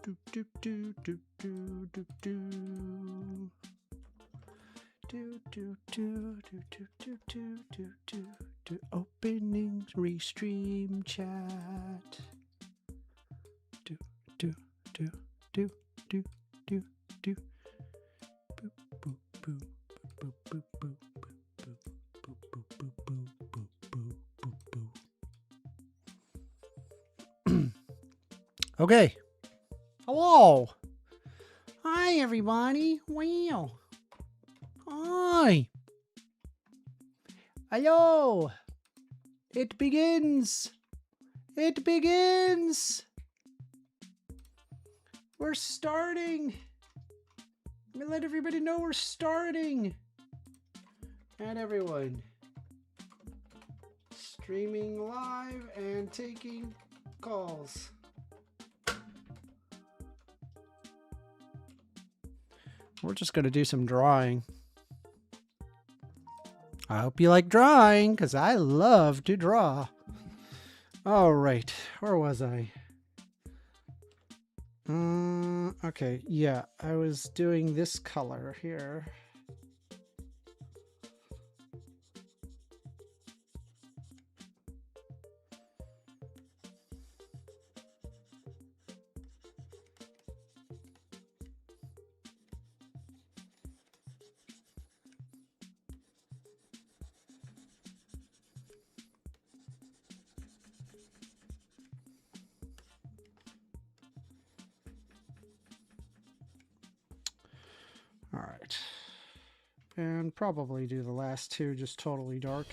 do do do do do do do. Do do do do do do do do do do. Opening restream chat. Do do do do do do do. Boop boop boop boop boop boop boop boop boop boop boop boop boop boop. Okay. Hello. Hi everybody. Wow. Hi. Hello. It begins. It begins. We're starting. Let me let everybody know we're starting. And everyone. Streaming live and taking calls. We're just going to do some drawing. I hope you like drawing, because I love to draw. All right, where was I? Okay, yeah, I was doing this color here. All right, and probably do the last two just totally dark.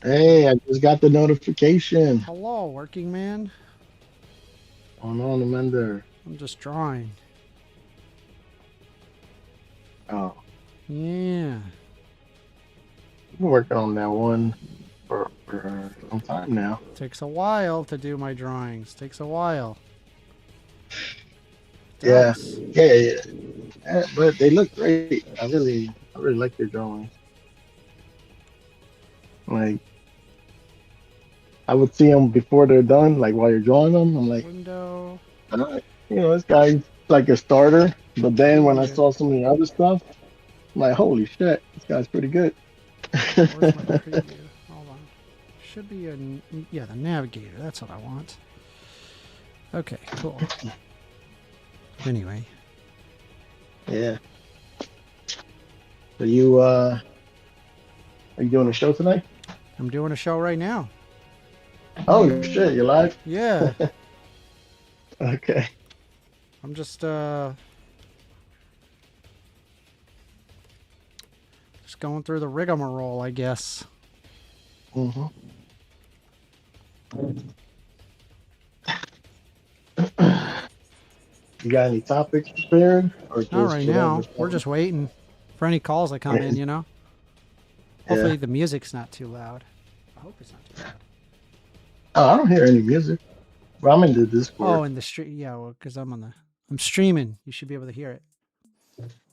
Hey, I just got the notification. Hello, working man. Going on, Amanda? I'm just drawing. Oh, Yeah. I've been working on that one for some time now. Takes a while to do my drawings. Takes a while. Yeah, Does. yeah, but they look great. I really like their drawings. Like, I would see them before they're done, like while you're drawing them. I'm like, Window. this guy's like a starter. But then when I saw some of the other stuff, I'm like, holy shit, this guy's pretty good. Where's my preview? Hold on. Should be yeah, the navigator. That's what I want. Okay, cool. Anyway. Yeah. So you are you doing a show tonight? I'm doing a show right now. Oh shit, you're live? Yeah. Okay. I'm just going through the rigmarole, I guess. Mm-hmm. You got any topics prepared? Or just Not right now. We're just waiting for any calls that come in, you know? Hopefully the music's not too loud. I hope it's not too loud. Oh, I don't hear any music. But I'm in the Discord. Oh, in the stream. Yeah, well, because I'm streaming. You should be able to hear it.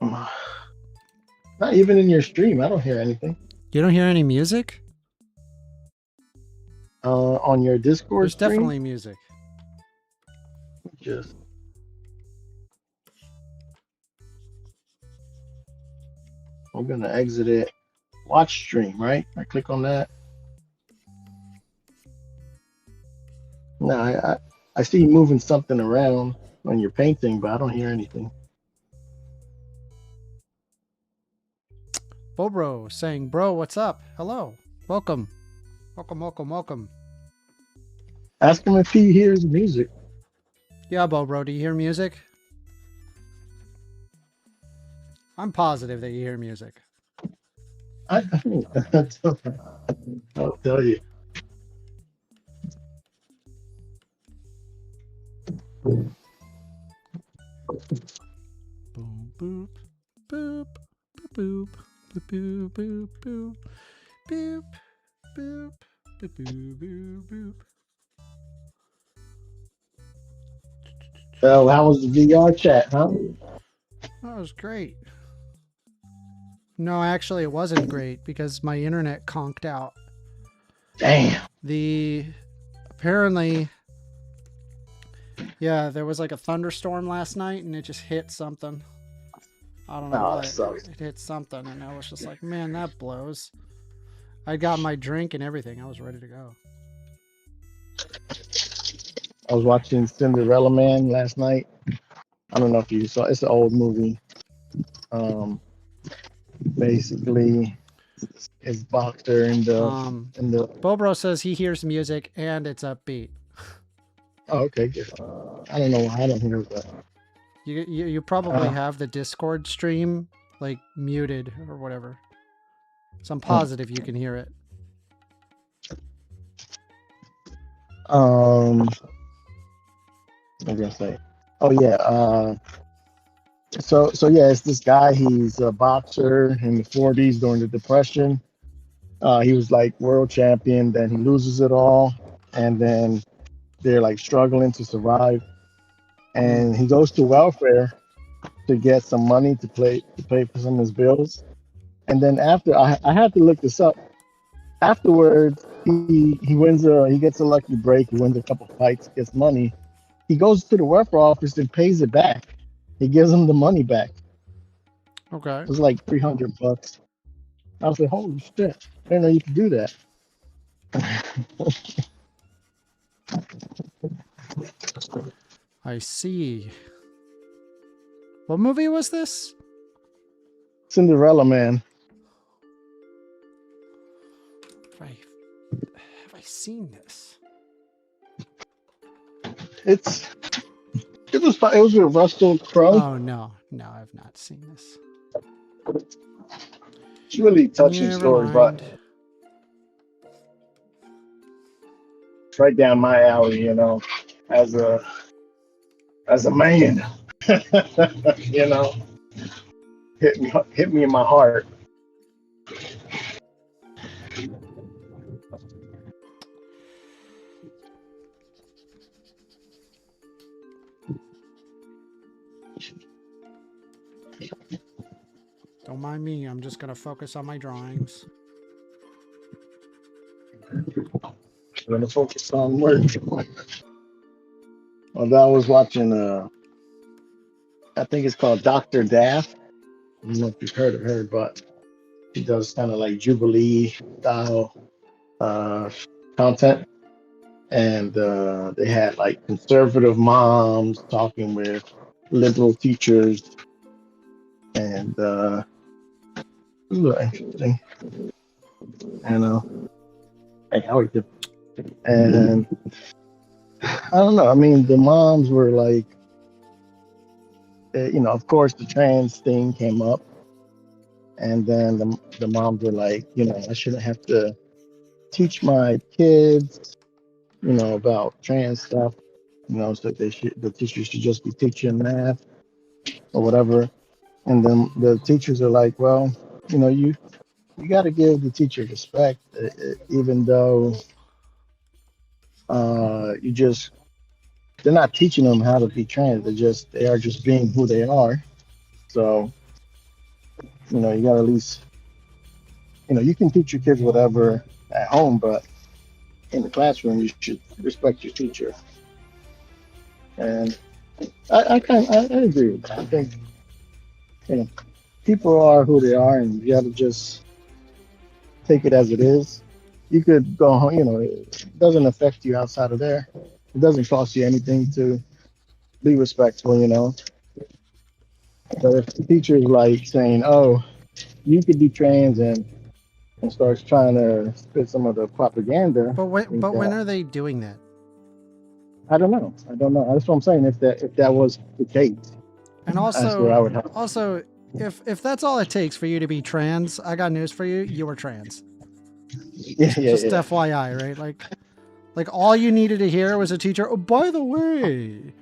Not even in your stream. I don't hear anything. You don't hear any music? On your Discord There's stream? definitely music. Just I'm gonna exit it. Watch stream, right? I click on that. No, I see you moving something around when you're painting, but I don't hear anything. Bobro saying, bro, what's up? Hello. Welcome. Welcome, welcome, welcome. Ask him if he hears music. Yeah, Bobro, do you hear music? I'm positive that you hear music. I mean, I'll tell you. Boom, boop, boop, boop, boop, boop, boop, boop, boop, boop, boop, boop, boop, boop. So how was the VR chat, huh? That was great. No, actually, it wasn't great because my internet conked out. Damn. Apparently, yeah, there was like a thunderstorm last night, and it just hit something. I don't know Oh, what. that sucks. It hit something, and I was just like, man, that blows. I got my drink and everything. I was ready to go. I was watching Cinderella Man last night. I don't know if you saw. It's an old movie. Basically, it's boxer in the. Bobro says he hears music and it's upbeat. Oh, okay, good. I don't know why I don't hear that. You probably have the Discord stream like muted or whatever. So I'm positive you can hear it. I'm gonna say. Oh yeah. So yeah, it's this guy. He's a boxer in the 40s during the Depression. He was like world champion. Then he loses it all, and then they're like struggling to survive. And he goes to welfare to get some money to pay for some of his bills. And then after, I had to look this up. Afterwards, he gets a lucky break. He wins a couple fights, gets money. He goes to the welfare office and pays it back. He gives him the money back. Okay. It was like $300. I was like, holy shit! I didn't know you could do that. I see. What movie was this? Cinderella Man. Have I seen this? It was with Russell Crowe. Oh no, I've not seen this. It's really touching story, but it's right down my alley, you know, as a man. You know, hit me in my heart. Don't mind me. I'm just gonna focus on my drawings. I'm gonna focus on work. Well, I was watching I think it's called Dr. Daff. I don't know if you've heard of her, but she does kind of like Jubilee style content. And they had like conservative moms talking with liberal teachers, and it was really interesting. And hey, how are you? And I don't know. I mean, the moms were like, you know, of course, the trans thing came up, and then the moms were like, you know, I shouldn't have to teach my kids, you know, about trans stuff. You know, so the teachers should just be teaching math or whatever. And then the teachers are like, well, you know, you got to give the teacher respect, even though they're not teaching them how to be trans. They are just being who they are. So, you know, you got to at least, you know, you can teach your kids whatever at home, but in the classroom, you should respect your teacher. And I agree with that. I think, you know, people are who they are, and you got to just take it as it is. You could go home, you know, it doesn't affect you outside of there. It doesn't cost you anything to be respectful, you know. But if the teacher is like saying, oh, you could be trans and starts trying to spit some of the propaganda. But when are they doing that? I don't know. That's what I'm saying. If that was the case, and also, that's where I would have. Also, if that's all it takes for you to be trans, I got news for you. You were trans. Just FYI, right? Like all you needed to hear was a teacher. Oh, by the way,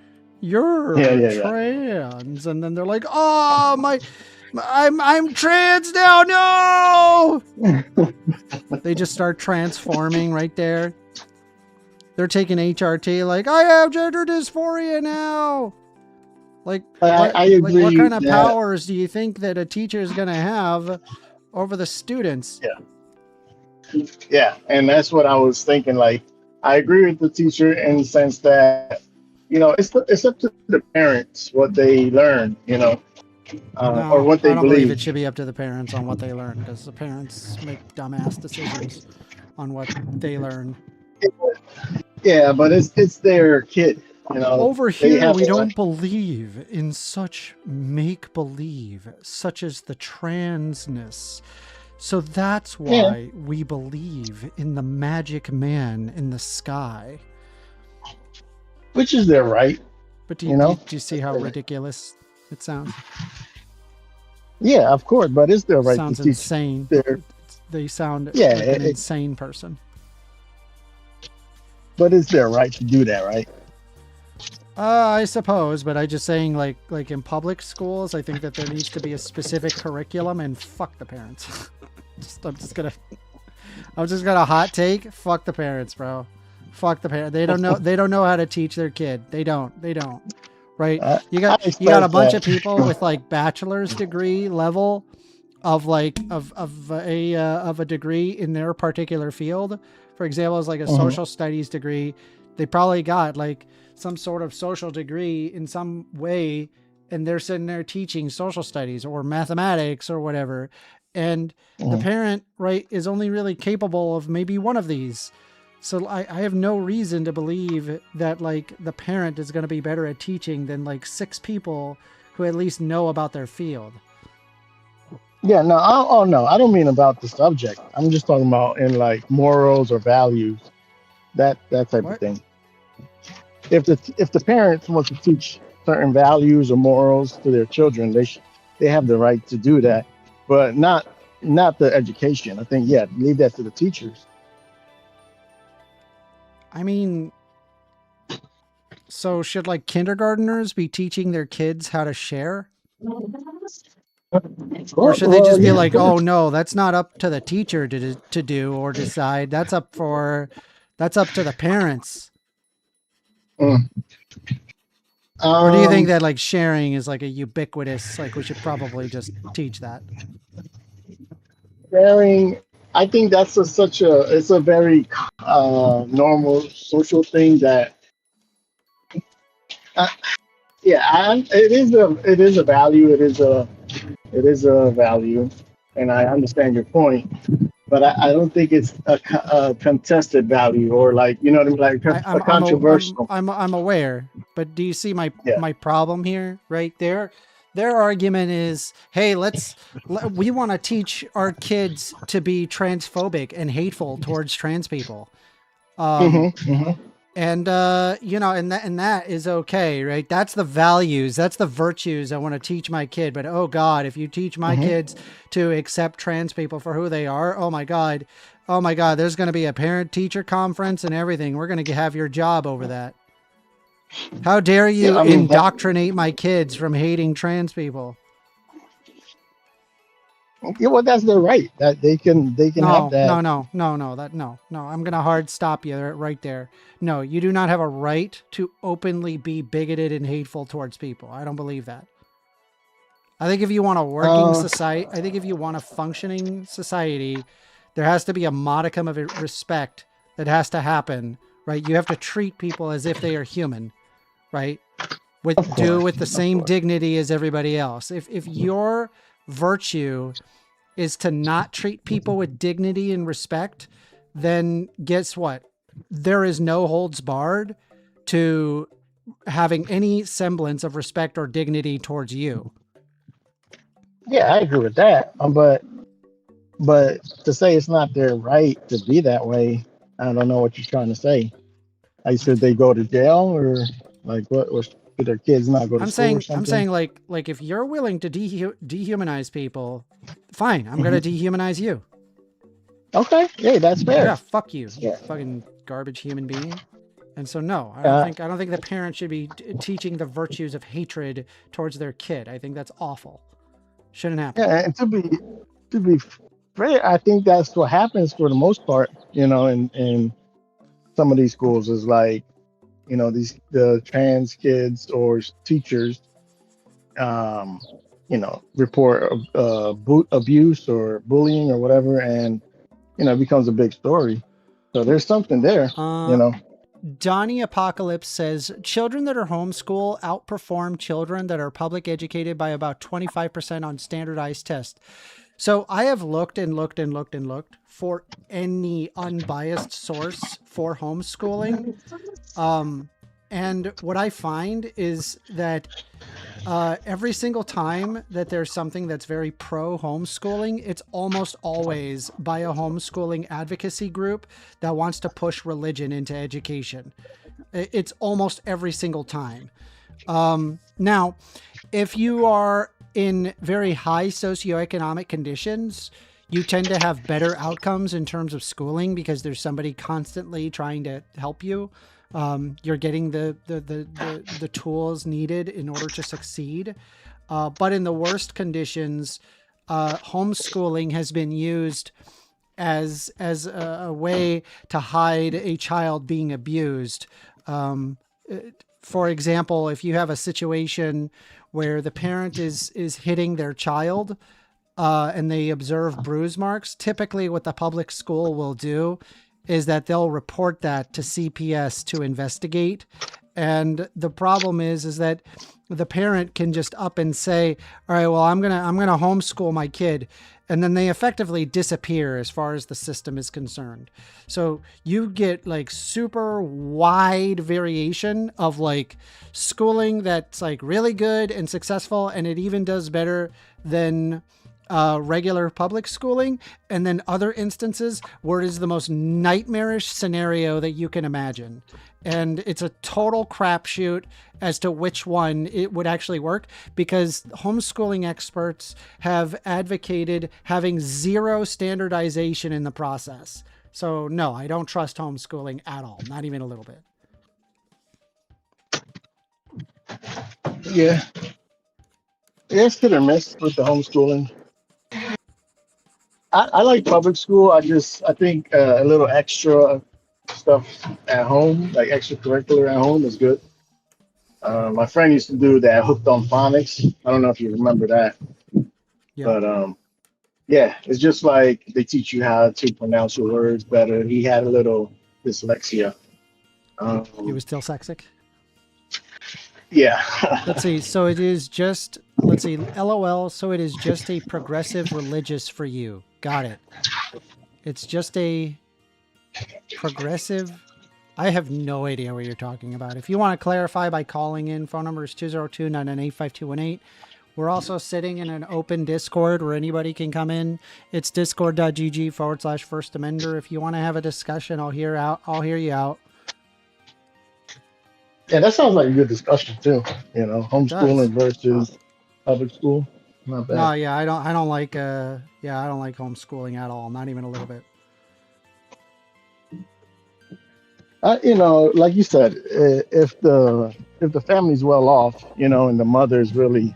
you're trans, and then they're like, oh I'm trans now. No. They just start transforming right there. They're taking HRT, like, I have gender dysphoria now. Like, I agree. Like, what kind of powers do you think that a teacher is going to have over the students? Yeah. Yeah, and that's what I was thinking. Like, I agree with the teacher in the sense that, it's up to the parents what they learn, or No, what they I don't believe believe. it should be up to the parents on what they learn because the parents make dumbass decisions on what they learn. Yeah, but it's their kid. Over They here, have we a right. don't believe in such make believe, such as the transness. So that's Yeah, why we believe in the magic man in the sky. which is their right. But You know. do you see how ridiculous it sounds? Yeah, of course, but it's their right to Sounds teach insane. their. They sound Yeah, like an insane person. but it's their right to do that, right? I suppose, but I just saying like in public schools, I think that there needs to be a specific curriculum, and fuck the parents. I'm just gonna hot take. Fuck the parents, bro. Fuck the parents. They don't know. They don't know how to teach their kid. They don't. Right? I, You I got a expect bunch that. of people with like bachelor's degree level of like of a degree in their particular field. For example, it's like a Mhm. social studies degree. They probably got like some sort of social degree in some way, and they're sitting there teaching social studies or mathematics or whatever. And the Mhm. parent, right, is only really capable of maybe one of these. So I have no reason to believe that like the parent is going to be better at teaching than like six people who at least know about their field. Yeah, no, oh no, I don't mean about the subject. I'm just talking about in like morals or values, that type of What? thing. If the parents want to teach certain values or morals to their children, they have the right to do that, but not the education. I think, yeah, leave that to the teachers. I mean, so should like kindergarteners be teaching their kids how to share? Or should they Well, just be yeah, of like, "Oh course. no, that's not up to the teacher to do or decide. That's up to the parents." Mm. Or do you think Um, that like sharing is like a ubiquitous, like we should probably just teach that? Sharing, I think that's it's a very normal social thing that, uh, yeah, it is a value. It is a value, and I understand your point, but I don't think it's a contested value, or like, you know what I mean, like a controversial. I'm aware, but do you see Yeah. my problem here? Right there, their argument is, hey, we want to teach our kids to be transphobic and hateful towards trans people. Hmm. Um, Hmm. and and that is okay, right? That's the values, that's the virtues I want to teach my kid. But oh god, if you teach my Hmm. kids to accept trans people for who they are, oh my god, there's going to be a parent teacher conference and everything. We're going to have your job over that. How dare Yeah, you I mean that. indoctrinate my kids from hating trans people? Yeah, well, that's their right. That they can have No, that. no, no, no, no, that no. I'm gonna hard stop you right there. No, you do not have a right to openly be bigoted and hateful towards people. I don't believe that. I think if you want a working Uh, society, I think if you want a functioning society, there has to be a modicum of respect that has to happen, right? You have to treat people as if they are human, right? of course, With the of same course. dignity as everybody else. If your virtue is to not treat people with dignity and respect, then guess what? There is no holds barred to having any semblance of respect or dignity towards you. Yeah, I agree with that. But to say it's not their right to be that way, I don't know what you're trying to say. I said they go to jail, or like what? Or should their kids not go to school or I'm something? saying like if you're willing to dehumanize people, fine, I'm going Hmm. to dehumanize you. Okay, yeah, that's fair. Yeah, fuck you, That's you fair. fucking garbage human being. And so no, Uh, I don't think the parents should be teaching the virtues of hatred towards their kid. I think that's awful. Shouldn't happen. yeah, and to be fair, I think that's what happens for the most part. In some of these schools is like, these the trans kids or teachers, um, report abuse or bullying or whatever, and it becomes a big story. So there's something there, Donnie Apocalypse says children that are homeschool outperform children that are public educated by about 25% on standardized tests. So I have looked and looked and looked and looked for any unbiased source for homeschooling. And what I find is that every single time that there's something that's very pro homeschooling, it's almost always by a homeschooling advocacy group that wants to push religion into education. It's almost every single time. Now, if you are in very high socioeconomic conditions, you tend to have better outcomes in terms of schooling because there's somebody constantly trying to help you. You're getting the tools needed in order to succeed. But in the worst conditions, homeschooling has been used as a way to hide a child being abused. For example, if you have a situation where the parent is hitting their child, and they observe bruise marks, typically what the public school will do is that they'll report that to CPS to investigate. And the problem is that the parent can just up and say, all right, well, I'm going to homeschool my kid. And then they effectively disappear as far as the system is concerned. So you get like super wide variation of like schooling that's like really good and successful. And it even does better than regular public schooling, and then other instances where it is the most nightmarish scenario that you can imagine. And it's a total crapshoot as to which one it would actually work, because homeschooling experts have advocated having zero standardization in the process. So no, I don't trust homeschooling at all, not even a little bit. Yeah. It's hit or miss with the homeschooling. I like public school. I think a little extra stuff at home, like extracurricular at home, is good. My friend used to do that hooked on phonics. I don't know if you remember that, but yeah, it's just like they teach you how to pronounce your words better. He had a little dyslexia. He was still sexic. Yeah. Let's see. So it is just, let's see, LOL. So it is just a progressive religious for you. Got it. It's just a progressive. I have no idea what you're talking about. If you want to clarify by calling in, phone number is 202-998-5218. We're also sitting in an open Discord where anybody can come in. It's discord.gg/First Amender. If you want to have a discussion, I'll hear you out. Yeah, that sounds like a good discussion too. Homeschooling versus public school. Not bad. No, yeah, I don't like homeschooling at all. Not even a little bit. Like you said, if the family's well off, and the mother's really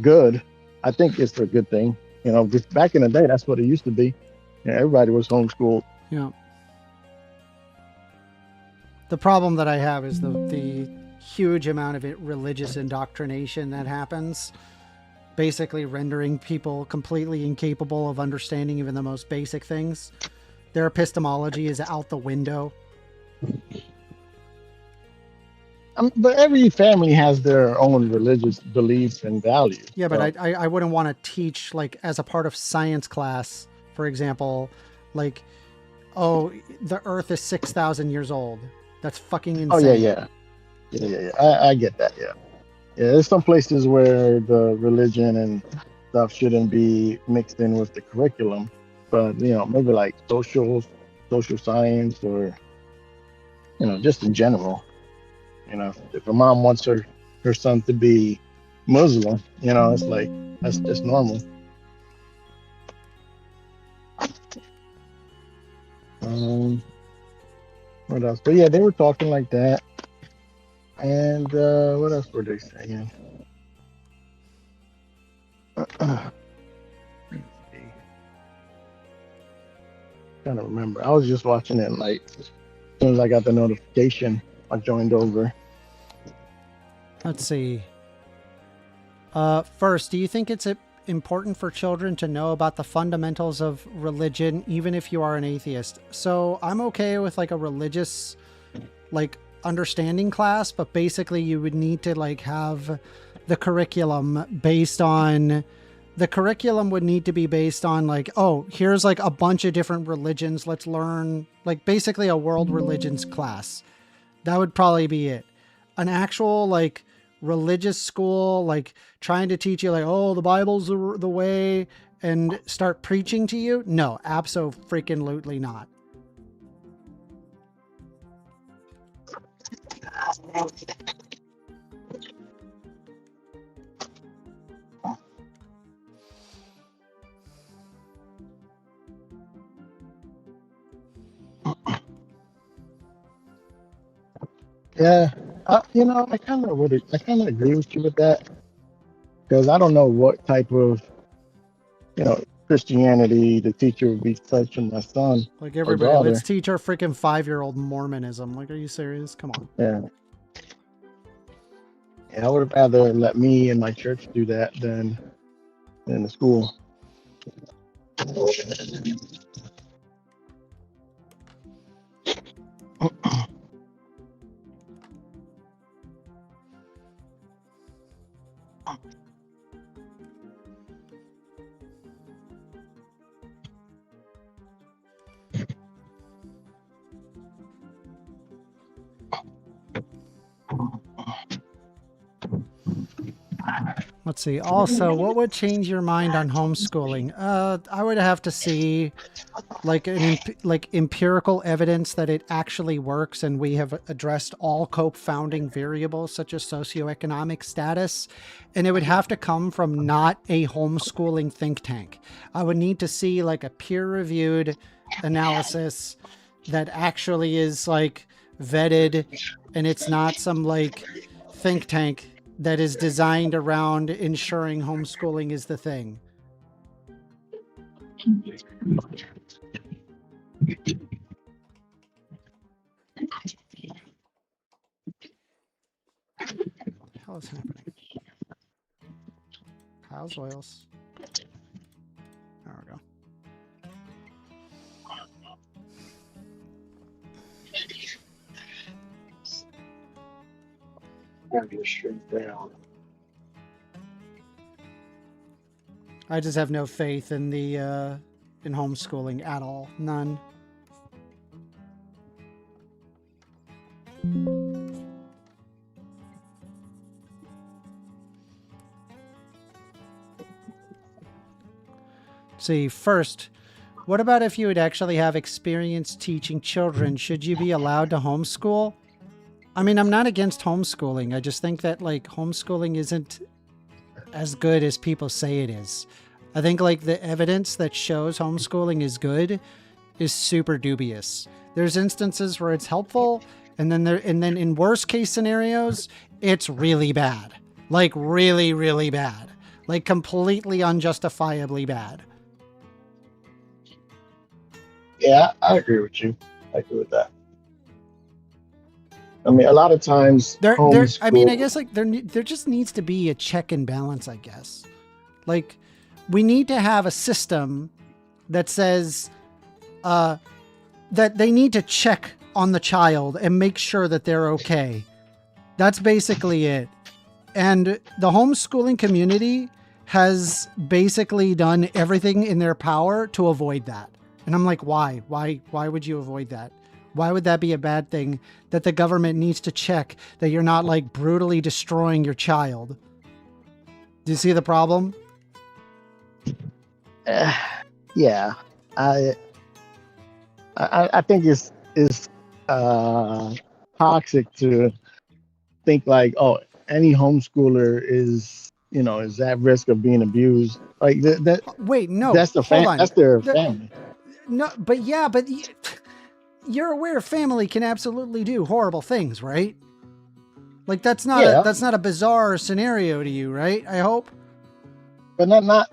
good, I think it's a good thing. Just back in the day, that's what it used to be. Everybody was homeschooled. Yeah. The problem that I have is the huge amount of religious indoctrination that happens, basically rendering people completely incapable of understanding even the most basic things. Their epistemology is out the window. But every family has their own religious beliefs and values. Yeah, but I wouldn't want to teach, like, as a part of science class, for example, like, oh, the Earth is 6,000 years old. That's fucking insane. Oh, yeah. I get that, yeah. Yeah, there's some places where the religion and stuff shouldn't be mixed in with the curriculum. But, maybe like social science or, just in general. If a mom wants her son to be Muslim, it's like, that's just normal. What else? But yeah, they were talking like that. And what else were they saying? Trying to remember. I was just watching it, like, as soon as I got the notification, I joined over. Let's see. First, do you think it's important for children to know about the fundamentals of religion, even if you are an atheist. So I'm okay with like a religious, like understanding class, but basically you would need to like have the curriculum based on, the curriculum would need to be based on like, oh, here's like a bunch of different religions. Let's learn like basically a world religions class. That would probably be it. An actual like religious school, like trying to teach you like, oh, the Bible's the way and start preaching to you. No, abso-freaking-lutely not. Yeah, I kind of agree with you with that, because I don't know what type of, Christianity the teacher would be teaching my son Like or everybody, daughter. let's teach our freaking 5-year-old Mormonism. Like, are you serious? Come on. Yeah. Yeah, I would have rather let me and my church do that than the school. Let's see. Also, what would change your mind on homeschooling? I would have to see like empirical evidence that it actually works, and we have addressed all confounding variables such as socioeconomic status, and it would have to come from not a homeschooling think tank. I would need to see like a peer-reviewed analysis that actually is like vetted, and it's not some like think tank that is designed around ensuring homeschooling is the thing. What the hell is happening? Kyle's oils. There we go. I just have no faith in the in homeschooling at all. None. See, first, what about if you would actually have experience teaching children? Should you be allowed to homeschool? I mean, I'm not against homeschooling. I just think that like homeschooling isn't as good as people say it is. I think like the evidence that shows homeschooling is good is super dubious. There's instances where it's helpful, and then in worst case scenarios, it's really bad. Like really, really bad. Like completely unjustifiably bad. Yeah, I agree with you. I agree with that. I mean, a lot of times, I mean, I guess like there just needs to be a check and balance, I guess. Like, we need to have a system that says that they need to check on the child and make sure that they're okay. That's basically it. And the homeschooling community has basically done everything in their power to avoid that. And I'm like, why? Why would you avoid that? Why would that be a bad thing that the government needs to check that you're not like brutally destroying your child? Do you see the problem? Yeah, I think it's toxic to think like, oh, any homeschooler is at risk of being abused. Like that. Wait, no. That's that's their family. No, but yeah, but you're aware family can absolutely do horrible things, right? Like that's not a bizarre scenario to you, right? I hope. But not.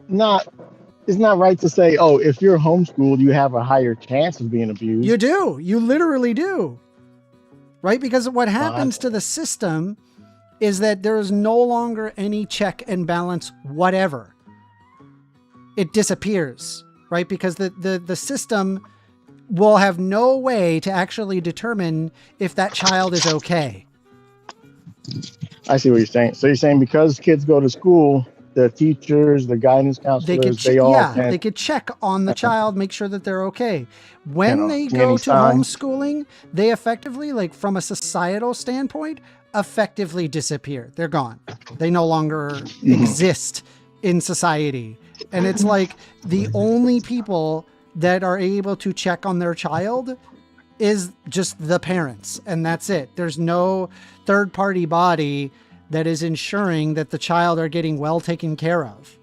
It's not right to say, oh, if you're homeschooled, you have a higher chance of being abused. You do. You literally do. Right? Because what happens to the system is that there is no longer any check and balance whatever. it disappears, right? Because the system will have no way to actually determine if that child is okay. I see what you're saying. So you're saying because kids go to school, the teachers, the guidance counselors, they all can, they could check on the child, make sure that they're okay. When they see any go to signs. homeschooling, they effectively, like from a societal standpoint, effectively disappear. They're gone. They no longer exist in society. And it's like the only people that are able to check on their child is just the parents. And that's it. There's no third party body that is ensuring that the child are getting well taken care of.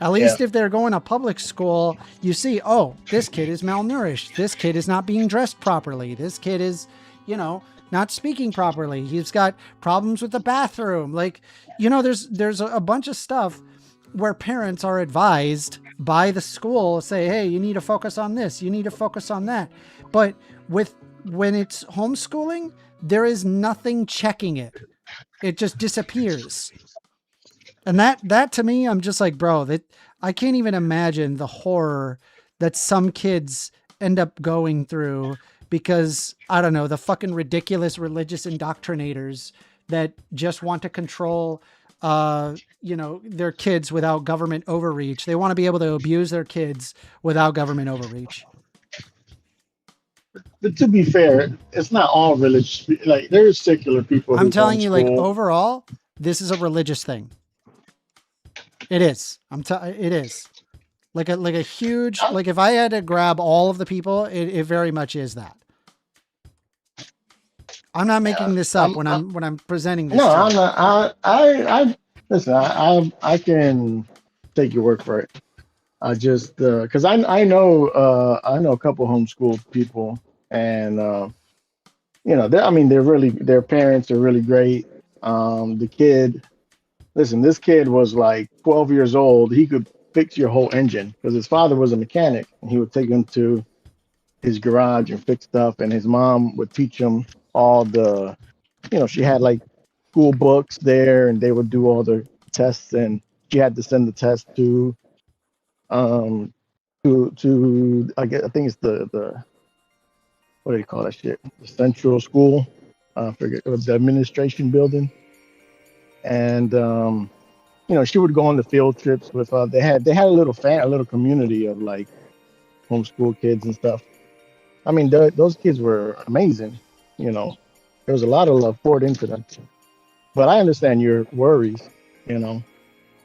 At least if they're going to public school, you see, oh, this kid is malnourished. This kid is not being dressed properly. This kid is, you know, not speaking properly. He's got problems with the bathroom. Like, you know, there's a bunch of stuff where parents are advised by the school, say, hey, you need to focus on this. You need to focus on that. But when it's homeschooling, there is nothing checking it. It just disappears. And that to me, I'm just like, bro, that I can't even imagine the horror that some kids end up going through because, I don't know, the fucking ridiculous religious indoctrinators that just want to control, you know, their kids without government overreach. They want to be able to abuse their kids without government overreach. But to be fair, it's not all religious. Like there's secular people. I'm telling you, like overall, this is a religious thing. It is. It is like a huge, like if I had to grab all of the people, it very much is that. I'm not making this up when I'm presenting this. No, I'm not. I listen. I can take your word for it. I just because I know a couple homeschool people, and you know, their parents are really great. The kid, listen, this kid was like 12 years old. He could fix your whole engine because his father was a mechanic, and he would take him to his garage and fix stuff, and his mom would teach him all the, you know, she had like school books there, and they would do all the tests, and she had to send the test to I think it's the what do you call that shit? The central school, I forget, the administration building, and you know, she would go on the field trips with they had a little community of like homeschool kids and stuff. I mean, those kids were amazing. You know, there was a lot of love poured into them. But I understand your worries, you know.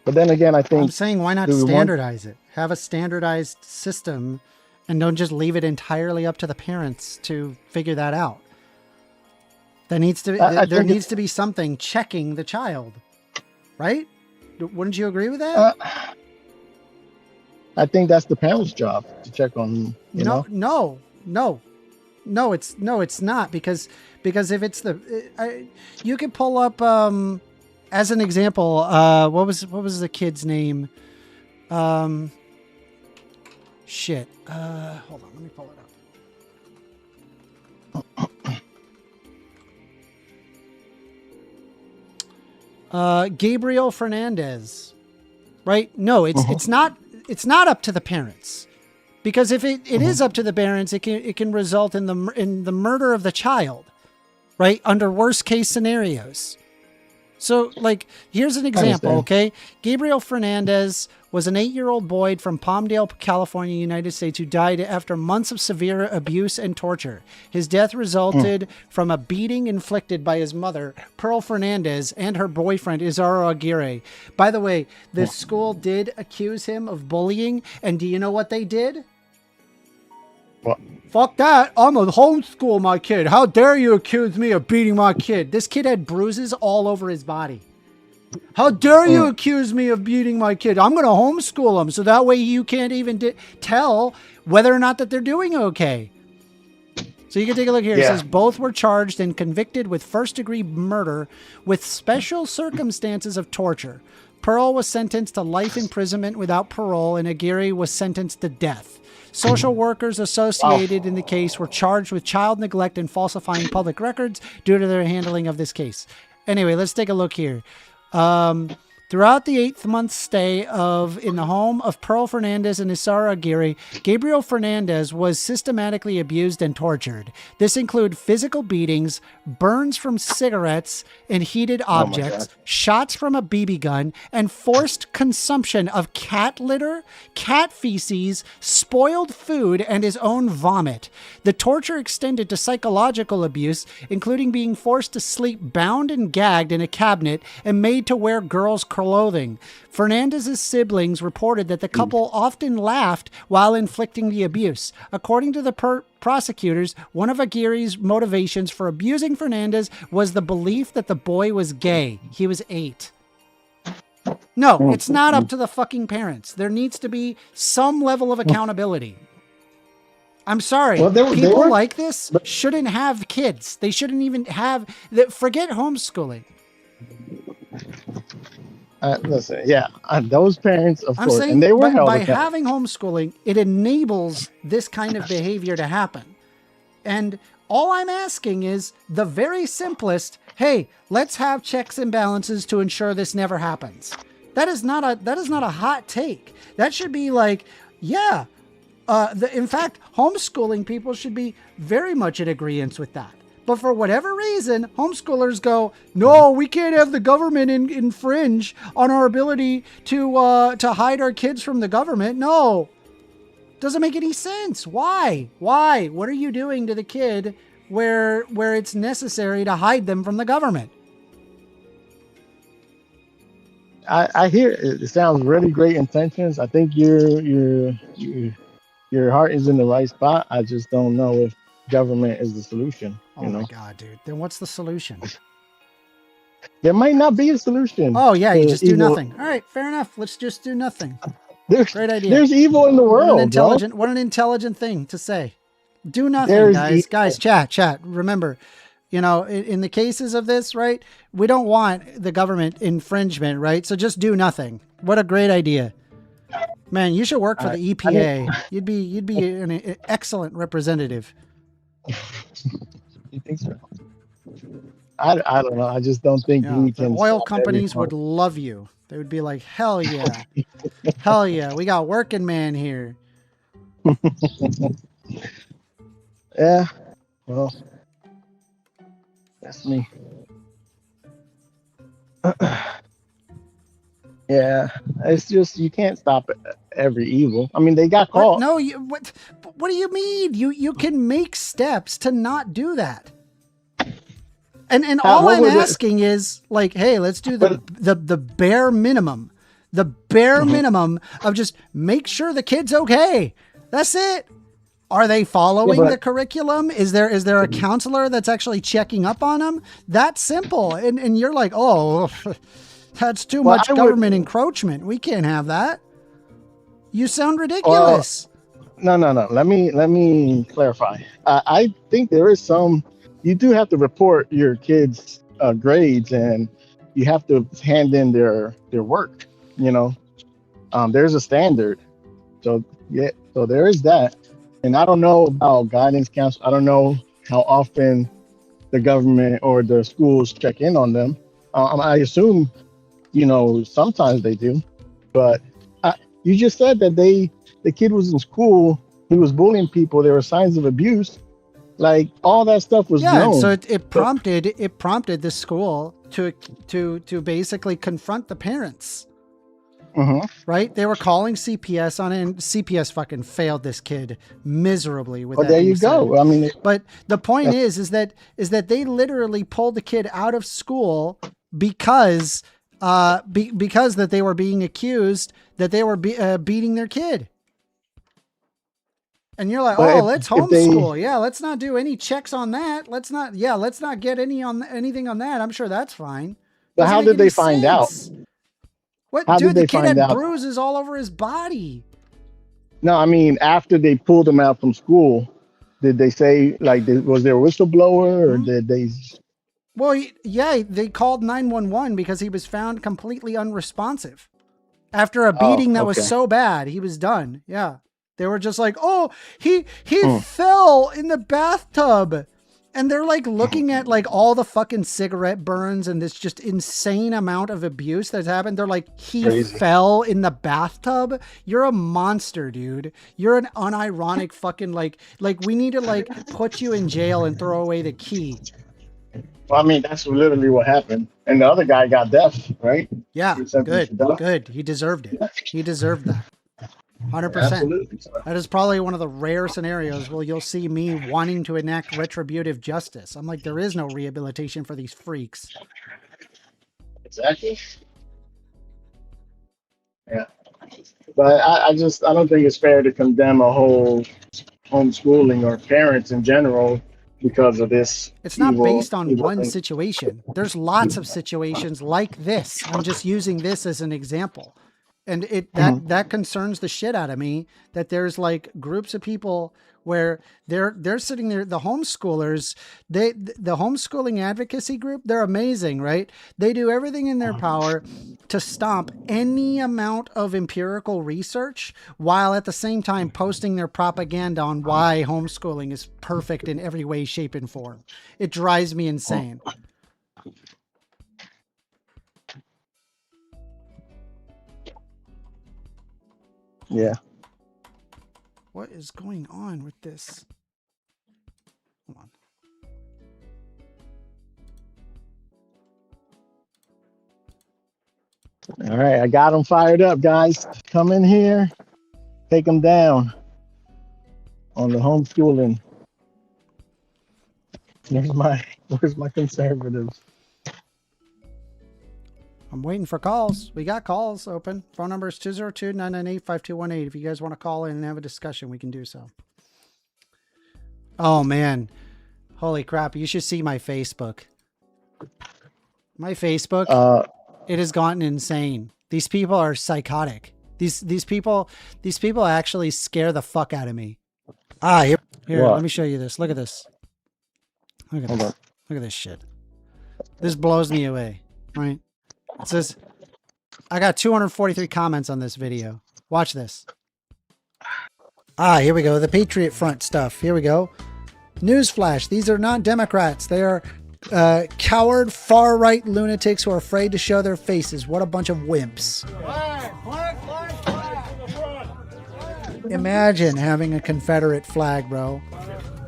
But then again, I think I'm saying, why not standardize it? Have a standardized system and don't just leave it entirely up to the parents to figure that out. There needs to be something checking the child, right? Wouldn't you agree with that? I think that's the parents' job to check on. No, it's not because if it's you could pull up as an example. What was the kid's name? Shit. Hold on, let me pull it up. Gabriel Fernandez, right? No, it's not up to the parents. Because if it is up to the parents, it can result in the murder of the child, right? Under worst case scenarios. So, like, here's an example, okay? Gabriel Fernandez was an 8-year-old boy from Palmdale, California, United States, who died after months of severe abuse and torture. His death resulted from a beating inflicted by his mother, Pearl Fernandez, and her boyfriend, Izaro Aguirre. By the way, the school did accuse him of bullying, and do you know what they did? What? Fuck that. I'm gonna homeschool my kid. How dare you accuse me of beating my kid? This kid had bruises all over his body. How dare you accuse me of beating my kid? I'm going to homeschool him so that way you can't even tell whether or not that they're doing okay. So you can take a look here. It says both were charged and convicted with first-degree murder with special circumstances of torture. Pearl was sentenced to life imprisonment without parole, and Aguirre was sentenced to death. Social workers associated in the case were charged with child neglect and falsifying public records due to their handling of this case. Anyway, let's take a look here. Throughout the 8-month stay in the home of Pearl Fernandez and Isara Aguirre, Gabriel Fernandez was systematically abused and tortured. This included physical beatings, burns from cigarettes and heated objects, shots from a BB gun, and forced consumption of cat litter, cat feces, spoiled food, and his own vomit. The torture extended to psychological abuse, including being forced to sleep bound and gagged in a cabinet and made to wear girls' clothing. Fernandez's siblings reported that the couple often laughed while inflicting the abuse. According to the prosecutors, one of Aguirre's motivations for abusing Fernandez was the belief that the boy was gay. He was 8. No, it's not up to the fucking parents. There needs to be some level of accountability. I'm sorry. People like this shouldn't have kids. They shouldn't even have... Forget homeschooling. Listen, those parents, of course, saying, and they were held by accountable. having homeschooling, it enables this kind of behavior to happen. And all I'm asking is the very simplest, hey, let's have checks and balances to ensure this never happens. That is not a hot take. That should be like, in fact, homeschooling people should be very much in agreement with that. But for whatever reason, homeschoolers go, no, we can't have the government infringe on our ability to hide our kids from the government. No, doesn't make any sense. Why? What are you doing to the kid where it's necessary to hide them from the government? I hear it sounds really great intentions. I think your heart is in the right spot. I just don't know if government is the solution. My God, dude. Then what's the solution? There might not be a solution. Oh, yeah, you just do nothing. All right, fair enough. Let's just do nothing. Great idea. There's evil in the world. What an intelligent thing to say. Do nothing, guys. Chat. Remember, in the cases of this, right, we don't want the government infringement, right? So just do nothing. What a great idea. Man, you should work for the EPA. You'd be an excellent representative. You think so? I don't know. I just don't think we can. Oil companies would love you. They would be like, hell yeah. Hell yeah. We got working man here. Yeah. Well, that's me. Yeah. It's just, you can't stop every evil. I mean, they got caught. No, what do you mean? You can make steps to not do that. And all I'm asking is like, hey, let's do the bare minimum. The bare minimum of just make sure the kid's okay. That's it. Are they following the curriculum? Is there a counselor that's actually checking up on them? That's simple. And you're like, oh, that's too much government encroachment. We can't have that. You sound ridiculous. No. Let me clarify. I think there is some. You do have to report your kids' grades, and you have to hand in their work. There's a standard. So there is that. And I don't know about guidance counselors. I don't know how often the government or the schools check in on them. I assume, sometimes they do. But you just said that the kid was in school. He was bullying people. There were signs of abuse. Like all that stuff was known. So it prompted the school to basically confront the parents. Right? They were calling CPS on it, and CPS fucking failed this kid miserably with that. There you go. I mean, but the point is that they literally pulled the kid out of school because that they were being accused that they were beating their kid. And you're like, let's homeschool. Let's not do any checks on that. Let's not get anything on that. I'm sure that's fine. But how did they find out? What, dude? The kid had bruises all over his body. No, I mean, after they pulled him out from school, did they say, was there a whistleblower or did they? Well, they called 911 because he was found completely unresponsive. After a beating that was so bad, he was done. Yeah. They were just like, he fell in the bathtub And they're like looking at like all the fucking cigarette burns and this just insane amount of abuse that's happened. They're like, he Crazy. fell in the bathtub. You're a monster, dude. You're an unironic fucking like we need to like put you in jail and throw away the key. Well, I mean, that's literally what happened. And the other guy got death, right? Yeah, He sentenced to death. good. He deserved it. He deserved that. 100%. Absolutely. That is probably one of the rare scenarios where you'll see me wanting to enact retributive justice. I'm like, there is no rehabilitation for these freaks. Exactly. Yeah. But I don't think it's fair to condemn a whole homeschooling or parents in general because of this. It's not evil- based on evil one thing. situation. There's lots of situations like this. I'm just using this as an example. And that concerns the shit out of me that there's like groups of people where they're sitting there, the homeschoolers, the homeschooling advocacy group, they're amazing, right? They do everything in their power to stomp any amount of empirical research while at the same time posting their propaganda on why homeschooling is perfect in every way, shape, and form. It drives me insane. Yeah. What is going on with this? Hold on. All right. I got them fired up, guys. Come in here. Take them down on the homeschooling. Where's my conservatives? I'm waiting for calls. We got calls open. Phone number is 202-998-5218. If you guys want to call in and have a discussion, we can do so. Oh, man. Holy crap. You should see my Facebook. My Facebook, it has gotten insane. These people are psychotic. These people actually scare the fuck out of me. Here, let me show you this. Look at this. Look at this. Look at this shit. This blows me away, right? It says, I got 243 comments on this video. Watch this. Here we go. The Patriot Front stuff. Here we go. Newsflash. These are not Democrats. They are coward far-right lunatics who are afraid to show their faces. What a bunch of wimps. Imagine having a Confederate flag, bro.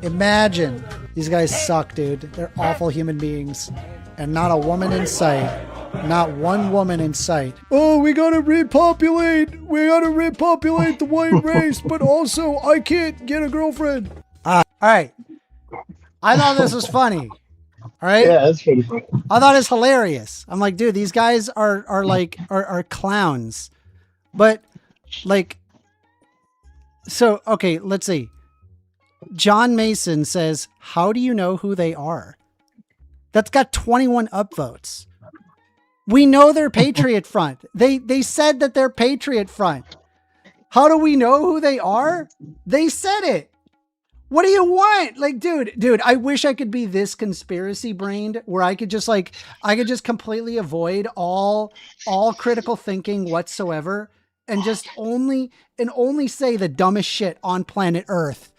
Imagine. These guys suck, dude. They're awful human beings. And not a woman in sight. Not one woman in sight. Oh, we gotta repopulate. We gotta repopulate the white race, but also I can't get a girlfriend. All right. I thought this was funny. All right. Yeah, that's pretty funny. I thought it's hilarious. I'm like, dude, these guys are clowns. But like, so, okay, let's see. John Mason says, how do you know who they are? That's got 21 upvotes. We know they're Patriot Front. They said that they're Patriot Front. How do we know who they are? They said it. What do you want? Like, dude, I wish I could be this conspiracy brained where I could just completely avoid all critical thinking whatsoever and just only say the dumbest shit on planet Earth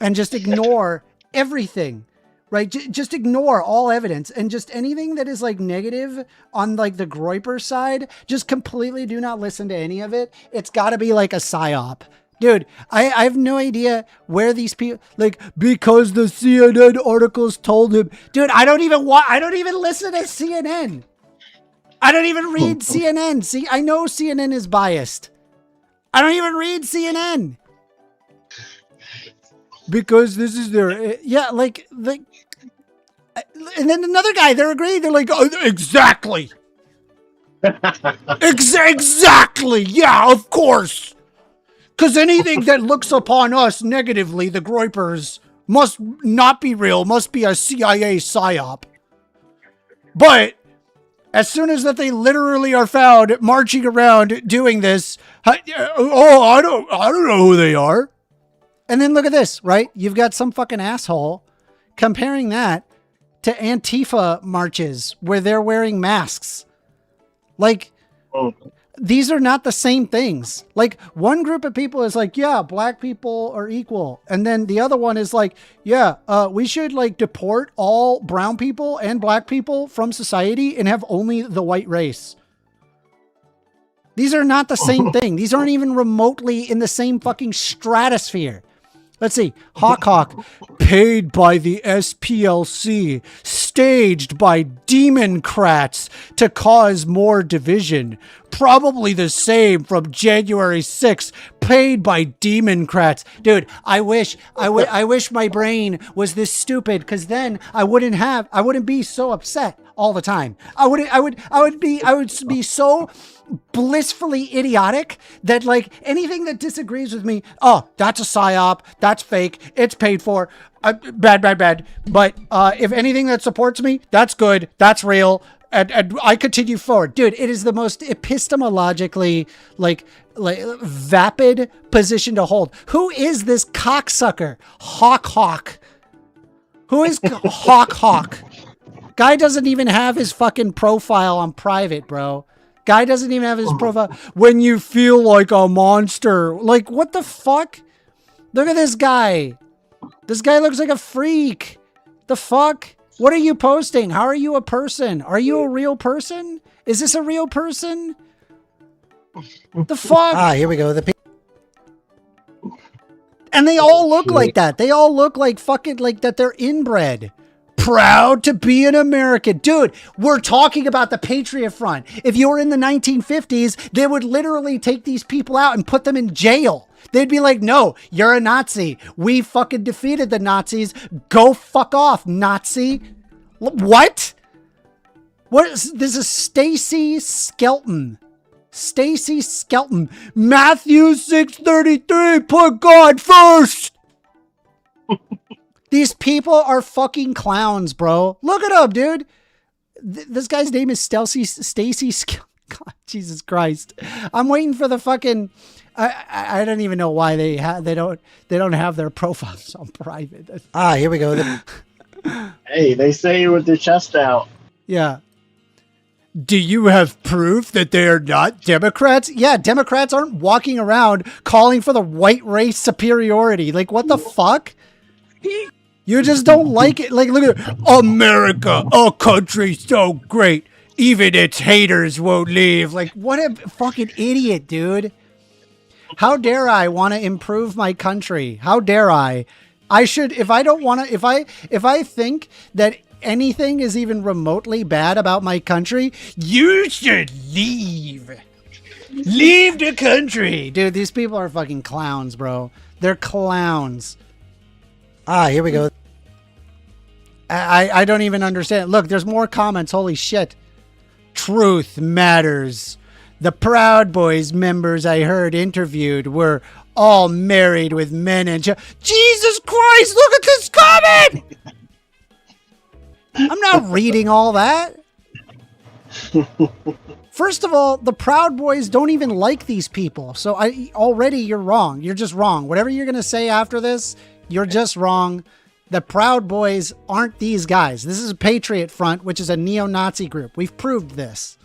and just ignore everything. Right? Just ignore all evidence and just anything that is like negative on like the Groyper side. Just completely do not listen to any of it. It's got to be like a psyop. Dude, I have no idea where these people, like, because the CNN articles told him. Dude, I don't even listen to CNN. I don't even read CNN. See, I know CNN is biased. I don't even read CNN. Because this is their, yeah, like, and then another guy, they're agreeing. They're like, oh, exactly. Exactly. Yeah, of course. Because anything that looks upon us negatively, the Groypers, must not be real, must be a CIA psyop. But as soon as that they literally are found marching around doing this, I don't know who they are. And then look at this, right? You've got some fucking asshole comparing that to Antifa marches where they're wearing masks. Like, these are not the same things. Like one group of people is like, yeah, black people are equal. And then the other one is like, yeah, we should like deport all brown people and black people from society and have only the white race. These are not the same thing. These aren't even remotely in the same fucking stratosphere. Let's see. Hawk, paid by the SPLC, staged by Democrats to cause more division. Probably the same from January 6th, paid by Democrats. Dude, I wish my brain was this stupid, because then I wouldn't be so upset all the time. I would be so blissfully idiotic that like anything that disagrees with me, oh, that's a psyop, that's fake, it's paid for, bad. But if anything that supports me, that's good, that's real, and I continue forward. Dude, it is the most epistemologically like vapid position to hold. Who is this cocksucker? Hawk. Who is Hawk? Guy doesn't even have his fucking profile on private, bro. Guy doesn't even have his profile. When you feel like a monster. Like, what the fuck? Look at this guy. This guy looks like a freak. The fuck? What are you posting? How are you a person? Are you a real person? Is this a real person? The fuck? Ah, here we go. And they all look like that. They all look like fucking like that they're inbred. Proud to be an American. Dude, we're talking about the Patriot Front. If you were in the 1950s, they would literally take these people out and put them in jail. They'd be like, no, you're a Nazi. We fucking defeated the Nazis. Go fuck off, Nazi. What? This is Stacy Skelton. Stacy Skelton. Matthew 6:33, put God first. These people are fucking clowns, bro. Look at him, dude. This guy's name is Stacy. God, Jesus Christ. I'm waiting for the fucking. I don't even know why they don't have their profiles on private. Ah, here we go. Hey, they say it with their chest out. Yeah. Do you have proof that they are not Democrats? Yeah, Democrats aren't walking around calling for the white race superiority. Like, what the fuck? You just don't like it. Like, look at America, a country so great, even its haters won't leave. Like, what a fucking idiot, dude. How dare I want to improve my country? How dare I? I should, if I don't want to, if I think that anything is even remotely bad about my country, you should leave. Leave the country. Dude, these people are fucking clowns, bro. They're clowns. Ah, here we go. I don't even understand. Look, there's more comments. Holy shit. Truth matters. The Proud Boys members I heard interviewed were all married with men and Jesus Christ, look at this comment! I'm not reading all that. First of all, the Proud Boys don't even like these people. So already you're wrong. You're just wrong. Whatever you're going to say after this, you're just wrong. The Proud Boys aren't these guys. This is a Patriot Front, which is a neo-Nazi group. We've proved this.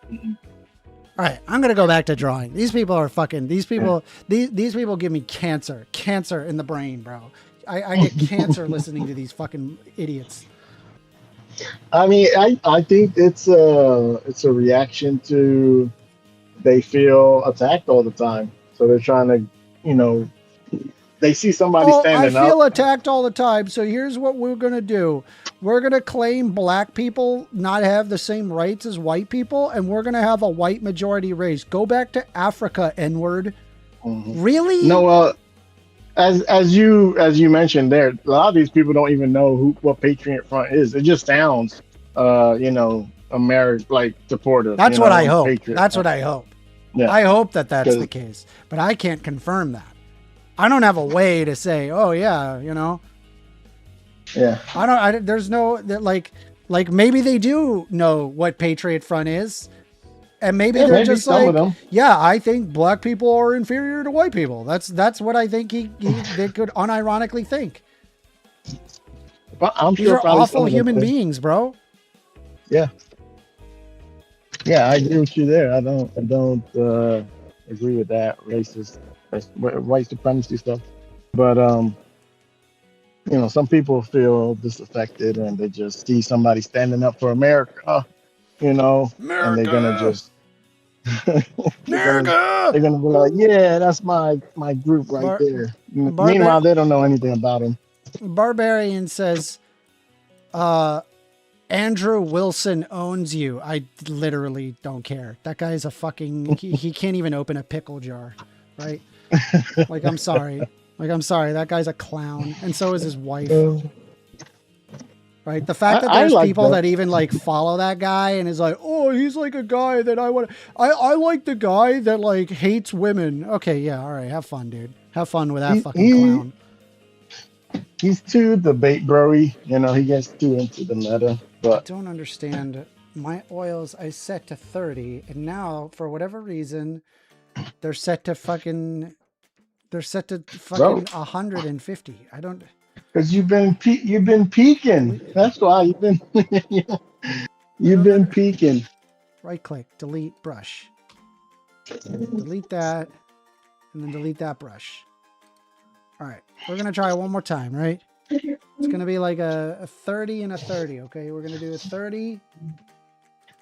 All right, I'm going to go back to drawing. These people are fucking, these people give me cancer in the brain, bro. I get cancer listening to these fucking idiots. I mean, I think it's a reaction to they feel attacked all the time. So they're trying to, they see somebody standing up. I feel attacked all the time. So here's what we're going to do. We're going to claim black people not have the same rights as white people. And we're going to have a white majority race. Go back to Africa, N-word. Mm-hmm. Really? No, as you mentioned there, a lot of these people don't even know what Patriot Front is. It just sounds, American, like supportive. That's what I hope. That's what I hope. Yeah. I hope that that's the case, but I can't confirm that. I don't have a way to say, oh yeah, Yeah. There's no like maybe they do know what Patriot Front is. And maybe they're just like, yeah, I think black people are inferior to white people. That's what I think they could unironically think. I'm These are awful human beings, bro. Yeah. Yeah, I agree with you there. I don't agree with that racist, white supremacy stuff. But some people feel disaffected and they just see somebody standing up for America, and they're gonna America! just they're gonna America! they're gonna be like, yeah, that's my group right Bar- there. Barbar- Meanwhile, they don't know anything about him. Barbarian says, uh, Andrew Wilson owns you. I literally don't care. That guy's a fucking, he can't even open a pickle jar, right? Like, I'm sorry. That guy's a clown. And so is his wife. Uh, Right. The fact that I there's like people that. that even like follow that guy and is like, oh, he's like a guy that I want. I like the guy that like hates women. Okay. Yeah. All right. Have fun, dude. Have fun with that He, fucking he clown. he's too debate broy. He gets too into the meta. I But don't understand. My oils I set to 30 and now for whatever reason, they're set to fucking bro, 150. I don't. because you've been peeking. That's why you've been I you've don't been under, peeking. right click, delete brush, delete that, and then delete that brush. All right, we're going to try one more time, right? It's going to be like a 30 and a 30, okay? We're going to do a 30,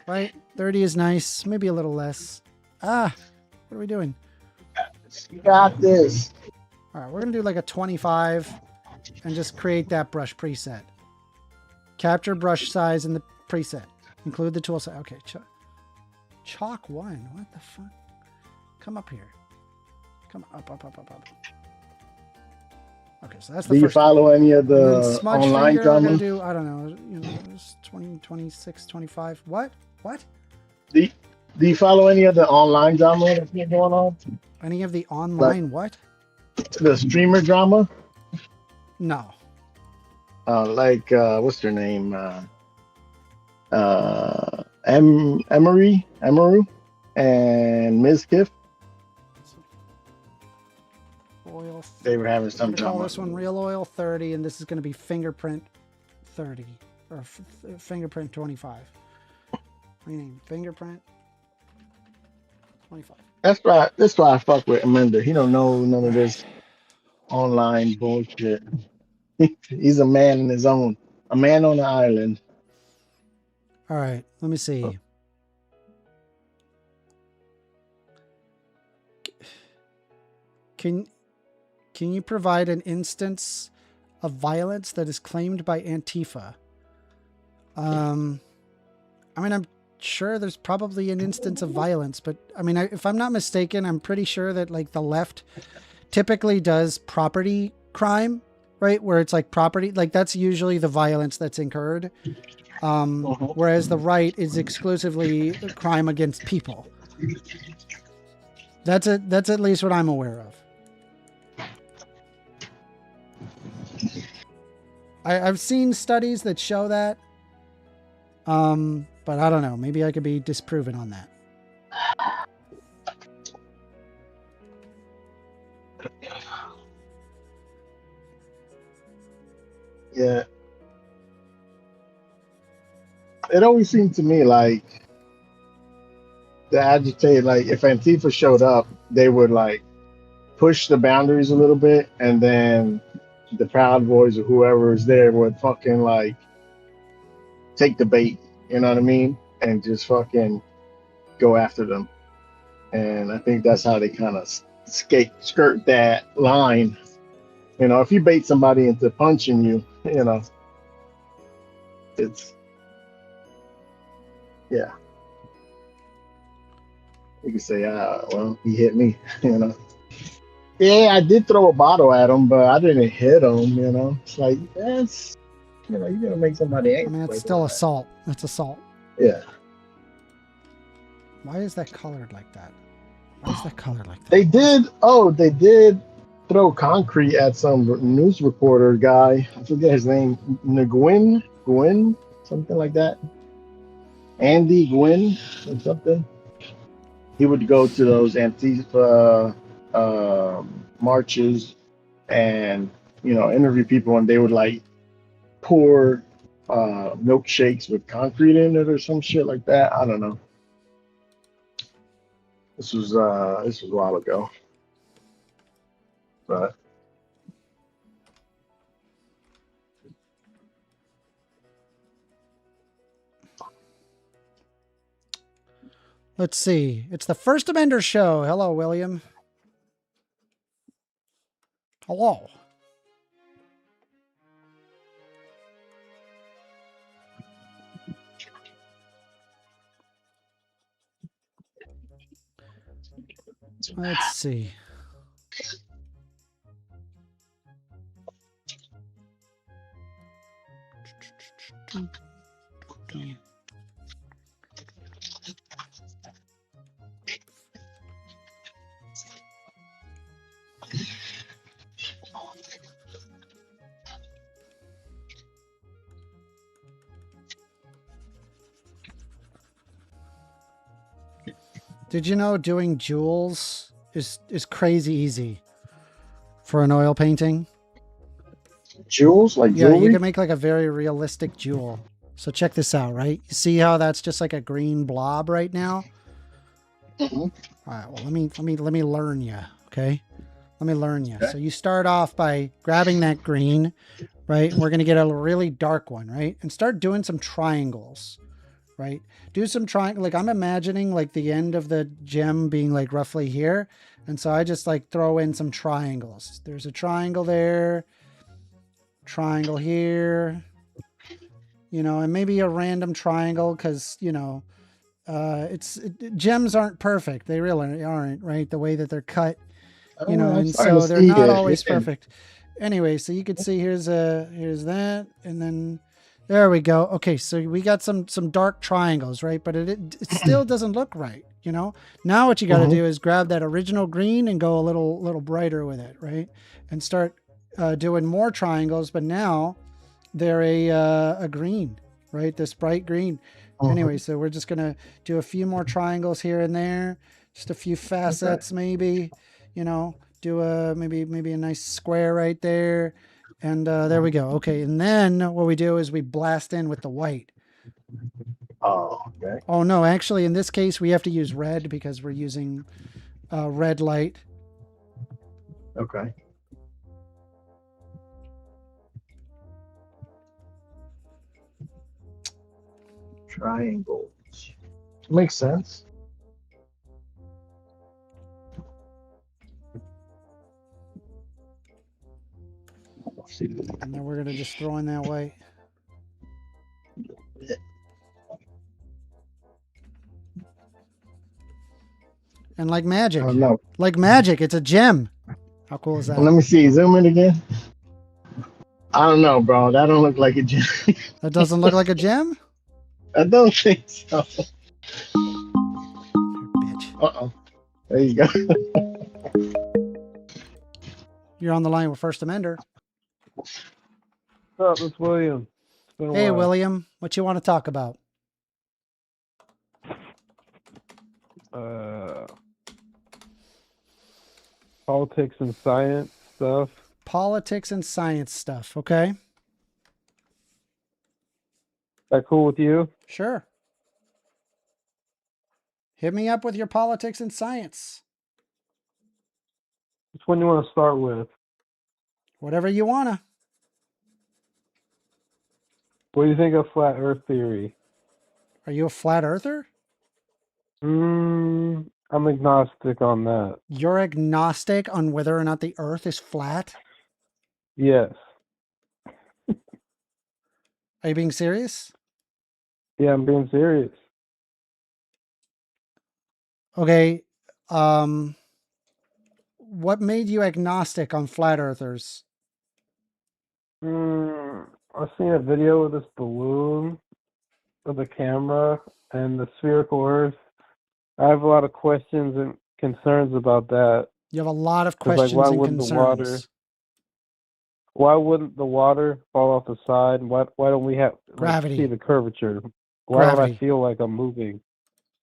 right? 30 is nice, maybe a little less. What are we doing? You got this. All right, we're going to do like a 25 and just create that brush preset. Capture brush size in the preset. Include the tool size. Okay, chalk 1. What the fuck? Come up here. Come up. Okay, so that's the Do you first follow any of one. And the then smudge online finger, we're drama? going to do, I don't know, just 20, 26, 25. What? Do you follow any of the online drama that's been going on? Any of the Like online what? the streamer drama? No. What's her name? Emery, and Ms. Kiff. Oil. They were having I'm some going to call drama. this one Real Oil 30, and this is going to be Fingerprint 30. Or Fingerprint 25. Rename Fingerprint 25. That's why I fuck with Amanda. He don't know none of this online bullshit. He's a man in his own. A man on an island. All right, let me see. Can you provide an instance of violence that is claimed by Antifa? I mean, I'm sure there's probably an instance of violence, but I mean, if I'm not mistaken, I'm pretty sure that like the left typically does property crime, right? Where it's like property, like that's usually the violence that's incurred. Whereas the right is exclusively crime against people. That's at least what I'm aware of. I've seen studies that show that. But I don't know. Maybe I could be disproven on that. Yeah. It always seemed to me like the agitate, like if Antifa showed up, they would like push the boundaries a little bit, and then the Proud Boys or whoever is there would fucking like take the bait, you know what I mean? And just fucking go after them. And I think that's how they kind of skirt that line. If you bait somebody into punching you, it's, yeah. You can say, well, he hit me, Yeah, I did throw a bottle at him, but I didn't hit him, It's like, that's, you're going to make somebody angry. I mean, it's still assault. That's assault. Yeah. Why is that colored like that? They did throw concrete at some news reporter guy. I forget his name. Gwyn, something like that. Andy Gwyn or something. He would go to those Antifa marches and interview people, and they would like pour milkshakes with concrete in it or some shit like that. I don't know. This was a while ago, but Let's see. It's the First Amender Show. Hello, William. Hello. Let's see. Did you know doing jewels is crazy easy for an oil painting? jewels, like Yeah, jewelry. you can make like a very realistic jewel. So check this out, right? You see how that's just like a green blob right now? Mhm. All right, well, let me learn you, okay? Let me learn you. Okay. So you start off by grabbing that green, right? And we're going to get a really dark one, right? And start doing some triangles, right? Do some triangle. Like I'm imagining like the end of the gem being like roughly here. And so I just like throw in some triangles. There's a triangle there, triangle here, you know, and maybe a random triangle because, you know, gems aren't perfect. They really aren't, right? The way that they're cut, you know, I'm and starting to so they're see not it. always perfect. Anyway, so you could see here's that, and then there we go. Okay, so we got some dark triangles, right? But it still doesn't look right, you know. Now what you got to do is grab that original green and go a little brighter with it, right? And start doing more triangles, but now they're a green, right? This bright green. Anyway, so we're just gonna do a few more triangles here and there, just a few facets, maybe, you know, do a maybe a nice square right there, and there we go. Okay, and then what we do is we blast in with the white. Oh, okay. Oh no, actually, in this case, we have to use red because we're using red light. Okay. Triangles. Makes sense. Let's see. And then we're gonna just throw in that white. And like magic, I don't know. it's a gem. How cool is that? Let me see. Zoom in again. I don't know, bro. That don't look like a gem. That doesn't look like a gem? I don't think so. Bitch. Uh-oh. There you go. You're on the line with First Amender. What's up, it's William. It's been a Hey, while. William, what you want to talk about? Politics and science stuff. Politics and science stuff, okay? That cool with you? Sure. Hit me up with your politics and science. Which one do you want to start with? Whatever you want to. What do you think of flat Earth theory? Are you a flat earther? I'm agnostic on that. You're agnostic on whether or not the earth is flat? Yes. Are you being serious? Yeah, I'm being serious. Okay. What made you agnostic on flat earthers? I've seen a video of this balloon with a camera and the spherical Earth. I have a lot of questions and concerns about that. You have a lot of 'Cause, questions why and wouldn't concerns. Why wouldn't the water fall off the side? Why don't we have Gravity. see the curvature? Why don't Gravity. I feel like I'm moving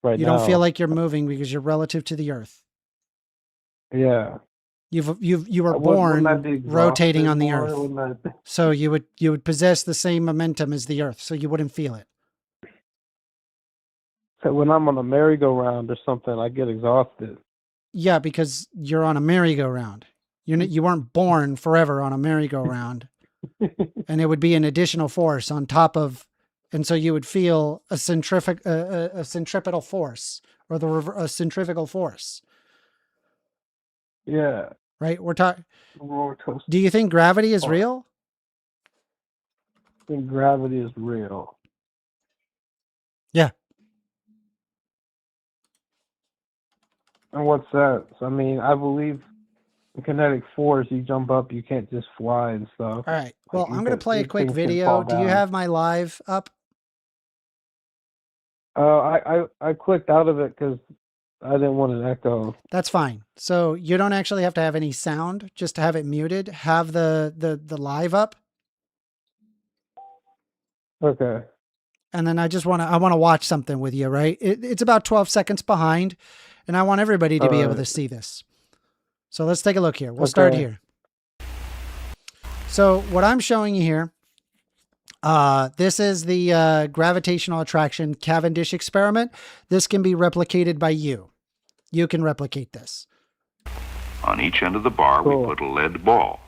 right You now? don't feel like you're moving because you're relative to the earth. Yeah. You were Wouldn't born that be rotating on the exhausted earth. more? Wouldn't that- So you would possess the same momentum as the earth, so you wouldn't feel it. So when I'm on a merry-go-round or something, I get exhausted. Yeah, because you're on a merry-go-round. You weren't born forever on a merry-go-round, and it would be an additional force on top of, and so you would feel a centripetal force, or a centrifugal force. Yeah. Right? We're talking. Roller coaster. Do you think gravity is real? I think gravity is real. Yeah. And what's that? I mean, I believe in kinetic force. You jump up, you can't just fly and stuff. All right. Well, Like, I'm going to play a quick things can video. fall Do you down. have my live up? I clicked out of it because I didn't want an echo. That's fine. So you don't actually have to have any sound, just to have it muted. Have the live up. Okay. And then I want to watch something with you, right? It's about 12 seconds behind, and I want everybody to be able to see this. So let's take a look here. We'll start here. So what I'm showing you here, this is the gravitational attraction Cavendish experiment. This can be replicated by you. You can replicate this. On each end of the bar, we put a lead ball.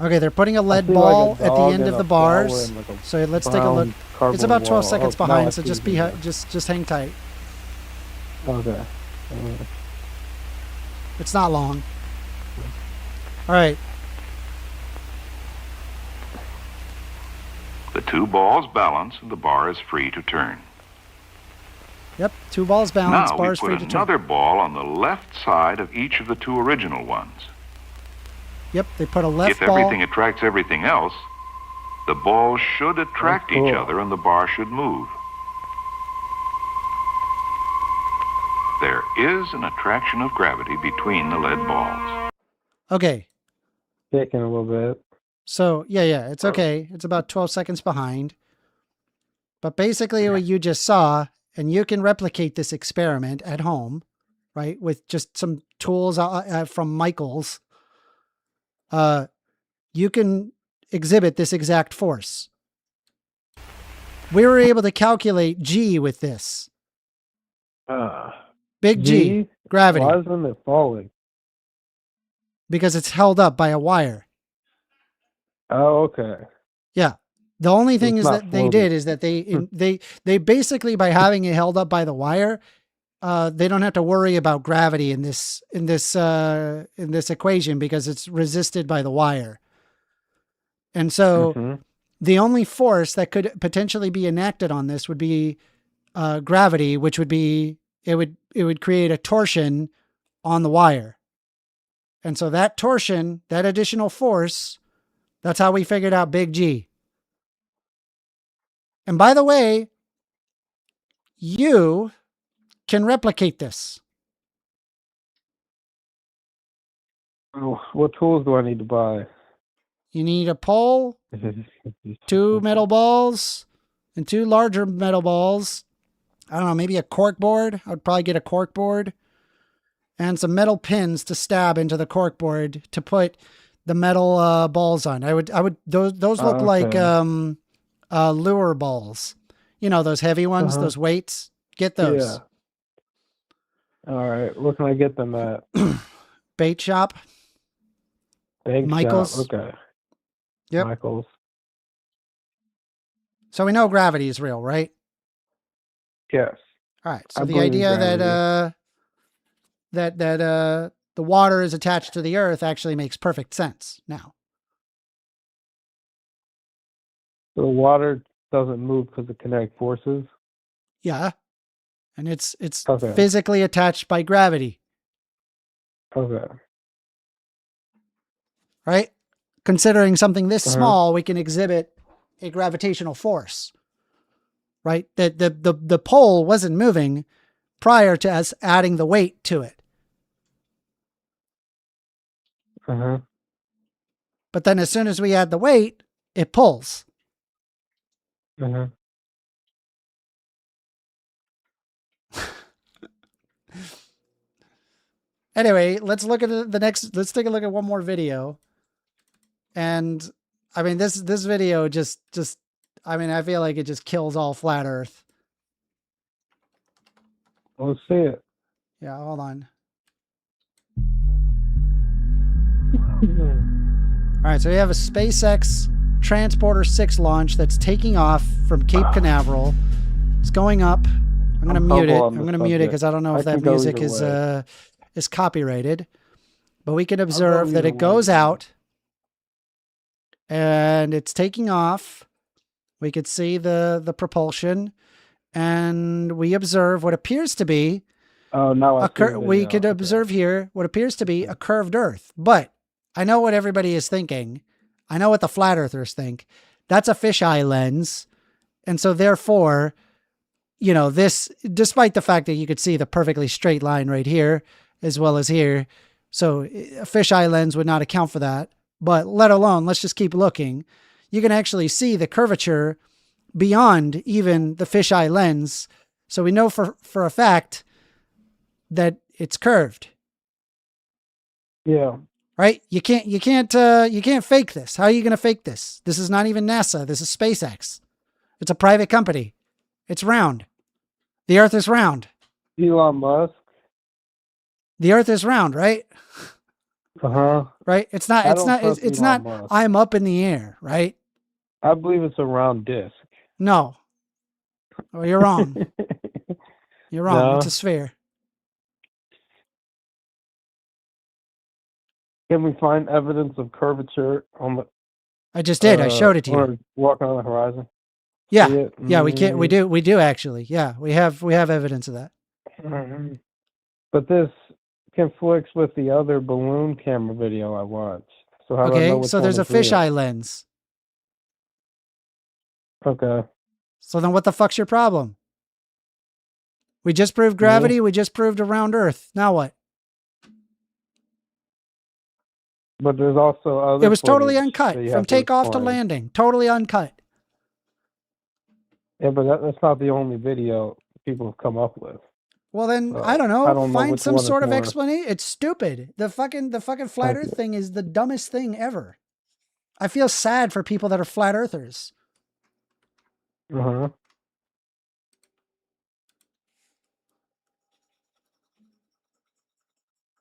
Okay, they're putting a lead ball at the end of the bars. So let's take a look. It's about 12 seconds behind, so just just hang tight. Okay. It's not long. All right. The two balls balance and the bar is free to turn. Yep, two balls balance, now bar is we free put to turn. another ball on the left side of each of the two original ones. Yep, they put a left if ball. If everything attracts everything else, the balls should attract each other and the bar should move. There is an attraction of gravity between the lead balls. Okay. Taking a little bit. So, yeah, it's okay. It's about 12 seconds behind. But basically what you just saw, and you can replicate this experiment at home, right, with just some tools from Michael's. You can exhibit this exact force. We were able to calculate G with this. Big G, gravity. Why isn't it falling? Because it's held up by a wire. Oh, okay. Yeah. The only thing is that they did is that they basically, by having it held up by the wire, they don't have to worry about gravity in this equation because it's resisted by the wire. And so the only force that could potentially be enacted on this would be gravity, which would be it would create a torsion on the wire. And so that torsion, that additional force, that's how we figured out big G. And by the way, you can replicate this. What tools do I need to buy? You need a pole, 2 metal balls, and 2 larger metal balls. I don't know, maybe a cork board. I would probably get a cork board. And some metal pins to stab into the cork board to put the metal balls on. Those look like lure balls. You know, those heavy ones, those weights. Get those. Yeah. All right. Where can I get them at? Bait shop. Michael's. Shop. Okay. Yep. Michael's. So we know gravity is real, right? Yes. All right. So the idea that the water is attached to the earth actually makes perfect sense now. The water doesn't move because of kinetic forces? Yeah. And it's physically attached by gravity. Okay. Right? Considering something this small, we can exhibit a gravitational force. Right? The pole wasn't moving prior to us adding the weight to it. But then as soon as we add the weight, it pulls. Anyway, let's look at let's take a look at one more video. And I mean, this video just, I mean, I feel like it just kills all flat earth. Let's see it. Yeah, hold on. All right, so we have a SpaceX Transporter 6 launch that's taking off from Cape Canaveral. It's going up. I'm going to mute it. I'm going to mute it because I don't know if that music is copyrighted. But we can observe that it goes out and it's taking off. We could see the propulsion, and we observe what appears to be we could observe here what appears to be a curved Earth. But I know what everybody is thinking. I know what the flat earthers think. That's a fisheye lens. And so therefore, you know, this, despite the fact that you could see the perfectly straight line right here, as well as here. So a fisheye lens would not account for that. But let alone, let's just keep looking. You can actually see the curvature beyond even the fisheye lens. So we know for a fact that it's curved. Yeah. Right? You can't fake this. How are you going to fake this? This is not even NASA. This is SpaceX. It's a private company. It's round. The Earth is round. Elon Musk. The Earth is round, right? Uh-huh. Right? It's not Musk. I'm up in the air, right? I believe it's a round disc. No. Oh, you're wrong. You're wrong. No. It's a sphere. Can we find evidence of curvature on the? I just did. I showed it to you. Or walking on the horizon. Yeah. Yeah, we can't. We do actually. Yeah, we have evidence of that. Mm-hmm. But this conflicts with the other balloon camera video I watched. So how do I know which so there's a one is real? fisheye lens. Okay. So then what the fuck's your problem? We just proved gravity. Yeah. We just proved a round Earth. Now what? But there's also other. It was totally footage uncut that you from have to takeoff to explain. landing. Totally uncut. Yeah, but that's not the only video people have come up with. Well, then So, I don't know. I don't know Find which some one is sort of more- explanation. It's stupid. The fucking flat Earth thing is the dumbest thing ever. I feel sad for people that are flat earthers. Uh-huh.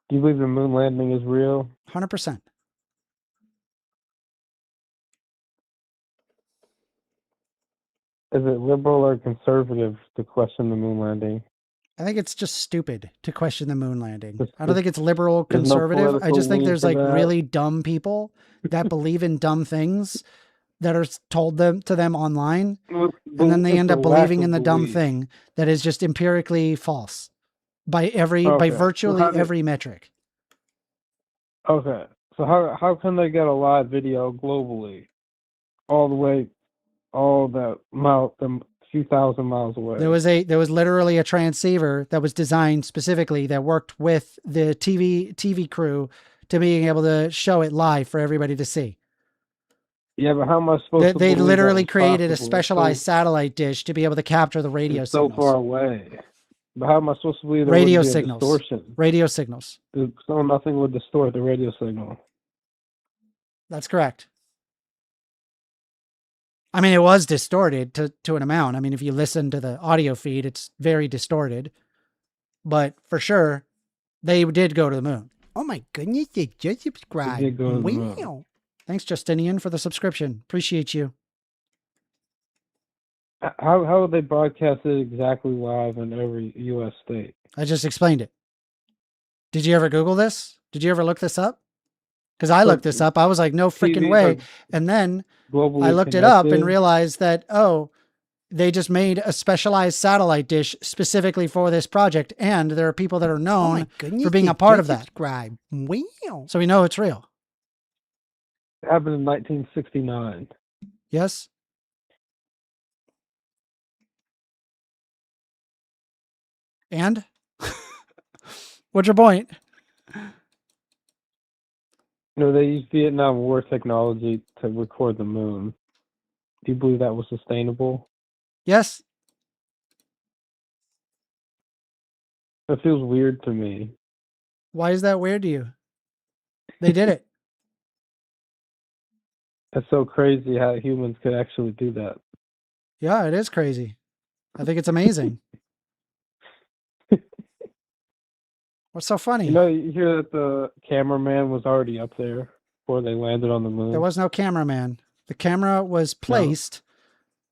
Do you believe the moon landing is real? 100%. Is it liberal or conservative to question the moon landing? I think it's just stupid to question the moon landing. There's- I don't think it's liberal, there's no conservative. I political just think lean there's for like that. really dumb people that believe in dumb things that are told to them online. And then they end up believing in the dumb thing that is just empirically false by virtually every metric. Okay. So how can they get a live video globally? All that few thousand miles away. There was literally a transceiver that was designed specifically that worked with the TV crew to being able to show it live for everybody to see. Yeah, but how am I supposed to They believe literally that was created a possible? specialized satellite dish to be able to capture the radio It's so signals. far away. But how am I supposed to believe there Radio wouldn't be a signals. distortion? Radio signals. So nothing would distort the radio signal. That's correct. I mean, it was distorted to an amount. I mean, if you listen to the audio feed, it's very distorted. But for sure, they did go to the moon. Oh my goodness, they just subscribed. They did go to the moon. Wow. Thanks, Justinian, for the subscription. Appreciate you. How would they broadcast it exactly live in every U.S. state? I just explained it. Did you ever Google this? Did you ever look this up? Because I looked this up. I was like, no freaking TVs way. are And then globally I looked it up and connected. realized that, oh, they just made a specialized satellite dish specifically for this project. And there are people that are known for being a part of that. Subscribe. Wow. So we know it's real. It happened in 1969. Yes? And? What's your point? No, they used Vietnam War technology to record the moon. Do you believe that was sustainable? Yes? That feels weird to me. Why is that weird to you? They did it. It's so crazy how humans could actually do that. Yeah, it is crazy. I think it's amazing. What's so funny? You know, you hear that the cameraman was already up there before they landed on the moon. There was no cameraman. The camera was placed.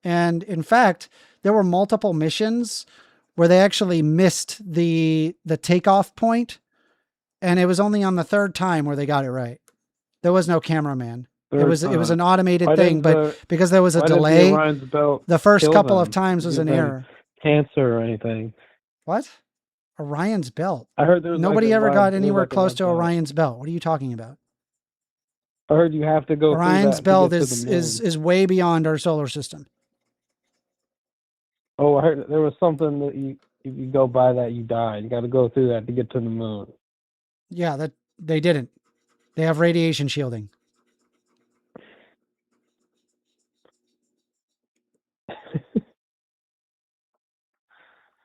No. And in fact, there were multiple missions where they actually missed the takeoff point. And it was only on the third time where they got it right. There was no cameraman. It was an automated thing, but because there was a delay, the first couple of times was an error. Cancer or anything. What? Orion's belt. I heard there was nobody ever got anywhere close to Orion's belt. What are you talking about? I heard you have to go. Orion's belt is way beyond our solar system. Oh, I heard there was something that if you go by that, you die. You got to go through that to get to the moon. Yeah, that they didn't. They have radiation shielding.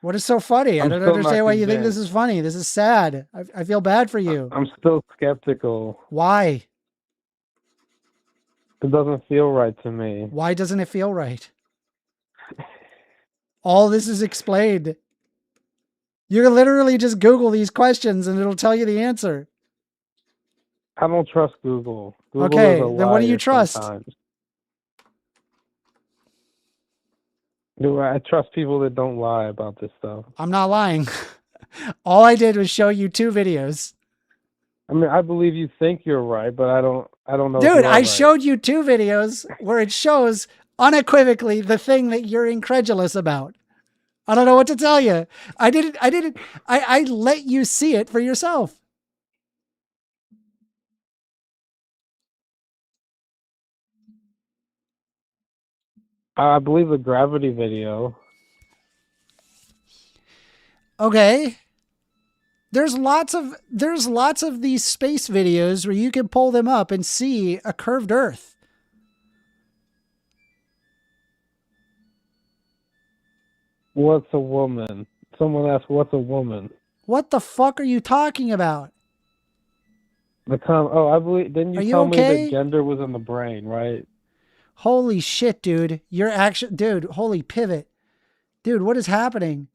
What is so funny? I don't understand why you think this is funny. This is sad. I feel bad for you. I'm still skeptical. Why? It doesn't feel right to me. Why doesn't it feel right? All this is explained. You can literally just Google these questions and it'll tell you the answer. I don't trust Google. Google okay, then what do you trust? Sometimes. I trust people that don't lie about this stuff. I'm not lying. All I did was show you 2 videos. I mean, I believe you think you're right, but I don't know. Dude, I showed you 2 videos where it shows unequivocally the thing that you're incredulous about. I don't know what to tell you. I let you see it for yourself. I believe the gravity video. Okay. There's lots of these space videos where you can pull them up and see a curved Earth. What's a woman? Someone asked, what's a woman? What the fuck are you talking about? I believe, didn't you tell me that gender was in the brain, right? Holy shit, dude. Dude, holy pivot. Dude, what is happening?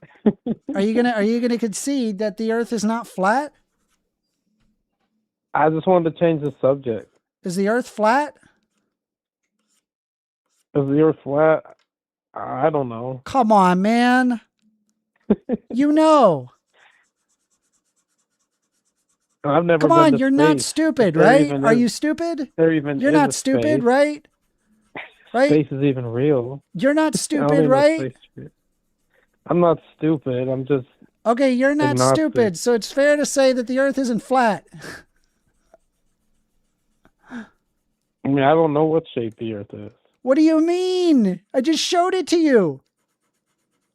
Are you gonna concede that the Earth is not flat? I just wanted to change the subject. Is the Earth flat? Is the Earth flat? I don't know. Come on, man. You know. I've never Come on, you're not stupid, right? Are you stupid? You're not stupid, right? Right? Space is even real. You're not stupid, right? I'm not stupid. I'm just okay. You're not stupid, so it's fair to say that the Earth isn't flat. I mean, I don't know what shape the Earth is. What do you mean? I just showed it to you.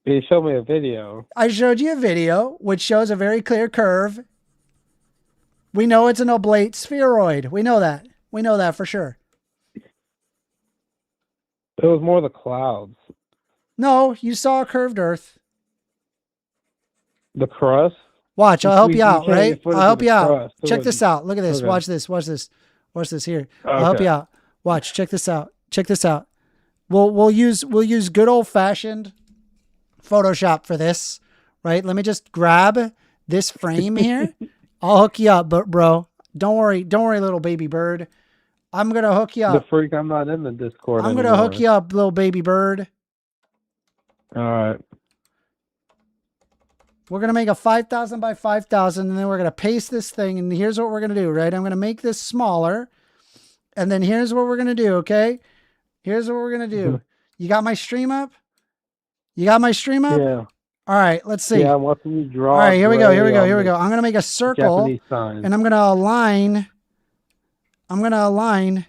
You showed me a video. I showed you a video which shows a very clear curve. We know it's an oblate spheroid. We know that. We know that for sure. It was more the clouds. No, you saw a curved Earth. The crust? Watch, I'll help you out, right? I'll help you out. Check this out. Look at this. Okay. Watch this. Watch this. Watch this here. Okay. I'll help you out. Watch. Check this out. Check this out. We'll use good old fashioned Photoshop for this, right? Let me just grab this frame here. I'll hook you up, bro. Don't worry, little baby bird. I'm gonna hook you up. The freak, I'm not in the Discord. I'm gonna hook you up, little baby bird. All right. We're gonna make a 5,000 by 5,000, and then we're gonna paste this thing. And here's what we're gonna do, right? I'm gonna make this smaller, and then here's what we're gonna do. Okay, here's what we're gonna do. You got my stream up? You got my stream up? Yeah. All right, let's see. Yeah, I'm watching you draw. All right, here we go. Here we go. Here we go. I'm gonna make a circle, and I'm gonna align. I'm going to align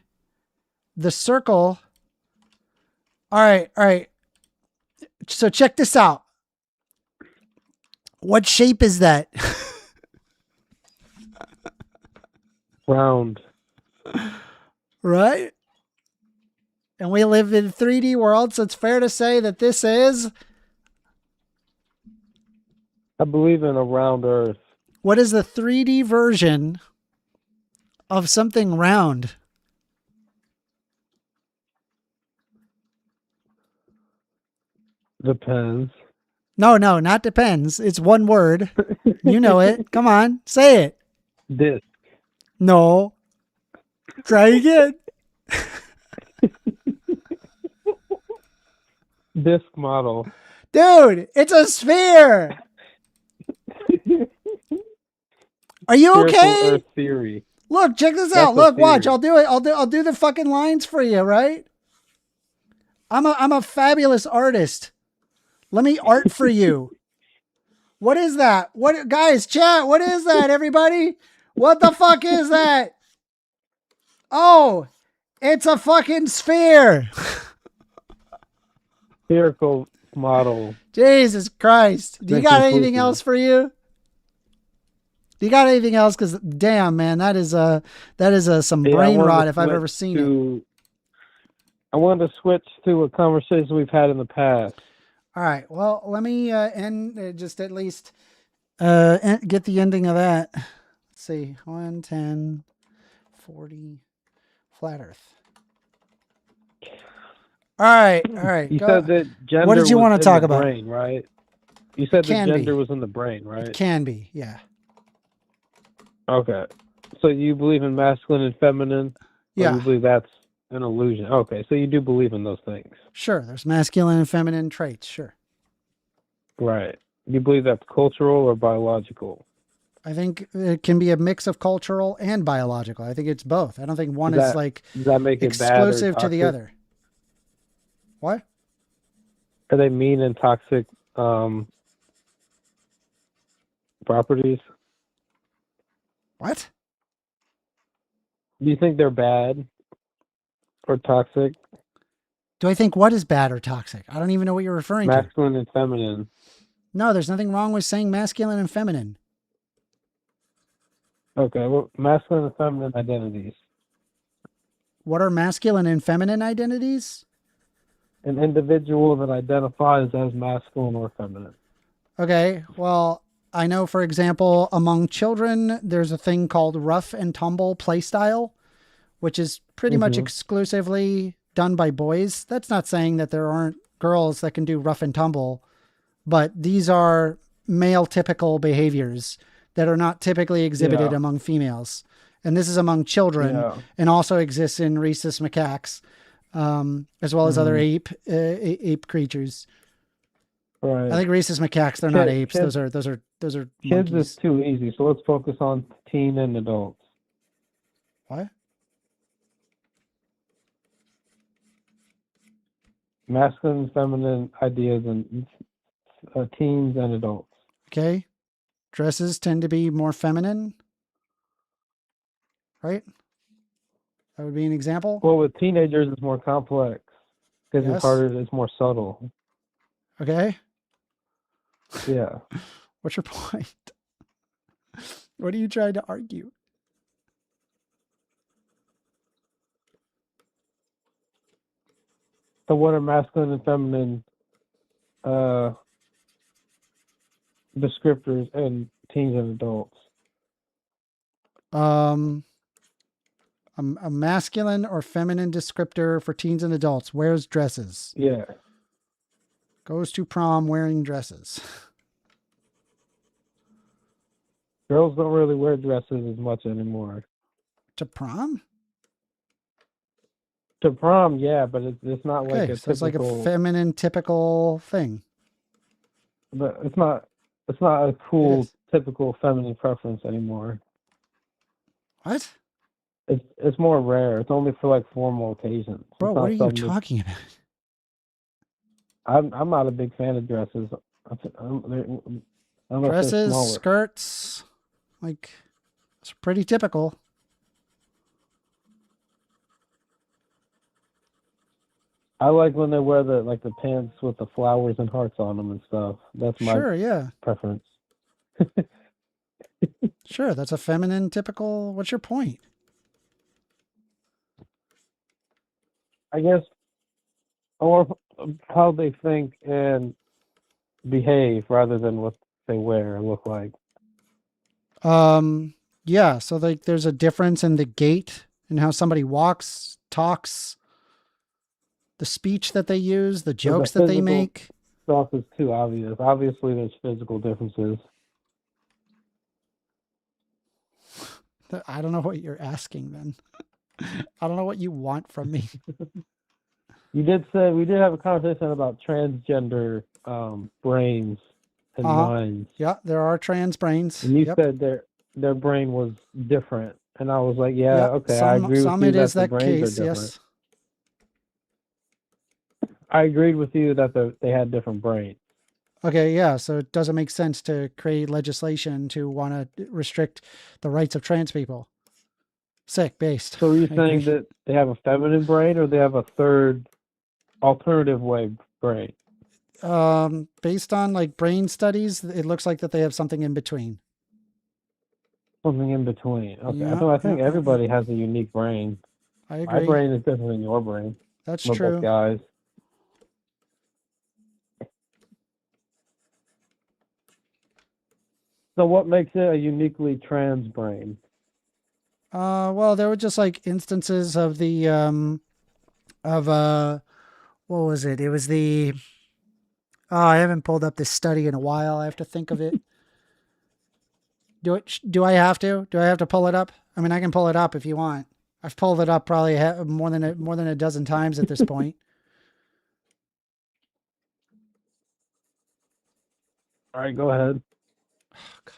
the circle. All right. All right. So check this out. What shape is that? Round. Right? And we live in 3D world, so it's fair to say that this is... I believe in a round Earth. What is the 3D version of something round? Depends. No, not depends. It's one word. You know it. Come on, say it. Disc. No. Try again. Disc model. Dude, it's a sphere. Are you Spherical okay? Earth theory. Look, check this That's out. a Look, watch. theory. I'll do it. I'll do the fucking lines for you, right? I'm a fabulous artist. Let me art for you. What is that? What, guys, chat, what is that, everybody? What the fuck is that? Oh, it's a fucking sphere. Spherical model. Jesus Christ. Do you got anything Inclusive. else for you? Do you got anything else? Because damn, man, that is some Yeah, I brain wanted rot to if I've switch ever seen it. to- I wanted to switch to a conversation we've had in the past. All right. Well, let me end just at least get the ending of that. Let's see. 110, 40, flat Earth. All right. You go. said that gender What did you was wanna in talk the about? brain, right? You said that can gender be. was in the brain, right? It can be, yeah. Okay. So you believe in masculine and feminine? Or Yeah. you believe that's an illusion? Okay, so you do believe in those things. Sure. There's masculine and feminine traits. Sure. Right. You believe that's cultural or biological? I think it can be a mix of cultural and biological. I think it's both. I don't think one is like Does that make it bad or exclusive to the toxic? other. What? Are they mean and toxic properties? What? Do you think they're bad or toxic? Do I think what is bad or toxic? I don't even know what you're referring to. Masculine and feminine. No, there's nothing wrong with saying masculine and feminine. Okay, well, masculine and feminine identities. What are masculine and feminine identities? An individual that identifies as masculine or feminine. Okay, well, I know, for example, among children, there's a thing called rough and tumble play style, which is pretty much exclusively done by boys. That's not saying that there aren't girls that can do rough and tumble, but these are male typical behaviors that are not typically exhibited among females. And this is among children and also exists in rhesus macaques, as well as other ape creatures. Right. I think rhesus macaques, they're not apes. Those are Kids monkeys. is too easy, so let's focus on teen and adults. What? Masculine and feminine ideas in teens and adults. Okay. Dresses tend to be more feminine, right? That would be an example. Well, with teenagers, it's more complex because Yes. it's harder. It's more subtle. Okay. Yeah. What's your point? What are you trying to argue? So, what are masculine and feminine descriptors in teens and adults? A masculine or feminine descriptor for teens and adults wears dresses. Yeah. Goes to prom wearing dresses. Girls don't really wear dresses as much anymore. To prom? To prom, yeah, but it's not like Okay, a so it's like a typical. feminine typical thing. But it's not a cool is. typical feminine preference anymore. What? It's more rare. It's only for like formal occasions. Bro, It's what not are you something talking about? I'm not a big fan of dresses. Unless they're Dresses, smaller. skirts, like, it's pretty typical. I like when they wear the pants with the flowers and hearts on them and stuff. That's my Sure, yeah. preference. Sure, that's a feminine typical. What's your point? I guess, or how they think and behave rather than what they wear and look like. Yeah, so like there's a difference in the gait and how somebody walks, talks, the speech that they use, the jokes that they physical- make. off as too obvious. Obviously, there's physical differences. I don't know what you're asking then. I don't know what you want from me. You did say we did have a conversation about transgender brains and minds, Yeah, there are trans brains. and you said their brain was different, and I was like, yeah, okay, I some agree with you it that is the that brains case. are different. Yes. I agreed with you that they had different brains. Okay, yeah. So it doesn't make sense to create legislation to want to restrict the rights of trans people. Sick based. So are you saying that they have a feminine brain or they have a third alternative way brain? Based on like brain studies, it looks like that they have something in between. Something in between. Okay. Yeah, So I think everybody has a unique brain. I agree. My brain is different than your brain. That's We're true. both guys. So what makes it a uniquely trans brain? Well, there were just like instances of the what was it? It was the I haven't pulled up this study in a while. I have to think of it. Do I have to? Do I have to pull it up? I mean, I can pull it up if you want. I've pulled it up probably more than a dozen times at this point. All right, go ahead. Oh, God.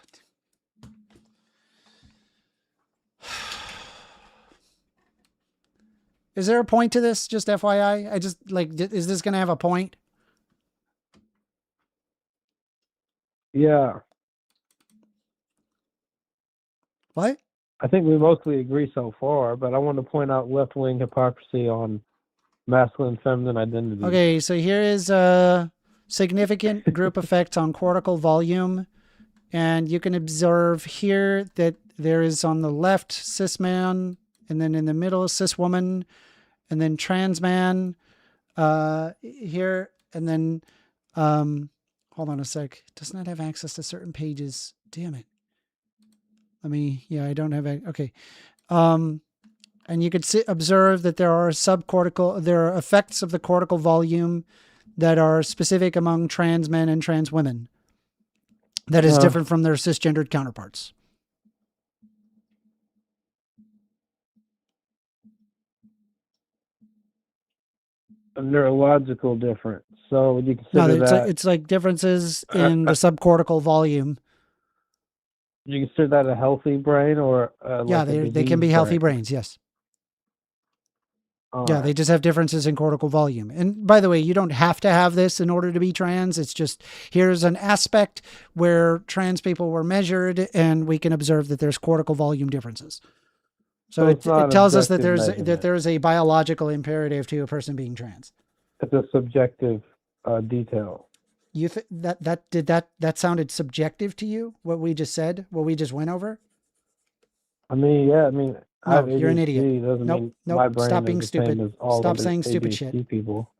Is there a point to this? Just FYI. I just like, is this going to have a point? Yeah. What? I think we mostly agree so far, but I want to point out left-wing hypocrisy on masculine feminine identity. Okay, so here is a significant group effects on cortical volume. And you can observe here that there is on the left cis man, and then in the middle cis woman, and then trans man here, and then hold on a sec. It does not have access to certain pages. Damn it. I don't have okay. And you could observe that there are there are effects of the cortical volume that are specific among trans men and trans women. That is different from their cisgendered counterparts. A neurological difference. So would you consider that? It's like differences in the subcortical volume. Do you consider that a healthy brain or they can be healthy brains. Yes. All yeah, right. they just have differences in cortical volume. And by the way, you don't have to have this in order to be trans. It's just here's an aspect where trans people were measured, and we can observe that there's cortical volume differences. So it tells us that there's a biological imperative to a person being trans. It's a subjective detail. You that sounded subjective to you? What we just said? What we just went over? No, you're an idiot. Nope. Stop being stupid. Stop saying stupid shit. People.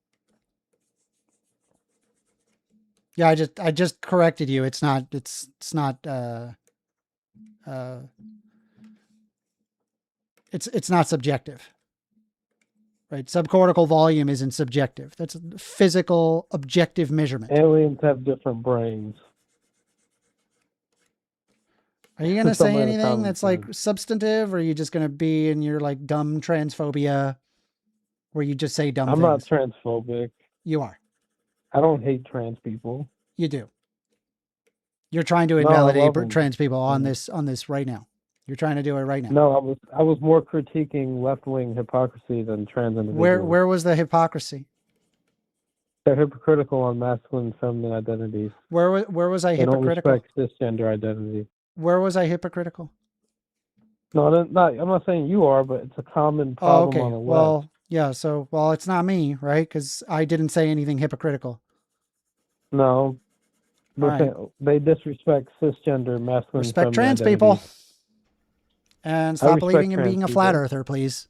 Yeah, I just corrected you. It's not it's not subjective. Right? Subcortical volume isn't subjective. That's a physical objective measurement. Aliens have different brains. Are you going to say anything that's like substantive, or are you just going to be in your like dumb transphobia where you just say dumb things? I'm not transphobic. You are. I don't hate trans people. You do. You're trying to invalidate trans people on this right now. You're trying to do it right now. No, I was more critiquing left-wing hypocrisy than trans individuals. Where was the hypocrisy? They're hypocritical on masculine and feminine identities. Where was I hypocritical? They don't respect cisgender identity. Where was I hypocritical? No, I'm not saying you are, but it's a common problem on the left. Well, yeah, so, it's not me, right? Because I didn't say anything hypocritical. No. Right. They disrespect cisgender, masculine, respect trans identities. people. And stop believing in being a flat earther, please.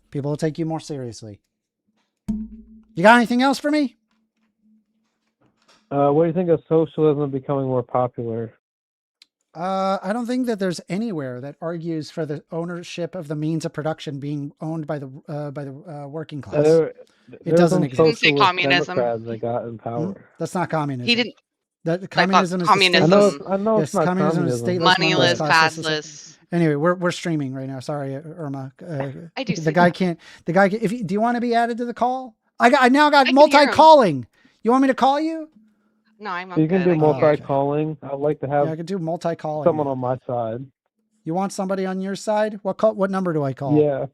People will take you more seriously. You got anything else for me? What do you think of socialism becoming more popular? I don't think that there's anywhere that argues for the ownership of the means of production being owned by the working class. It doesn't exist. Socialist Didn't say communism. Democrats that got in power. That's not communism. He didn't. That communism is communism. the I know it's not communism is communism. stateless, Moneyless, classless society. classless. Anyway, we're streaming right now. Sorry, Irma. I do. The guy can't. The guy. Do you want to be added to the call? I now got I can hear him. multi-calling. You want me to call you? No, I'm You can good. do I can hear you. multi-calling. I'd like to Yeah, I have can do multi-calling. someone on my side. You want somebody on your side? What number do I call? Yeah.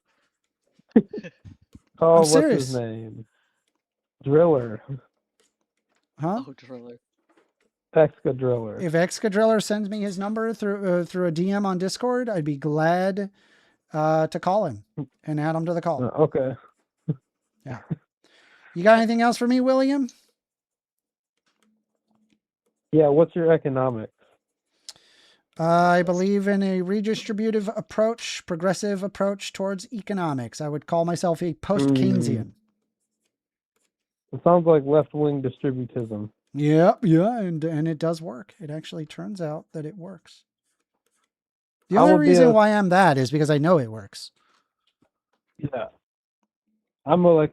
Oh, what's serious. his name? Driller. Huh? Oh, Driller. Exca Driller. If Excadriller sends me his number through a DM on Discord, I'd be glad to call him and add him to the call. Okay. Yeah. You got anything else for me, William? Yeah, what's your economics? I believe in a redistributive approach, progressive approach towards economics. I would call myself a post-Keynesian. It sounds like left-wing distributism. Yeah, and it does work. It actually turns out that it works. The I only will be reason a- why I'm that is because I know it works. Yeah. I'm a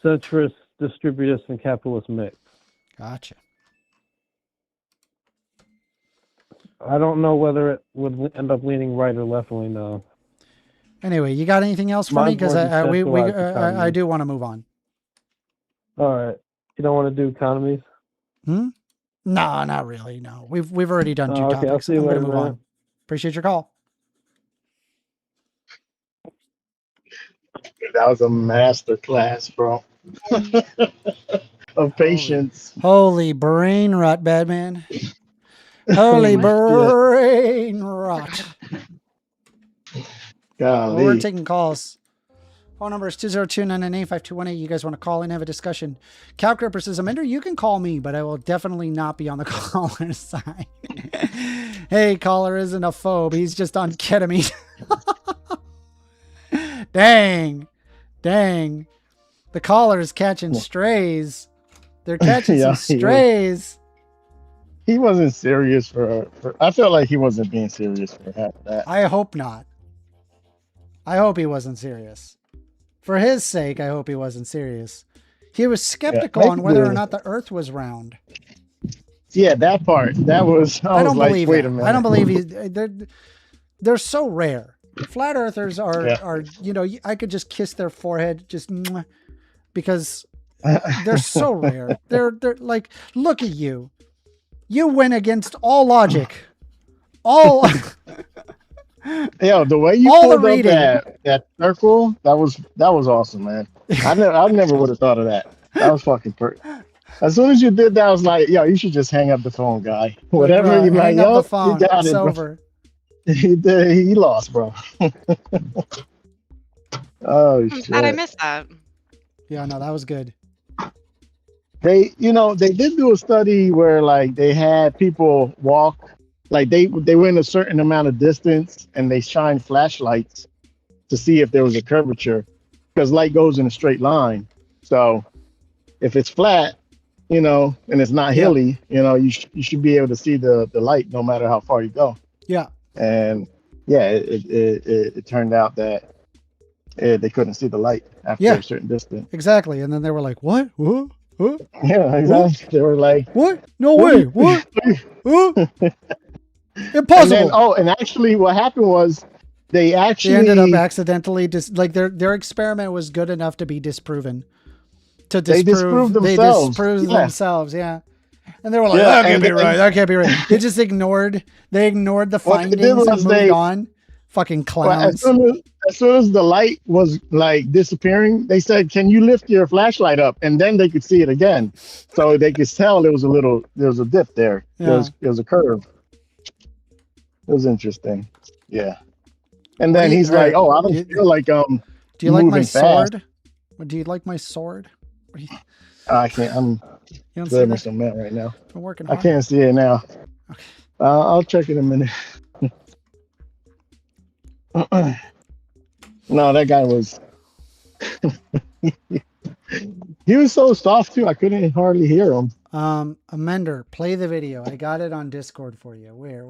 centrist, distributist, and capitalist mix. Gotcha. I don't know whether it would end up leaning right or left wing though. Anyway, you got anything else for me? Mine's Because more I decentralized do want to move on. All right. You don't want to do economies? No, not really. No, we've already done two Oh, okay, I'll topics. see you I'm going to later, move man. on. Appreciate your call. That was a master class, bro. Of patience. Holy brain rot, Batman. Holy brain rot. Golly. Well, we're taking calls. Phone number is 202-998-5218. You guys want to call in, have a discussion. Calcripper says, Amender, you can call me, but I will definitely not be on the caller's side. Hey, caller isn't a phobe. He's just on ketamine. Dang. The caller is catching strays. They're catching some strays. He wasn't serious for I felt like he wasn't being serious for half that. I hope not. I hope he wasn't serious. For his sake, I hope he wasn't serious. He was skeptical on whether or not the earth was round. Yeah, that part. That was I was don't like, believe wait that. a minute. I don't believe they're so rare. Flat earthers are I could just kiss their forehead just because they're so rare. They're like, look at you. You went against all logic. All Yo, the way you pulled up that circle, that was awesome, man. I never would have thought of that. That was fucking perfect. As soon as you did that, I was like, yo, you should just hang up the phone, guy. Whatever you like, yo, the phone. you got It's it, over. He lost, bro. Oh shit. Glad I missed that. Yeah, no, that was good. They did do a study where like they had people walk, like they were in a certain amount of distance and they shined flashlights to see if there was a curvature, because light goes in a straight line. So if it's flat, and it's not hilly, you should be able to see the light no matter how far you go. Yeah. And yeah, it turned out that they couldn't see the light after a certain distance. Exactly. And then they were like, what? What? Huh? Yeah, exactly. What? They were like, what? No way. What? Huh? Impossible. And actually what happened was they ended up accidentally their experiment was good enough to be disproven. They disproved themselves. Yeah. And they were like, that can't be right. That can't be right. They just ignored the findings and moved on. Fucking clowns. As soon as the light was like disappearing, they said, can you lift your flashlight up? And then they could see it again. So they could tell there was a dip there. Yeah. There was a curve. It was interesting. Yeah. And then he's like, oh, I don't feel like do you like my fast. sword? Do you like my sword? I can't. I'm grabbing some man right now. I'm working hard. I can't see it now. Okay. I'll check in a minute. No, that guy was. He was so soft too. I couldn't hardly hear him. Amender, play the video. I got it on Discord for you. Where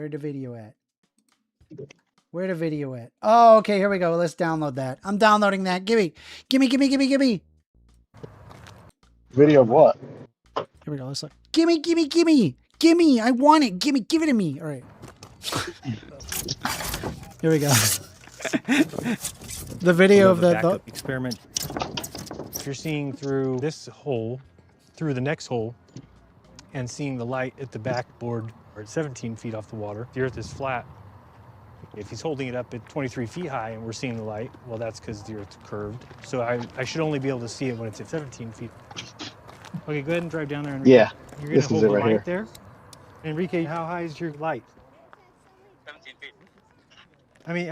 the video at? Where the video at? Oh, okay, here we go. Let's download that. I'm downloading that. Gimme. Video of what? Here we go. Let's look. Gimme. I want it. Give it to me. All right. Here we go. The video of the backup experiment. If you're seeing through this hole, through the next hole, and seeing the light at the backboard, or at 17 feet off the water, the Earth is flat. If he's holding it up at 23 feet high and we're seeing the light, well, that's because the Earth's curved. So I should only be able to see it when it's at 17 feet. Okay, go ahead and drive down there. Enrique. Yeah, You're going this to is hold it the right light here. there. Enrique, how high is your light? 17 feet. I mean,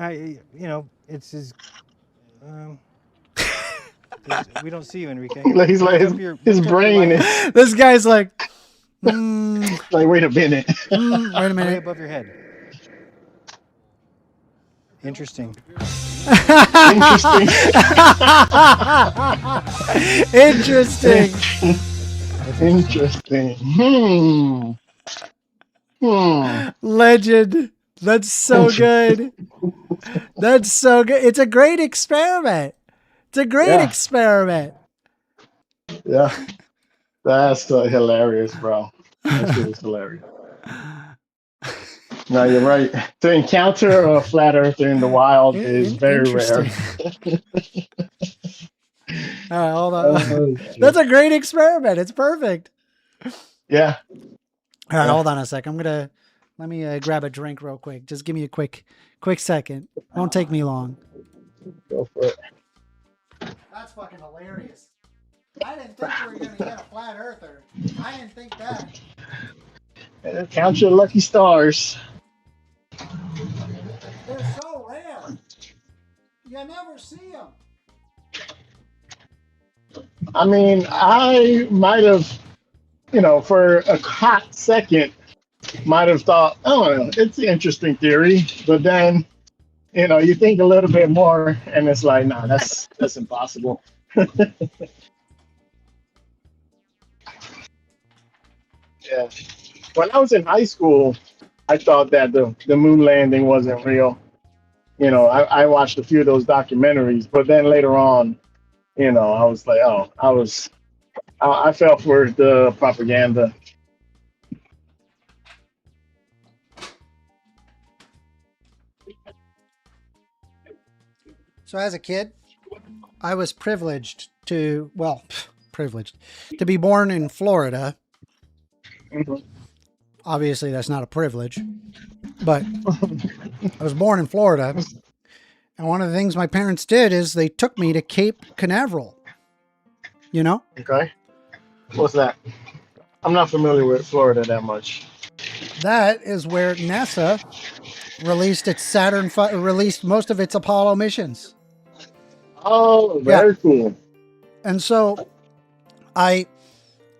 it's his. We don't see you, Enrique. He's like Lift up your brain light is This guy's like, like, wait a minute. wait a way minute. above your head. Interesting. Interesting. Interesting. Interesting. Legend. That's so good. That's so good. It's a great experiment. Experiment. Yeah. That's hilarious, bro. That shit is hilarious. No, you're right. To encounter a flat earther in the wild is very rare. Interesting. All right, hold on. That's a great experiment. It's perfect. Yeah. All right, hold on a sec. Let me grab a drink real quick. Just give me a quick second. Won't take me long. Go for it. That's fucking hilarious. I didn't think we were going to get a flat earther. I didn't think that. Count your lucky stars. They're so rare. You never see them. I mean, I might have, for a hot second, might have thought, oh, it's an interesting theory. But then, you think a little bit more and it's like, nah, that's impossible. Yeah. When I was in high school, I thought that the moon landing wasn't real. I watched a few of those documentaries, but then later on, I was like, oh, I fell for the propaganda. So as a kid, I was privileged to be born in Florida. Mhm. Obviously, that's not a privilege, but I was born in Florida. And one of the things my parents did is they took me to Cape Canaveral. Okay. What's that? I'm not familiar with Florida that much. That is where NASA released released most of its Apollo missions. Oh, very cool. And so I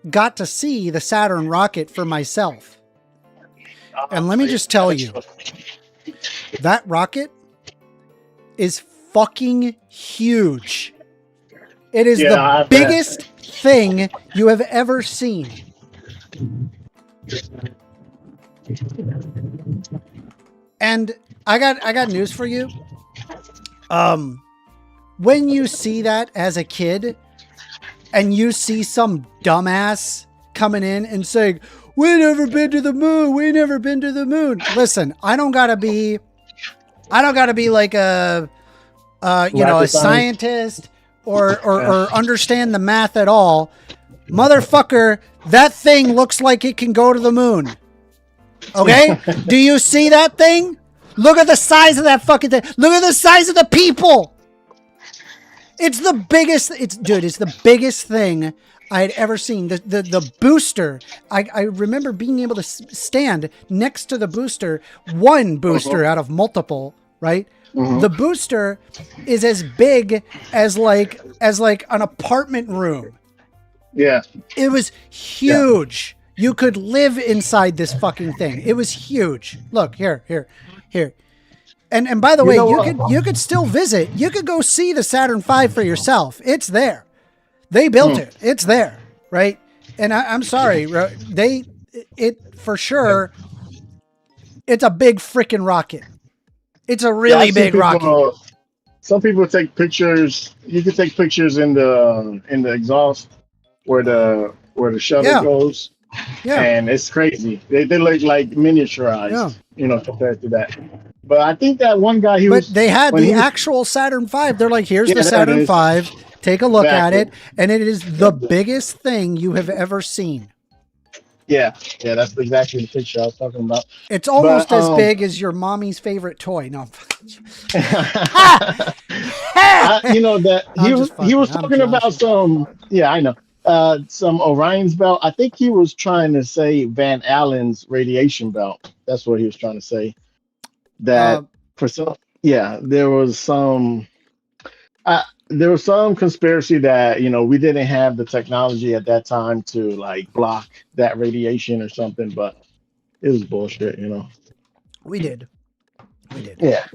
got to see the Saturn rocket for myself. And let me just tell you, that rocket is fucking huge. It is the biggest thing you have ever seen. And I got news for you. When you see that as a kid and you see some dumbass coming in and saying, "We never been to the moon. We never been to the moon." Listen, I don't gotta be like a scientist or understand the math at all. Motherfucker, that thing looks like it can go to the moon. Okay? Do you see that thing? Look at the size of that fucking thing. Look at the size of the people. It's the biggest. It's the biggest thing I had ever seen. The booster. I remember being able to stand next to the booster, one booster out of multiple, right? The booster is as big as like an apartment room. Yeah. It was huge. Yeah. You could live inside this fucking thing. It was huge. Look, here. And by the way, you could still visit. You could go see the Saturn V for yourself. It's there. They built it. It's there, right? And I'm sorry, it for sure. It's a big freaking rocket. It's a really I've seen big rocket. Some people take pictures. You can take pictures in the exhaust where the shuttle Yeah. goes, Yeah. and it's crazy. They look like miniaturized, Yeah. you know, compared to that. But I think that one guy But they had when the he was- actual Saturn V. They're like, here's Yeah, the there it Saturn is. V. Take a look at it, Exactly. and it is the biggest thing you have ever seen. Yeah, that's exactly the picture I was talking about. It's almost But, as big as your mommy's favorite toy. No, you know that I'm just he was fucking- I'm talking about joshing. some. Yeah, I know. Some Orion's belt. I think he was trying to say Van Allen's radiation belt. That's what he was trying to say. That for some, yeah, there was some conspiracy that, you know, we didn't have the technology at that time to like block that radiation or something, but it was bullshit, you know. We did. Yeah.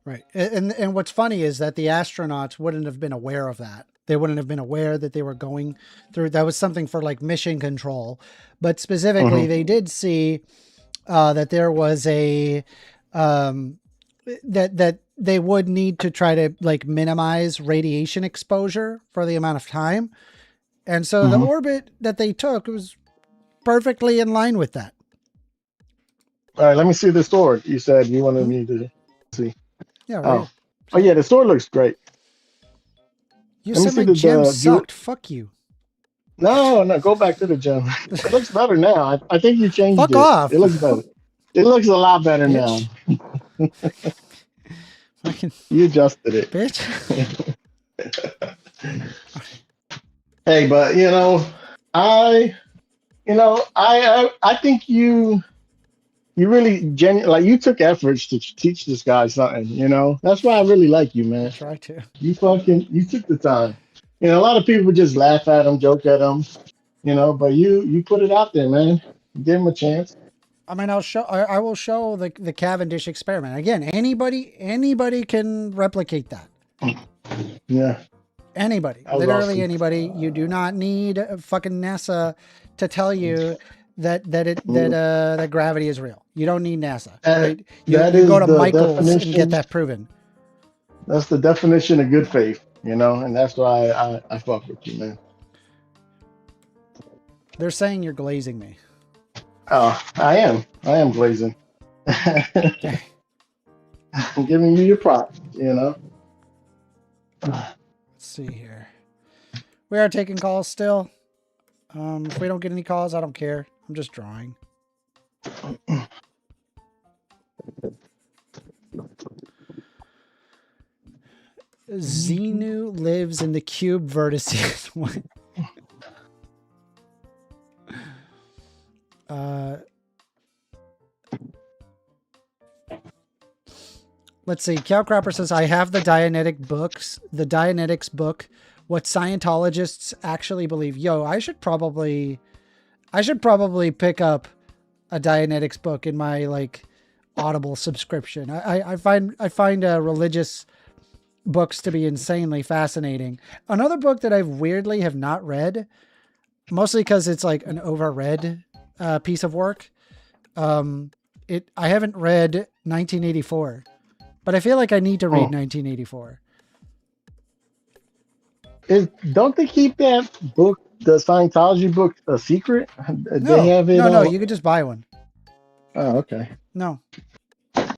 Right. And what's funny is that the astronauts wouldn't have been aware of that. They wouldn't have been aware that they were going through. That was something for like mission control. But specifically, they did see that there was a that they would need to try to like minimize radiation exposure for the amount of time. And so the orbit that they took was perfectly in line with that. All right, let me see the sword. You said you wanted me to see. Yeah. Right. Oh yeah, the sword looks great. You let me said see my the- gem the- sucked. Fuck you. No, go back to the gem. It looks better now. I think you changed Fuck it. off. It looks better. It looks a lot better now. Fucking You adjusted it. bitch. Hey, but you know, I think you really like you took efforts to teach this guy something, you know. That's why I really like you, man. Try to. You took the time. You know, a lot of people just laugh at him, joke at him, you know, but you put it out there, man. You gave him a chance. I mean, I will show the Cavendish experiment. Again, anybody can replicate that. Yeah. Anybody, That was literally awesome. anybody. You do not need fucking NASA to tell you that gravity is real. You don't need NASA. Right? You is go to the Michael's and definition. get that proven. That's the definition of good faith, you know, and that's why I fuck with you, man. They're saying you're glazing me. Oh, I am glazing. I'm giving you your props, you know. Let's see here. We are taking calls still. If we don't get any calls, I don't care. I'm just drawing. Xenu lives in the cube vertices. What? Let's see. Cowcropper says, I have the Dianetics book, what Scientologists actually believe. Yo, I should probably pick up a Dianetics book in my like Audible subscription. I find religious books to be insanely fascinating. Another book that I weirdly have not read, mostly because it's like an overread piece of work. I haven't read 1984. But I feel like I need to read 1984. Don't they keep that book, the Scientology book, a secret? No, They have it. no, you could just buy one. Oh, okay. No. I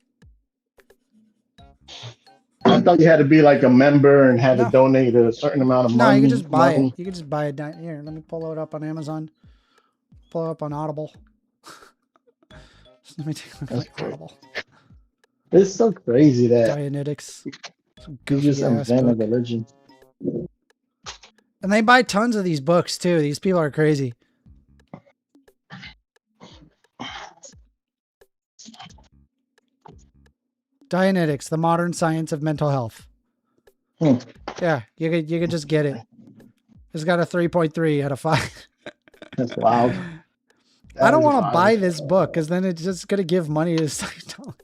thought you had to be like a member and had No. to donate a certain amount of No, money. you can just buy money. it. You can just buy it. Here, let me pull it up on Amazon. Pull it up on Audible. Let me take a look That's at Audible. It's so crazy that Dianetics. you just invent a religion. And they buy tons of these books too. These people are crazy. Dianetics, the modern science of mental health. Yeah, you could just get it. It's got a 3.3 out of 5. That's wild. I don't want to buy this book because then it's just going to give money to Scientology.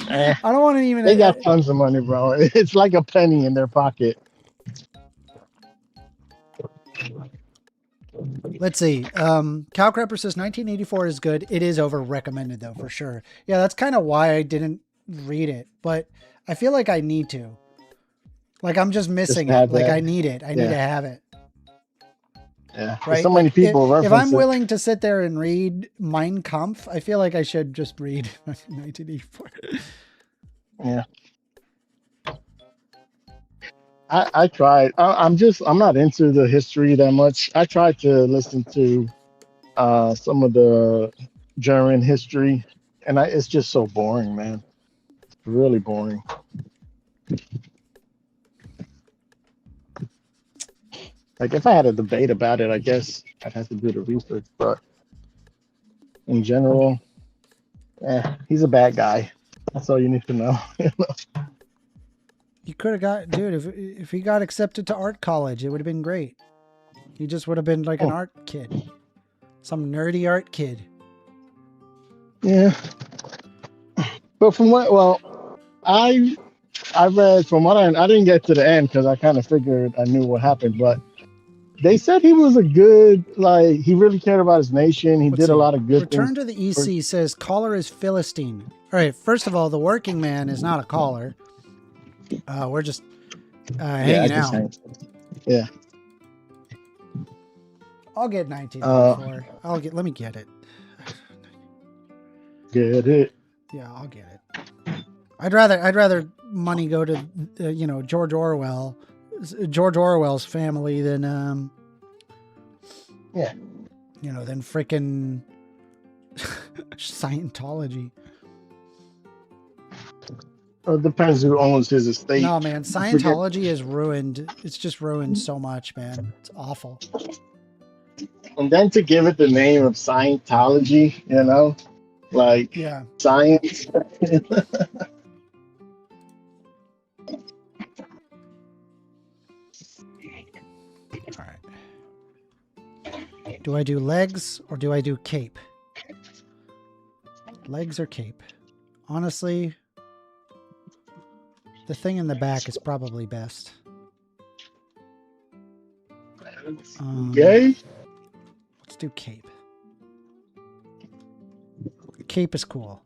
I don't want to even. They got tons of money, bro. It's like a penny in their pocket. Let's see. Calcrepper says 1984 is good. It is over recommended though, for sure. Yeah, that's kind of why I didn't read it, but I feel like I need to. Like I'm just missing have it. Like that. I need it. I need to have it. Yeah. There's Right. so many Like, people if reference I'm it. willing to sit there and read Mein Kampf, I feel like I should just read 1984. Yeah. I tried. I'm not into the history that much. I tried to listen to some of the German history, and it's just so boring, man. It's really boring. Like if I had a debate about it, I guess I'd have to do the research. But in general, he's a bad guy. That's all you need to know. You could have got, dude, if he got accepted to art college, it would have been great. He just would have been like an art kid. Some nerdy art kid. Yeah. But from I read from what I didn't get to the end because I kind of figured I knew what happened, but they said he was a good, like, he really cared about his nation. He did a lot of good Return things. to the EC says caller is Philistine. All right, first of all, the working man is not a caller. We're just hanging out. Yeah. I'll get 1984. Let me get it. Get it. Yeah, I'll get it. I'd rather money go to George Orwell's family than than freaking Scientology. It depends who owns his estate. No, man, Scientology is ruined. It's just ruined so much, man. It's awful. And then to give it the name of Scientology, like science. All right. Do I do legs or do I do cape? Legs or cape? Honestly, the thing in the back is probably best. Gay? Let's do cape. Cape is cool.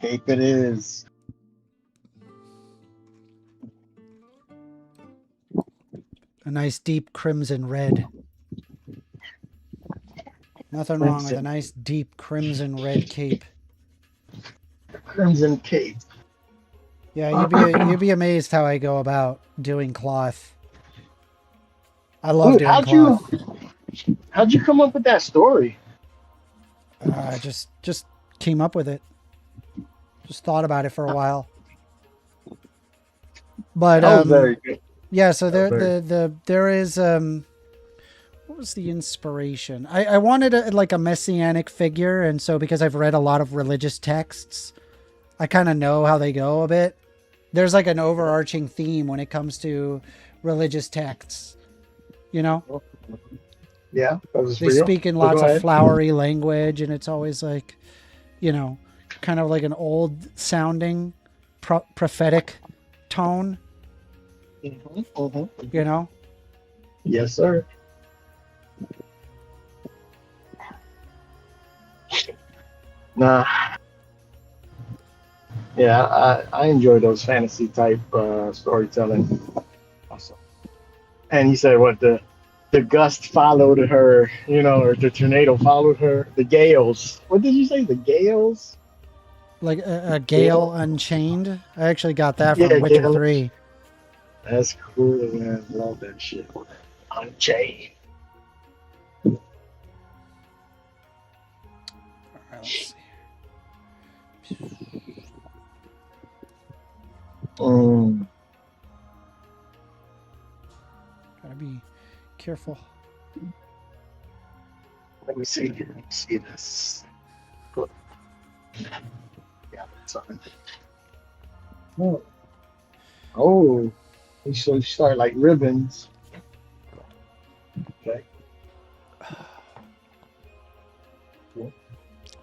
Cape it is. A nice deep crimson red. Nothing wrong with a nice deep crimson red cape. Crimson cape. Yeah, you'd be amazed how I go about doing cloth. I love doing cloth. How'd you come up with that story? I just came up with it. Just thought about it for a while. But that was very good. Yeah, so there is what was the inspiration? I wanted a messianic figure, and so because I've read a lot of religious texts, I kind of know how they go a bit. There's like an overarching theme when it comes to religious texts, Yeah. They speak in lots of flowery language, and it's always like, kind of like an old sounding prophetic tone. Yes, sir. Nah. Yeah, I enjoy those fantasy type storytelling. Awesome. And you said what the gust followed her, or the tornado followed her. The gales. What did you say? The gales? Like a Gale Unchained. I actually got that from Witcher Gale. 3. That's cool, man. Love that shit. Unchained. All right, let's see. Gotta be careful. Let me see. See this. Good. Yeah, that's fine. Oh. So you start like ribbons. Okay.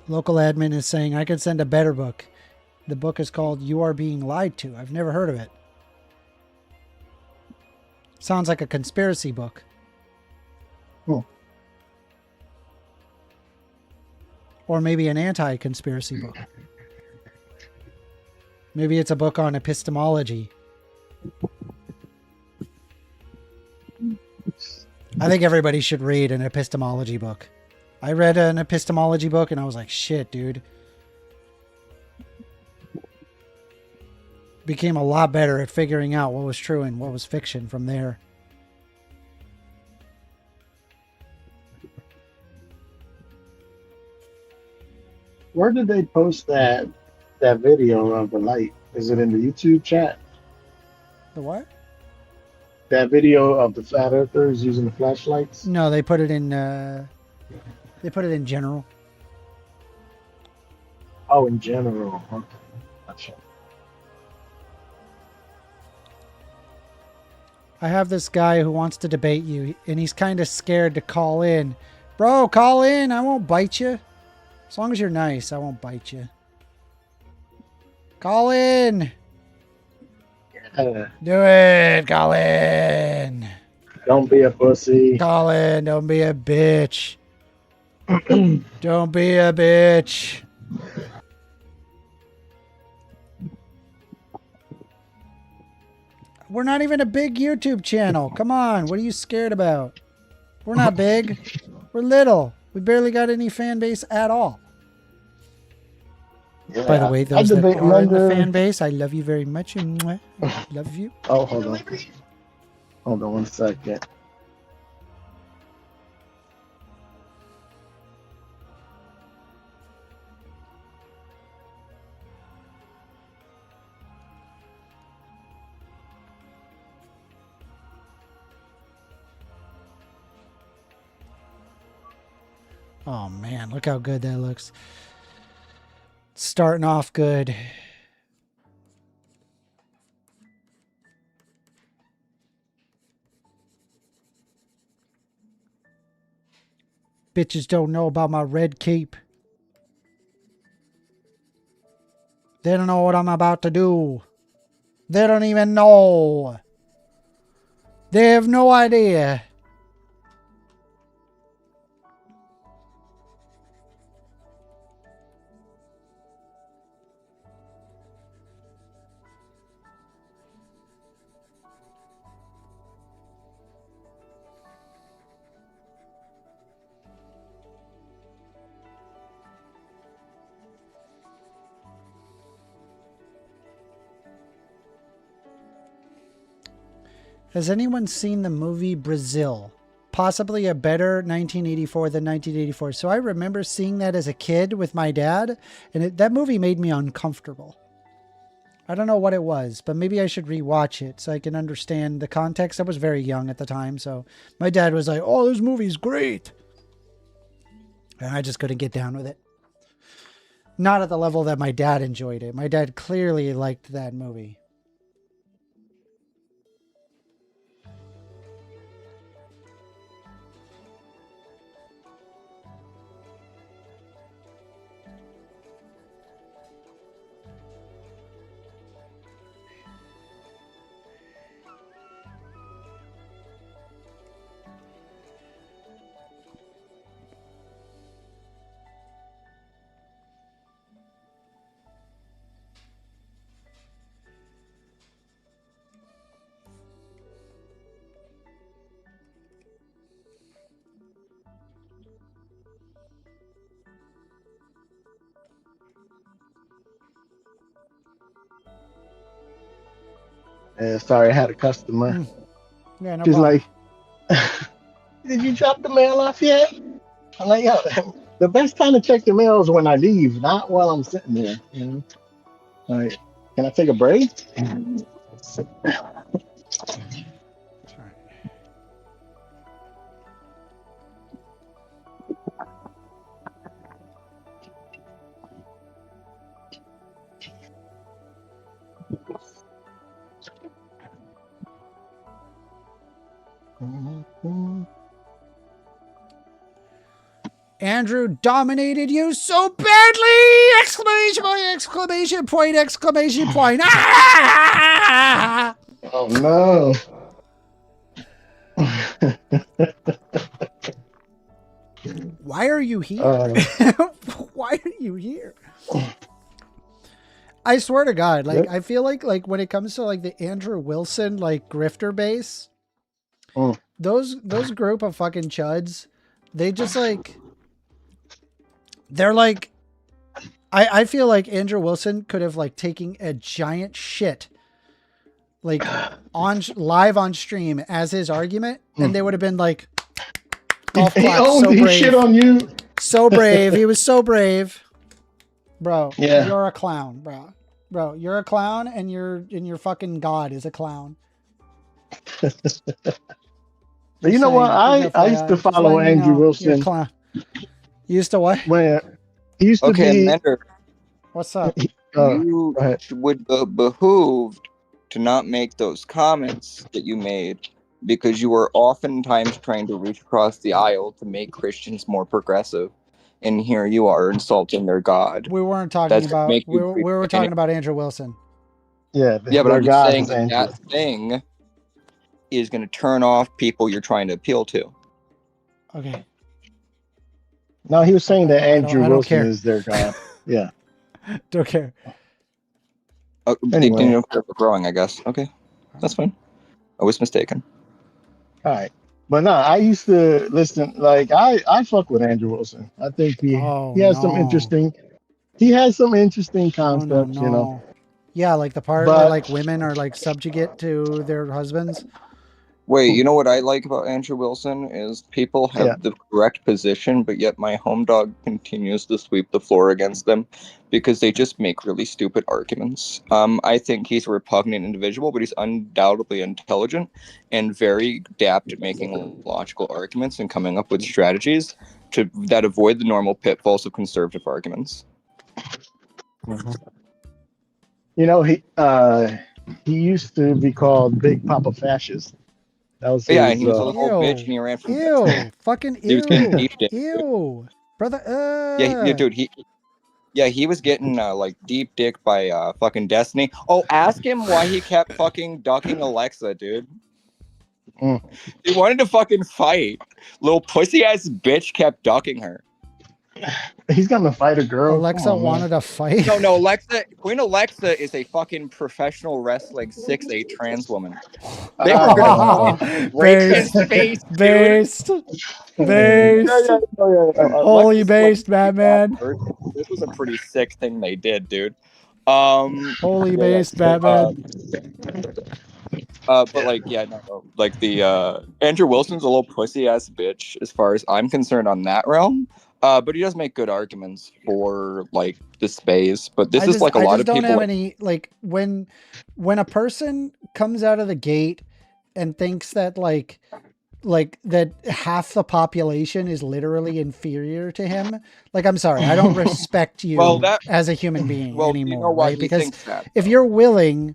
Local admin is saying I could send a better book. The book is called You Are Being Lied To. I've never heard of it. Sounds like a conspiracy book. Hmm. Or maybe an anti-conspiracy book. Maybe it's a book on epistemology. I think everybody should read an epistemology book. I read an epistemology book and I was like, shit, dude. Became a lot better at figuring out what was true and what was fiction from there. Where did they post that video of the light? Is it in the YouTube chat? The what? That video of the flat earthers using the flashlights? No, they put it in general. Oh, in general. Okay. Gotcha. I have this guy who wants to debate you, and he's kind of scared to call in. Bro, call in. I won't bite you. As long as you're nice, I won't bite you. Call in. Yeah. Do it. Call in. Don't be a pussy. Call in. Don't be a bitch. Don't be a bitch. We're not even a big YouTube channel. Come on. What are you scared about? We're not big. We're little. We barely got any fan base at all. Yeah. By the way, those I that debate are in the London. fan base, I love you very much. Mwah. Love you. Oh, hold on. Hold on 1 second. Oh man, look how good that looks. Starting off good. Bitches don't know about my red cape. They don't know what I'm about to do. They don't even know. They have no idea. Has anyone seen the movie Brazil? Possibly a better 1984 than 1984. So I remember seeing that as a kid with my dad, and that movie made me uncomfortable. I don't know what it was, but maybe I should rewatch it so I can understand the context. I was very young at the time, so my dad was like, "Oh, this movie's great." And I just couldn't get down with it. Not at the level that my dad enjoyed it. My dad clearly liked that movie. Sorry, I had a customer. Yeah, no She's problem. like, "Did you drop the mail off yet?" I'm like, "Yo, the best time to check the mail is when I leave, not while I'm sitting there. You know, like, can I take a break?" Andrew dominated you so badly! Exclamation point, exclamation point, exclamation point. Ah! Oh no. Why are you here? Why are you here? I swear to God, like, I feel like when it comes to like the Andrew Wilson like grifter base, those group of fucking chuds, they just like, they're like, I feel like Andrew Wilson could have like taken a giant shit like on live on stream as his argument, and they would have been like, golf clap, so brave. He shit on you. So brave. He was so brave. Bro, Yeah. You're a clown, bro. Bro, you're a clown, and your fucking god is a clown. But you know what? I used to follow Andrew Wilson. You used to what? When he used to be. Mender, what's up? You would be behooved to not make those comments that you made, because you were oftentimes trying to reach across the aisle to make Christians more progressive. And here you are insulting their God. We weren't talking about. We were talking about Andrew Wilson. Yeah, but I'm just saying that thing is going to turn off people you're trying to appeal to. Okay. No, he was saying that Andrew Wilson is their God. Yeah. Don't care. Anyway. You don't care for growing, I guess. Okay, that's fine. I was mistaken. All right. But no, I used to listen, like, I fuck with Andrew Wilson. I think he has some interesting concepts, you know. Yeah, like the part where like women are like subjugate to their husbands. Wait, you know what I like about Andrew Wilson is people have the correct position, but yet my home dog continues to sweep the floor against them because they just make really stupid arguments. I think he's a repugnant individual, but he's undoubtedly intelligent and very adept at making logical arguments and coming up with strategies that avoid the normal pitfalls of conservative arguments. Mm-hmm. You know, he used to be called Big Papa Fascist. That was his, and he was a little bitch, and he ran from. Fucking he was getting deep dick, brother. Dude. He was getting like deep dick by fucking Destiny. Oh, ask him why he kept fucking ducking Alexa, dude. He wanted to fucking fight. Little pussy ass bitch kept ducking her. He's gonna fight a girl. Alexa wanted to fight. No, Queen Alexa is a fucking professional wrestling 6'8" trans woman. They were gonna break his face, based. Holy based, Batman. This was a pretty sick thing they did, dude. Holy based, Batman. But like the Andrew Wilson's a little pussy ass bitch as far as I'm concerned on that realm. But he does make good arguments for like the space. But this is like a lot of people. I don't have any like when a person comes out of the gate and thinks that like that half the population is literally inferior to him. Like, I'm sorry, I don't respect you as a human being anymore. You know why, right? Because if you're willing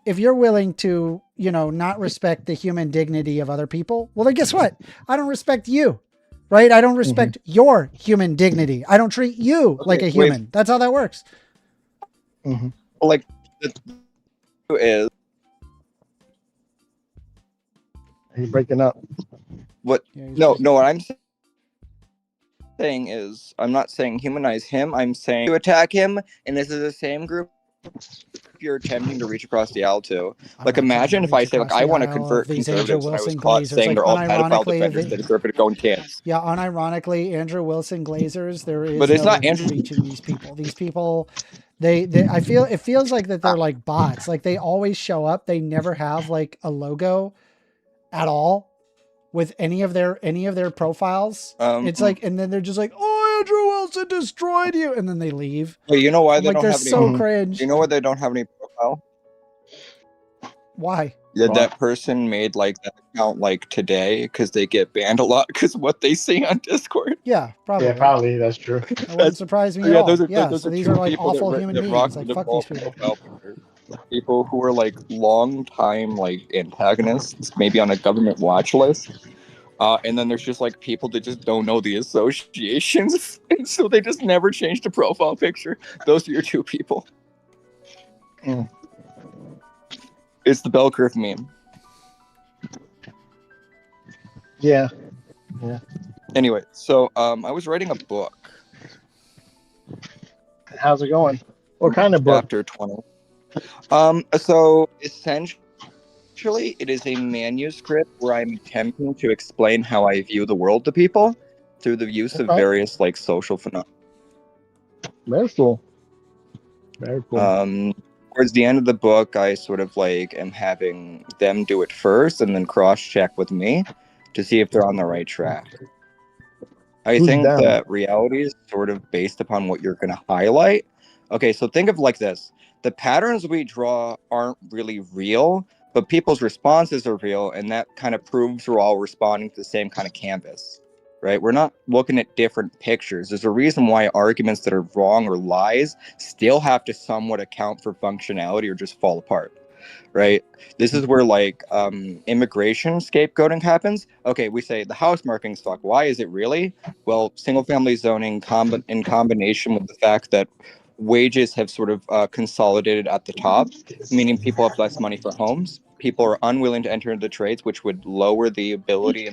to, you know, not respect the human dignity of other people, well, then guess what? I don't respect you. Right? I don't respect your human dignity. I don't treat you like a human. Wait. That's how that works. Like, is he's breaking up. What? No. What I'm saying is, I'm not saying humanize him. I'm saying to attack him, and this is the same group you're attempting to reach across the aisle to. Like, imagine if I say, like, I want to convert conservatives, and I was caught saying they're all pedophile defenders that deserve to go in kids. Yeah, unironically, Andrew Wilson Glazers, there is but it's not Andrew reaching these people. These people, it feels like that they're like bots. Like, they always show up. They never have like a logo at all with any of their profiles. It's like, and then they're just like, oh, Andrew Wilson destroyed you, and then they leave. Well, you know why they don't have any? So cringe. You know why they don't have any profile? Why? Yeah, that person made like that account like today because they get banned a lot because what they see on Discord. Yeah, probably. Yeah, probably that's true. That wouldn't surprise me at all. So these are like awful human beings. Like, fuck these people. People who are like long time like antagonists, maybe on a government watch list. And then there's just like people that just don't know the associations, and so they just never change the profile picture. Those are your two people. It's the bell curve meme. Yeah. Anyway, so I was writing a book. How's it going? What kind of book? Chapter 20. So essentially, it is a manuscript where I'm attempting to explain how I view the world to people through the use of Okay. various like social phenomena. Very cool. Very cool. Towards the end of the book, I sort of like am having them do it first and then cross-check with me to see if they're on the right track. I Who's think them? that reality is sort of based upon what you're going to highlight. Okay, so think of like this. The patterns we draw aren't really real, but people's responses are real, and that kind of proves we're all responding to the same kind of canvas, right? We're not looking at different pictures. There's a reason why arguments that are wrong or lies still have to somewhat account for functionality or just fall apart, right? This is where like immigration scapegoating happens. Okay, we say the house markings fuck. Why is it really? Well, single family zoning in combination with the fact that wages have sort of consolidated at the top, meaning people have less money for homes. People are unwilling to enter into the trades, which would lower the ability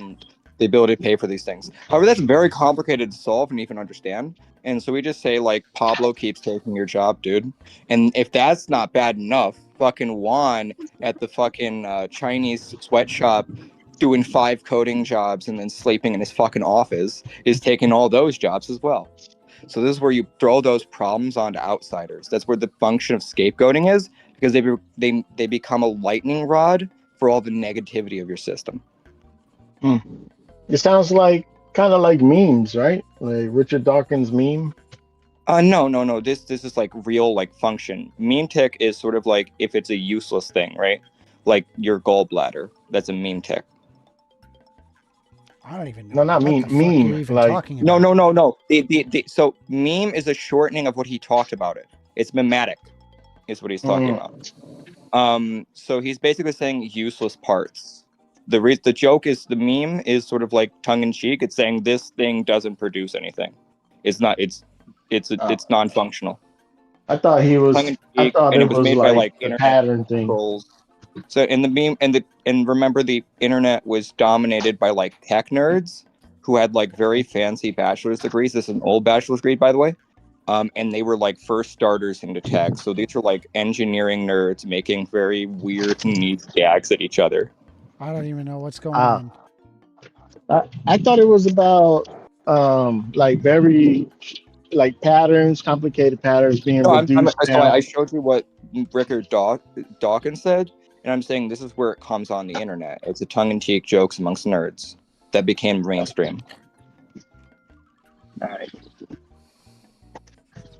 to pay for these things. However, that's very complicated to solve and even understand. And so we just say like, Pablo keeps taking your job, dude. And if that's not bad enough, fucking Juan at the fucking Chinese sweatshop doing 5 coding jobs and then sleeping in his fucking office is taking all those jobs as well. So this is where you throw those problems onto outsiders. That's where the function of scapegoating is, because they become a lightning rod for all the negativity of your system. It sounds like kind of like memes, right? Like Richard Dawkins' meme. No. This is like real like function. Meme tick is sort of like if it's a useless thing, right? Like your gallbladder. That's a meme tick. I don't even know. No, not what meme. the fuck you're Meme. even Like talking about. No. So meme is a shortening of what he talked about it. It's mimetic, is what he's talking about. So he's basically saying useless parts. The joke is the meme is sort of like tongue in cheek. It's saying this thing doesn't produce anything. It's not. It's non-functional. I thought he was. Tongue in I cheek, thought and it it was was made by like like a internet pattern thing. trolls. So in the meme and remember the internet was dominated by like tech nerds who had like very fancy bachelor's degrees. This is an old bachelor's degree, by the way. And they were like first starters into tech. So these are like engineering nerds making very weird niche gags at each other. I don't even know what's going on. I thought it was about like very like patterns, complicated patterns being reduced So down. I showed you what Richard Dawkins said, and I'm saying this is where it comes on the internet. It's a tongue-in-cheek jokes amongst nerds that became mainstream. All right.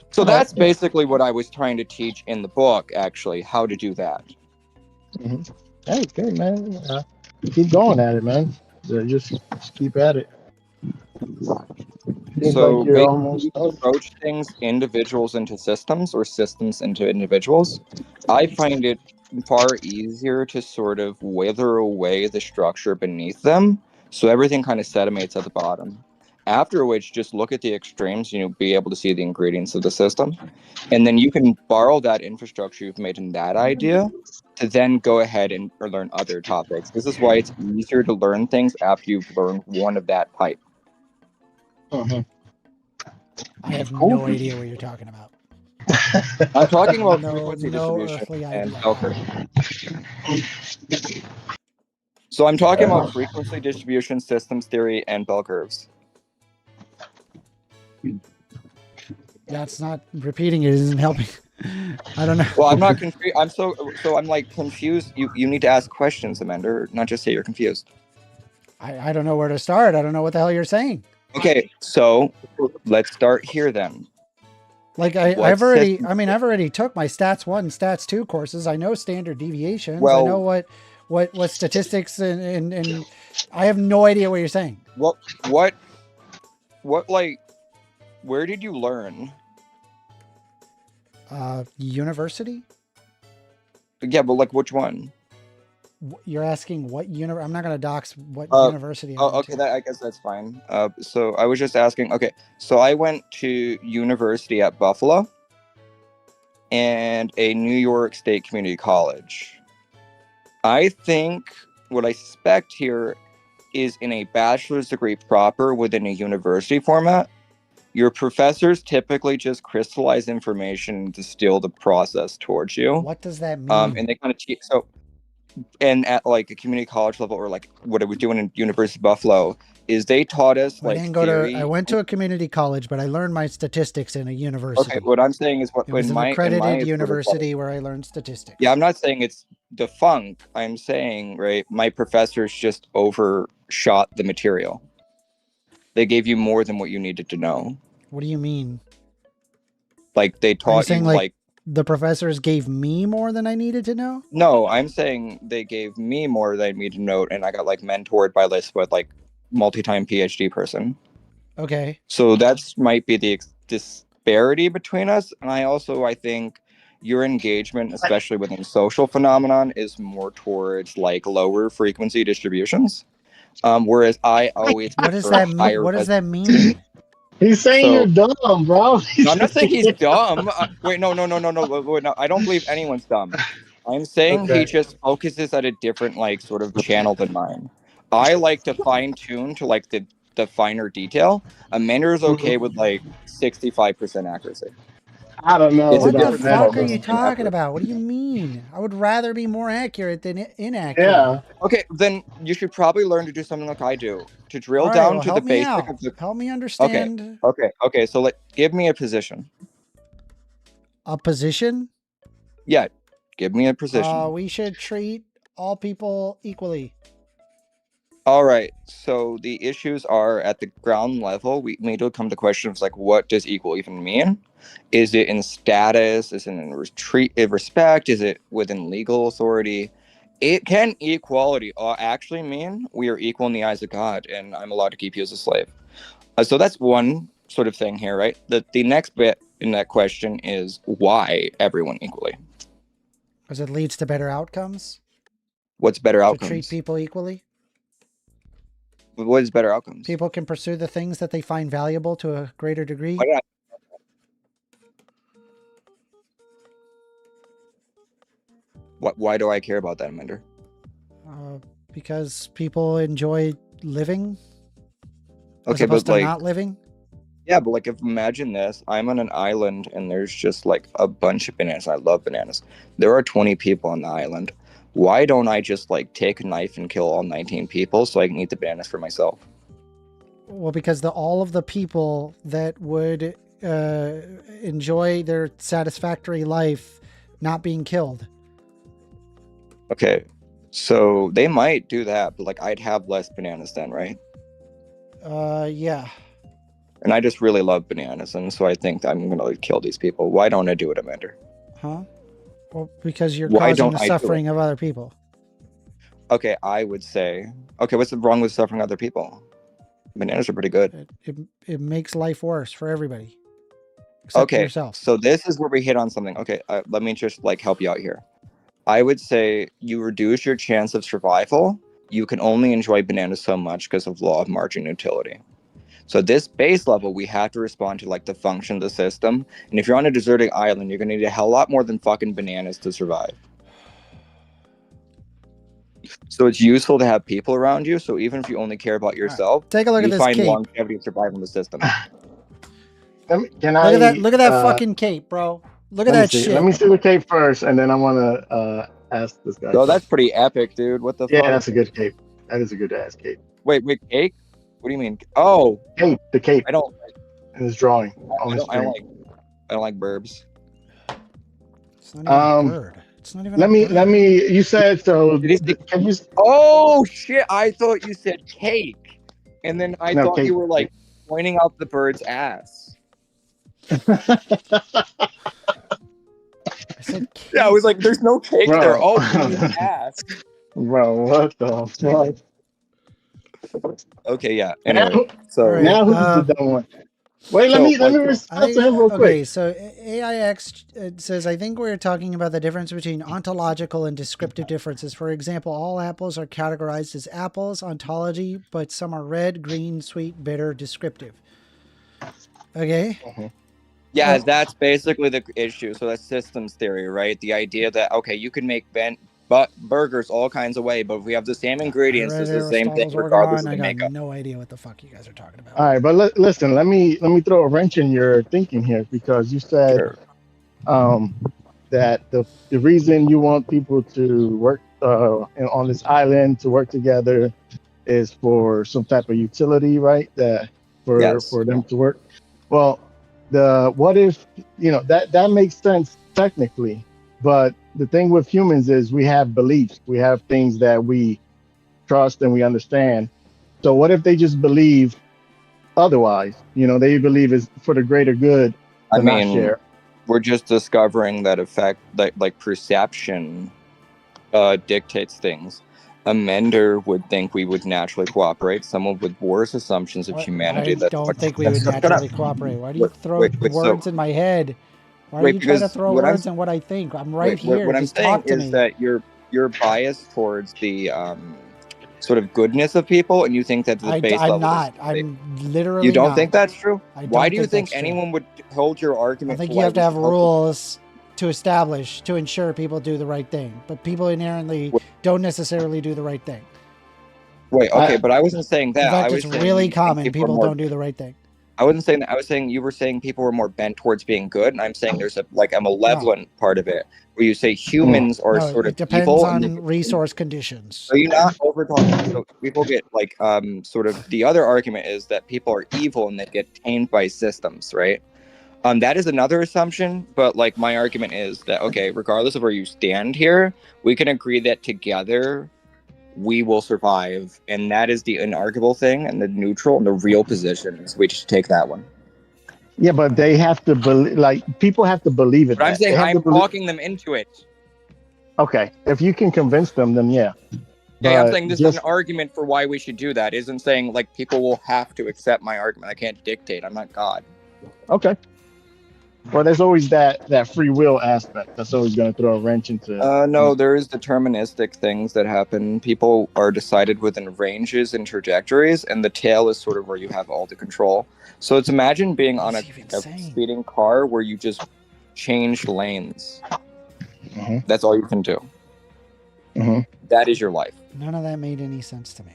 So that's basically what I was trying to teach in the book, actually, how to do that. Mm-hmm. Hey, good man. Keep going at it, man. Just keep at it. Seems So like you're basically, almost you can approach things individuals into systems or systems into individuals. I find it far easier to sort of wither away the structure beneath them, so everything kind of sedimates at the bottom. After which, just look at the extremes, be able to see the ingredients of the system. And then you can borrow that infrastructure you've made in that idea to then go ahead and learn other topics. This is why it's easier to learn things after you've learned one of that type. Mm-hmm. I have no idea what you're talking about. I'm talking about No frequency distribution earthly and idea. bell curve. So I'm talking about frequency distribution, systems theory, and bell curves. That's not repeating it isn't helping. I don't know. Well, I'm not confused. I'm like confused. You need to ask questions, Amanda, not just say you're confused. I don't know where to start. I don't know what the hell you're saying. Okay, so let's start here then. Like I've already took my stats 1 and stats 2 courses. I know standard deviations. I know what statistics and I have no idea what you're saying. What like where did you learn? University? Yeah, but like which one? You're asking what I'm not going to dox what university. Okay, I guess that's fine. So I was just asking. Okay, so I went to university at Buffalo and a New York State Community College. I think what I suspect here is in a bachelor's degree proper within a university format, your professors typically just crystallize information and distill the process towards you. What does that mean? And they kind of teach. So, and at like a community college level, or like what I was doing in University of Buffalo, is they taught us I like didn't go theory. to. I went to a community college, but I learned my statistics in a university. Okay, what I'm saying is what It was in an my accredited university. university where I learned statistics. Yeah, I'm not saying it's defunct. I'm saying, right, my professors just overshot the material. They gave you more than what you needed to know. What do you mean? Like they taught you saying, like the professors gave me more than I needed to know? no, I'm saying they gave me more than I needed to know, and I got like mentored by this with like multi-time PhD person. Okay. So that's might be the disparity between us. And I think your engagement, especially within social phenomenon, is more towards like lower frequency distributions. Whereas I always What does prefer that mean? higher What does res- that mean? He's saying So- you're dumb, bro. No, I'm not saying he's dumb. Wait, no. Wait, no. I don't believe anyone's dumb. I'm saying Okay. he just focuses at a different like sort of channel than mine. I like to fine tune to like the finer detail. Amanda is okay with like 65% accuracy. I don't know. It's a What the different fuck are focus you and talking effort. about? What do you mean? I would rather be more accurate than inaccurate. Yeah. Okay, then you should probably learn to do something like I do. To drill All right, down well, to the help me basic out. of the Help me understand Okay, so give me a position. a position. Yeah, give me a position. We should treat all people equally. All right. So the issues are at the ground level. We need to come to questions like, what does equal even mean? Is it in status? Is it in respect? Is it within legal authority? It can equality actually mean we are equal in the eyes of God, and I'm allowed to keep you as a slave. So that's one sort of thing here, right? The next bit in that question is why everyone equally? Because it leads to better outcomes. What's better To outcomes? treat people equally. What is better outcomes? People can pursue the things that they find valuable to a greater degree. Why not? Why do I care about that, Amanda? Because people enjoy living. As Okay, opposed but to like, not living. yeah, but like, if imagine this: I'm on an island, and there's just like a bunch of bananas. I love bananas. There are 20 people on the island. Why don't I just like take a knife and kill all 19 people so I can eat the bananas for myself? Well, because all of the people that would enjoy their satisfactory life not being killed. Okay, so they might do that, but like, I'd have less bananas then, right? Yeah. And I just really love bananas, and so I think I'm gonna like, kill these people. Why don't I do it, Amanda? Huh? Well, because you're Why causing don't the I do it? suffering of other people. Okay, I would say, okay, what's wrong with suffering other people? Bananas are pretty good. It makes life worse for everybody. Except for Okay, yourself. so this is where we hit on something. Okay, let me just like help you out here. I would say you reduce your chance of survival. You can only enjoy bananas so much because of law of marginal utility. So this base level, we have to respond to like the function of the system. And if you're on a deserted island, you're gonna need a hell lot more than fucking bananas to survive. So it's useful to have people around you. So even if you only care about yourself, Take a look you at this find cape. longevity and survival in the system. Look at that fucking cape, bro. Look at that shit. Let me see the cape first, and then I want to ask this guy. So that's pretty epic, dude. What the Yeah, fuck? that's a good cape. That is a good ass cape. Wait, cake? What do you mean? Oh, Cape, the cape I don't. in his drawing on his I screen. don't like burbs. It's not even a bird. It's not even. Let me. You said so. Can you? Oh shit! I thought you said cake, and then I No, thought cake. you were like pointing out the bird's ass. I said cake. Yeah, I was like, "There's no cake Bro. there." Oh, his ass. Bro, what the fuck? Okay, yeah. Anyway, so All right. Now who's the dumb one? Wait, let So, me like, respond to him real Okay, quick. so AIX says, I think we're talking about the difference between ontological and descriptive differences. For example, all apples are categorized as apples, ontology, but some are red, green, sweet, bitter, descriptive. Okay. yeah, that's basically the issue. So that's systems theory, right? The idea that okay, you can make but burgers all kinds of way. But if we have the same ingredients, it's the same thing regardless of the makeup. No idea what the fuck you guys are talking about. All right, but listen, let me throw a wrench in your thinking here, because you said Sure. That the reason you want people to work on this island to work together is for some type of utility, right? That for them to work. Well, what if that makes sense technically, but the thing with humans is we have beliefs, we have things that we trust and we understand. So what if they just believe otherwise? They believe is for the greater good to not share. We're just discovering that like perception dictates things. A mender would think we would naturally cooperate. Someone with worse assumptions of humanity. I don't think we would naturally cooperate. Why do you throw words in my head? Why are you trying to throw words in what I think? I'm right here. What I'm saying is that you're biased towards the sort of goodness of people, and you think that the base level. I'm not. I'm literally. You don't not. think that's true? Why do you think that's anyone would hold your argument? I think you have to have rules to establish to ensure people do the right thing, but people inherently don't necessarily do the right thing. Wait, okay, but I wasn't saying that. In fact, I was it's really common. People don't do the right thing. I wasn't saying that. I was saying you were saying people were more bent towards being good, and I'm saying there's a malevolent part of it where you say humans are sort of it depends evil on resource conditions. So you're not over talking. So people get sort of the other argument is that people are evil and they get tamed by systems, right? That is another assumption, but like my argument is that okay, regardless of where you stand here, we can agree that together we will survive, and that is the inarguable thing, and the neutral and the real position is we just take that one. Yeah, but they have to believe. Like people have to believe it. But I'm saying I'm talking them into it. Okay, if you can convince them, then yeah. Yeah, I'm saying this is an argument for why we should do that. Isn't saying like people will have to accept my argument. I can't dictate. I'm not God. Okay. Well, there's always that free will aspect. That's always going to throw a wrench into. No, there is deterministic things that happen. People are decided within ranges and trajectories, and the tail is sort of where you have all the control. So it's imagine being on a speeding car where you just change lanes. Mm-hmm. That's all you can do. Mm-hmm. That is your life. None of that made any sense to me.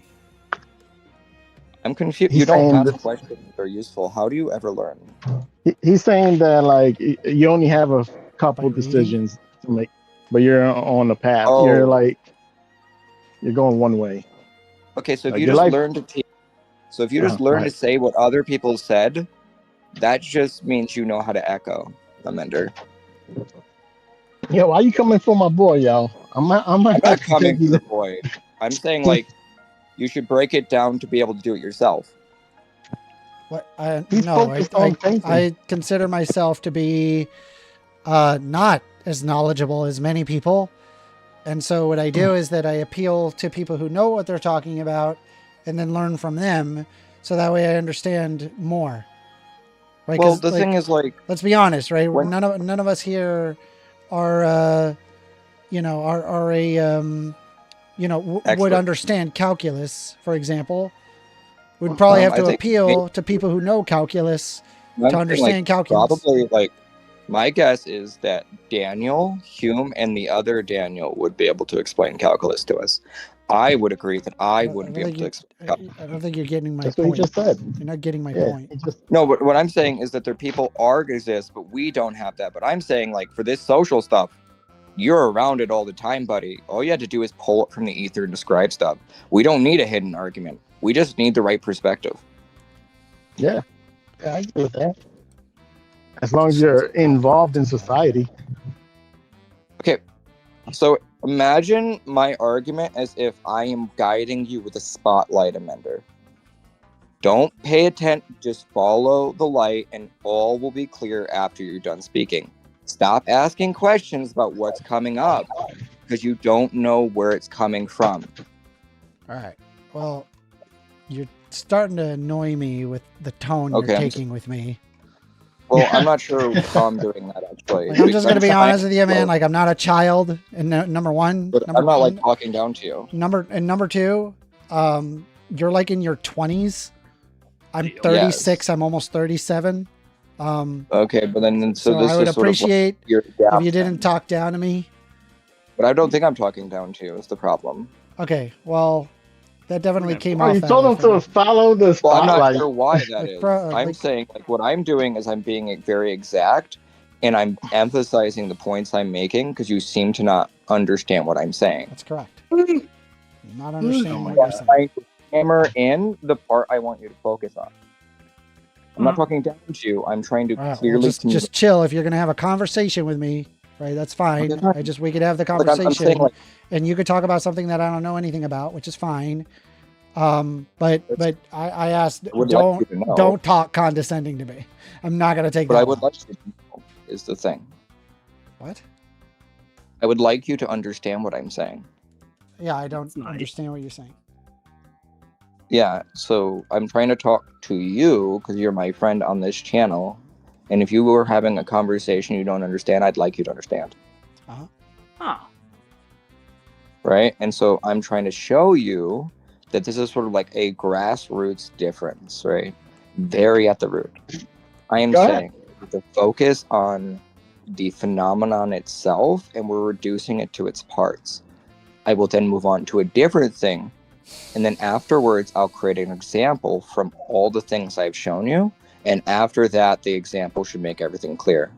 I'm confused. You don't ask questions that are useful. How do you ever learn? He's saying that like you only have a couple decisions to make, but you're on the path. Oh. You're going one way. Okay, so if you just learn to teach, so if you just learn to say what other people said, that just means you know how to echo, Amender. Yeah, why are you coming for my boy, y'all? I'm not coming for the boy. I'm saying like you should break it down to be able to do it yourself. What? I consider myself to be not as knowledgeable as many people. And so what I do is that I appeal to people who know what they're talking about and then learn from them. So that way I understand more. Right? Well, the thing is like, let's be honest, right? None of us here are, would understand calculus, for example. We'd probably have to appeal to people who know calculus to understand calculus. Probably, like, my guess is that Daniel, Hume, and the other Daniel would be able to explain calculus to us. I would agree that I wouldn't be able to explain. I don't think you're getting my point. That's what you just said. You're not getting my point. No, but what I'm saying is that there people exist, but we don't have that. But I'm saying, like, for this social stuff, you're around it all the time, buddy. All you have to do is pull it from the ether and describe stuff. We don't need a hidden argument. We just need the right perspective. Yeah, I agree with that. As long as you're involved in society. Okay, so imagine my argument as if I am guiding you with a spotlight, Amender. Don't pay attention, just follow the light and all will be clear after you're done speaking. Stop asking questions about what's coming up because you don't know where it's coming from. All right. Well, you're starting to annoy me with the tone you're taking with me. Well, I'm not sure how I'm doing that, actually. I'm just going to be honest with you, man. Like, I'm not a child, and number one. But I'm not, like, talking down to you. Number two, you're, like, in your 20s. I'm 36. Yes. I'm almost 37. Okay, but then... So this I would is appreciate sort of like if you didn't talk down to me. But I don't think I'm talking down to you is the problem. Okay, well, that definitely came Oh, off you that told way him for me. to follow the Well, I'm not spotlight. sure why that Like, is. bro, I'm like- saying like what I'm doing is I'm being very exact, and I'm emphasizing the points I'm making because you seem to not understand what I'm saying. That's correct. Mm. Not understanding what Yeah, you're saying. trying to hammer in the part I want you to focus on. I'm not talking down to you. I'm trying to All right, well, clearly just chill. If you're gonna have a conversation with me, right? That's fine. Okay, fine. We could have the Like, conversation, I'm saying, like, and you could talk about something that I don't know anything about, which is fine. But I asked, I would like you to know. don't talk condescending to me. I'm not gonna take but that. I would well. like you to know is the thing. What? I would like you to understand what I'm saying. Yeah, I don't understand what you're saying. Yeah, so I'm trying to talk to you because you're my friend on this channel. And if you were having a conversation you don't understand, I'd like you to understand. Uh-huh. Huh. Right? And so I'm trying to show you that this is sort of like a grassroots difference, right? Very at the root. I am Go ahead. saying to focus on the phenomenon itself and we're reducing it to its parts. I will then move on to a different thing. And then afterwards, I'll create an example from all the things I've shown you. And after that, the example should make everything clear.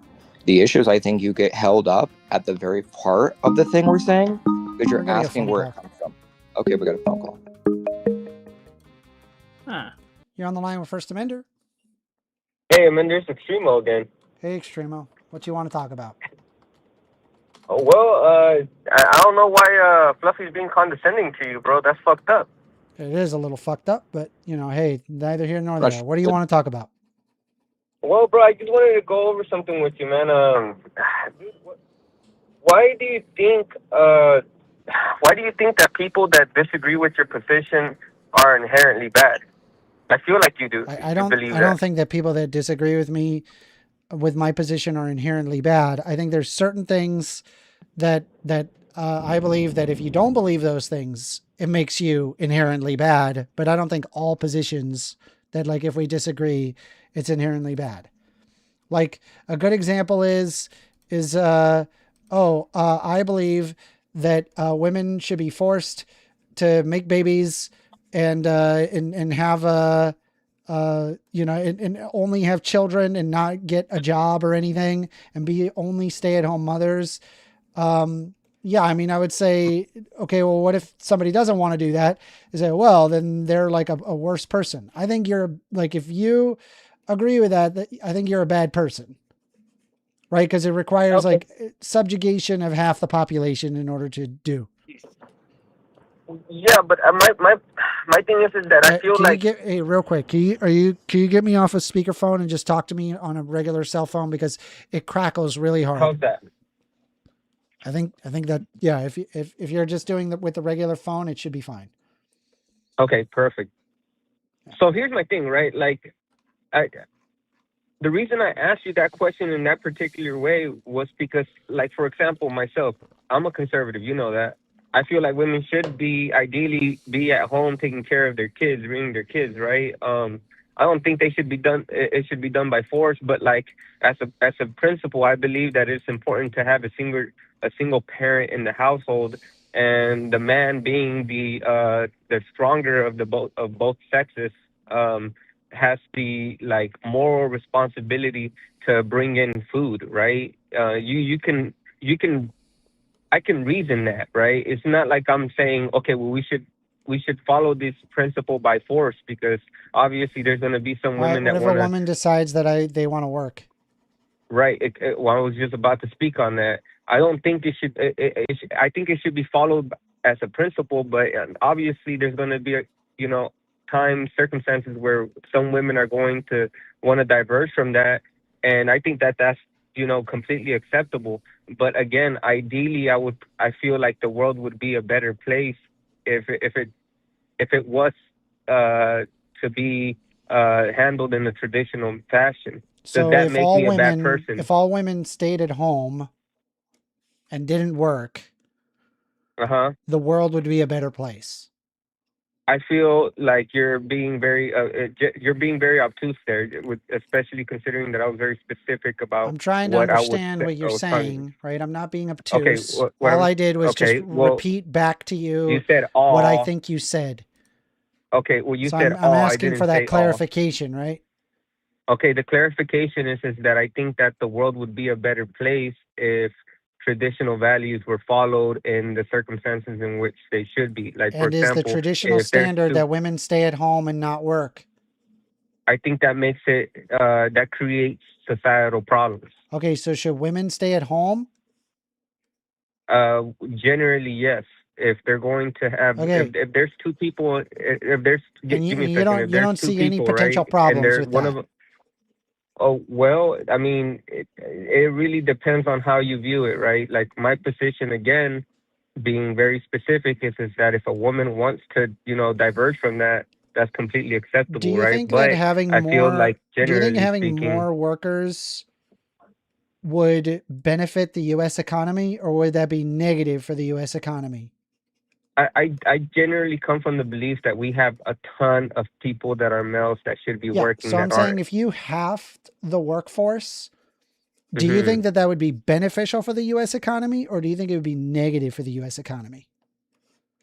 The issue is I think you get held up at the very part of the thing we're saying because you're We gotta get a asking phone where call. it comes from. Okay, we got a phone call. Huh. You're on the line with First Amender. Hey, Amander's Extremo again. Hey, Extremo, what you want to talk about? Oh, well, I don't know why Fluffy's being condescending to you, bro. That's fucked up. It is a little fucked up, but you know, hey, neither here nor Rush- there. What do you want to talk about? Well, bro, I just wanted to go over something with you, man. Why do you think that people that disagree with your position are inherently bad? I feel like you do. I don't think that people that disagree with me with my position are inherently bad. I think there's certain things that I believe that if you don't believe those things, it makes you inherently bad. But I don't think all positions that, like, if we disagree, it's inherently bad. Like a good example is I believe that women should be forced to make babies and have and only have children and not get a job or anything and be only stay-at-home mothers. Yeah, I mean, I would say, okay, well, what if somebody doesn't want to do that? Is say, well, then they're like a worse person. I think you're like, if you agree with that, I think you're a bad person, right? Because it requires like subjugation of half the population in order to do. Yeah, but my thing is that I feel like real quick, can you get me off a speakerphone and just talk to me on a regular cell phone because it crackles really hard. how's that? I think that, yeah, if you're just doing with the regular phone, it should be fine. Okay, perfect. So here's my thing, right? Like, the reason I asked you that question in that particular way was because, like, for example, myself, I'm a conservative. You know that. I feel like women should ideally be at home taking care of their kids, rearing their kids, right? I don't think they should be done. It should be done by force, but like as a principle, I believe that it's important to have a single parent in the household, and the man being the stronger of both sexes has the like moral responsibility to bring in food, right? I can reason that, right? It's not like I'm saying, okay, well, we should follow this principle by force, because obviously there's going to be some women What that if want a woman decides that they want to work? Right. Well, I was just about to speak on that. I don't think it should. I think it should be followed as a principle, but obviously there's going to be circumstances where some women are going to want to diverge from that, and I think that that's completely acceptable. But again, ideally, I feel like the world would be a better place if it was to be handled in a traditional fashion. So Does that make me a bad person? If all women stayed at home and didn't work, the world would be a better place. I feel like you're being very obtuse there, with especially considering that I was very specific about I'm trying to what I was understand what I you're was trying. saying, right? I'm not being Okay, obtuse. what All I'm I did was just okay. Well, repeat back to you you said what I all. think you said. Okay, well, you So said I'm all. I asking for didn't that say all. clarification, right? Okay, the clarification is that I think that the world would be a better place if traditional values were followed in the circumstances in which they should be. Like, for And is the example, traditional if there's standard that women stay at home and not work? I think that makes it that creates societal problems. Okay, so should women stay at home? Generally, yes. If they're going to have, Okay, if there's two people, if there's, and give me a you second. If don't there's two see any people, potential right, and problems they're with one that. of, oh well, I mean, it really depends on how you view it, right? Like my position, again, being very specific, is that if a woman wants to, diverge from that, that's completely Do acceptable, you right? think that But having I feel like, generally speaking, more workers would benefit the U.S. economy, or would that be negative for the U.S. economy? I generally come from the belief that we have a ton of people that are males that should be Yeah, working so I'm that saying aren't. if you halved the workforce, do you hmm think that would be beneficial for the U.S. economy, or do you think it would be negative for the U.S. economy?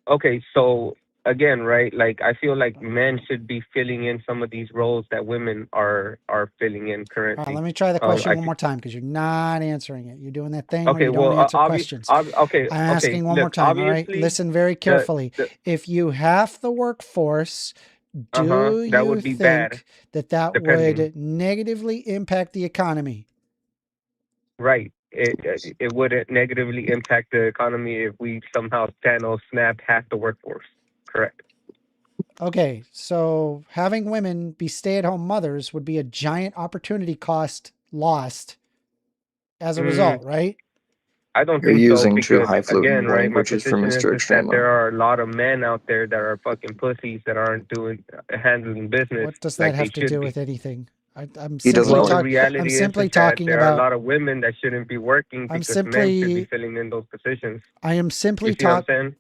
Okay, so again, right? Like I feel like men should be filling in some of these roles that women are filling in All right, currently. let me try the question I one more time because you're not answering it. You're doing that thing where okay, you don't well, answer questions. okay, I'm okay. asking one more Look, time. All right, obviously, listen very the carefully. the If you half the workforce, do that you would be bad, think that depending. would negatively impact the economy? Right. It wouldn't negatively impact the economy if we somehow snap half the workforce. Correct. Okay, so having women be stay-at-home mothers would be a giant opportunity cost lost as a Mm, result, right? I don't You're think so using too because, highfalutin again, right, my languages for position Mr. is that Extremo. there are a lot of men out there that are fucking pussies that aren't handling business What does that like they have to should do be. with anything? I'm He doesn't simply Well, know the what talking. I'm reality simply is that talking there are a about. lot of women that shouldn't be working I'm because men should be simply. filling in those positions. I am You simply see what I'm talk. saying?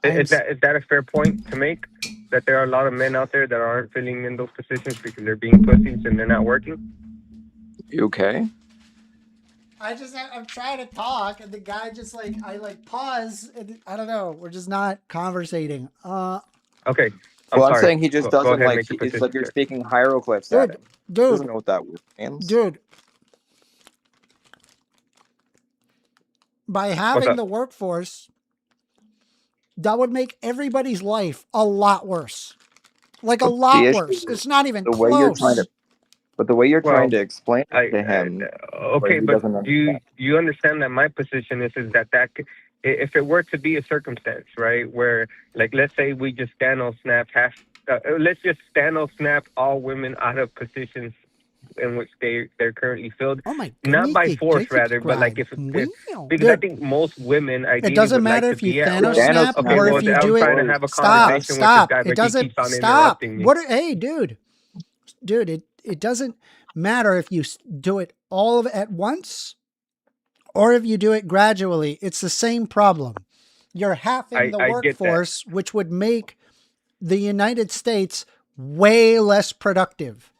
I am. Is that a fair point to make? That there are a lot of men out there that aren't filling in those positions because they're being pussies and they're not working? You okay? I'm trying to talk, and the guy just I pause, and I don't know. We're just not conversating. Okay, I'm Well, I'm sorry. saying he just Go doesn't ahead and like. make your It's position, like you're sir. speaking hieroglyphs at him. He doesn't Dude, know what that word means. dude. By What's having up? the workforce, that would make everybody's life a lot worse. Like a But the lot issue worse. is It's not even the way you're trying to. close. But the way you're trying Well, to explain it I to him, where okay, he but doesn't do understand. you understand that my position is if it were to be a circumstance, right, where like let's say we just let's just snap all women out of positions in which they're currently filled, Oh my not by goodness, force Jacob rather, but like Wow. because I Dude, think most women it ideally doesn't would like matter to if you be at Thanos home. Thanos snap Okay, or well, if you I'm do it. trying to have a Stop, conversation with this guy, It but he doesn't keeps on stop. interrupting me. Hey, dude, it doesn't matter if you do it all of it at once or if you do it gradually. It's the same problem. You're halving the I get that. workforce, which would make the United States way less productive.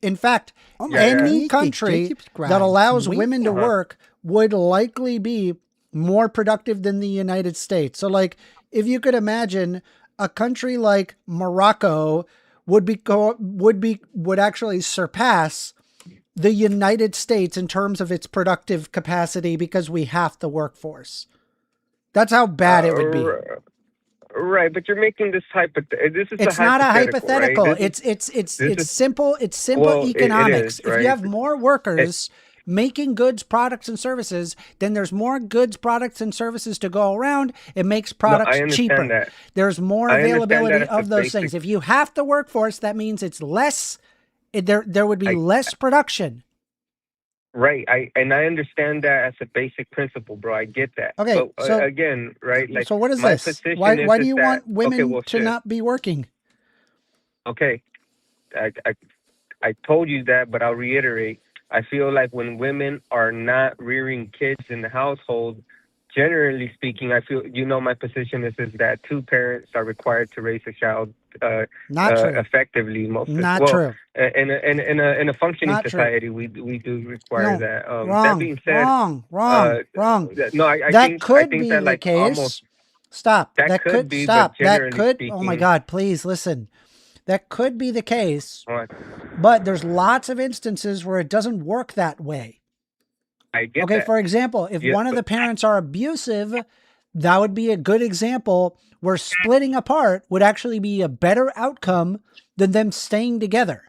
In fact, any country that allows women to work would likely be more productive than the United States. So like, if you could imagine a country like Morocco would actually surpass the United States in terms of its productive capacity because we half the workforce. That's how bad it would be. Right, but you're making this It's not a hypothetical. right? It's simple. It's simple economics. It is, right? If you have more workers making goods, products, and services, then there's more goods, products, and services to go around. It makes products cheaper. That. There's more availability of those things. If you half the workforce, that means it's less. There would be less production. Right. I understand that as a basic principle, bro. I get that. Okay. But So again, right? Like, so what is my this? position Why is do you that, want women to shit. not be working? Okay. I told you that, but I'll reiterate. I feel like when women are not rearing kids in the household, generally speaking, I feel my position is that two parents are required to raise a child Not true. effectively. Not true. In a functioning Not true. society, we do require No, that. That wrong, being said, wrong. no, I That think could think be that the like case. almost Stop. that That could could be, stop. but That generally could. speaking, Oh my God! Please listen. That could be the case, What? but there's lots of instances where it doesn't work that way. I get Okay, that. for example, if Yeah, one of but- the parents are abusive, that would be a good example where splitting apart would actually be a better outcome than them staying together.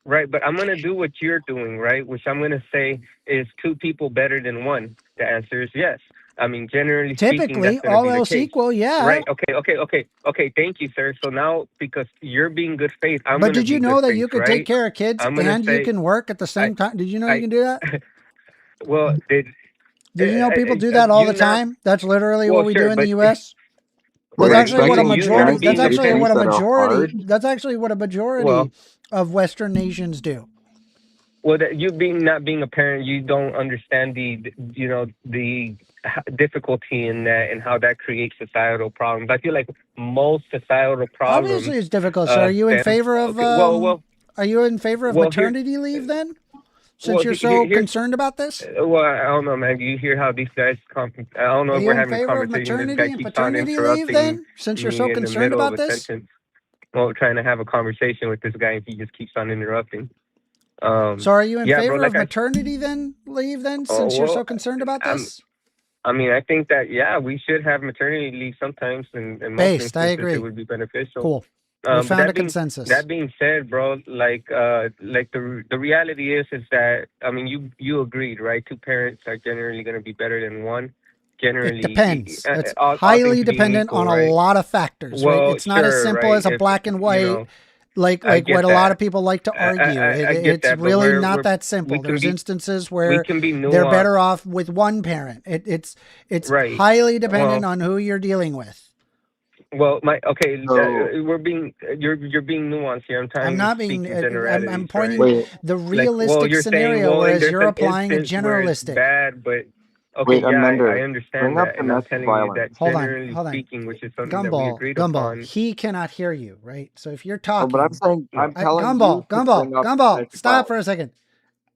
Right, but I'm gonna do what you're doing, right? Which I'm gonna say is two people better than one. The answer is yes. I mean, generally speaking, Typically, that's gonna all be the else case. equal, yeah. Right. Okay. Thank you, sir. So now, because you're being good faith, I'm But gonna did you be know good that faith, you could right? take care of kids I'm gonna and you say- can work at the same time? Did you know you can do that? Well, Did you know people do that all the time? That's literally what we do in the U.S. That's actually what a majority. That's actually what a majority. That's actually what a majority of Western nations do. Well, that you not being a parent, you don't understand the difficulty in that and how that creates societal problems. I feel like most societal problems. Obviously, it's difficult. So, are you in favor of? Are you in favor of maternity leave then? Since you're so concerned about this? Well, I don't know, man. Do you hear how these guys? I don't know if we're having a conversation. This guy keeps on interrupting then? Since you're so me in the concerned middle about of a this? sentence. Well, trying to have a conversation with this guy, and he just keeps on interrupting. So, are you in favor bro, of maternity leave then? Since you're so concerned about this? I mean, I think that we should have maternity leave sometimes, and most Based, I instances agree. it would be beneficial. Cool. We found a consensus. That being said, bro, the reality is that I mean, you agreed, right? Two parents are generally going to be better than one. Generally, it depends. It's all highly things being dependent equal, on right? a lot of factors. Well, right? It's not as simple as a black and white. Like what a lot of people like to argue. It's really not that simple. There's instances where they're better off with one parent. It's right. highly dependent on who you're dealing with. Well, you're being nuanced here. I'm not being. I'm pointing the realistic scenario, whereas you're applying a generalistic. Bad, but Wait, I Amanda, understand that, and I'm telling you that generally speaking, which is something that we agreed upon. He cannot hear you, right? So if you're talking, but I'm saying, I'm telling Gumball, stop for a second.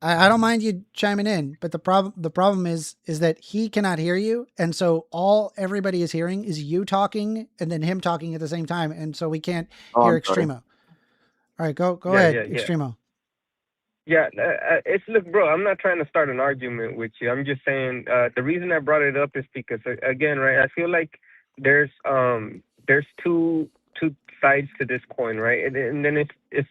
I don't mind you chiming in, but the problem is that he cannot hear you, and so everybody is hearing is you talking and then him talking at the same time, and so we can't hear Extremo. All right, go ahead, Extremo. Yeah, look, bro, I'm not trying to start an argument with you. I'm just saying the reason I brought it up is because, again, right, I feel like there's two sides to this coin, right? And then it's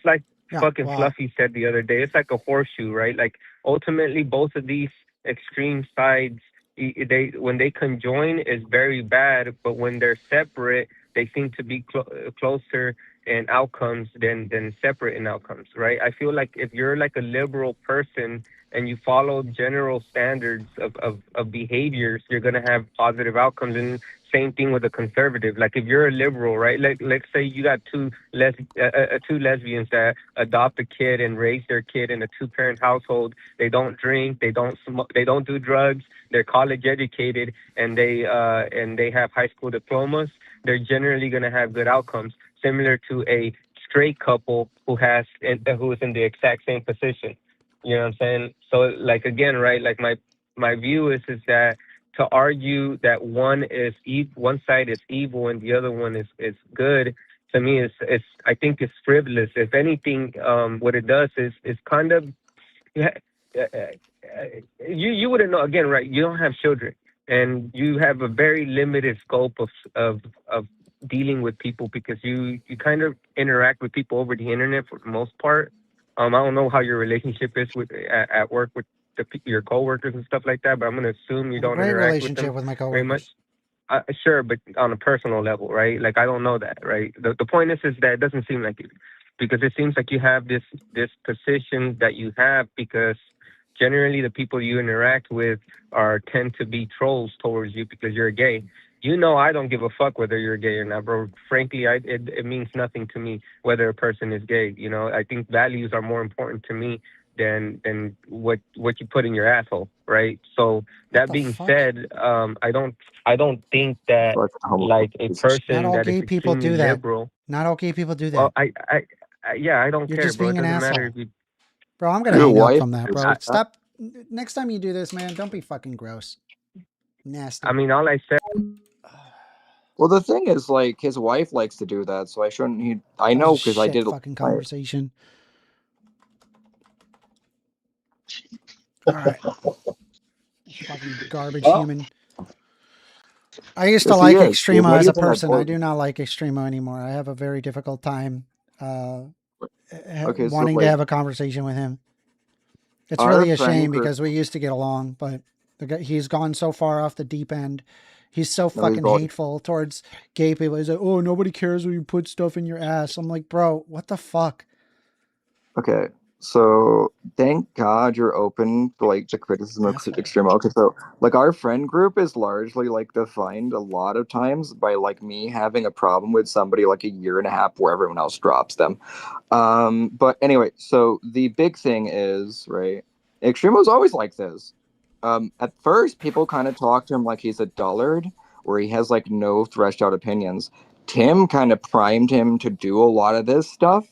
like Fluffy said the other day, it's like a horseshoe, right? Like ultimately both of these extreme sides, when they conjoin is very bad, but when they're separate, they seem to be closer in outcomes than separate in outcomes, right? I feel like if you're like a liberal person and you follow general standards of behaviors, you're going to have positive outcomes. And same thing with a conservative. Like if you're a liberal, right? Let's say you got two lesbians that adopt a kid and raise their kid in a two-parent household. They don't drink, they don't smoke, they don't do drugs. They're college educated, and they have high school diplomas. They're generally going to have good outcomes, similar to a straight couple who is in the exact same position. You know what I'm saying? So, like, again, right? Like my view is that to argue that one side is evil and the other one is good, to me I think it's frivolous. If anything, what it does is kind of you wouldn't know, again, right? You don't have children, and you have a very limited scope of dealing with people because you kind of interact with people over the internet for the most part. I don't know how your relationship is at work with your coworkers and stuff like that, but I'm going to assume you don't interact with them with my coworkers. very much. Sure, but on a personal level, right? Like, I don't know that, right? The point is that it doesn't seem like it, because it seems like you have this position that you have because generally the people you interact with tend to be trolls towards you because you're gay. You know, I don't give a fuck whether you're gay or not, bro. Frankly, it means nothing to me whether a person is gay. You know, I think values are more important to me than what you put in your asshole, right? So that the being fuck? said, I don't think that Like like a Not person all that is gay people extremely do that. liberal. Not all gay people do that. Well, yeah, I don't You're care, just bro. It being an doesn't matter asshole. if you. Bro, I'm gonna Your hang up wife from that, is- bro. Stop. Next time you do this, man, don't be fucking gross. Nasty. I mean, all I said. Well, the thing is, like, his wife likes to do that, so I shouldn't. I That know was a because I shit did. fucking conversation. All right. Fucking garbage human. I used to Yes, he like is. Extremo What as do a you think I person. I told do you? not like Extremo anymore. I have a very difficult time Okay, so, wanting to like, have a conversation with him. It's our really a friend shame group- because we used to get along, but he's gone so far off the deep end. He's so No, he's fucking going- hateful towards gay people. He's like, oh, nobody cares when you put stuff in your ass. I'm like, bro, what the fuck? Okay, so thank God you're open to like the criticism of Asshole. extreme. Okay, so like our friend group is largely like defined a lot of times by like me having a problem with somebody like a year and a half where everyone else drops them. But anyway, so the big thing is, right, Extremo's always like this. At first, people kind of talk to him like he's a dullard, where he has like no threshed out opinions. Tim kind of primed him to do a lot of this stuff,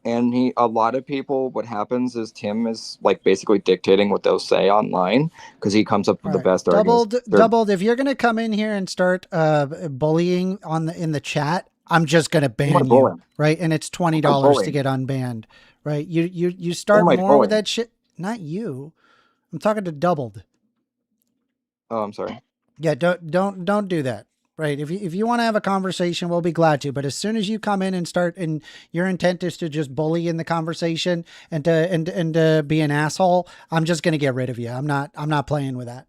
and a lot of people, what happens is Tim is like basically dictating what they'll say online because he comes up with the best arguments. Doubled. If you're gonna come in here and start bullying in the chat, I'm just gonna ban you, bullying? right? And it's $20 to bullying? get unbanned, right? You start Who am I more with bullying? that shit. Not you. I'm talking to Doubled. Oh, I'm sorry. Yeah, don't do that. Right. If you want to have a conversation, we'll be glad to. But as soon as you come in and start, and your intent is to just bully in the conversation and to be an asshole, I'm just gonna get rid of you. I'm not playing with that.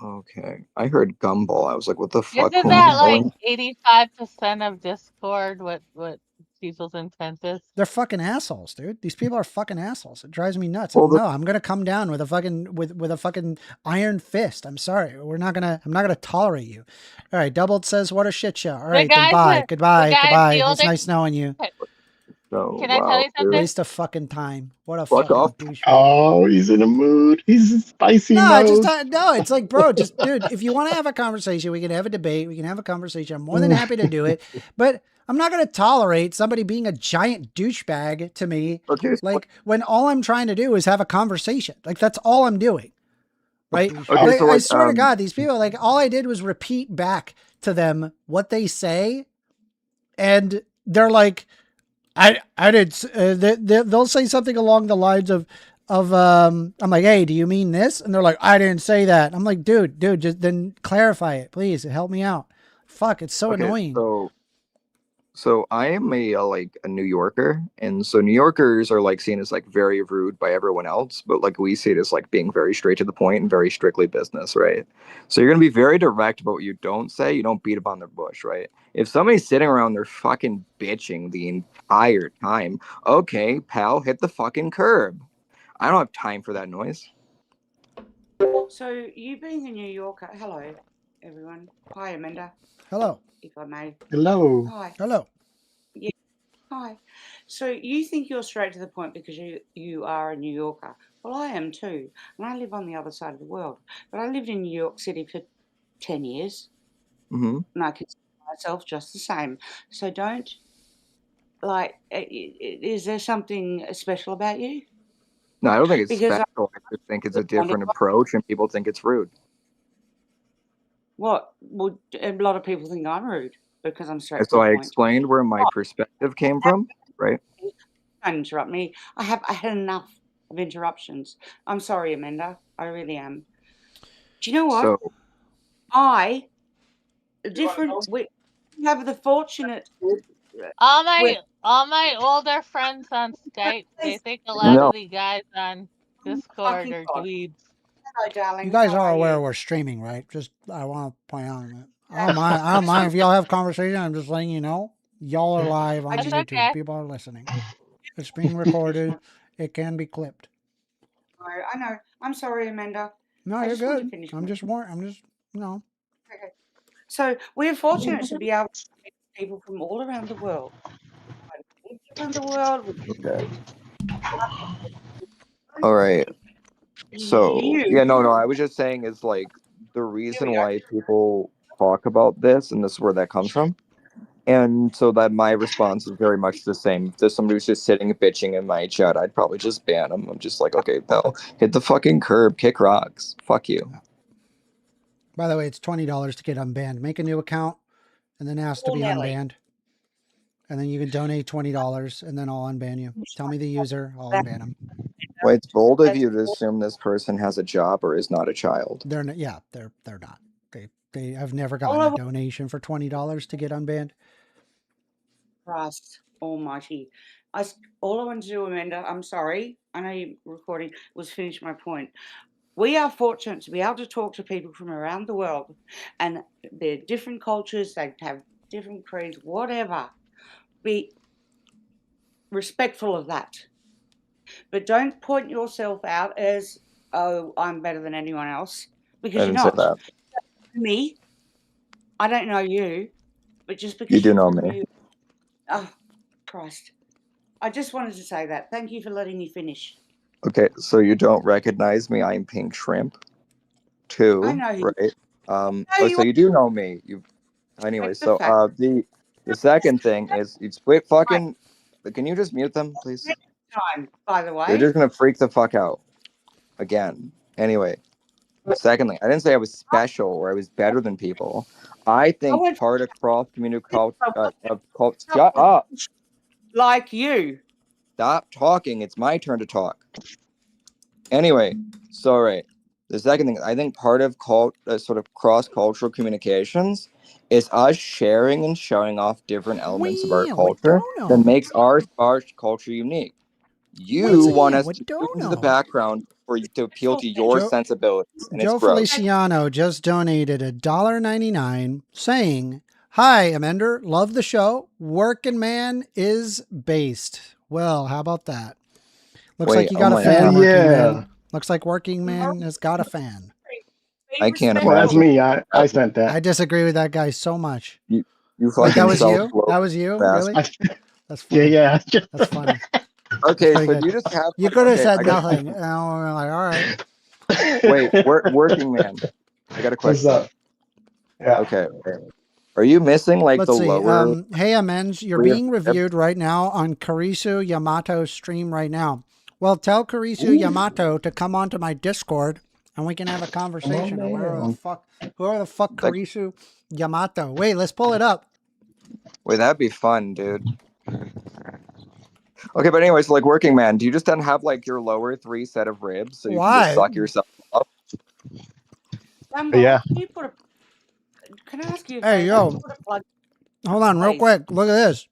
Okay, I heard gumball. I was like, what the fuck? Isn't Who am I that like bullying? 85% of Discord? What people's intent is? They're fucking assholes, dude. These people are fucking assholes. It drives me nuts. Well, No, I'm gonna come down with a fucking with a fucking iron fist. I'm sorry. I'm not gonna tolerate you. All right, Doubled says, what a shit show. All right, guys goodbye. that- Goodbye. the guys, Goodbye. the It's older- nice knowing you. So, Can I tell you something? Waste of fucking time. What a Fuck fucking off. douchebag. Oh, he's in a mood. He's in spicy No, mode. no, it's like, bro, just dude, if you want to have a conversation, we can have a debate, we can have a conversation. I'm more than happy to do it. But I'm not going to tolerate somebody being a giant douchebag to me. Okay, Like when all I'm trying to do is have a conversation. Like that's all I'm doing. Right? Okay, Like, so, I swear to God, these people, like all I did was repeat back to them what they say. And they're like, I did, they'll say something along the lines of, I'm like, hey, do you mean this? And they're like, I didn't say that. I'm like, dude, just then clarify it, please. Help me out. Fuck, it's so annoying. So I am a New Yorker, and so New Yorkers are like seen as like very rude by everyone else, but like we see it as like being very straight to the point and very strictly business, right? So you're gonna be very direct about what you don't say. You don't beat upon the bush, right? If somebody's sitting around, they're fucking bitching the entire time. Okay, pal, hit the fucking curb. I don't have time for that noise. So you being a New Yorker, hello everyone. Hi Amanda. Hello. If I may. Hello. Hi. Hello. Yeah. Hi. So you think you're straight to the point because you are a New Yorker. Well, I am too. And I live on the other side of the world. But I lived in New York City for 10 years. Mm-hmm. And I consider myself just the same. So don't, like, is there something special about you? No, I don't think it's Because special. I just think it's a different approach, and people think it's rude. What? Well, a lot of people think I'm rude because I'm straight to So the I point. explained where my perspective came from, right? Don't interrupt me. I had enough of interruptions. I'm sorry, Amanda. I really am. Do you know what? So We have the fortunate. All my older friends on Skype, they think a lot of the guys on Discord are dweebs. Hello, darling. You guys How are aware you? we're streaming, right? Just, I want to point out that. I don't mind if y'all have conversation. I'm just letting you know. Y'all are live on That's YouTube. okay. People are listening. It's being recorded. It can be clipped. No, I know. I'm sorry, Amanda. No, I you're just want to good. finish I'm just, no. Okay. So we're fortunate to be able to meet people from all around the world. Around the world. okay. All right. So You. I was just saying is like the reason why people talk about this, and this is where that comes from. And so that my response is very much the same. If there's somebody who's just sitting bitching in my chat, I'd probably just ban them. I'm just like, okay, pal, hit the fucking curb, kick rocks, fuck you. By the way, it's $20 to get unbanned. Make a new account and then ask to be unbanned. And then you can donate $20 and then I'll unban you. Tell me the user, I'll unban them. Well, it's bold of you to assume this person has a job or is not a child. They're not, yeah, they're not. I've never gotten a donation for $20 to get unbanned. Christ almighty. All I want to do, Amanda, I'm sorry, I know you're recording, was finish my point. We are fortunate to be able to talk to people from around the world, and they're different cultures, they have different creeds, whatever. Be respectful of that. But don't point yourself out as, oh, I'm better than anyone else, because you're not. That. Me, I don't know you, but just because you do know me. Oh, Christ. I just wanted to say that. Thank you for letting me finish. Okay, so you don't recognize me. I'm Pink Shrimp. Too, I know you. right? So you do know me. Anyway, so the second thing is it's fucking. Can you just mute them, please? Time, by the way. They're just gonna freak the fuck out again. Anyway, secondly, I didn't say I was special or I was better than people. I think part of cross community culture. Shut up. Like you. Stop talking. It's my turn to talk. Anyway, so right. The second thing, I think part of sort of cross-cultural communications is us sharing and showing off different elements of our culture that makes our culture unique. You want us to move into the background to appeal to your sensibilities. And Joe Feliciano just donated $1.99 saying, "Hi, Amender, love the show. Working Man is based." Well, how about that? Looks like you got a fan, Working Man. Looks like Working Man has got a fan. I can't imagine. Well, that's me. I sent that. I disagree with that guy so much. You Wait, that was you? That was you? Really? That's funny. Yeah. That's funny. Okay, so you just have... You could have said nothing. And we're like, all right. Wait, Working Man. I got a question. What's up? Yeah. Okay. Are you missing Let's the see. lower... Hey, Amends, you're being reviewed right now on Karisu Yamato's stream right now. Well, tell Karisu Yamato to come onto my Discord and we can have a conversation. Whoever the fuck Karisu Yamato. Wait, let's pull it up. Wait, that'd be fun, dude. Okay, but anyways, Working Man, do you just then have your lower 3 set of ribs so you can just suck yourself up? Yeah. Can I ask you? Hey, yo. Hold on, real quick. Look at this.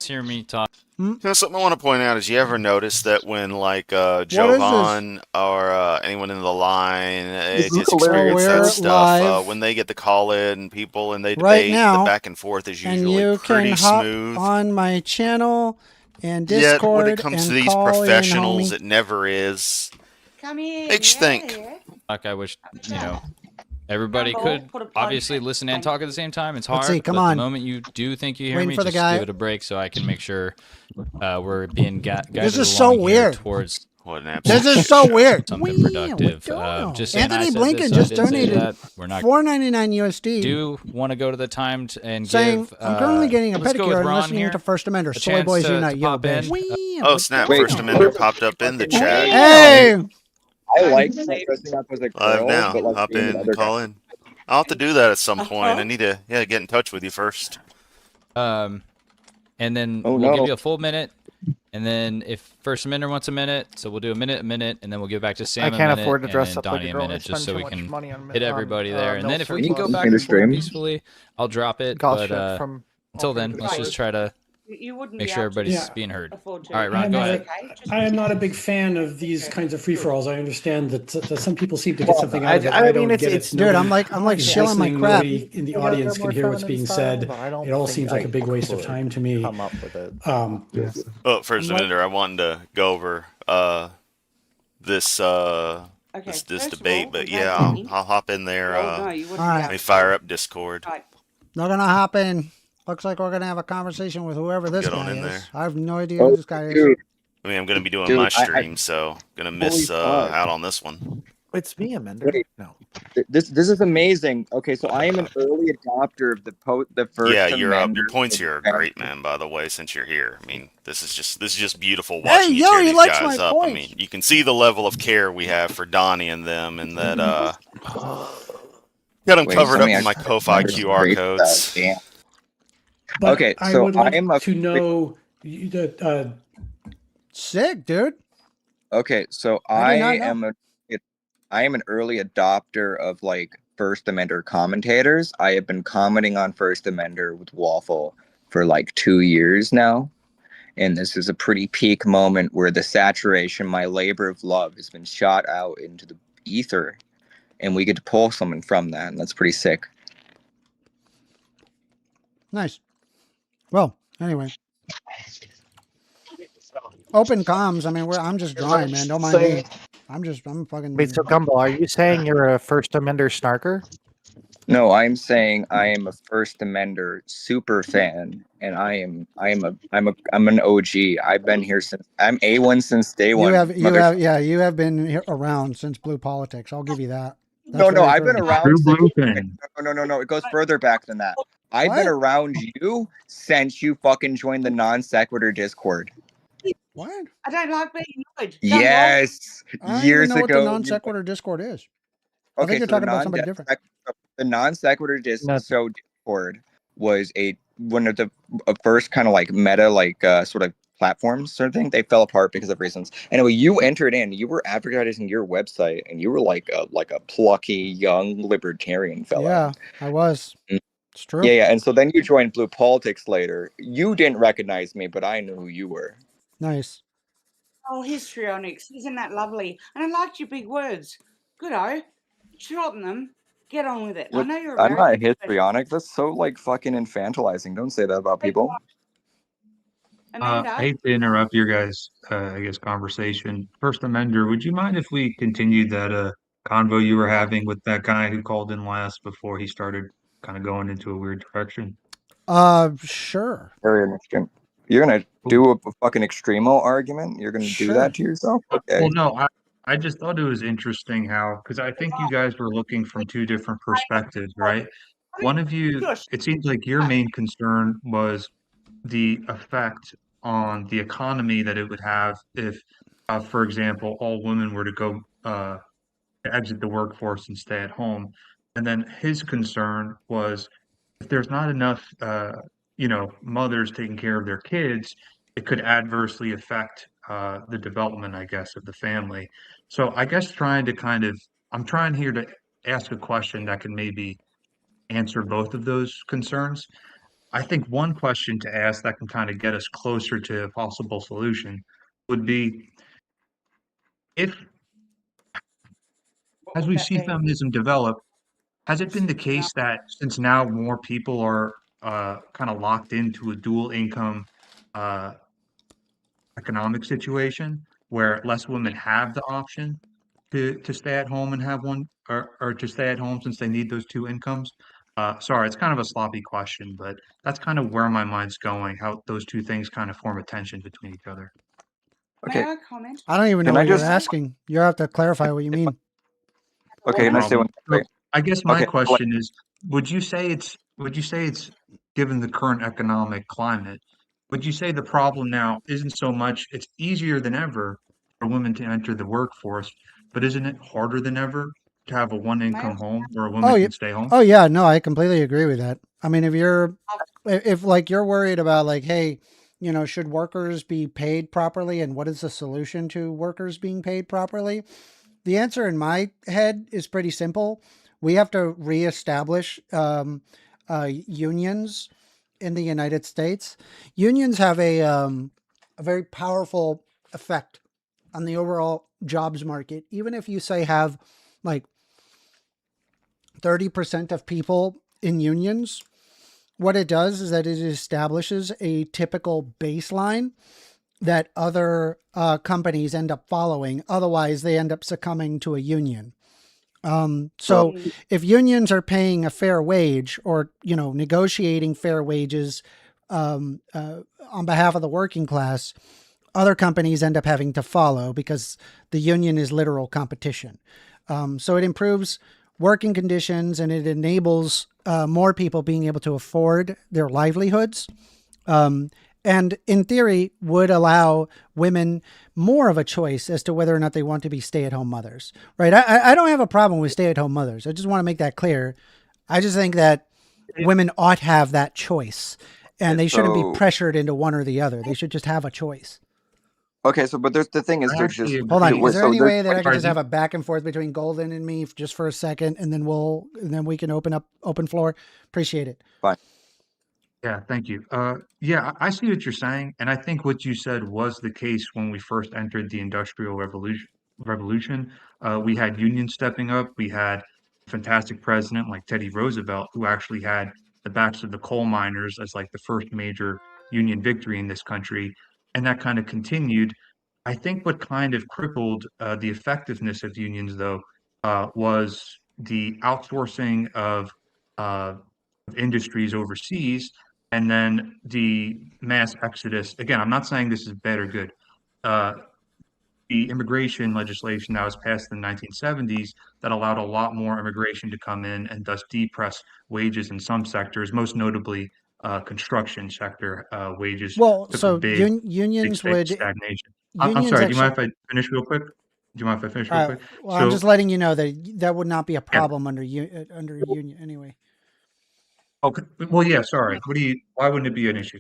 Hear me talk. Something I want to point out is, you ever notice that when Johan or anyone in the line gets experienced that stuff, when they get the call in people and they debate, the back and forth is usually pretty smooth. On my channel and Discord. Yet when it comes to these professionals, it never is. Come here. Makes you think. I wish everybody could obviously listen and talk at the same time. It's hard. Let's see, come but on. The moment you do think you hear me, just give it a break so I can make sure we're being guided. This is so weird. Towards this is so weird. Something productive. Just Anthony Blinken just donated $4.99 USD. Do want to go to the time and saying, give? I'm currently getting a let's go with pedicure and Ron listening here. to First Amender. Soy Boys Unite. Yo, bitch. Oh snap! First Amender popped up in the chat. Hey. I like dressing up as a girl. Live now. But Hop in, call in. I'll have to do that at some point. I need to get in touch with you first. And then we'll give you a full minute. And then if First Amender wants a minute, so we'll do a minute, and then we'll give back to Sam. I can't afford to dress up Donnie like a girl. a minute, just so we can on, hit everybody there. And then if we can go streams. back and forth peacefully, I'll drop it. But until then, let's just try to make sure everybody's being heard. All right, Ron, go ahead. I am not a big fan of these kinds of free-for-alls. I understand that some people seem to get something out of it. I don't get it. Dude, I'm like shilling my crap. Nobody in the audience can hear what's being said. It all seems like a big waste of time to me. Well, First Amender, I wanted to go over this debate, but yeah, I'll hop in there. Let me fire up Discord. Not gonna hop in. Looks like we're gonna have a conversation with whoever this guy is. I have no idea who this guy is. Dude, I mean, I'm going to be doing Dude, my stream, so going to miss out on this one. It's me, Amender. Wait, No. this is amazing. Okay, so I am an early adopter of the First Yeah, Amendment. your points here are great, man. By the way, since you're here, I mean, this is just beautiful Hey, watching you yo, tear he these likes guys my up. points. I mean, you can see the level of care we have for Donnie and them, and that got them covered up in my Ko-Fi QR codes. But Okay, I so would like I am a to know that. Sick, dude. Okay, so I am an early adopter of like First Amendment commentators. I have been commenting on First Amendment with Waffle for like 2 years now. And this is a pretty peak moment where the saturation, my labor of love, has been shot out into the ether. And we get to pull something from that. And that's pretty sick. Nice. Well, anyway. Open comms. I mean, I'm just drawing, man. Don't mind me. I'm fucking. Wait, so Gumball, are you saying you're a First Amender snarker? No, I'm saying I am a First Amender super fan, and I'm an OG. I've been here since I'm A1 since day one. You have been around since Blue Politics. I'll give you that. No, I've been around. No. It goes further back than that. I've been around you since you fucking joined the non sequitur Discord. What? I don't like being annoyed. Yes, I don't years even know ago. what the non sequitur Discord is. I think you're talking about somebody different. The non sequitur Discord was one of the first kind of like meta sort of platforms sort of thing. They fell apart because of reasons. Anyway, you entered in. You were advertising your website, and you were like a plucky young libertarian fellow. Yeah, I was. It's true. Yeah. And so then you joined Blue Politics later. You didn't recognize me, but I knew who you were. Nice. Oh, histrionics. Isn't that lovely? And I liked your big words. Good-o. Shorten them. Get on with it. I know you're I'm not American. histrionic. That's so like fucking infantilizing. Don't say that about people. Amanda? I hate to interrupt your guys' conversation. First Amender, would you mind if we continued that convo you were having with that guy who called in last before he started kind of going into a weird direction? Sure. Very interesting. You're gonna do a fucking extremo argument? You're gonna do that to yourself? Okay. Well, no, I just thought it was interesting how, because I think you guys were looking from two different perspectives, right? One of you, it seems like your main concern was the effect on the economy that it would have if, for example, all women were to go exit the workforce and stay at home. And then his concern was if there's not enough, mothers taking care of their kids, it could adversely affect the development, I guess, of the family. So I guess I'm trying here to ask a question that can maybe answer both of those concerns. I think one question to ask that can kind of get us closer to a possible solution would be if, as we see feminism develop, has it been the case that since now more people are kind of locked into a dual income economic situation where less women have the option to stay at home and have one or to stay at home since they need those two incomes? Sorry, it's kind of a sloppy question, but that's kind of where my mind's going, how those two things kind of form a tension between each other. Okay. May I comment? I don't even know what you're asking. You have to clarify what you mean. Okay, can I say one thing? I guess my question is, would you say it's given the current economic climate, would you say the problem now isn't so much it's easier than ever for women to enter the workforce, but isn't it harder than ever to have a one income home where a woman can stay home? Oh yeah, no, I completely agree with that. I mean, if you're worried about like, hey, should workers be paid properly and what is the solution to workers being paid properly? The answer in my head is pretty simple. We have to reestablish unions in the United States. Unions have a very powerful effect on the overall jobs market. Even if you say have like 30% of people in unions, what it does is that it establishes a typical baseline that other companies end up following. Otherwise, they end up succumbing to a union. So if unions are paying a fair wage or, negotiating fair wages on behalf of the working class, other companies end up having to follow because the union is literal competition. So it improves working conditions and it enables more people being able to afford their livelihoods. And in theory would allow women more of a choice as to whether or not they want to be stay-at-home mothers, right? I don't have a problem with stay-at-home mothers. I just want to make that clear. I just think that women ought to have that choice and they shouldn't be pressured into one or the other. They should just have a choice. Okay, so but there's the thing is there's just hold on. Is there any way that I can just have a back and forth between Golden and me just for a second, and then we can open floor? Appreciate it. Fine. Yeah, thank you. Yeah, I see what you're saying, and I think what you said was the case when we first entered the Industrial Revolution. We had unions stepping up. We had a fantastic president like Teddy Roosevelt, who actually had the backs of the coal miners as like the first major union victory in this country, and that kind of continued. I think what kind of crippled the effectiveness of unions, though, was the outsourcing of industries overseas, and then the mass exodus. Again, I'm not saying this is bad or good. The immigration legislation that was passed in the 1970s that allowed a lot more immigration to come in and thus depress wages in some sectors, most notably construction sector wages. Well, took so a big, unions big would stagnation. Unions I'm sorry. actually, Do you mind if I finish real quick? Do you mind if I finish real quick? well, I'm just letting you know that would not be a problem under union anyway. Okay. Well, yeah. Sorry. Why wouldn't it be an issue?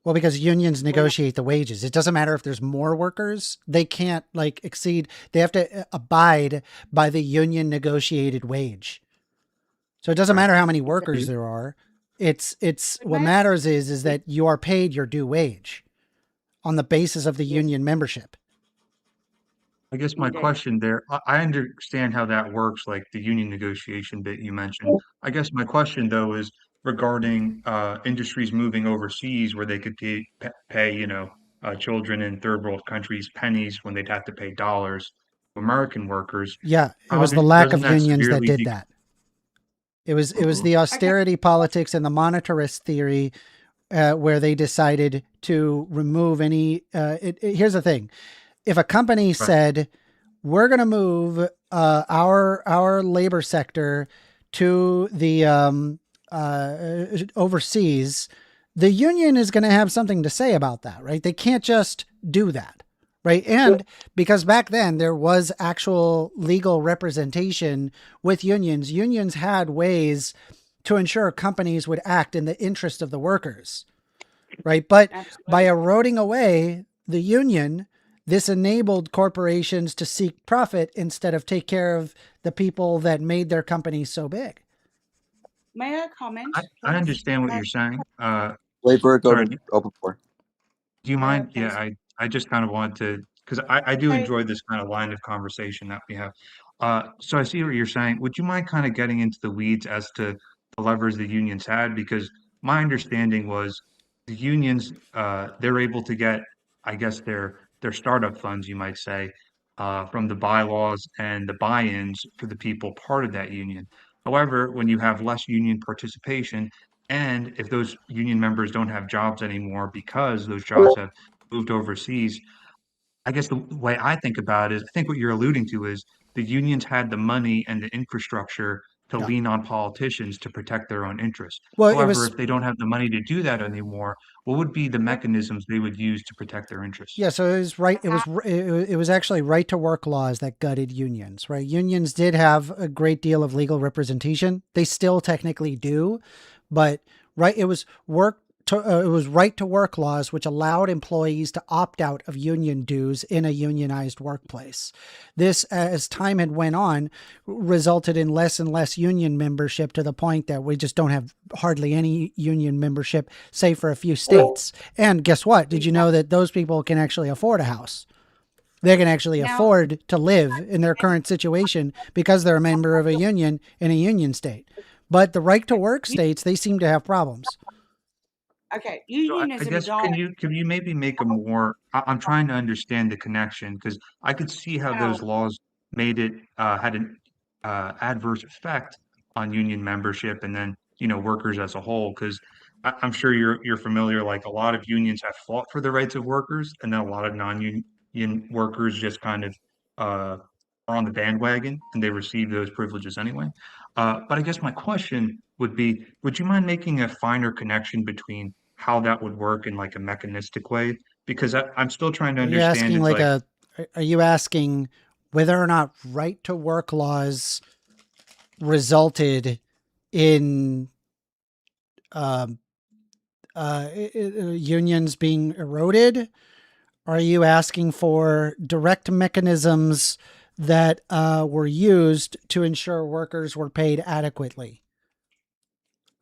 Well, because unions negotiate the wages. It doesn't matter if there's more workers. They can't exceed. They have to abide by the union negotiated wage. So it doesn't matter how many workers there are. It's what matters is that you are paid your due wage on the basis of the union membership. I guess my question there, I understand how that works, like the union negotiation bit you mentioned. I guess my question though is regarding industries moving overseas where they could pay children in third world countries pennies when they'd have to pay dollars to American workers. Yeah, it was the lack of unions that did that. It was the austerity politics and the monetarist theory where they decided to remove any. Here's the thing. If a company said, we're going to move our labor sector to the overseas, the union is going to have something to say about that, right? They can't just do that, right? And because back then there was actual legal representation with unions, unions had ways to ensure companies would act in the interest of the workers, right? But by eroding away the union, this enabled corporations to seek profit instead of take care of the people that made their companies so big. May I comment? I understand what you're saying. Wait for it to go to open floor. Do you mind? Yeah, I just kind of wanted to, because I do enjoy this kind of line of conversation that we have. So I see what you're saying. Would you mind kind of getting into the weeds as to the levers the unions had? Because my understanding was the unions, they're able to get, I guess, their startup funds, you might say, from the bylaws and the buy-ins for the people part of that union. However, when you have less union participation, and if those union members don't have jobs anymore because those jobs have moved overseas, I guess the way I think about it is, I think what you're alluding to is the unions had the money and the infrastructure to lean on politicians to protect their own interests. Well, however, if they don't have the money to do that anymore, what would be the mechanisms they would use to protect their interests? Yeah, so it was right. It was actually right to work laws that gutted unions, right? Unions did have a great deal of legal representation. They still technically do, but it was right to work laws, which allowed employees to opt out of union dues in a unionized workplace. This, as time had went on, resulted in less and less union membership to the point that we just don't have hardly any union membership, save for a few states. And guess what? Did you know that those people can actually afford a house? They can actually afford to live in their current situation because they're a member of a union in a union state. But the right to work states, they seem to have problems. Okay, unionism. So I guess can you maybe make a more? I'm trying to understand the connection because I could see how those laws made it had an adverse effect on union membership, and then workers as a whole, because I'm sure you're familiar. Like a lot of unions have fought for the rights of workers, and then a lot of non-union workers just kind of are on the bandwagon and they receive those privileges anyway. But I guess my question would be, would you mind making a finer connection between how that would work in like a mechanistic way? Because I'm still trying to Are you understand. asking It's are you asking whether or not right to work laws resulted in unions being eroded? Are you asking for direct mechanisms that were used to ensure workers were paid adequately?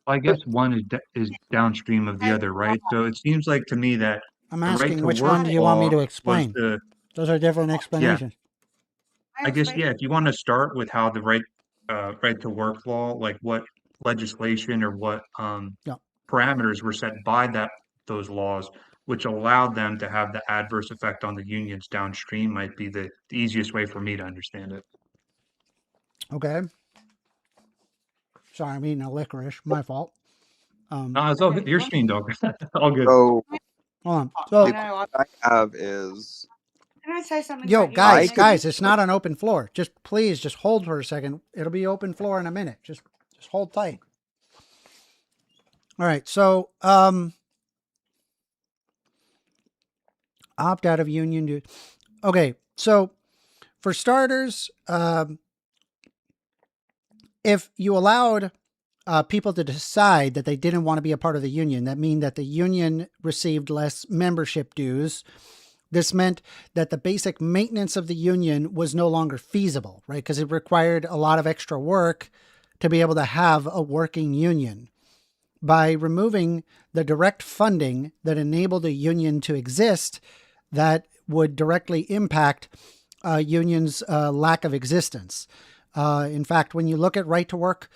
I guess one is downstream of the other, right? So it seems like to me that I'm the right asking to which work one do you want me law to was explain? the Those are different yeah. explanations. I guess if you want to start with how the right to work law, like what legislation or what Yeah. parameters were set by those laws, which allowed them to have the adverse effect on the unions downstream, might be the easiest way for me to understand it. Okay. Sorry, I'm eating a licorice. My fault. It's all good. Your stream, dog. All good. So Hold on. So the question I have is, Can I say something? Yo, about guys, it's not an open floor. Please hold for a second. It'll be open floor in a minute. Just hold tight. All right. So, opt out of union. Okay. So for starters, if you allowed people to decide that they didn't want to be a part of the union, that mean that the union received less membership dues. This meant that the basic maintenance of the union was no longer feasible, right? Because it required a lot of extra work to be able to have a working union. By removing the direct funding that enabled a union to exist, that would directly impact unions' lack of existence. In fact, when you look at right to work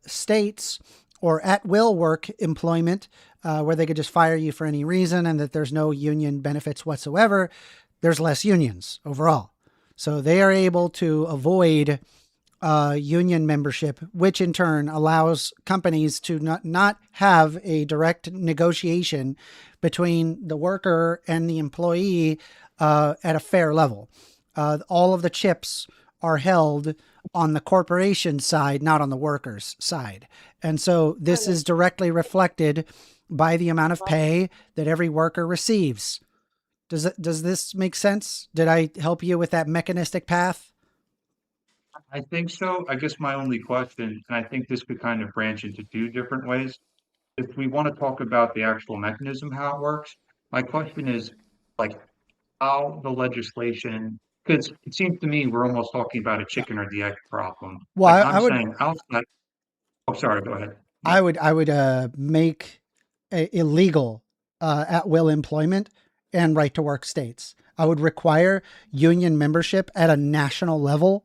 states or at will work employment, where they could just fire you for any reason and that there's no union benefits whatsoever, there's less unions overall. So they are able to avoid union membership, which in turn allows companies to not have a direct negotiation between the worker and the employee at a fair level. All of the chips are held on the corporation side, not on the workers' side. And so this is directly reflected by the amount of pay that every worker receives. Does this make sense? Did I help you with that mechanistic path? I think so. I guess my only question, and I think this could kind of branch into two different ways. If we want to talk about the actual mechanism, how it works, my question is like how the legislation, because it seems to me we're almost talking about a chicken or the egg problem. Well, Like I would saying outside. Oh, sorry. Go ahead. I would make illegal at will employment and right to work states. I would require union membership at a national level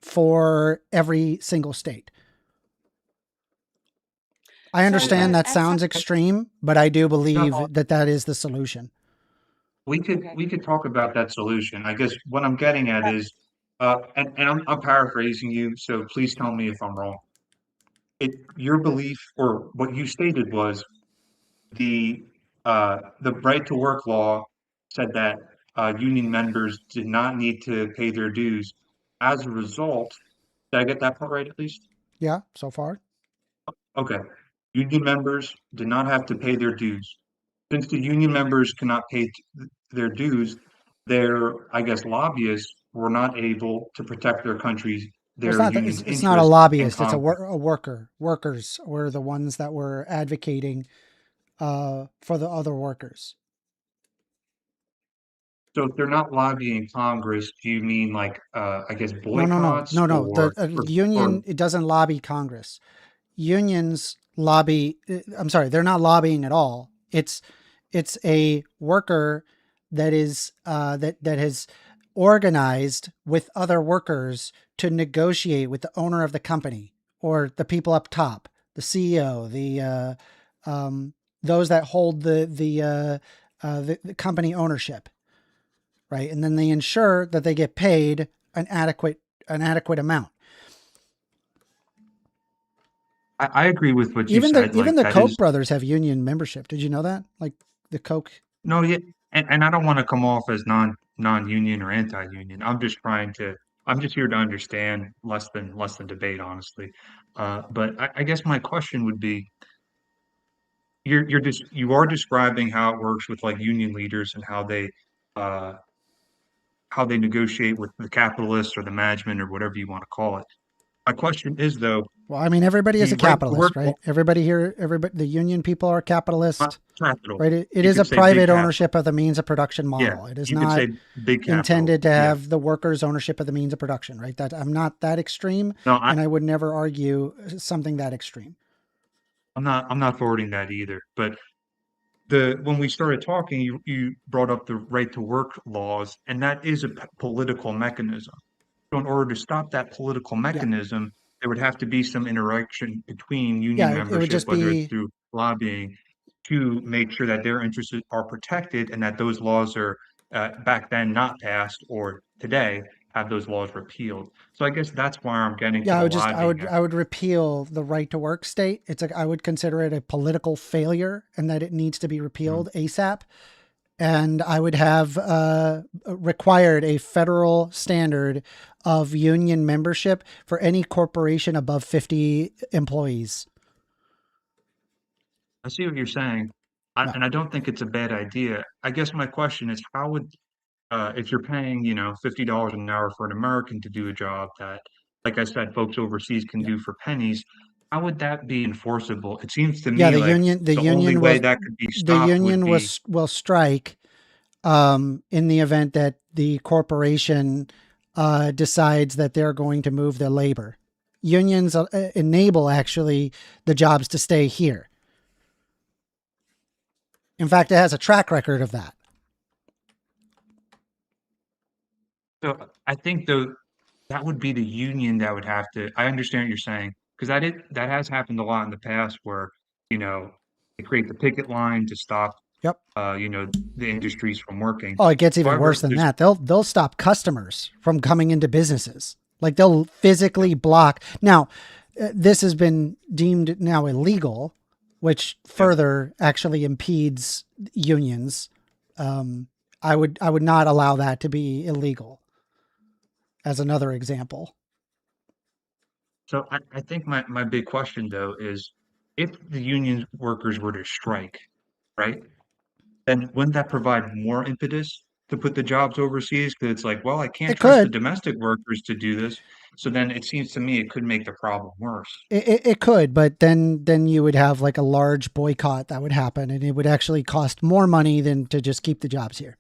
for every single state. I understand that sounds extreme, but I do believe that is the solution. We could talk about that solution. I guess what I'm getting at is, and I'm paraphrasing you, so please tell me if I'm wrong. Your belief or what you stated was the right to work law said that union members did not need to pay their dues. As a result, did I get that part right at least? Yeah, so far. Okay. Union members did not have to pay their dues. Since the union members cannot pay their dues, their, I guess, lobbyists were not able to protect their country's, their union's It's not a interests in lobbyist. It's a Congress. worker. Workers were the ones that were advocating for the other workers. So if they're not lobbying Congress, do you mean like, I guess, boycotts? No. Or, The union, it doesn't lobby Congress. Unions lobby. I'm sorry, they're not lobbying at all. It's a worker that is that has organized with other workers to negotiate with the owner of the company or the people up top, the CEO, those that hold the company ownership, right? And then they ensure that they get paid an adequate amount. I agree with what you Even said. even Like, the Koch brothers have union membership. Did you know that? Like the Koch. No, yeah, and I don't want to come off as non-union or anti-union. I'm just here to understand, less than debate, honestly. But I guess my question would be, you are describing how it works with like union leaders and uh how they negotiate with the capitalists or the management or whatever you want to call it. My question is though, Well, I mean, everybody is the a right to capitalist, work right? Everybody here, the union people are capitalist, capital. right? It You is a could say big private capital. ownership of the means of production Yeah, model. It is you could not say big capital. intended to Yeah. have the workers' ownership of the means of production, right? That I'm not that extreme, No, and I would never argue something that extreme. I'm not forwarding that either. But when we started talking, you brought up the right to work laws, and that is a political mechanism. So in order to stop that political mechanism, there would have to be some interaction between union Yeah, it would membership, just whether it's be through lobbying, to make sure that their interests are protected and that those laws are back then not passed, or today have those laws repealed. So I guess that's why I'm getting to yeah. the lobbying. I would repeal the right to work state. I would consider it a political failure, and that it needs to be repealed ASAP. And I would have required a federal standard of union membership for any corporation above 50 employees. I see what you're saying, and I don't think it's a bad idea. I guess my question is, how would, if you're paying, $50 an hour for an American to do a job that, like I said, folks overseas can do for pennies, how would that be enforceable? It seems to Yeah, me like the only way that could be stopped would be will strike in the event that the corporation decides that they're going to move their labor. Unions enable actually the jobs to stay here. In fact, it has a track record of that. So I think though that would be the union that would have to. I understand what you're saying, because that has happened a lot in the past where they create the picket line to stop the industries from working. Oh, it gets even However, worse than that. They'll stop customers from coming into businesses. Like they'll physically block. Now, this has been deemed now illegal, which further actually impedes unions. I would not allow that to be illegal. As another example. So I think my big question though is, if the union workers were to strike, right, then wouldn't that provide more impetus to put the jobs overseas? Because it's like, well, I can't trust the domestic workers to do this. So then it seems to me it could make the problem worse. It could, but then you would have like a large boycott that would happen, and it would actually cost more money than to just keep the jobs here.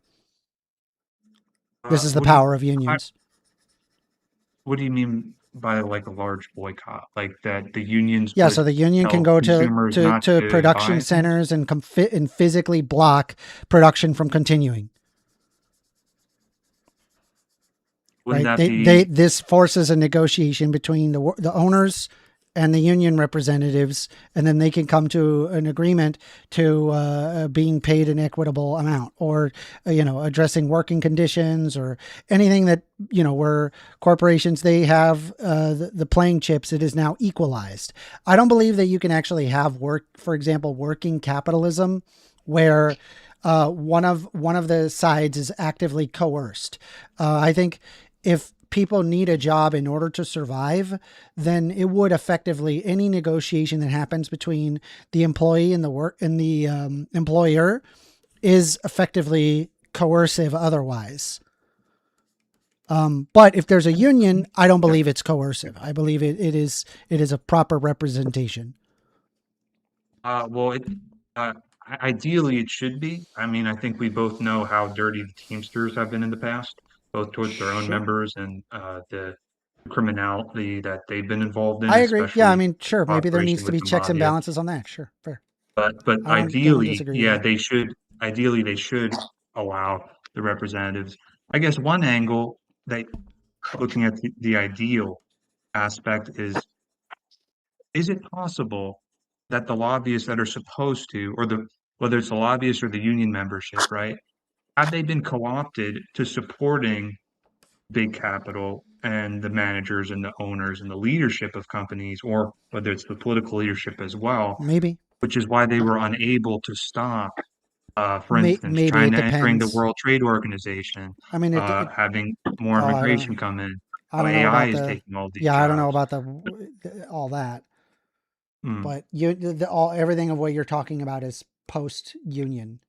This is the power of unions. What do you mean by like a large boycott? Like that the unions? Yeah, so the union can go to production centers and physically block production from continuing. Wouldn't Right? This forces a negotiation between the owners and the union representatives, and then they can come to an agreement to being paid an equitable amount, or addressing working conditions, or anything that where corporations, they have the playing chips. It is now equalized. I don't believe that you can actually have for example, working capitalism where one of the sides is actively coerced. I think if people need a job in order to survive, then it would effectively, any negotiation that happens between the employee and the employer is effectively coercive otherwise. But if there's a union, I don't believe it's coercive. I believe it is a proper representation. Well, ideally it should be. I mean, I think we both know how dirty the Teamsters have been in the past, both towards their own members and the criminality that they've been involved in. I agree. Yeah, I mean, sure. Maybe there needs to be checks and balances on that. Sure, fair. But ideally, yeah, they should. Ideally, they should allow the representatives. I guess one angle that, looking at the ideal aspect, is it possible that the lobbyists that are supposed to, or whether it's the lobbyists or the union membership, right? Have they been co-opted to supporting big capital and the managers and the owners and the leadership of companies, or whether it's the political leadership as well, Maybe. which is why they were unable to stop, for instance, Maybe it China entering the depends. World Trade Organization, I mean, having more oh, immigration come in. I don't know AI about is the. taking all these Yeah, I don't know jobs. about all that. Mm. But everything of what you're talking about is post-union,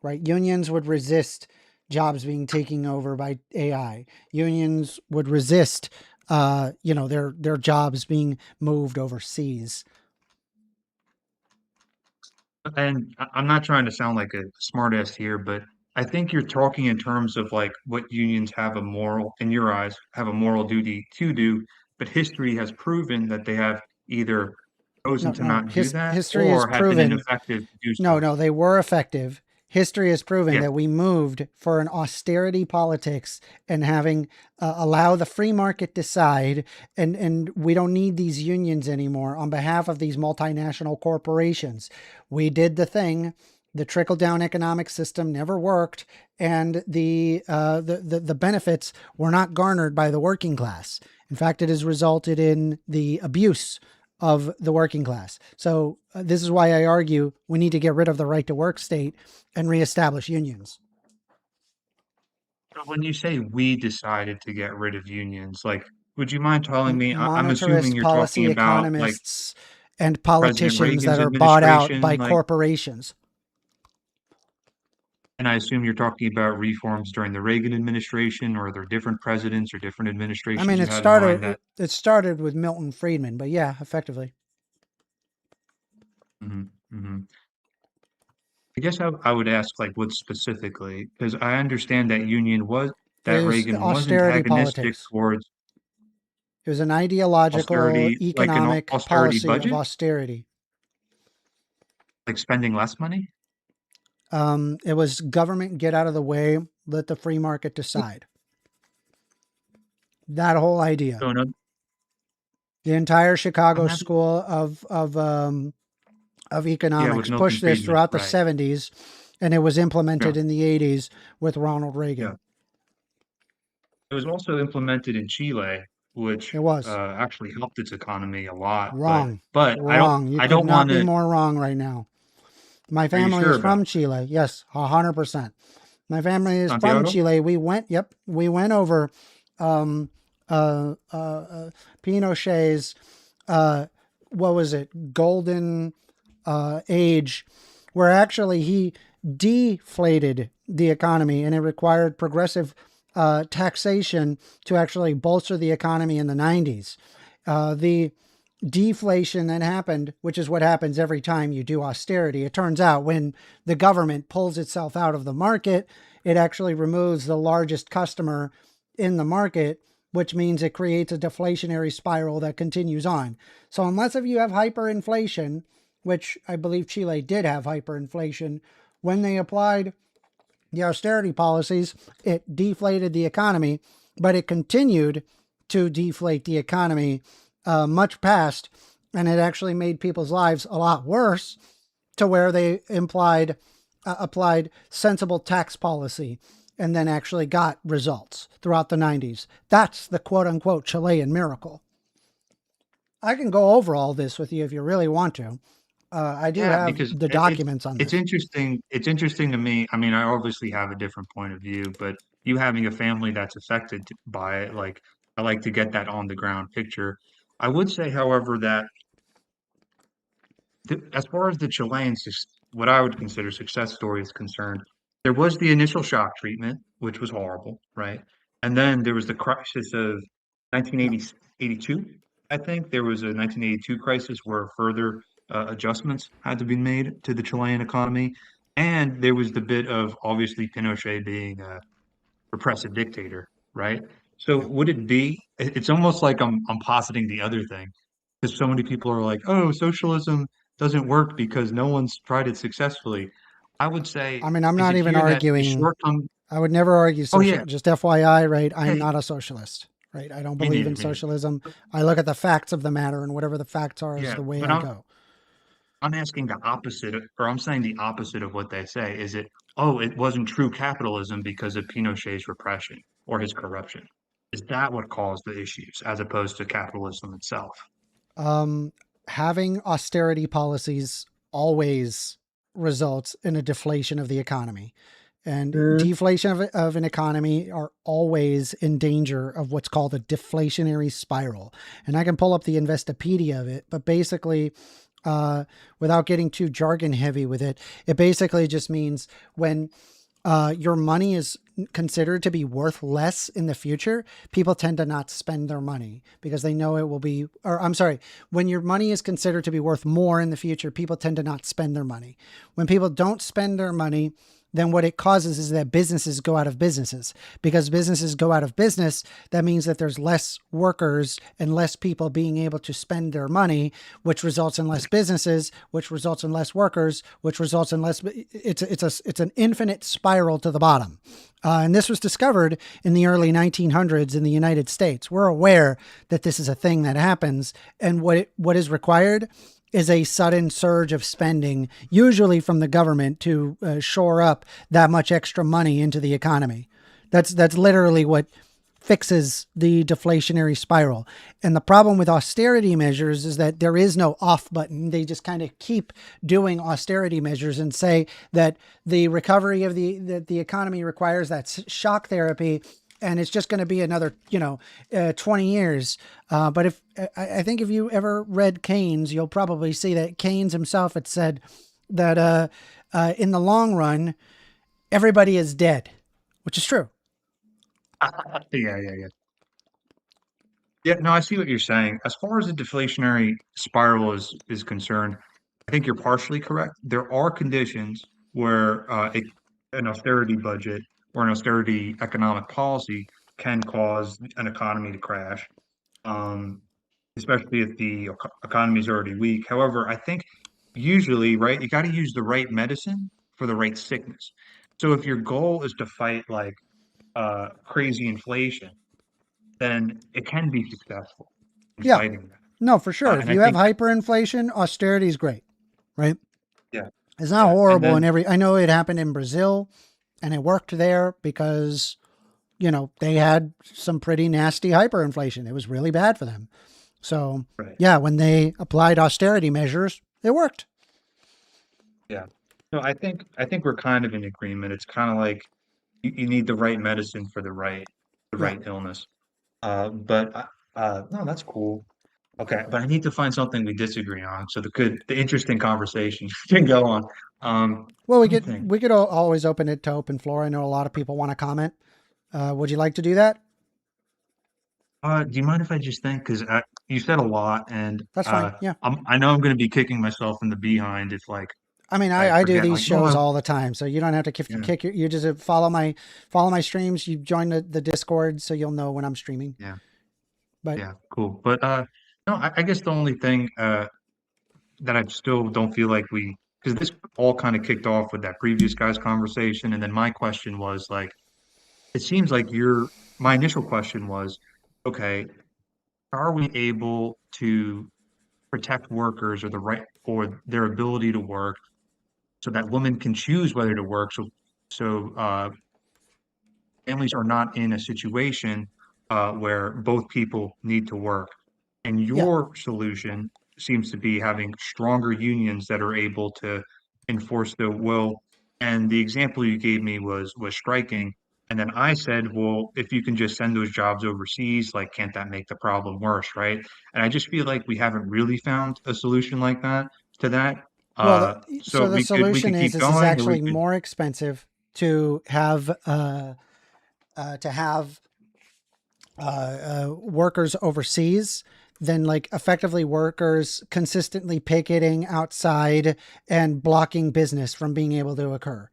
right? Unions would resist jobs being taken over by AI. Unions would resist, their jobs being moved overseas. And I'm not trying to sound like a smartass here, but I think you're talking in terms of like what unions have in your eyes, have a moral duty to do, but history has proven that they have either chosen to not do that History has or have been proven. ineffective to do so. No, they were effective. History has proven Yeah. that we moved for an austerity politics and having allow the free market decide, and we don't need these unions anymore on behalf of these multinational corporations. We did the thing. The trickle-down economic system never worked, and the benefits were not garnered by the working class. In fact, it has resulted in the abuse of the working class. So this is why I argue we need to get rid of the right to work state and reestablish unions. When you say we decided to get rid of unions, like, would you mind telling me? I'm assuming Monetarist, you're policy talking about like economists, and President politicians Reagan's that are bought out by administration, like, corporations. and I assume you're talking about reforms during the Reagan administration, or are there different presidents or different I administrations mean, you had in mind that? it started with Milton Friedman, but yeah, effectively. I guess I would ask like what specifically, because I understand that It was Reagan was austerity antagonistic politics. towards It was an ideological, austerity, like an economic austerity policy of budget, austerity. like spending less money. It was government get out of the way, let the free market decide. That whole idea. So the entire Chicago School of Economics pushed this Friedman, throughout the right. 70s, and it was implemented in the 80s with Ronald Reagan. Yeah. It was also implemented in Chile, which It was actually helped its economy a lot. wrong. But wrong. I don't want be to. more wrong right now. My family sure is from about Chile. Yes, 100%. My family is Santiago? from Chile. We went over Pinochet's what was it? Golden age, where actually he deflated the economy, and it required progressive taxation to actually bolster the economy in the 90s. The deflation that happened, which is what happens every time you do austerity. It turns out when the government pulls itself out of the market, it actually removes the largest customer in the market, which means it creates a deflationary spiral that continues on. So unless if you have hyperinflation, which I believe Chile did have hyperinflation, when they applied the austerity policies, it deflated the economy, but it continued to deflate the economy much past, and it actually made people's lives a lot worse, to where they applied sensible tax policy and then actually got results throughout the 90s. That's the quote-unquote Chilean miracle. I can go over all this with you if you really want to. I do have the documents on this. It's interesting. It's interesting to me. I mean, I obviously have a different point of view, but you having a family that's affected by it, like, I like to get that on the ground picture. I would say, however, that as far as the Chilean, what I would consider success story is concerned, there was the initial shock treatment, which was horrible, right? And then there was the crisis of 1982. I think there was a 1982 crisis where further adjustments had to be made to the Chilean economy. And there was the bit of obviously Pinochet being a repressive dictator, right? So would it be, it's almost like I'm positing the other thing, because so many people are like, oh, socialism doesn't work because no one's tried it successfully. I would say, I mean, I'm not even arguing. I would never argue socialism. yeah. Just FYI, right? I'm not a socialist, right? I don't believe in socialism. I look at the facts of the matter, and whatever the facts are is the way I go. I'm asking the opposite, or I'm saying the opposite of what they say. Is it, oh, it wasn't true capitalism because of Pinochet's repression or his corruption? Is that what caused the issues as opposed to capitalism itself? Having austerity policies always results in a deflation of the economy. And deflation of an economy are always in danger of what's called a deflationary spiral. And I can pull up the Investopedia of it, but basically, without getting too jargon heavy with it, it basically just means when your money is considered to be worth less in the future, people tend to not spend their money because they know it will be, or I'm sorry, when your money is considered to be worth more in the future, people tend to not spend their money. When people don't spend their money, then what it causes is that businesses go out of businesses. Because businesses go out of business, that means that there's less workers and less people being able to spend their money, which results in less businesses, which results in less workers, which results in less. It's an infinite spiral to the bottom. And this was discovered in the early 1900s in the United States. We're aware that this is a thing that happens, and what is required is a sudden surge of spending, usually from the government, to shore up that much extra money into the economy. That's literally what fixes the deflationary spiral. And the problem with austerity measures is that there is no off button. They just kind of keep doing austerity measures and say that the recovery of the economy requires that shock therapy, and it's just going to be another, 20 years. But I think if you ever read Keynes, you'll probably see that Keynes himself had said that in the long run, everybody is dead, which is true. Yeah. Yeah, no, I see what you're saying. As far as the deflationary spiral is concerned, I think you're partially correct. There are conditions where an austerity budget or an austerity economic policy can cause an economy to crash, especially if the economy is already weak. However, I think usually, right, you got to use the right medicine for the right sickness. So if your goal is to fight like crazy inflation, then it can be successful in fighting that. No, for sure. If you have hyperinflation, austerity is great, right? Yeah. It's not horrible I know it happened in Brazil and it worked there because, they had some pretty nasty hyperinflation. It was really bad for them. So, when they applied austerity measures, it worked. Yeah. No, I think we're kind of in agreement. It's kind of like you need the right medicine for the right illness. But no, that's cool. Okay, but I need to find something we disagree on so the interesting conversation can go on. Well, we could always open it to open floor. I know a lot of people want to comment. Would you like to do that? Do you mind if I just think? Because you said a lot, and that's fine. Yeah, I know I'm going to be kicking myself in the behind if like. I mean, I do these shows all the time, so you don't have to kick your. You just follow my streams. You join the Discord, so you'll know when I'm streaming. Yeah. But yeah, cool. But no, I guess the only thing that I still don't feel like because this all kind of kicked off with that previous guy's conversation, and then my question was like, it seems like my initial question was, okay, are we able to protect workers or their ability to work so that women can choose whether to work, so families are not in a situation where both people need to work. And your solution seems to be having stronger unions that are able to enforce the will. And the example you gave me was striking. And then I said, well, if you can just send those jobs overseas, like, can't that make the problem worse, right? And I just feel like we haven't really found a solution like that to that. Well, so the solution is it's actually more expensive to have workers overseas than like effectively workers consistently picketing outside and blocking business from being able to occur.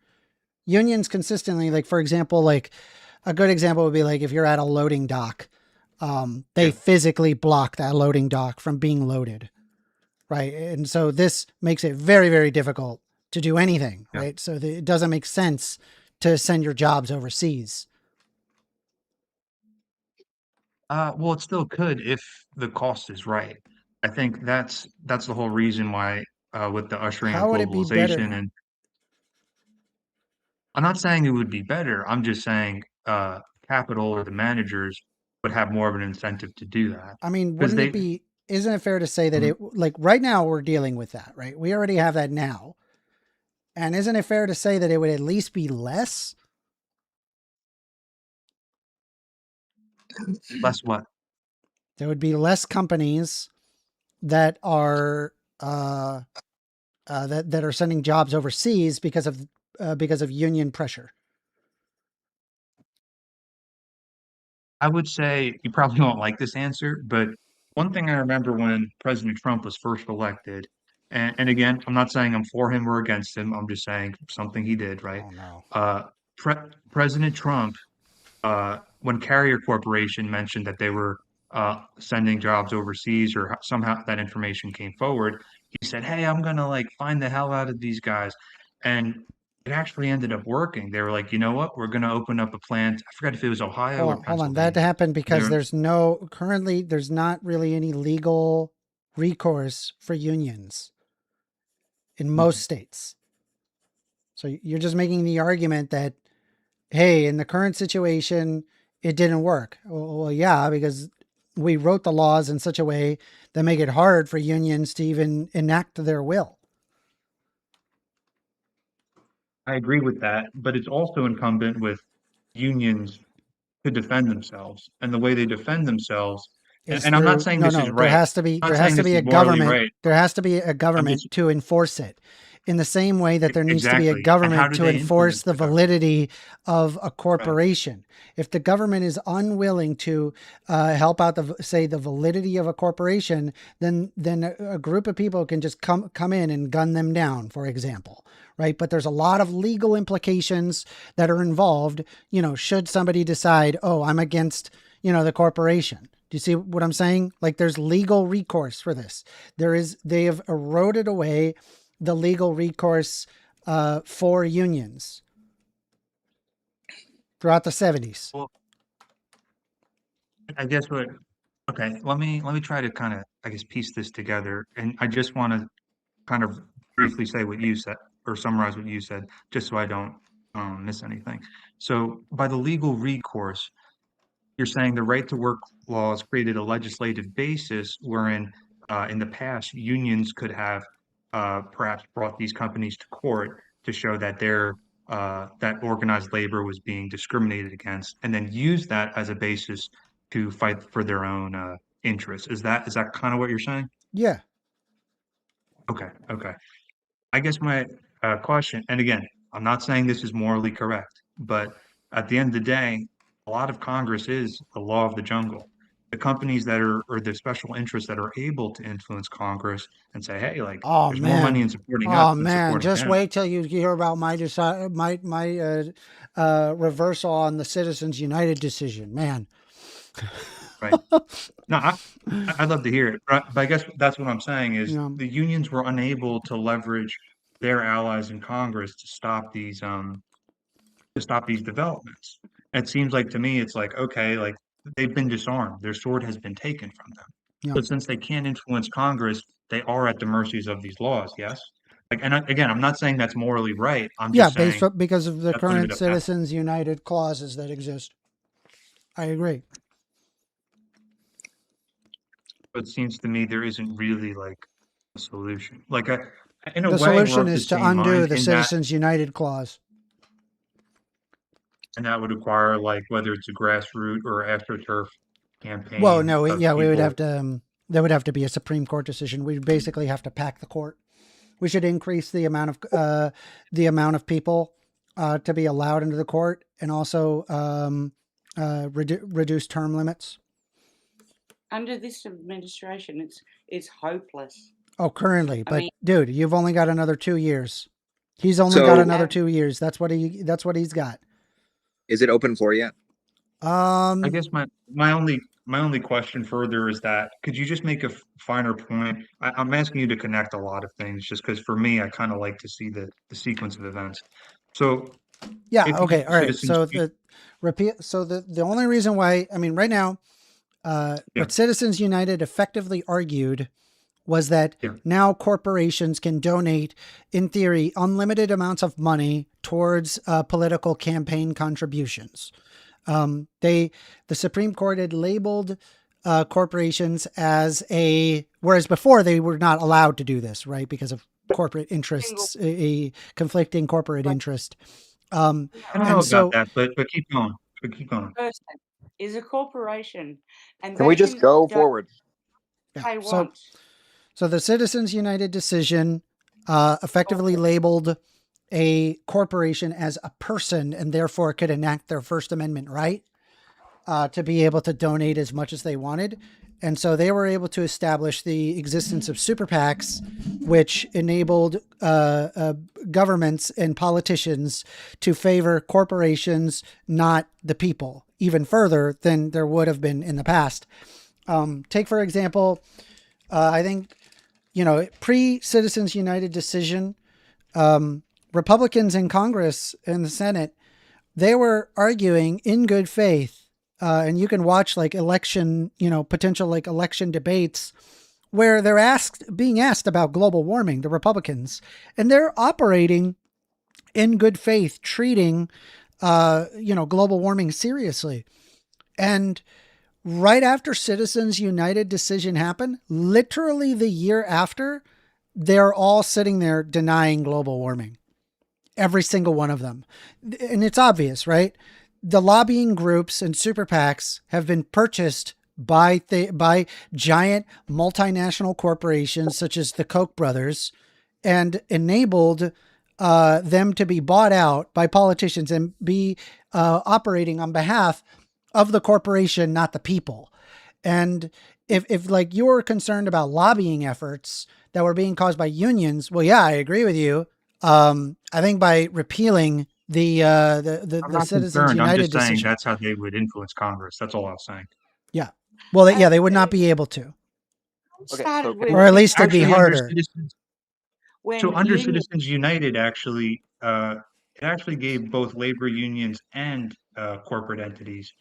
Unions consistently, like, for example, like a good example would be like if you're at a loading dock, they physically block that loading dock from being loaded. Right. And so this makes it very, very difficult to do anything. Right. So it doesn't make sense to send your jobs overseas. Well, it still could if the cost is right. I think that's the whole reason why with the ushering of globalization, and I'm not saying it would be better. I'm just saying capital or the managers would have more of an incentive to do that. I mean, wouldn't it be, isn't it fair to say that it, like right now we're dealing with that, right? We already have that now. And isn't it fair to say that it would at least be less? Less what? There would be less companies that are that are sending jobs overseas because of union pressure. I would say you probably won't like this answer, but one thing I remember when President Trump was first elected, and again, I'm not saying I'm for him or against him. I'm just saying something he did, right? Oh no. President Trump, when Carrier Corporation mentioned that they were sending jobs overseas, or somehow that information came forward, he said, "Hey, I'm gonna like find the hell out of these guys," and it actually ended up working. They were like, you know what? We're gonna open up a plant. I forgot if it was Ohio or Hold on. Pennsylvania. That happened because They're- currently there's not really any legal recourse for unions in most states. So you're just making the argument that, hey, in the current situation, it didn't work. Well, yeah, because we wrote the laws in such a way that make it hard for unions to even enact their will. I agree with that, but it's also incumbent with unions to defend themselves, and the way they defend themselves. And I'm not saying this is right. There has to be a government. Right. There has to be a government to enforce it. In the same way that there needs to be a government to enforce the validity of a corporation. Right. If the government is unwilling to help out the validity of a corporation, then a group of people can just come in and gun them down, for example. Right. But there's a lot of legal implications that are involved, should somebody decide, oh, I'm against, the corporation. Do you see what I'm saying? Like there's legal recourse for this. They have eroded away the legal recourse for unions throughout the 70s. Well, I guess okay, let me try to kind of, I guess, piece this together. And I just want to kind of briefly say what you said, or summarize what you said, just so I don't miss anything. So by the legal recourse, you're saying the right to work laws created a legislative basis wherein in the past unions could have perhaps brought these companies to court to show that that organized labor was being discriminated against, and then use that as a basis to fight for their own interests. Is that kind of what you're saying? Yeah. Okay. I guess my question, and again, I'm not saying this is morally correct, but at the end of the day, a lot of Congress is the law of the jungle. The companies or the special interests that are able to influence Congress and say, hey, like, there's more money in supporting us than supporting just them. wait till you hear about my reversal on the Citizens United decision, man. Right. No, I'd love to hear it. But I guess that's what I'm saying is the unions were unable to leverage their allies in Congress to stop these developments. It seems like to me, it's like, okay, like they've been disarmed. Their sword has been taken from them. Yeah. So since they can't influence Congress, they are at the mercies of these laws. Yes. Like, and again, I'm not saying that's morally right. I'm just saying because of the current Citizens United clauses that exist. I agree. But it seems to me there isn't really like a solution. Like the solution is to undo the Citizens United clause. And that would require like whether it's a grassroots or AstroTurf campaign. Well, no, we would have to. There would have to be a Supreme Court decision. We'd basically have to pack the court. We should increase the amount of people to be allowed into the court, and also reduce term limits. Under this administration, it's hopeless. Oh, currently, but dude, you've only got another 2 years. He's only got another 2 years. That's what he's got. Is it open floor yet? I guess my only question further is that could you just make a finer point? I'm asking you to connect a lot of things, just because for me, I kind of like to see the sequence of events. So yeah, okay, all right. So the only reason why, I mean, right now, what Citizens United effectively argued was that now corporations can donate, in theory, unlimited amounts of money towards political campaign contributions. The Supreme Court had labeled corporations as whereas before they were not allowed to do this, right? Because of corporate interests, a conflicting corporate interest. I don't know about that, but keep going. Keep going. Person is a corporation, and Can we just go forward? So the Citizens United decision effectively labeled a corporation as a person, and therefore could enact their First Amendment right to be able to donate as much as they wanted. And so they were able to establish the existence of super PACs, which enabled governments and politicians to favor corporations, not the people, even further than there would have been in the past. Take, for example, I think, pre-Citizens United decision, Republicans in Congress and the Senate, they were arguing in good faith. And you can watch potential election debates where they're being asked about global warming, the Republicans, and they're operating in good faith, treating, global warming seriously. And right after Citizens United decision happened, literally the year after, they're all sitting there denying global warming. Every single one of them. And it's obvious, right? The lobbying groups and super PACs have been purchased by giant multinational corporations such as the Koch brothers, and enabled them to be bought out by politicians and be operating on behalf of the corporation, not the people. And if you're concerned about lobbying efforts that were being caused by unions, well, yeah, I agree with you. I think by repealing the Citizens United I'm just saying decision, that's how they would influence Congress. That's all I was saying. Yeah. Well, they would not be able to. Okay, or at least it'd be harder. Under Citizens United, actually, it actually gave both labor unions and corporate entities.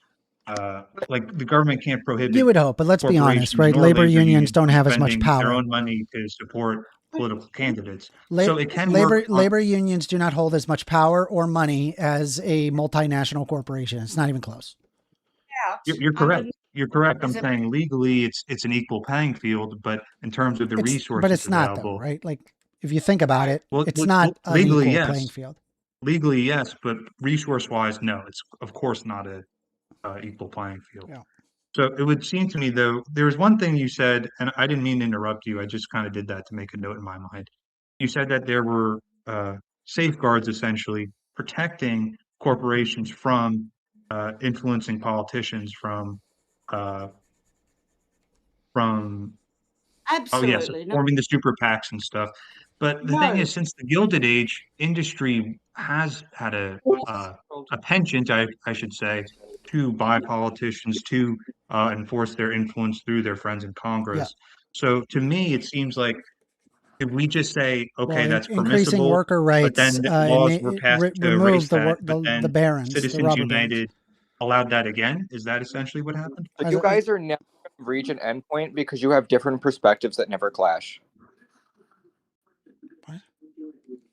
Like the government can't prohibit. You would hope, but let's be honest, right? Labor unions don't have as much power. Their own money to support political candidates. So it can labor unions do not hold as much power or money as a multinational corporation. It's not even close. You're correct. You're correct. I'm saying legally it's an equal playing field, but in terms of the resources but it's not available, though, right? Like if you think about it, it's not an legally, equal playing field. Legally, yes, but resource-wise, no. It's of course not a equal playing field. Yeah. So it would seem to me, though, there was one thing you said, and I didn't mean to interrupt you. I just kind of did that to make a note in my mind. You said that there were safeguards essentially protecting corporations from influencing politicians from Absolutely. forming the super PACs and stuff. But the thing is, since the Gilded Age, industry has had a penchant, I should say, to buy politicians to enforce their influence through their friends in Congress. Yeah. So to me, it seems like if we just say, okay, that's increasing permissible, worker rights, but then the laws were passed to erase that, but the then barons, Citizens United allowed that again. Is that essentially what happened? So you guys are never going to reach an endpoint because you have different perspectives that never clash.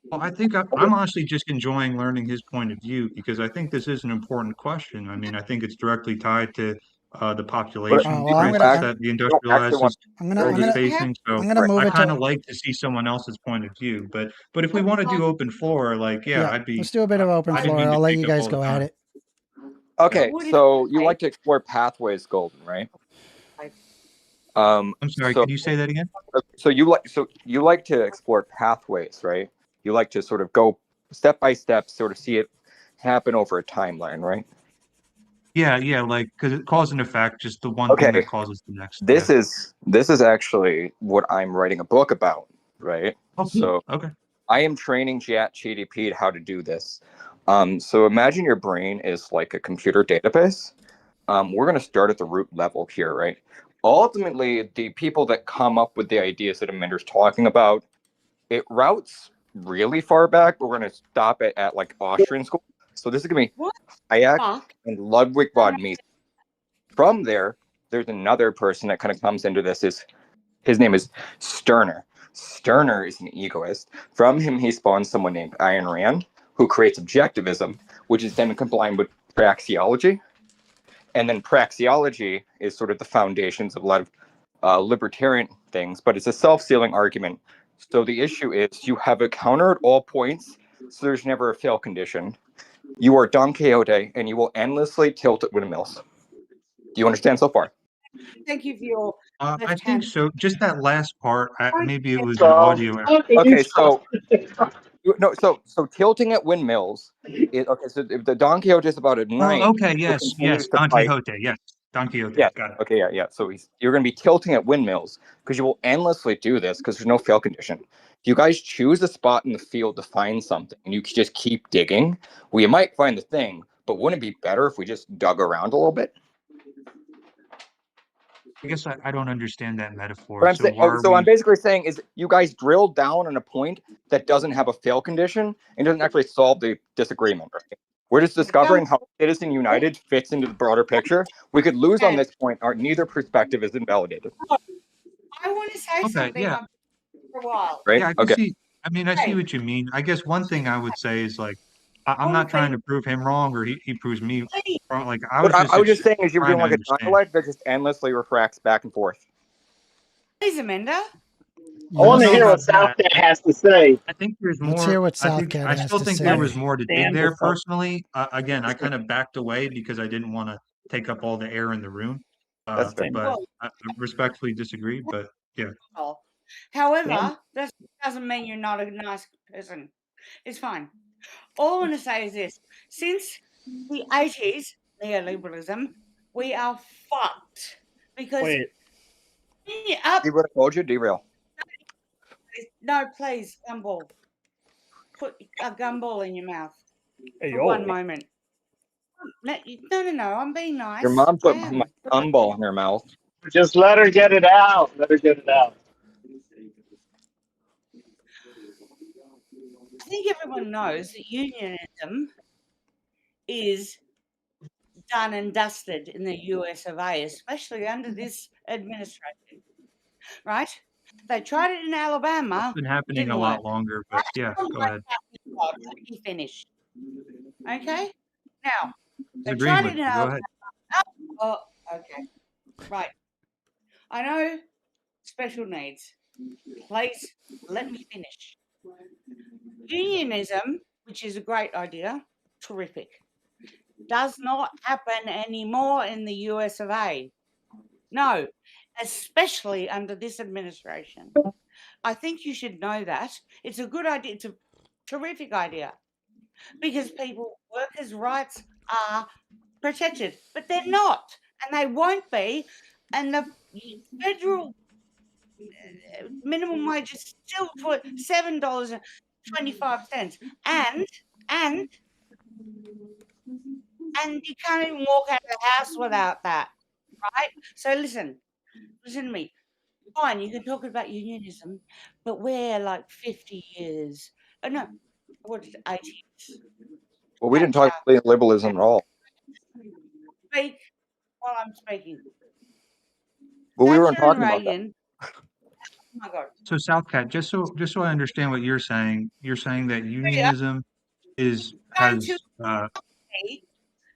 Well, I think I'm honestly just enjoying learning his point of view because I think this is an important question. I mean, I think it's directly tied to the population crisis that the industrialized is facing. So I kind of like to see someone else's point of view. But if we want to do open floor, I'd be. Let's do a bit of open floor. I'll let you guys go at it. Okay, so you like to explore pathways, Golden, right? I'm sorry. Can you say that again? So you like to explore pathways, right? You like to sort of go step by step, sort of see it happen over a timeline, right? Yeah, because it cause and effect, just the one thing that causes the next. This is actually what I'm writing a book about, right? So I am training ChatGPT how to do this. So imagine your brain is like a computer database. We're going to start at the root level here, right? Ultimately, the people that come up with the ideas that Aminder's talking about, it routes really far back, but we're going to stop it at like Austrian school. So this is going to be Hayek and Ludwig von Mises. From there's another person that kind of comes into this. His name is Stirner. Stirner is an egoist. From him, he spawns someone named Ayn Rand, who creates objectivism, which is then combined with praxeology. And then praxeology is sort of the foundations of a lot of libertarian things, but it's a self-sealing argument. So the issue is you have a counter at all points, so there's never a fail condition. You are Don Quixote, and you will endlessly tilt at windmills. Do you understand so far? Thank you for your. I think so. Just that last part. Maybe it was an audio. Okay, so no, so tilting at windmills is okay. So if the Don Quixote is about at night. Oh, okay. Yes. Don Quixote. Yes. Don Quixote. Yeah. Got it. Okay. Yeah. So you're going to be tilting at windmills because you will endlessly do this because there's no fail condition. You guys choose a spot in the field to find something, and you just keep digging. Well, you might find the thing, but wouldn't it be better if we just dug around a little bit? I guess I don't understand that metaphor. What I'm basically saying is you guys drill down on a point that doesn't have a fail condition and doesn't actually solve the disagreement. Right? We're just discovering how Citizen United fits into the broader picture. We could lose on this point. Neither perspective is invalidated. I want to say something for a while. Right? Yeah, I can see. I mean, I see what you mean. I guess one thing I would say is like, I'm not trying to prove him wrong or he proves me wrong. Like I was just saying is you were doing like a dialect that just endlessly refracts back and forth. Please, Amanda. I want to hear what Southcat has to say. I think there's more. Let's hear what Southcat I has still to think say. there was more to dig there. Personally, again, I kind of backed away because I didn't want to take up all the air in the room. That's fair. But I respectfully disagree. But yeah. However, that doesn't mean you're not a nice person. It's fine. All I want to say is this. Since the 80s, neoliberalism, we are fucked. Because... See what I told you? Derail. No, please, gumball. Put a gumball in your mouth Hey, for one moment. No, I'm being nice. Your mom put my gumball in her mouth. Just let her get it out. Let her get it out. I think everyone knows that unionism is done and dusted in the US of A, especially under this administration. Right? They tried it in Alabama. It's been happening a lot longer, but yeah, go ahead. Let me finish. Okay? Now, they Agreeing tried with it in you. Go Alabama. ahead. Oh, okay. Right. I know special needs. Please let me finish. Unionism, which is a great idea, terrific, does not happen anymore in the US of A. No, especially under this administration. I think you should know that. It's a good idea. It's a terrific idea because workers' rights are protected, but they're not, and they won't be. And the federal minimum wage is still for $7.25, and you can't even walk out of the house without that, right? So listen to me. Fine, you can talk about unionism, but we're like 50 years. Oh no, what is it, 80s? Well, we didn't talk about liberalism at all. Speak while I'm speaking. But we weren't talking about Reagan. Oh my God. So Southcat, just so I understand what you're saying that unionism has.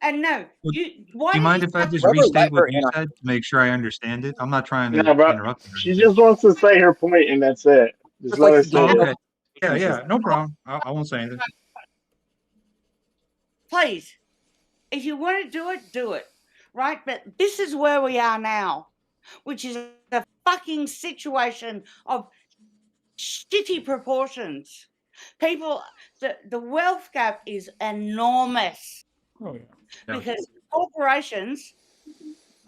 And no, do you mind if I just restate what you said to make sure I understand it? I'm not trying to interrupt you. She just wants to say her point, and that's it. Just let her say it. Yeah, no problem. I won't say anything. Please, if you want to do it, right? But this is where we are now, which is a fucking situation of shitty proportions. People, the wealth gap is enormous. Oh, yeah. Because corporations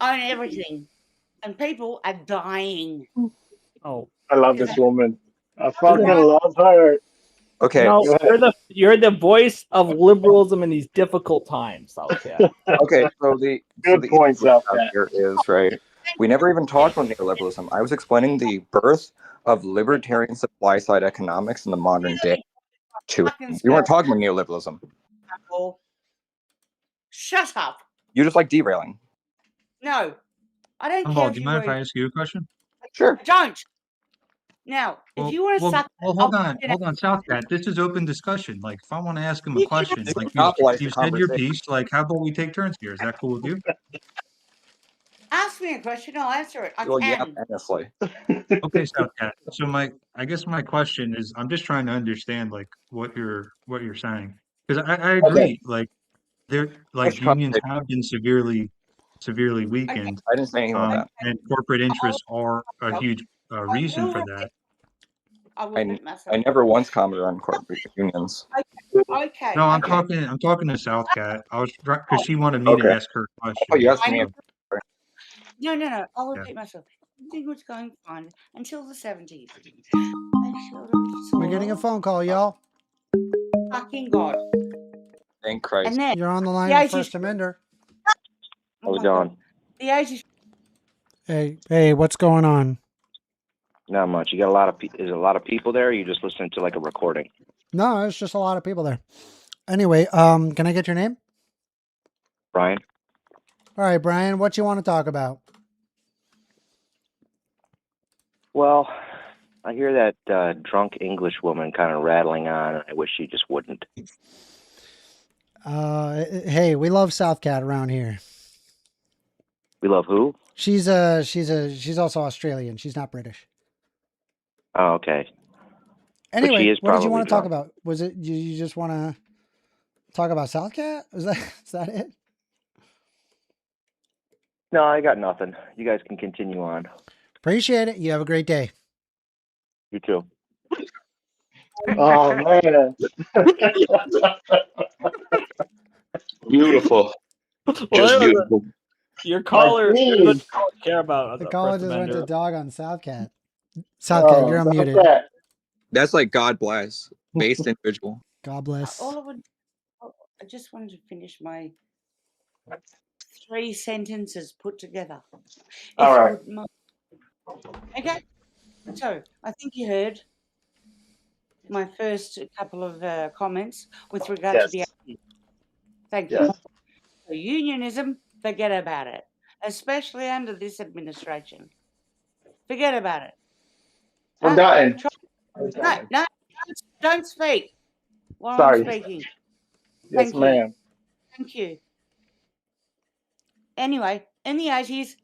own everything, and people are dying. Oh, I love this woman. I fucking love her. Okay, no, you're the voice of liberalism in these difficult times. Okay. Okay, so the point, here is right. We never even talked about neoliberalism. I was explaining the birth of libertarian supply side economics in the modern day. We weren't talking about neoliberalism. Shut up. You just like derailing. No, I don't care. Do you mind if I ask you a question? Sure. Don't. Now, if you want to suck... Well, hold on, Southcat. This is open discussion. Like, if I want to ask him a question, like you said your piece, like, how about we take turns here? Is that cool with you? Ask me a question, I'll answer it. I Well, yeah, can. honestly. Okay, Southcat. So I guess my question is, I'm just trying to understand like what you're saying, because I agree. Like unions have been severely weakened. I didn't say anything about that. And corporate interests are a huge reason for that. I never once commented on corporate unions. Okay. No, I'm talking to Southcat. I was because she wanted me to ask her a question. Oh, you asked me. No. I'll repeat myself. Everything was going fine until the 70s. We're getting a phone call, y'all. Fucking God. Thank Christ. And then You're on the line the with 80s. First Amender. How's it going? The 80s. Hey, what's going on? Not much. You got a lot of is a lot of people there? Or you just listening to like a recording? No, it's just a lot of people there. Anyway, can I get your name? Brian. All right, Brian, what you want to talk about? Well, I hear that drunk English woman kind of rattling on. I wish she just wouldn't. Hey, we love Southcat around here. We love who? She's also Australian. She's not British. Oh, okay. Anyway, what did you want to talk about? Was it you just want to talk about Southcat? Is that it? No, I got nothing. You guys can continue on. Appreciate it. You have a great day. You too. Oh man. Beautiful. Just beautiful. Your caller doesn't care about The us, caller First just went to Amender. dog on Southcat. Southcat, you're unmuted. That's like God bless. Based individual. God bless. I just wanted to finish my 3 sentences put together. All right. Okay. So I think you heard my first couple of comments with regard to the idea. Thank you. So unionism, forget about it, especially under this administration. Forget about it. Forgotten. No, don't speak while Sorry. I'm speaking. Yes, Thank you. ma'am. Thank you. Anyway, in the 80s,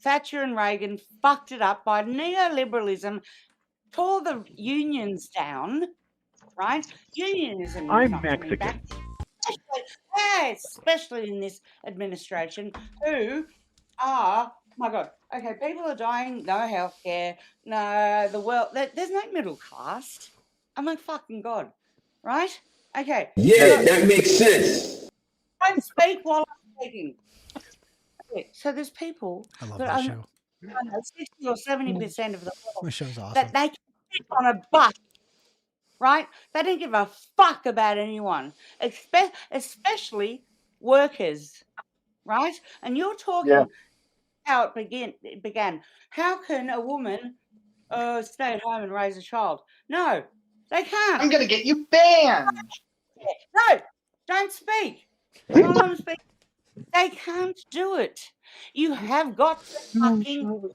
Thatcher and Reagan fucked it up by neoliberalism, tore the unions down, right? Unionism is I'm not coming Mexican. back. Especially in this administration, who are, my God, okay, people are dying, no healthcare, no, the world, there's no middle class. I'm like, fucking God, right? Okay. Yeah, that makes sense. Don't speak while I'm speaking. Okay, so there's people I love that that are show. 60 or 70% of the My world show's awesome. that they can sit on a bus, right? They don't give a fuck about anyone, especially workers, right? And you're talking how it began. How can a woman stay at home and raise a child? No, they can't. I'm gonna get you banned. No, don't speak. While I'm speaking, they can't do it. You have got to fucking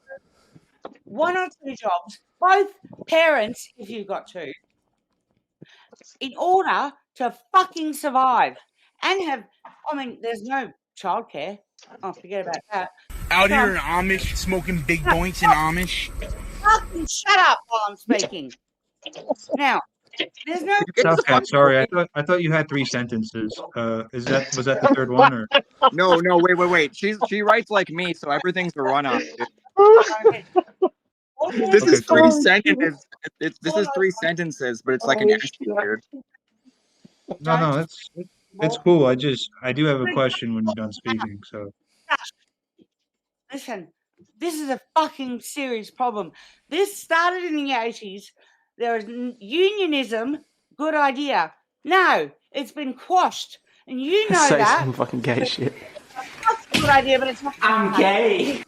1 or 2 jobs, both parents, if you've got to, in order to fucking survive and have. I mean, there's no childcare. Oh, forget about that. Out here in Amish, smoking big joints in Amish. Fucking shut up while I'm speaking. Now, there's no. Southcat, sorry, I thought you had 3 sentences. Was that the third one or? No, wait. She writes like me, so everything's a run on. This is 3 sentences. This is 3 sentences, but it's like an weird. No, it's cool. I do have a question when you're done speaking. So Listen, this is a fucking serious problem. This started in the 80s. There was unionism, good idea. No, it's been quashed, and you know Say that. some fucking gay shit. That's a good idea, but it's not. I'm gay.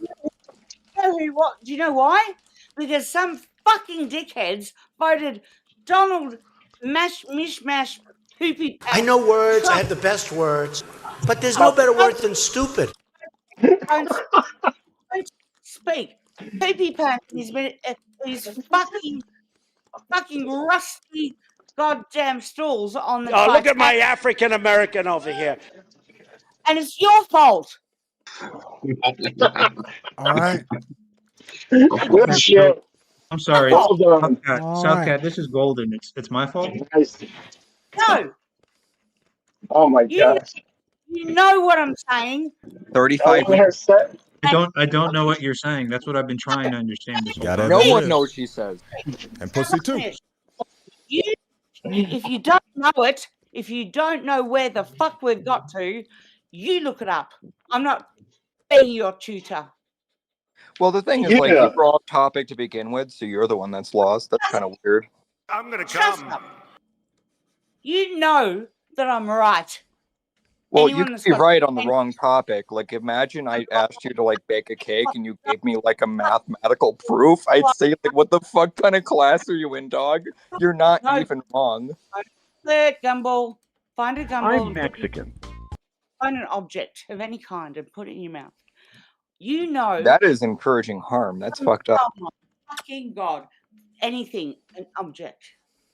Do you know why? Because some fucking dickheads voted Donald Mishmash Poopy. I know words. I have the best words, but there's no better word than stupid. Don't speak. Poopy Pants is fucking rusty goddamn stools on the. Oh, look at my African American over here. And it's your fault. All right. Good shit. I'm sorry. Well done. Southcat, this is golden. It's my fault. No, Oh my you gosh. you know what I'm saying. 35 years. I don't know what you're saying. That's what I've been trying to understand this whole time. No one knows she says. And pussy too. If you don't know it, if you don't know where the fuck we've got to, you look it up. I'm not being your tutor. Well, the thing is, like, you were off topic to begin with, so you're the one that's lost. That's kind of weird. I'm gonna Shut up. You know that I'm right. Well, Anyone you could that's be got- right on the wrong topic. Like, imagine I asked you to, like, bake a cake and you gave me, like, a mathematical proof. I'd say, like, what the fuck kind of class are you in, dog? You're not even wrong. Gumball. Find a gumball. I'm Mexican. Find an object of any kind and put it in your mouth. You know. That is encouraging harm. That's fucked up. Oh my fucking God. Anything, an object.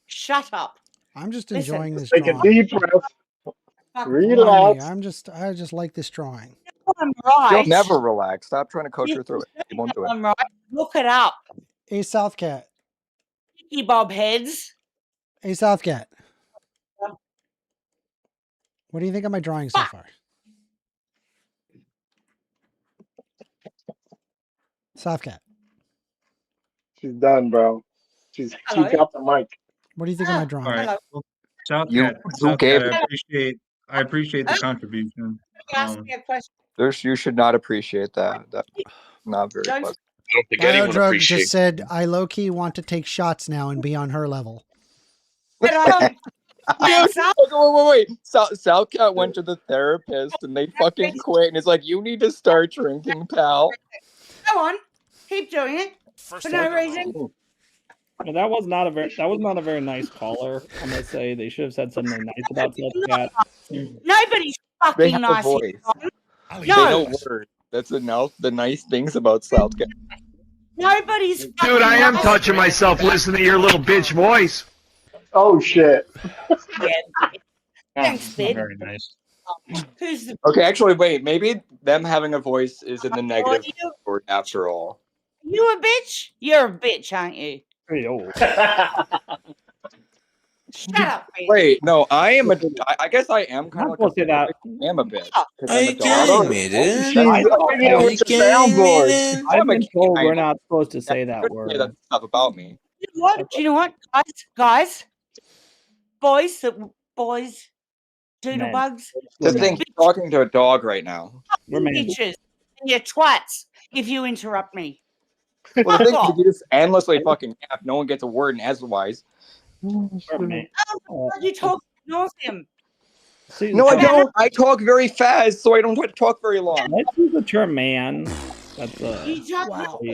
Shut up. I'm just Listen. enjoying this Take a drawing. deep breath. Fuck. Relax. I just like this drawing. I'm right. You'll never relax. Stop trying to coach her through it. You won't do it. I'm right. Look it up. Hey, Southcat. Mickey Bob heads. Hey, Southcat. What do you think of my drawing so far? Southcat. She's done, bro. She dropped the mic. What do you think of my drawing? All right. Well, You Southcat, gave I appreciate the contribution. Ask me a question. You should not appreciate that. That's not very Don't- pleasant. I don't think anyone Biodrug appreciates just said, I low-key want to take shots now and be on her level. But I don't. Wait. Southcat went to the therapist and they fucking quit. And it's like, you need to start drinking, pal. Go on. Keep doing it. For no reason. Well, that was not a very nice caller. I'm gonna say they should have said something nice about Southcat. Nobody's They fucking have a nice. voice. No. They know words. That's enough. The nice things about Southcat. Nobody's fucking Dude, I am nice. touching myself listening to your little bitch voice. Oh shit. Thanks, Bid. Very nice. Who's the Okay, actually, wait. Maybe them having a voice is in the negative word after all. You a bitch? You're a bitch, aren't you? Hey, oh. Shut up, bitch. Wait, no, I am I guess I am kind of supposed to say that. I am a bitch. Are you kidding me, dude? She's upping it with the soundboard. I've been told we're not supposed to say that word. Say that stuff about me. You know what? Do you know what, guys? Boys, doodlebugs, To think you're talking to a dog right now. We're man. bitches, and you twats. If you interrupt me, Well, the thing is, you just endlessly fucking yap. No one gets a word in edgewise. We're man. you talk ignores him. See, No, I don't. I talk very fast, so I don't talk very long. Let's use the term man. That's You just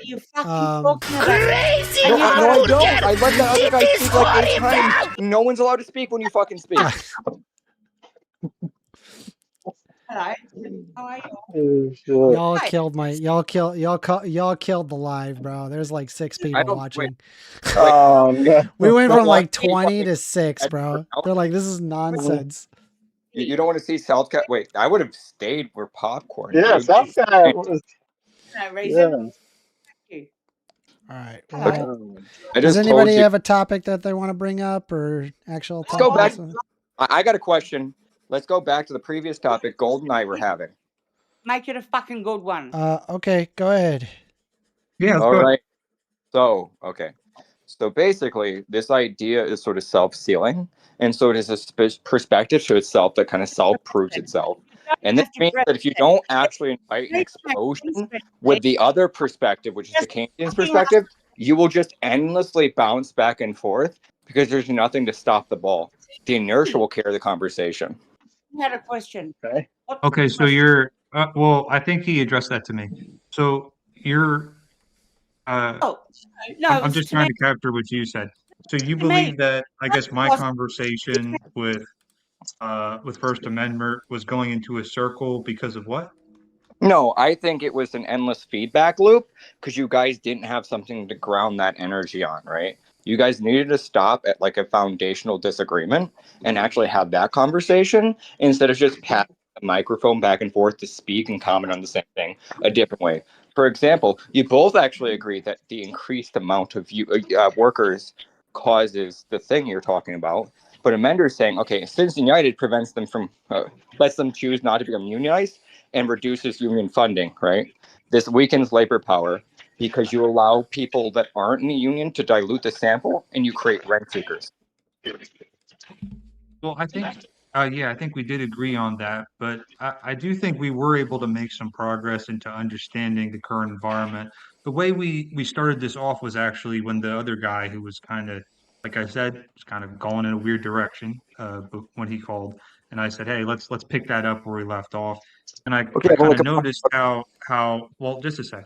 you fucking Um, talking about Crazy. No, I don't. I let the other guy speak like 8 times. No one's allowed to speak when you fucking speak. Hello. How are you? Y'all killed my y'all killed the live, bro. There's like 6 people watching. Oh no. We went from like Don't 20 to 6, bro. They're like, this is nonsense. You don't want to see Southcat? Wait, I would have stayed for popcorn. Yeah, dude. Southcat was. No reason. Yeah. All right. Okay. Well, I does just anybody told you. have a topic that they want to bring up or actual Let's go back. topics? I got a question. Let's go back to the previous topic, Gold and I were having. Make it a fucking good one. Okay, go ahead. Yeah. All right. So, okay. So basically, this idea is sort of self-sealing. And so it is a perspective to itself that kind of self-proves itself. And this means that if you don't actually invite an explosion with the other perspective, which is the Keynesian perspective, you will just endlessly bounce back and forth because there's nothing to stop the ball. The inertia will carry the conversation. I had a question. Okay. Okay, so you're well, I think he addressed that to me. So you're no, I'm just trying to capture what you said. So you believe that I guess my conversation with First Amendment was going into a circle because of what? No, I think it was an endless feedback loop because you guys didn't have something to ground that energy on, right? You guys needed to stop at like a foundational disagreement and actually have that conversation instead of just passing a microphone back and forth to speak and comment on the same thing a different way. For example, you both actually agree that the increased amount of workers causes the thing you're talking about. But Amender's saying, okay, Citizens United prevents them from, lets them choose not to become unionized and reduces union funding, right? This weakens labor power because you allow people that aren't in the union to dilute the sample and you create rent seekers. Well, I think, yeah, I think we did agree on that, but I do think we were able to make some progress into understanding the current environment. The way we started this off was actually when the other guy who was kind of, like I said, was kind of going in a weird direction, but when he called, and I said, hey, let's pick that up where we left off. And I kind of noticed how well, just a sec.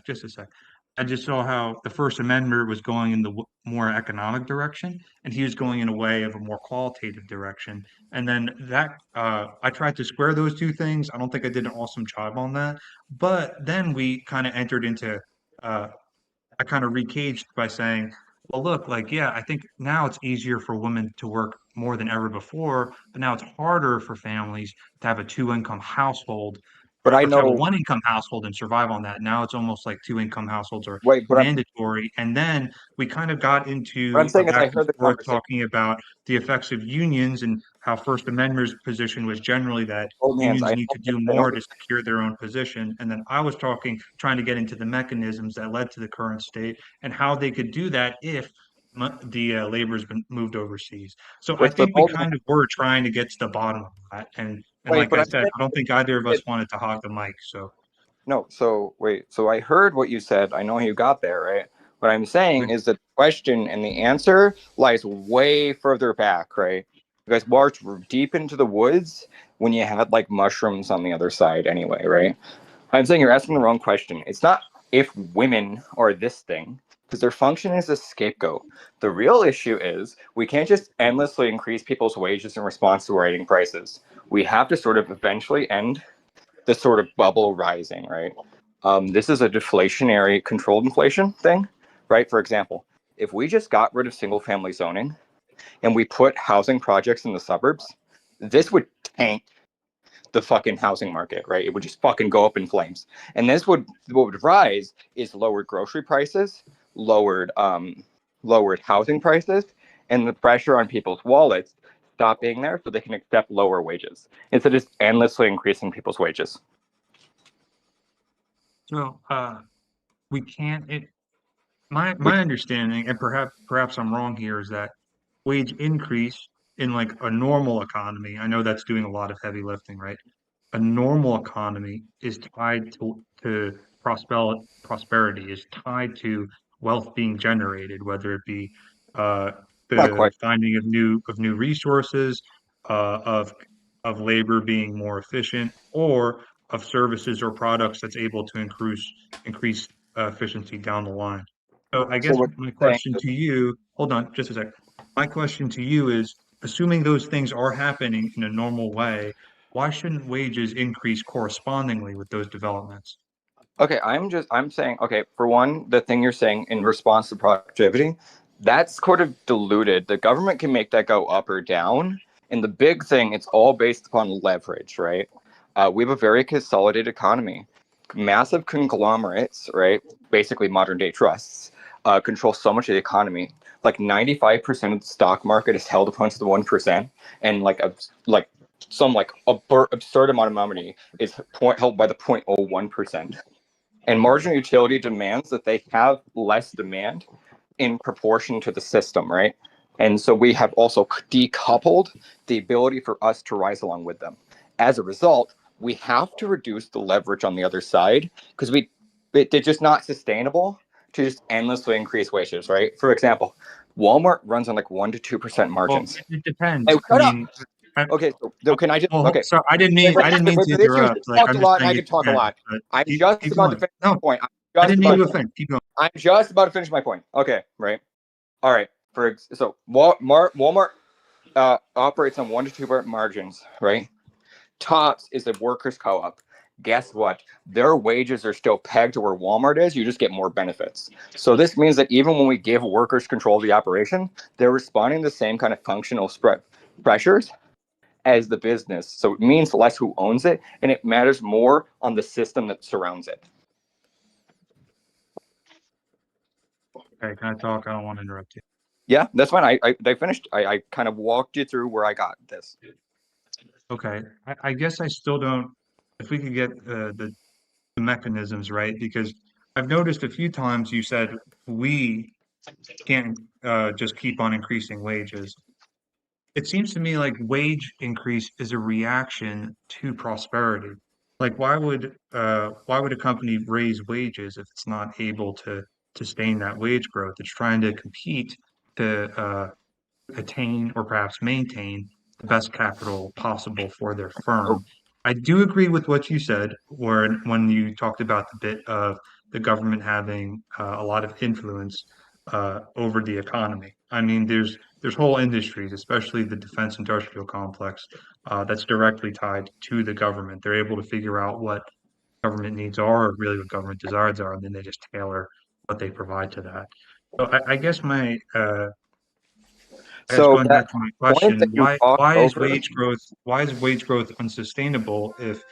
I just saw how the First Amendment was going in the more economic direction, and he was going in a way of a more qualitative direction. And then that I tried to square those two things. I don't think I did an awesome job on that. But then we kind of entered into I kind of recaged by saying, well, look, like, yeah, I think now it's easier for women to work more than ever before, but now it's harder for families to have a two-income household But I or to have a know, one-income household and survive on that. Now it's almost like two-income households are wait, but mandatory. And then we kind of got what I'm into a saying is I back and heard the forth conversation. talking about the effects of unions and how First Amendment's position was generally that Hands, unions I need to do know more to secure their own position. And then I was trying to get into the mechanisms that led to the current state and how they could do that if the labor's been moved overseas. So I with the think we golden kind of were trying to get to the bottom of that. And wait, like but I I'm said, saying I don't think either of us wanted to hog the mic. So no. So wait, so I heard what you said. I know you got there, right? What I'm saying is that the question and the answer lies way further back, right? You guys marched deep into the woods when you had like mushrooms on the other side, anyway, right? I'm saying you're asking the wrong question. It's not if women are this thing, because their function is a scapegoat. The real issue is we can't just endlessly increase people's wages in response to rising prices. We have to sort of eventually end the sort of bubble rising, right? This is a deflationary controlled inflation thing, right? For example, if we just got rid of single family zoning and we put housing projects in the suburbs, this would tank the fucking housing market, right? It would just fucking go up in flames. And what would rise is lowered grocery prices, lowered housing prices, and the pressure on people's wallets stop being there so they can accept lower wages instead of just endlessly increasing people's wages. So we can't. My understanding, and perhaps I'm wrong here, is that wage increase in like a normal economy. I know that's doing a lot of heavy lifting, right? A normal economy is tied to prosperity, is tied to wealth being generated, whether it be uh, Not the quite. finding of new resources, uh, of of labor being more efficient, or of services or products that's able to increase efficiency down the line. So I So guess what my I'm saying question is, to you, hold on just a sec. My question to you is, assuming those things are happening in a normal way, why shouldn't wages increase correspondingly with those developments? okay, I'm saying, okay, for one, the thing you're saying in response to productivity, that's sort of diluted. The government can make that go up or down. And the big thing, it's all based upon leverage, right? We have a very consolidated economy. Massive conglomerates, right? Basically modern day trusts, control so much of the economy. Like 95% of the stock market is held amongst the 1%, and some absurd amount of money is held by the 0.01%. And marginal utility demands that they have less demand in proportion to the system, right? And so we have also decoupled the ability for us to rise along with them. As a result, we have to reduce the leverage on the other side because they're just not sustainable to just endlessly increase wages, right? For example, Walmart runs on like 1% to 2% Well, margins. it depends. Hey, I shut up. mean, I, Okay, so can I just well, okay? so I didn't Wait, mean wait, I didn't wait, mean wait, to this you interrupt. Like talked I'm a just lot and saying I it can talk a depends. lot. But I'm keep just about to going. finish No, my point. I didn't mean to offend. Keep going. I'm just about to finish my point. Okay, right. All right. So Walmart operates on 1% to 2% margins, right? Tops is a workers' co-op. Guess what? Their wages are still pegged to where Walmart is. You just get more benefits. So this means that even when we give workers control of the operation, they're responding to the same kind of functional spread pressures as the business. So it means less who owns it, and it matters more on the system that surrounds it. Okay, can I talk? I don't want to interrupt you. Yeah, that's fine. I finished. I kind of walked you through where I got this. Okay, I guess I still don't. If we could get the mechanisms right, because I've noticed a few times you said we can't just keep on increasing wages. It seems to me like wage increase is a reaction to prosperity. Like why would a company raise wages if it's not able to sustain that wage growth? It's trying to compete to attain or perhaps maintain the best capital possible for their firm. I do agree with what you said, where when you talked about the bit of the government having a lot of influence over the economy. I mean, there's whole industries, especially the defense industrial complex, that's directly tied to the government. They're able to figure out what government needs are, or really what government desires are, and then they just tailor what they provide to that. So I guess my So going back to my point that question, you talked why is over. wage growth unsustainable if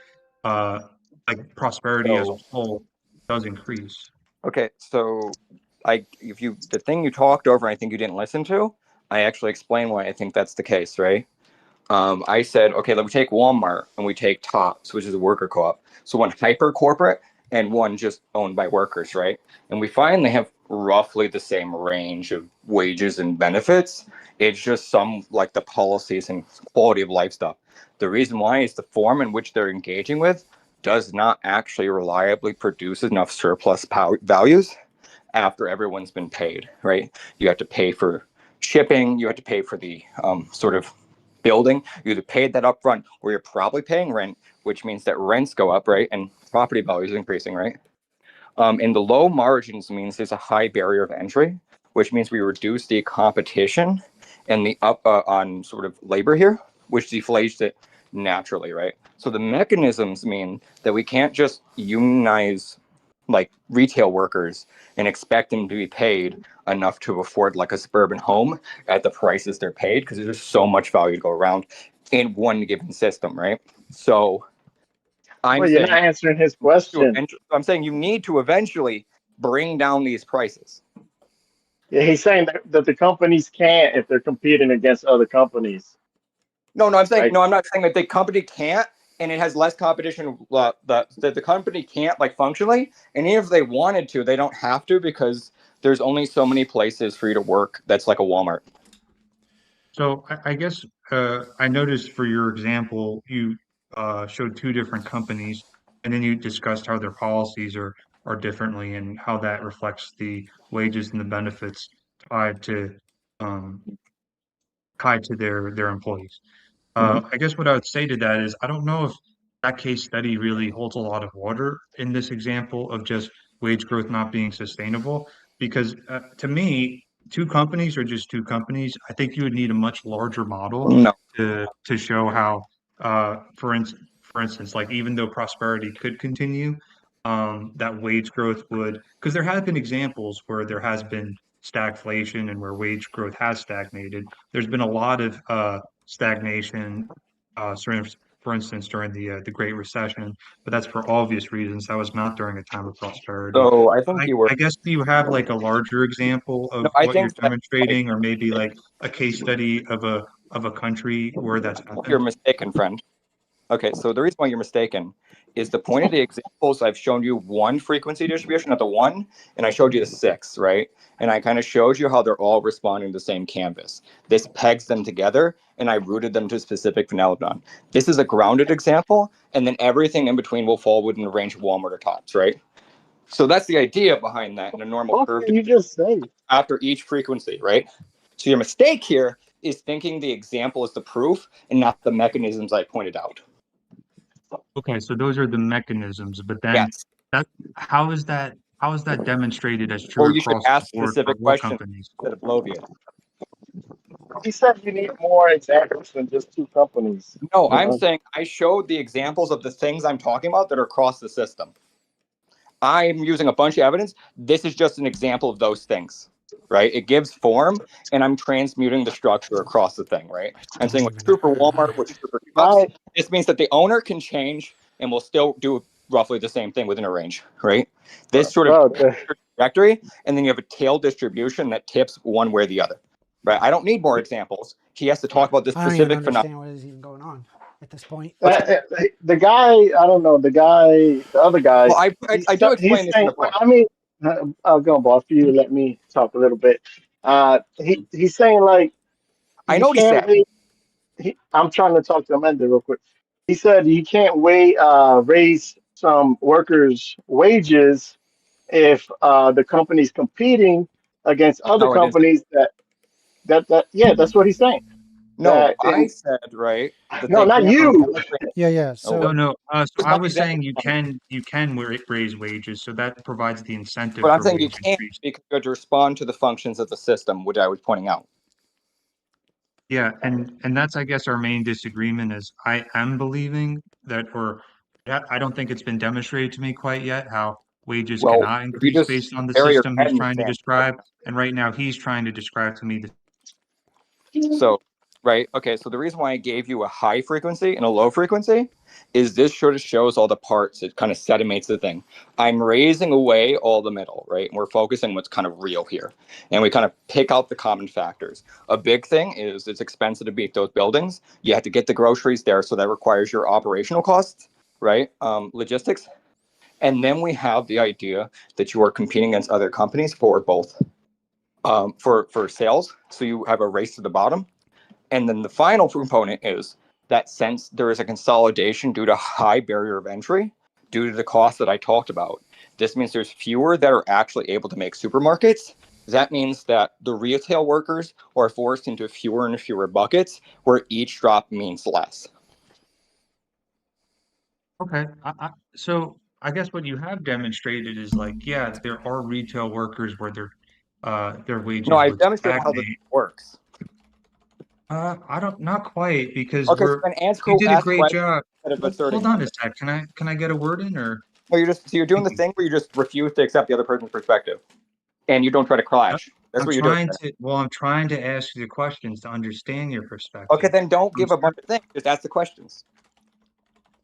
like prosperity as a So whole does increase? okay, so the thing you talked over, I think you didn't listen to. I actually explained why I think that's the case, right? I said, okay, let me take Walmart and we take Tops, which is a worker co-op. So one hyper corporate and one just owned by workers, right? And we find they have roughly the same range of wages and benefits. It's just some like the policies and quality of life stuff. The reason why is the form in which they're engaging with does not actually reliably produce enough surplus values after everyone's been paid, right? You have to pay for shipping, you have to pay for the sort of building. You either paid that up front or you're probably paying rent, which means that rents go up, right? And property values increasing, right? And the low margins means there's a high barrier of entry, which means we reduce the competition and the up on sort of labor here, which deflates it naturally, right? So the mechanisms mean that we can't just unionize like retail workers and expect them to be paid enough to afford like a suburban home at the prices they're paid, because there's so much value to go around in one given system, right? So Well, you're not answering his question. I'm saying you need to eventually bring down these prices. Yeah, he's saying that the companies can't if they're competing against other companies. No, I'm saying Right. no. I'm not saying that the company can't, and it has less competition. That the company can't like functionally, and even if they wanted to, they don't have to because there's only so many places for you to work. That's like a Walmart. So I guess I noticed for your example, you showed two different companies, and then you discussed how their policies are differently and how that reflects the wages and the benefits tied to um, their employees. I guess what I would say to that is I don't know if that case study really holds a lot of water in this example of just wage growth not being sustainable, because to me, two companies are just two companies. I think you would need a much larger model No. to show how, for instance, like even though prosperity could continue, that wage growth would, because there have been examples where there has been stagflation and where wage growth has stagnated. There's been a lot of stagnation, for instance, during the Great Recession, but that's for obvious reasons. That was not during a time of prosperity. So I think you were. I guess, do you have like a larger example of No, I what you're think that demonstrating, or maybe like a case study of a country where that's you're happened? mistaken, friend. Okay, so the reason why you're mistaken is the point of the examples. I've shown you one frequency distribution at the one, and I showed you the 6, right? And I kind of showed you how they're all responding to the same canvas. This pegs them together, and I rooted them to a specific phenomenon. This is a grounded example, and then everything in between will fall within the range of Walmart or Tops, right? So that's the idea behind that in a normal curve. You just say after each frequency, right? So your mistake here is thinking the example is the proof and not the mechanisms I pointed out. Okay, so those are the mechanisms, but then how is that demonstrated as true Well, you should across the ask board for specific all questions companies? instead of bloviate. he said you need more examples than just two companies. No, I'm saying I showed the examples of the things I'm talking about that are across the system. I'm using a bunch of evidence. This is just an example of those things. right? It gives form, and I'm transmuting the structure across the thing, right? I'm saying with true for Walmart, which is true for Starbucks. This means that the owner can change and will still do roughly the same thing within a range, right? This sort of trajectory, and then you have a tail distribution that tips one way or the other, right? I don't need more examples. He has to talk about this I don't specific even understand phenomenon. what is even going on at this point. The guy, I don't know, the other guy. Well, I do explain this in the book. I mean, I'll go, boss, for you to let me talk a little bit. He's saying like, I know what he said. I'm trying to talk to Amanda real quick. He said you can't raise some workers' wages if the company's competing against other companies that's what he's saying. No, I said, right? No, not you. Yeah. So no. So I was saying you can raise wages, so that provides the incentive. But I'm for saying you wage can't increase. because you have to respond to the functions of the system, which I was pointing out. Yeah, and that's I guess our main disagreement is I am believing that, or I don't think it's been demonstrated to me quite yet how wages Well, cannot if you increase just based on the bury your system head he's in the trying to sand. describe, and right now he's trying to describe to me the. So, right, okay, so the reason why I gave you a high frequency and a low frequency is this sort of shows all the parts. It kind of sedimates the thing. I'm raising away all the middle, right? And we're focusing what's kind of real here. And we kind of pick out the common factors. A big thing is it's expensive to beat those buildings. You have to get the groceries there, so that requires your operational costs, right? Logistics. And then we have the idea that you are competing against other companies for both. For sales, so you have a race to the bottom. And then the final component is that since there is a consolidation due to high barrier of entry, due to the cost that I talked about, this means there's fewer that are actually able to make supermarkets. That means that the retail workers are forced into fewer and fewer buckets, where each drop means less. Okay, so I guess what you have demonstrated is like, yeah, there are retail workers where their wages No, I would demonstrated how this stagnate. works. Not quite, because Okay, so then you did a ask great questions job. instead of asserting Hold on a something. sec. Can I get a word in, or? No, you're doing the thing where you just refuse to accept the other person's perspective, and you don't try to clash. That's what you're doing. I'm trying to ask you the questions to understand your perspective. Okay, then don't give a bunch of things. Just ask the questions.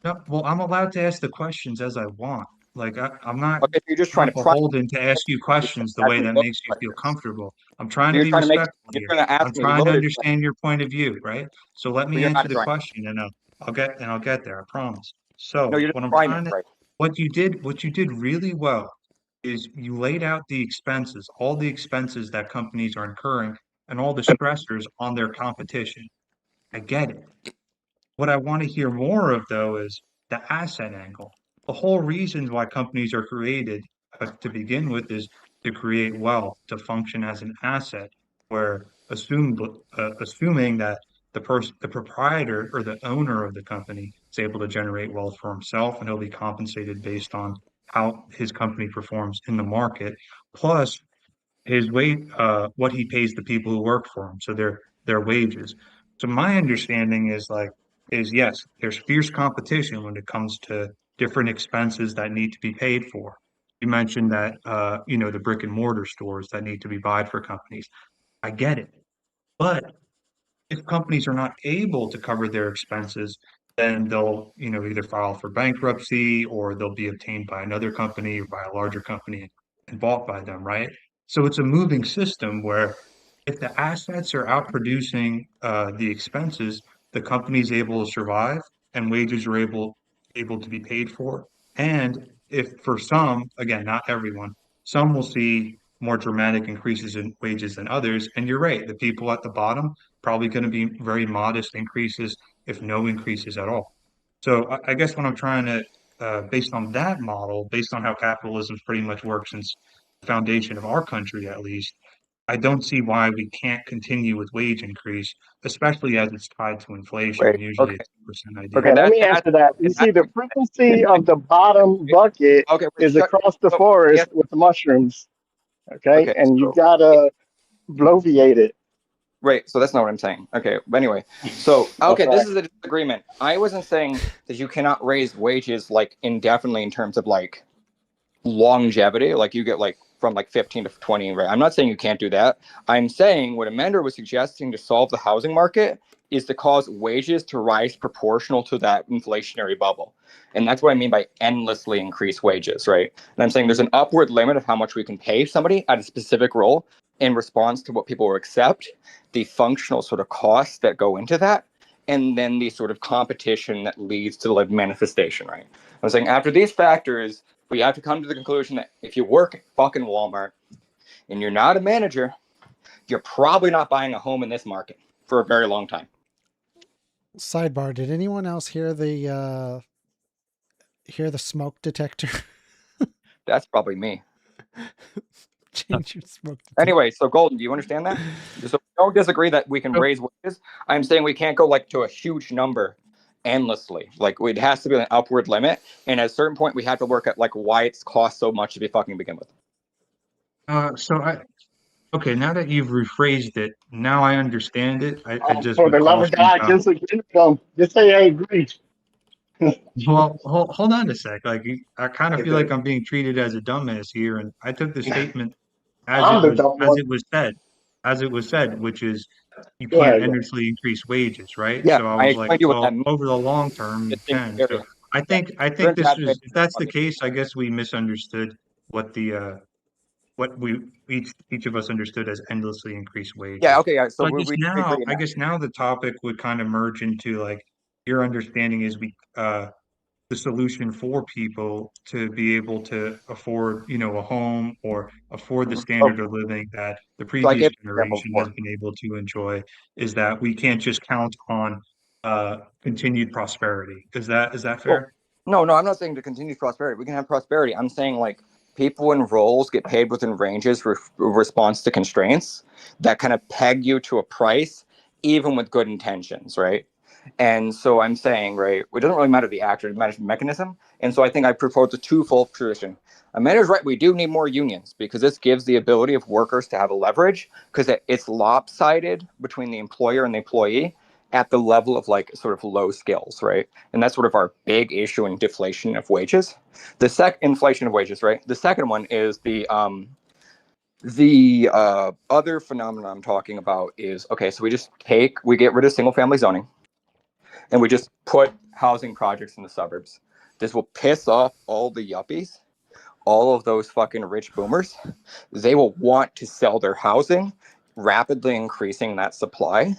No, well, I'm allowed to ask the questions as I want. Like I'm not. Okay, so you're just trying to beholden to ask you questions the way that makes you feel comfortable. I'm trying to be respectful here. I'm trying to understand your point of view, right? So let me answer the question, and I'll get there. I promise. So no, you're what I'm trying trying to, right. what you did really well is you laid out the expenses, all the expenses that companies are incurring, and all the stressors on their competition. I get it. What I want to hear more of, though, is the asset angle. The whole reason why companies are created to begin with is to create wealth, to function as an asset, where assuming that the proprietor or the owner of the company is able to generate wealth for himself, and he'll be compensated based on how his company performs in the market, plus his what he pays the people who work for him, so their wages. So my understanding is yes, there's fierce competition when it comes to different expenses that need to be paid for. You mentioned that the brick and mortar stores that need to be bought for companies. I get it, but if companies are not able to cover their expenses, then they'll either file for bankruptcy, or they'll be obtained by another company or by a larger company and bought by them, right? So it's a moving system where if the assets are outproducing the expenses, the company is able to survive and wages are able to be paid for. And if for some, again, not everyone, some will see more dramatic increases in wages than others. And you're right, the people at the bottom probably going to be very modest increases, if no increases at all. So I guess what I'm trying to, based on that model, based on how capitalism pretty much works since the foundation of our country, at least, I don't see why we can't continue with wage increase, especially as it's tied to inflation, Right. usually Okay. a 2% idea. Okay, let me answer that. You see, the frequency of the bottom bucket is across the forest with the mushrooms. Okay, and you gotta bloviate it. Right, so that's not what I'm saying. Okay, but anyway, so this is a disagreement. I wasn't saying that you cannot raise wages like indefinitely in terms of like longevity. Like you get like from like 15 to 20, right? I'm not saying you can't do that. I'm saying what Amender was suggesting to solve the housing market is to cause wages to rise proportional to that inflationary bubble. And that's what I mean by endlessly increase wages, right? And I'm saying there's an upward limit of how much we can pay somebody at a specific role in response to what people will accept, the functional sort of costs that go into that, and then the sort of competition that leads to the manifestation, right? I'm saying after these factors, we have to come to the conclusion that if you work at fucking Walmart and you're not a manager, you're probably not buying a home in this market for a very long time. Sidebar: did anyone else hear the smoke detector? That's probably me. Change your smoke detector. Anyway, so Golden, do you understand that? So don't disagree that we can raise wages. I'm saying we can't go like to a huge number endlessly. Like it has to be an upward limit, and at a certain point we have to work at like why it's cost so much to be fucking begin with. Okay, now that you've rephrased it, now I understand it. I just For would the love of caution God, about. just say I agree. Well, hold on a sec. Like I kind of feel like I'm being treated as a dumbass here, and I took the statement as I'm the dumb one. as it was said, which is you Go can't ahead. endlessly increase wages, right? Yeah, So I I was like, explained to you what that well, means. over the long term, you can. So I think this is, if that's the case, I guess we misunderstood what the what we each of us understood as endlessly increased wages. Yeah, okay, yeah. So So we agree in that. now the topic would kind of merge into like your understanding is the solution for people to be able to afford, a home or afford the standard of living that the So I previous gave an example generation has before. been able to enjoy, is that we can't just count on continued prosperity. Is that fair? Well, no, I'm not saying to continue prosperity. We can have prosperity. I'm saying like people in roles get paid within ranges response to constraints that kind of peg you to a price, even with good intentions, right? And so I'm saying, right, it doesn't really matter the actor, it matters the mechanism. And so I think I propose a twofold tradition. Amanda's right, we do need more unions because this gives the ability of workers to have a leverage because it's lopsided between the employer and the employee at the level of like sort of low skills, right? And that's sort of our big issue in deflation of wages. Inflation of wages, right? The second one is the other phenomenon I'm talking about is, okay, so we get rid of single family zoning and we just put housing projects in the suburbs. This will piss off all the yuppies, all of those fucking rich boomers. They will want to sell their housing, rapidly increasing that supply.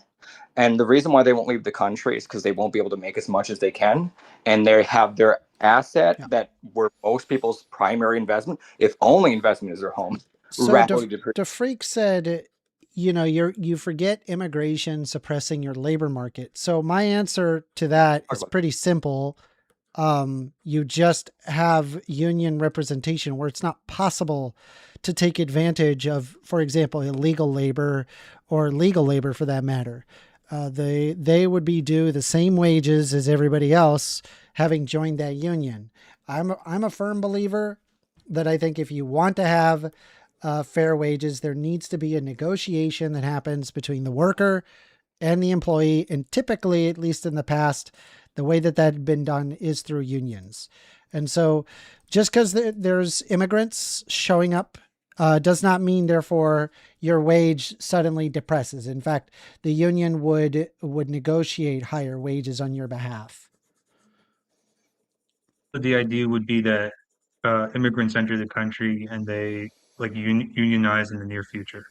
And the reason why they won't leave the country is because they won't be able to make as much as they can. And they have their asset that were most people's primary investment, if only investment is their home. So DeFreak said, you forget immigration suppressing your labor market. So my answer to that is pretty simple. You just have union representation where it's not possible to take advantage of, for example, illegal labor or legal labor for that matter. They would be due the same wages as everybody else having joined that union. I'm a firm believer that I think if you want to have fair wages, there needs to be a negotiation that happens between the worker and the employee. And typically, at least in the past, the way that had been done is through unions. And so just because there's immigrants showing up does not mean, therefore, your wage suddenly depresses. In fact, the union would negotiate higher wages on your behalf. The idea would be that immigrants enter the country and they unionize in the near future.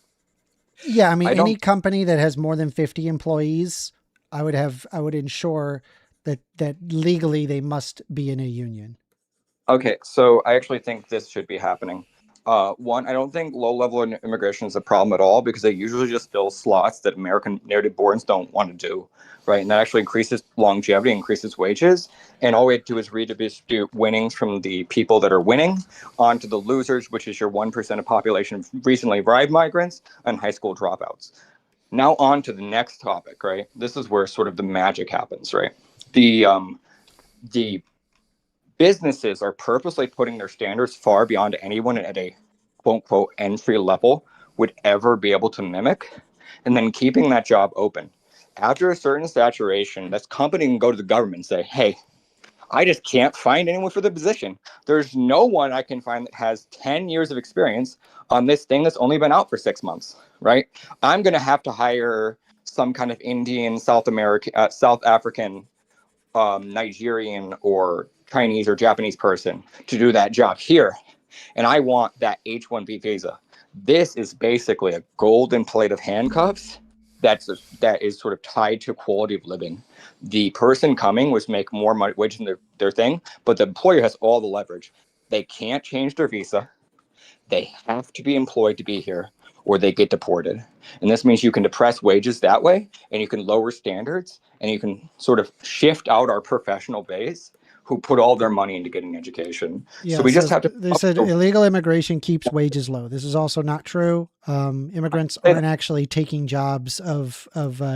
Yeah, I mean, any company that has more than 50 employees, I would ensure that legally they must be in a union. Okay, so I actually think this should be happening. One, I don't think low-level immigration is a problem at all because they usually just fill slots that American native-borns don't want to do, right? And that actually increases longevity, increases wages, and all we have to do is redistribute winnings from the people that are winning onto the losers, which is your 1% of population of recently arrived migrants and high school dropouts. Now on to the next topic, right? This is where sort of the magic happens, right? The businesses are purposely putting their standards far beyond anyone at a quote-unquote entry level would ever be able to mimic, and then keeping that job open. After a certain saturation, that company can go to the government and say, hey, I just can't find anyone for the position. There's no one I can find that has 10 years of experience on this thing that's only been out for 6 months, right? I'm going to have to hire some kind of Indian, South African, Nigerian, or Chinese or Japanese person to do that job here. And I want that H-1B visa. This is basically a golden plate of handcuffs that is sort of tied to quality of living. The person coming was make more money wage than their thing, but the employer has all the leverage. They can't change their visa. They have to be employed to be here, or they get deported. And this means you can depress wages that way, and you can lower standards, and you can sort of shift out our professional base who put all their money into getting education. Yeah, so we just have to. They said illegal immigration keeps wages low. This is also not true. Immigrants aren't actually taking jobs of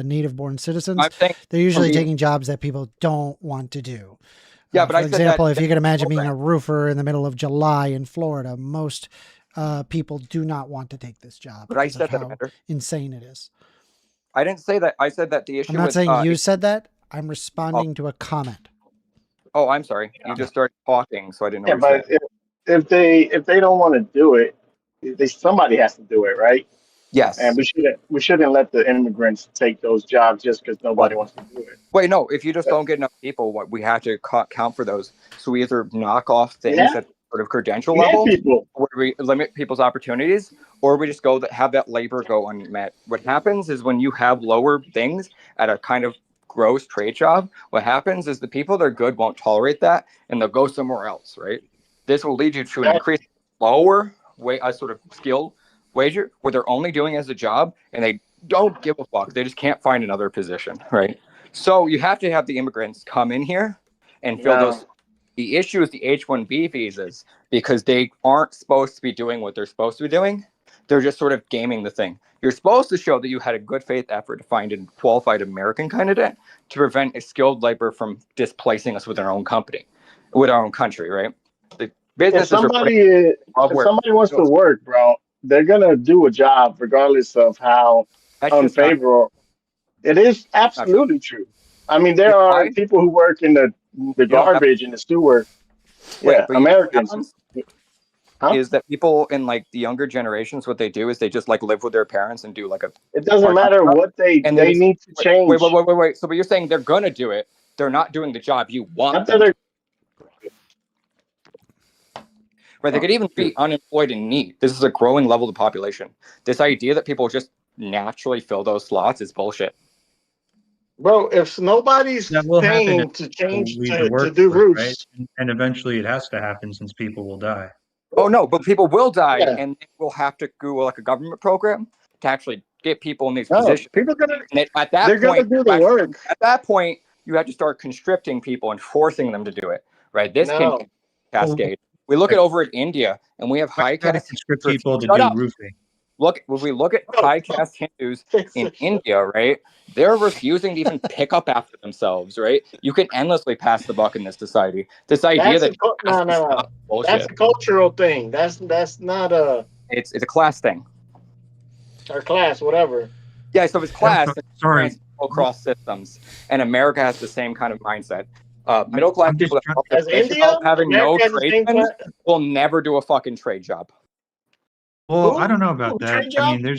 native-born citizens. They're usually taking jobs that people don't want to do. Yeah, but for example, if you can imagine being a roofer in the middle of July in Florida, most people do not want to take this job. But I said that better. Insane it is. I didn't say that. I said that the issue. I'm not saying you said that. I'm responding to a comment. Oh, I'm sorry. You just started talking, so I didn't know. Yeah, but if they don't want to do it, somebody has to do it, right? Yes. And we shouldn't let the immigrants take those jobs just because nobody wants to do it. Wait, no. If you just don't get enough people, we have to count for those. So we either knock off things at sort of credential level, where we limit people's opportunities, or we just have that labor go unmet. What happens is when you have lower things at a kind of gross trade job, what happens is the people that are good won't tolerate that, and they'll go somewhere else, right? This will lead you to an increased lower sort of skill wager where they're only doing it as a job and they don't give a fuck. They just can't find another position, right? So you have to have the immigrants come in here and fill those. The issue is the H-1B visas, because they aren't supposed to be doing what they're supposed to be doing. They're just sort of gaming the thing. You're supposed to show that you had a good faith effort to find a qualified American candidate to prevent a skilled labor from displacing us with our own country, right? The businesses if somebody wants to work, bro, they're gonna do a job regardless of how unfavorable. It is absolutely true. I mean, there are people who work in the garbage and the sewer. Yeah, Americans. Is that people in like the younger generations, what they do is they just like live with their parents and do like a. It doesn't matter what they need to change. Wait. So, but you're saying they're gonna do it. They're not doing the job you want. Right, they could even be unemployed in need. This is a growing level of the population. This idea that people just naturally fill those slots is bullshit. Bro, if nobody's paying to change to do roofs, right? And eventually it has to happen since people will die. Oh no, but people will die, and we'll have to go like a government program to actually get people in these positions. People at that point, do the work. At that point, you have to start constricting people and forcing them to do it. Right? This can cascade. We look at over at India, and we have high caste conscript people to do roofing. If we look at high caste Hindus in India, right? They're refusing to even pick up after themselves, right? You can endlessly pass the buck in this society. This idea no. That's a cultural thing. That's not a. It's a class thing. Or class, whatever. Yeah, so it's class. Sorry. Across systems, and America has the same kind of mindset. Middle class people that having no tradesmen will never do a fucking trade job. Well, I don't know about that. I mean,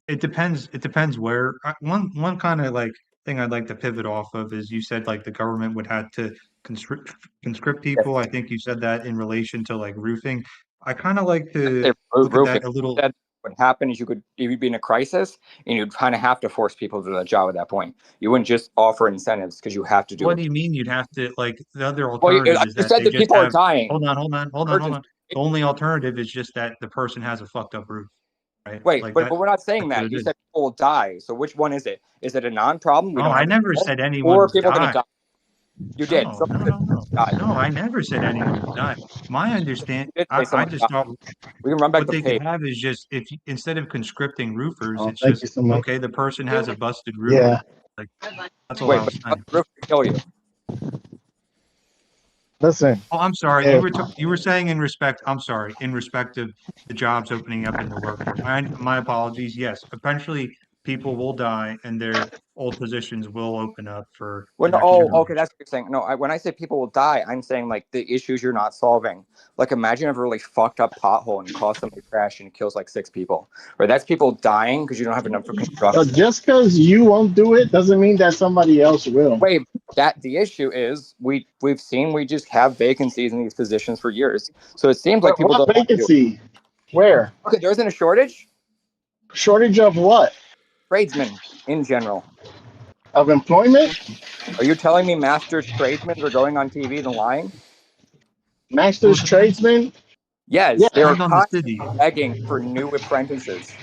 it depends. It depends where. One kind of like thing I'd like to pivot off of is you said like the government would have to conscript people. I think you said that in relation to like roofing. I kind of like to look at that a little. What happened is you'd be in a crisis and you'd kind of have to force people to do that job at that point. You wouldn't just offer incentives because you have to do it. What do you mean you'd have to, like, the other alternative is that they people are dying. Hold on. The only alternative is just that the person has a fucked up roof, right? Wait, like but we're not saying that. You said people will die. So which one is it? Is it a non-problem? No, I never said anyone or people going to die. You did. No, I never said anyone would die. My understanding, I just thought we can run back what they could have is just if instead of conscripting roofers, it's just okay. The person has a busted roof. Yeah, like that's all I was saying. Roof kill you. Listen. Oh, I'm sorry. You were saying in respect. I'm sorry. In respect of the jobs opening up in the workforce. My apologies. Yes, eventually people will die and their old positions will open up for Well, the no, next generation. okay, that's what you're saying. No, when I say people will die, I'm saying like the issues you're not solving. Like imagine if a really fucked up pothole and caused somebody to crash and kills like 6 people. Right? That's people dying because you don't have enough for construction. Just because you won't do it doesn't mean that somebody else will. Wait, the issue is we just have vacancies in these positions for years. So it seems like people don't want to do it. Vacancy? Where? Okay, there isn't a shortage? Shortage of what? Tradesmen in general. Of employment? Are you telling me master's tradesmen are going on TV and lying? Master's tradesmen? Yes, Yeah, they're depends on the city. constantly begging for new apprentices.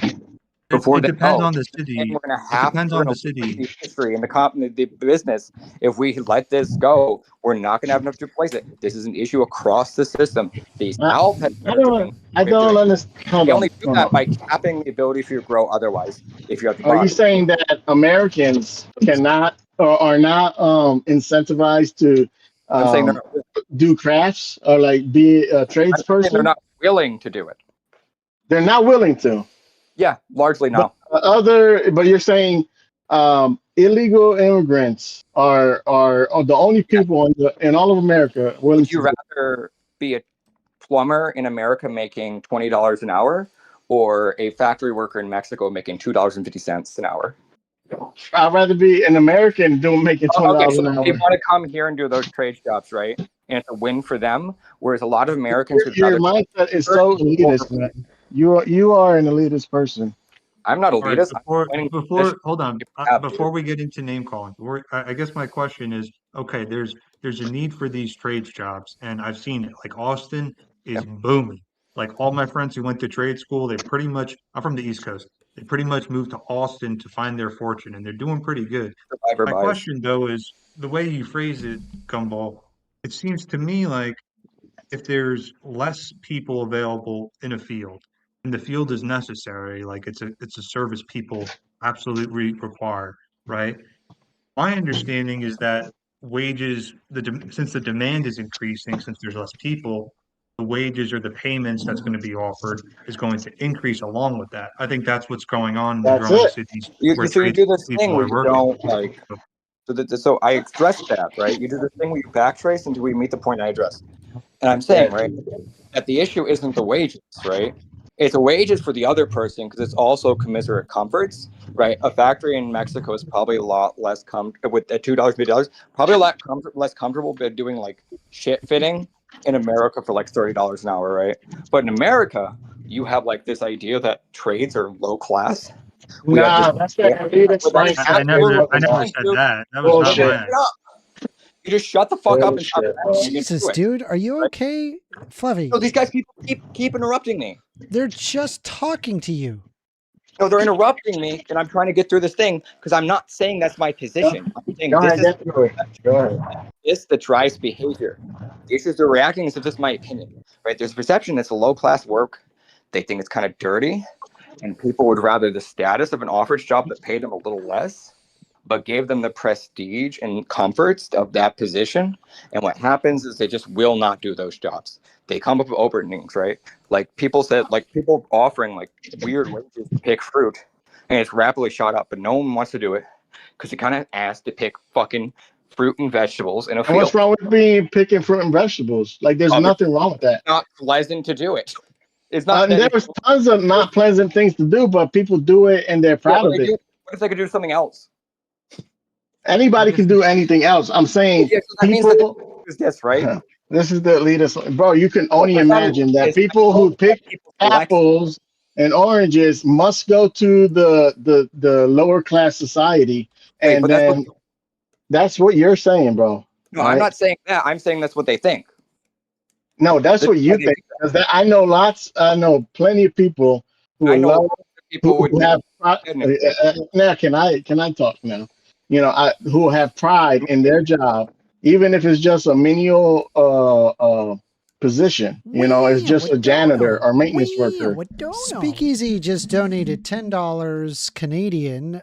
It depends on the city. And we're going to It have depends to on the city. the industry and the business. If we let this go, we're not going to have enough to replace it. This is an issue across the system. These I don't understand. They only do that by capping the ability for you to grow otherwise. If you have to Are you saying that Americans cannot or are not incentivized to I'm saying do crafts or like be a tradesperson? they're not willing to do it. They're not willing to. Yeah, largely no. But you're saying illegal immigrants are the only people in all of America willing Would you rather be a plumber in America making $20 an hour or a factory worker in Mexico making $2.50 an hour? I'd rather be an American making $20 an hour. They want to come here and do those trade jobs, right? And it's a win for them. Whereas a lot of Americans would Your rather. mindset is so elitist, man. You are an elitist person. I'm not elitist. Before we get into name calling, I guess my question is, okay, there's a need for these trades jobs, and I've seen it. Like Austin is booming. Like all my friends who went to trade school, I'm from the East Coast. They pretty much moved to Austin to find their fortune, and they're doing pretty good. My question though is the way you phrase it, Gumball. It seems to me like if there's less people available in a field, and the field is necessary, like it's a service people absolutely require, right? My understanding is that wages, since the demand is increasing, since there's less people, the wages or the payments that's going to be offered is going to increase along with that. I think that's what's going on in the growing cities. You do this thing where you don't like. So I addressed that, right? You do this thing where you backtrace until we meet the point I addressed. And I'm saying, right, that the issue isn't the wages, right? It's the wages for the other person because it's also commensurate comforts, right? A factory in Mexico is probably a lot less with at $2, probably a lot less comfortable but doing like shit fitting in America for like $30 an hour, right? But in America, you have like this idea that trades are low class. I never said that. That was not my. You just shut the fuck up and stop. Jesus, dude, are you okay, Fluffy? No, these guys keep interrupting me. They're just talking to you. No, they're interrupting me, and I'm trying to get through this thing because I'm not saying that's my position. I'm saying this that drives behavior. The issues they're reacting is if this is my opinion, right? There's a perception that's a low class work. They think it's kind of dirty, and people would rather the status of an office job that paid them a little less, but gave them the prestige and comforts of that position. And what happens is they just will not do those jobs. They come up with openings, right? Like people offering like weird wages to pick fruit, and it's rapidly shot up, but no one wants to do it because you kind of asked to pick fucking fruit and vegetables in a field. What's wrong with picking fruit and vegetables? Like there's nothing wrong with that. It's not pleasant to do it. It's not. There's tons of not pleasant things to do, but people do it and they're proud of it. What if they could do something else? Anybody can do anything else. I'm saying people. Yes, right. This is the elitist, bro. You can only imagine that people who pick apples and oranges must go to the lower class society, and then that's what you're saying, bro. No, right? I'm not saying that. I'm saying that's what they think. No, that's what you think. I know plenty of people who have. Now, can I talk now? You know, who have pride in their job, even if it's just a menial position. You know, it's just a janitor or maintenance worker. Speakeasy just donated $10 Canadian.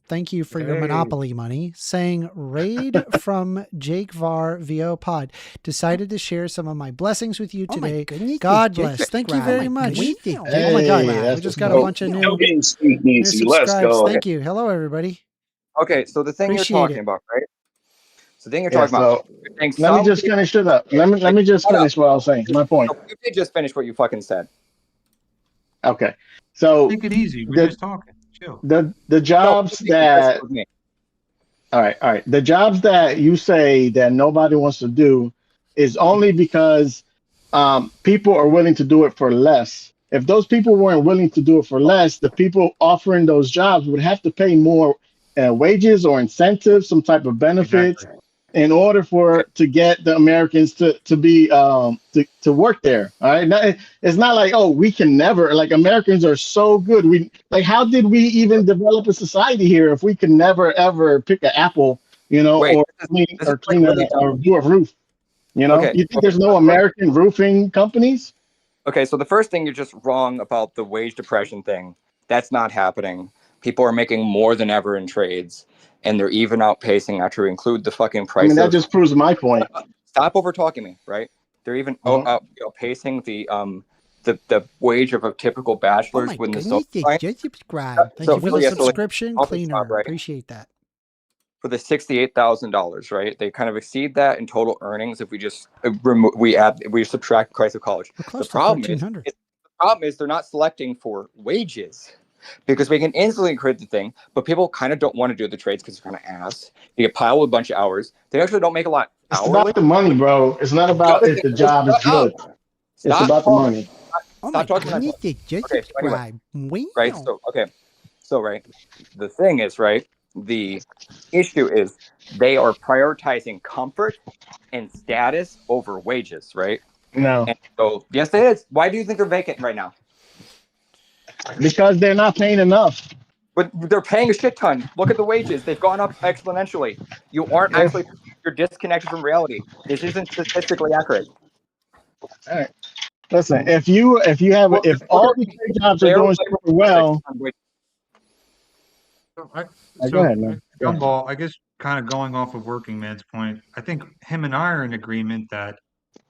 Thank you for your Monopoly money. Saying raid from Jake Var VO Pod. Decided to share some of my blessings with you today. God bless. Thank you very much. Oh my God, we just got a bunch of new Speakeasy. Let's go. Thank you. Hello, everybody. Okay, so the thing Appreciate you're talking it. about, right? So the thing you're talking about. Let me just finish it up. Let me just finish what I was saying. My point. You did just finish what you fucking said. Okay. So take it easy. We're just talking. Chill. The jobs that all right. The jobs that you say that nobody wants to do is only because people are willing to do it for less. If those people weren't willing to do it for less, the people offering those jobs would have to pay more wages or incentives, some type of benefits, in order to get the Americans to be to work there. All right, it's not like, oh, we can never, like, Americans are so good. We like, how did we even develop a society here if we could never ever pick an apple, you know, or do a roof? You know, you think there's no American roofing companies? Okay, so the first thing, you're just wrong about the wage depression thing. That's not happening. People are making more than ever in trades, and they're even outpacing after we include the fucking price. I mean, that just proves my point. Stop over talking me, right? They're even outpacing the wage of a typical bachelor's within the social science. Thank you for the subscription, Cleaner. Appreciate that. For the $68,000, right? They kind of exceed that in total earnings if we just we subtract price of college. The problem is they're not selecting for wages, because we can instantly create the thing, but people kind of don't want to do the trades because they're kind of ass. You get piled with a bunch of hours. They actually don't make a lot. It's about the money, bro. It's not about if the job is good. It's about the money. Stop talking about that. Right. So right. The thing is, right, the issue is they are prioritizing comfort and status over wages, right? No. And so yes, it is. Why do you think they're vacant right now? Because they're not paying enough. But they're paying a shit ton. Look at the wages. They've gone up exponentially. You aren't actually, you're disconnected from reality. This isn't statistically accurate. All right. Listen, if all the trade jobs are doing super well. Go ahead, man. Gumball, I guess, kind of going off of Working Man's point, I think him and I are in agreement that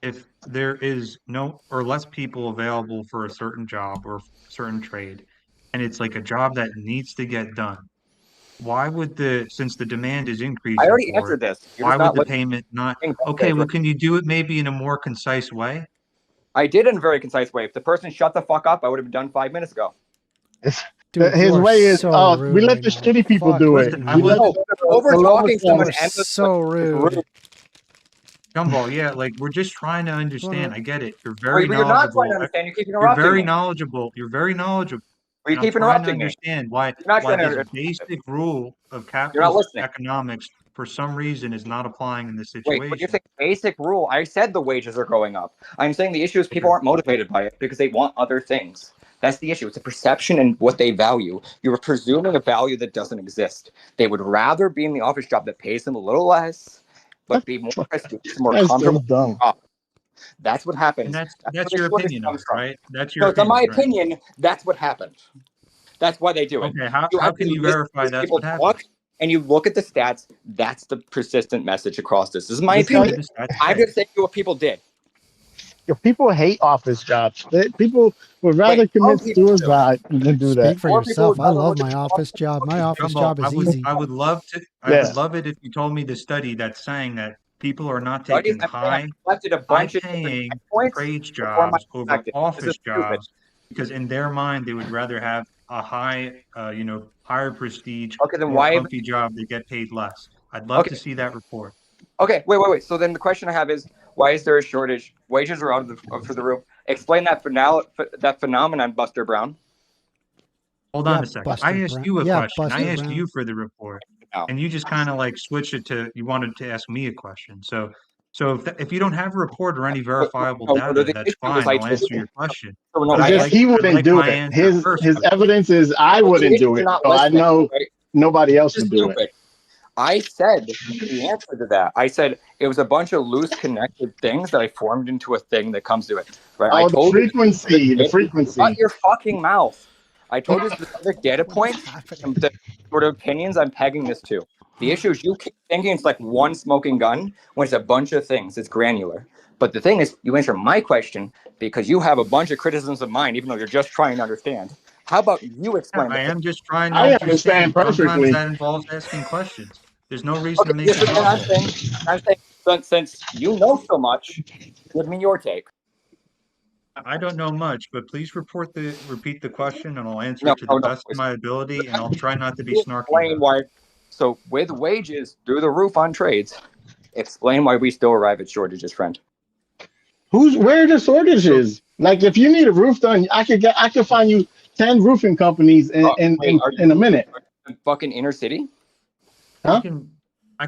if there is no or less people available for a certain job or certain trade, and it's like a job that needs to get done, why would since the demand is increasing, I already answered this. Why would the payment not? Okay, well, can you do it maybe in a more concise way? I did in a very concise way. If the person shut the fuck up, I would have been done 5 minutes ago. His way is, we let the shitty people do it. Over talking someone so rude. Gumball, yeah, like, we're just trying to understand. I get it. You're very knowledgeable. You're not trying to understand. You keep interrupting. You're very knowledgeable. You're very knowledgeable. You keep interrupting me. Understand why this basic rule of capitalist economics, for some reason, is not applying in this situation. Wait, but you're saying basic rule. I said the wages are going up. I'm saying the issue is people aren't motivated by it because they want other things. That's the issue. It's a perception and what they value. You're presuming a value that doesn't exist. They would rather be in the office job that pays them a little less, but be more prestigious, more comfortable. That's what happens. And that's your opinion, right? That's your opinion. So, in my opinion, that's what happened. That's why they do it. Okay, how can you verify that's what happened? And you look at the stats, that's the persistent message across this. This is my opinion. I'm just saying what people did. People hate office jobs. People would rather commit suicide than do that. Speak for yourself. I love my office job. My office job is easy. I would love it if you told me the study that's saying that people are not taking high-paying trades jobs over office jobs because in their mind they would rather have a higher prestige, more comfy job that get paid less. I'd love to see that report. Okay, wait. So then the question I have is, why is there a shortage? Wages are out for the roof. Explain that phenomenon, Buster Brown. Hold on a second. I asked you a question. I asked you for the report, and you just kind of like switched it to you wanted to ask me a question. So if you don't have a report or any verifiable data, that's fine. I'll answer your question. He wouldn't do it. His evidence is I wouldn't do it. So I know nobody else would do it. I said the answer to that. I said it was a bunch of loose connected things that I formed into a thing that comes to it. Right? Oh, I told the frequency. Shut your fucking mouth. I told you specific data points and the sort of opinions I'm pegging this to. The issue is you keep thinking it's like one smoking gun when it's a bunch of things. It's granular. But the thing is, you answer my question because you have a bunch of criticisms of mine, even though you're just trying to understand. How about you explain? I am just trying to I understand. understand perfectly. Sometimes that involves asking questions. There's no reason to make it I'm saying, since you know so much, give me your take. I don't know much, but please repeat the question, and I'll answer it to the best of my ability, and I'll try not to be snarky. Explain why. So with wages through the roof on trades, explain why we still arrive at shortages, friend. Where are the shortages? Like, if you need a roof done, I could find you 10 roofing companies in a minute. Fucking inner city? Huh?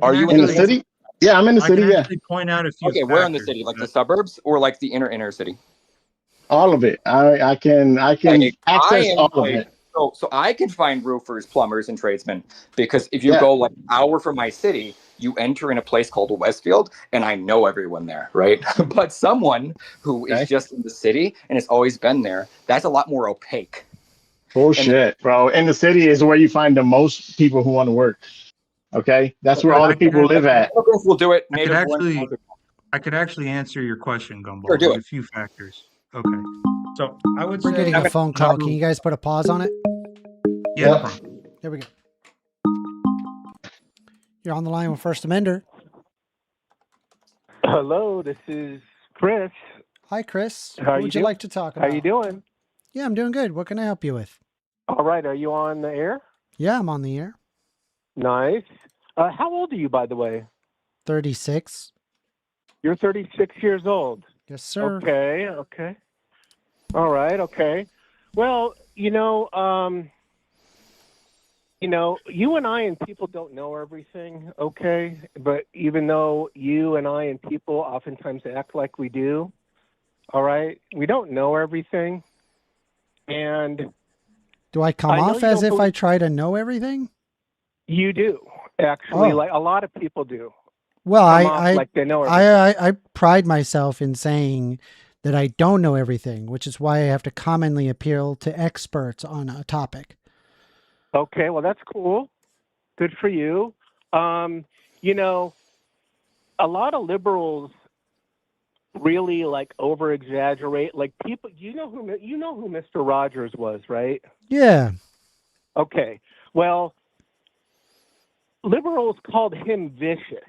Are you in the city? Yeah, I'm in the city. I can yeah. actually point out a few. Okay, where in the city? Like the suburbs or like the inner city? All of it. I can access all of it. So I can find roofers, plumbers, and tradesmen because if you go like an hour from my city, you enter in a place called Westfield, and I know everyone there, right? But someone who is just in the city and has always been there, that's a lot more opaque. Bullshit, bro. In the city is where you find the most people who want to work. Okay, that's where all the people live at. We'll do it. I could actually answer your question, Gumball. Sure, do with it. a few factors. Okay, so I would We're say getting a phone call. Can you guys put a pause on it? Yeah. No problem. There we go. You're on the line with First Amender. Hello, this is Chris. Hi, Chris. How what would you like to talk about? How you doing? Yeah, I'm doing good. What can I help you with? All right. Are you on the air? Yeah, I'm on the air. Nice. How old are you, by the way? 36. You're 36 years old. Yes, sir. Okay. All right. Okay. Well, you and I and people don't know everything, okay? But even though you and I and people oftentimes act like we do, all right? We don't know everything. And do I come off as if I try to know everything? You do, actually. Like a lot of people do. Well, like they know everything. I pride myself in saying that I don't know everything, which is why I have to commonly appeal to experts on a topic. Okay, well, that's cool. Good for you. A lot of liberals really like over exaggerate. Like people, you know who Mr. Rogers was, right? Yeah. Okay. Well, liberals called him vicious.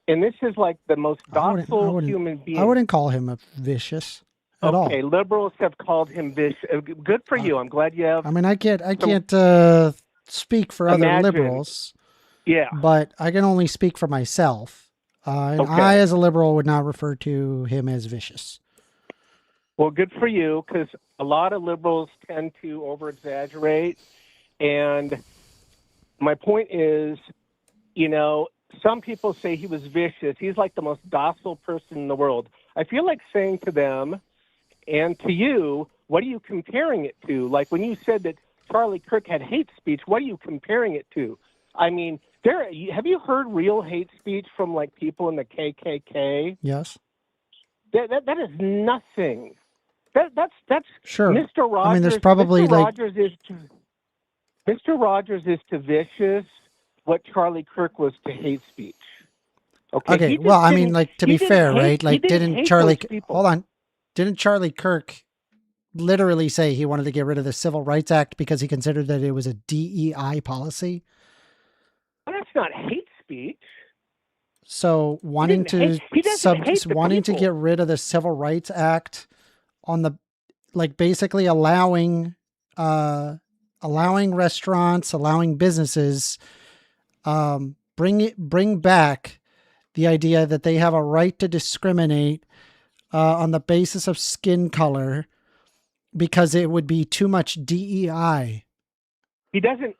And this is like the most docile human being. I wouldn't call him a vicious at all. Okay, liberals have called him vicious. Good for you. I'm glad you have. I mean, I can't speak for other liberals. Yeah. But I can only speak for myself. And I, as a liberal, would not refer to him as vicious. Well, good for you, because a lot of liberals tend to over-exaggerate. And my point is, some people say he was vicious. He's like the most docile person in the world. I feel like saying to them and to you, what are you comparing it to? Like when you said that Charlie Kirk had hate speech, what are you comparing it to? I mean, have you heard real hate speech from like people in the KKK? Yes. That is nothing. That's sure. Mr. Rogers. I mean, there's probably Mr. Rogers is to vicious what Charlie Kirk was to hate speech. Okay. Well, I mean, like, to be fair, right? Like, didn't Charlie Kirk literally say he wanted to get rid of the Civil Rights Act because he considered that it was a DEI policy? Well, that's not hate speech. So wanting to get rid of the Civil Rights Act on the, like, basically allowing restaurants, allowing businesses, bring back the idea that they have a right to discriminate on the basis of skin color because it would be too much DEI. He doesn't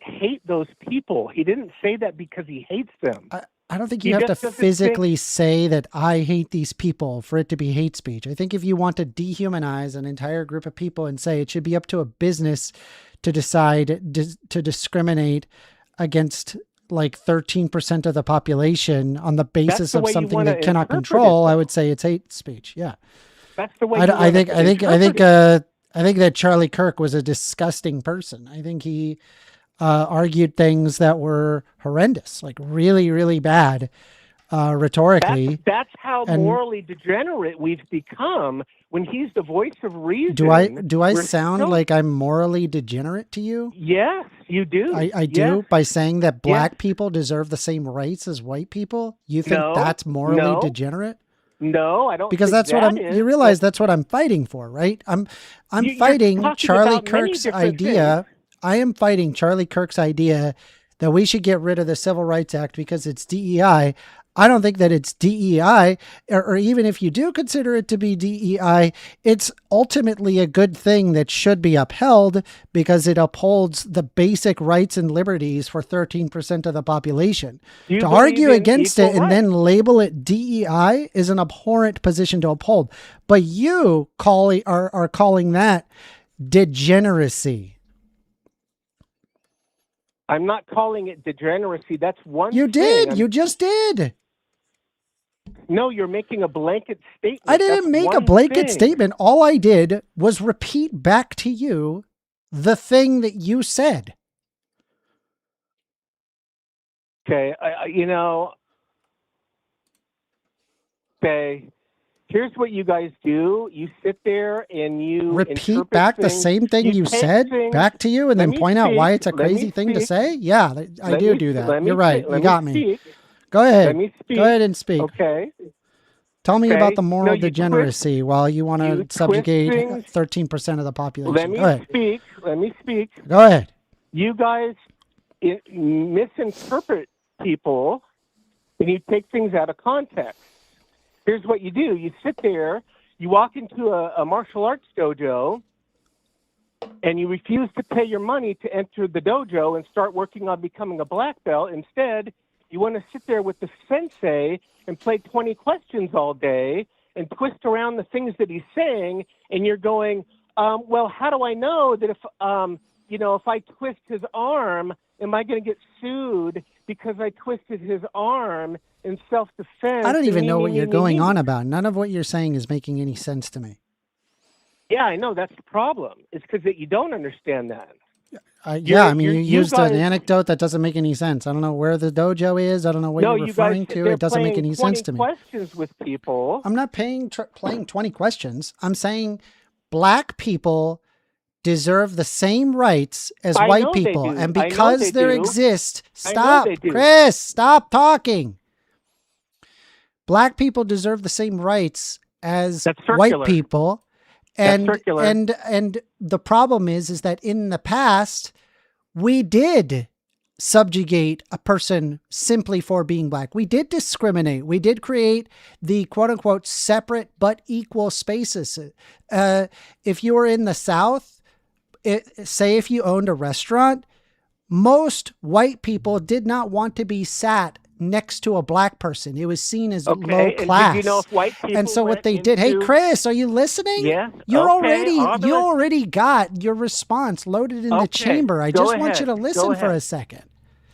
hate those people. He didn't say that because he hates them. I don't think you have to physically say that I hate these people for it to be hate speech. I think if you want to dehumanize an entire group of people and say it should be up to a business to decide to discriminate against like 13% of the population on the basis of something they cannot control, I would say it's hate speech. Yeah. That's the way I think that Charlie Kirk was a disgusting person. I think he argued things that were horrendous, like really, really bad rhetorically. That's how morally degenerate we've become when he's the voice of reason. Do I sound like I'm morally degenerate to you? Yes, you do. I do, by saying that black people deserve the same rights as white people? You think that's morally degenerate? No, I don't. Because that's what you realize that's what I'm fighting for, right? I'm fighting Charlie Kirk's idea. I am fighting Charlie Kirk's idea that we should get rid of the Civil Rights Act because it's DEI. I don't think that it's DEI, or even if you do consider it to be DEI, it's ultimately a good thing that should be upheld because it upholds the basic rights and liberties for 13% of the population. To argue against it and then label it DEI is an abhorrent position to uphold. But you are calling that degeneracy. I'm not calling it degeneracy. That's one You did. You just did. No, you're making a blanket statement. I didn't make a blanket statement. All I did was repeat back to you the thing that you said. Okay, okay. Here's what you guys do. You sit there and you repeat back the same thing you said back to you and then point out why it's a crazy thing to say? Yeah, I do that. You're right. You got me. Go ahead. Go ahead and speak. Okay. Tell me about the moral degeneracy while you want to subjugate 13% of the population. Let me speak. Go ahead. You guys misinterpret people and you take things out of context. Here's what you do. You sit there, you walk into a martial arts dojo, and you refuse to pay your money to enter the dojo and start working on becoming a black belt. Instead, you want to sit there with the sensei and play 20 questions all day and twist around the things that he's saying, and you're going, well, how do I know that if I twist his arm, am I going to get sued because I twisted his arm in self-defense? I don't even know what you're going on about. None of what you're saying is making any sense to me. Yeah, I know. That's the problem. It's because you don't understand that. You used an anecdote that doesn't make any sense. I don't know where the dojo is. I don't know what you're referring to. It doesn't make any sense to me. Questions with people. I'm not playing 20 questions. I'm saying black people deserve the same rights as white people. And because there exists, stop, Chris, stop talking. Black people deserve the same rights as white people. And the problem is that in the past, we did subjugate a person simply for being black. We did discriminate. We did create the quote unquote separate but equal spaces. If you were in the South, say if you owned a restaurant, most white people did not want to be sat next to a black person. It was seen as low class. Did you know if white people and so what they did, hey Chris, are you listening? Yeah. You already got your response loaded in the chamber. I just want you to listen for a second.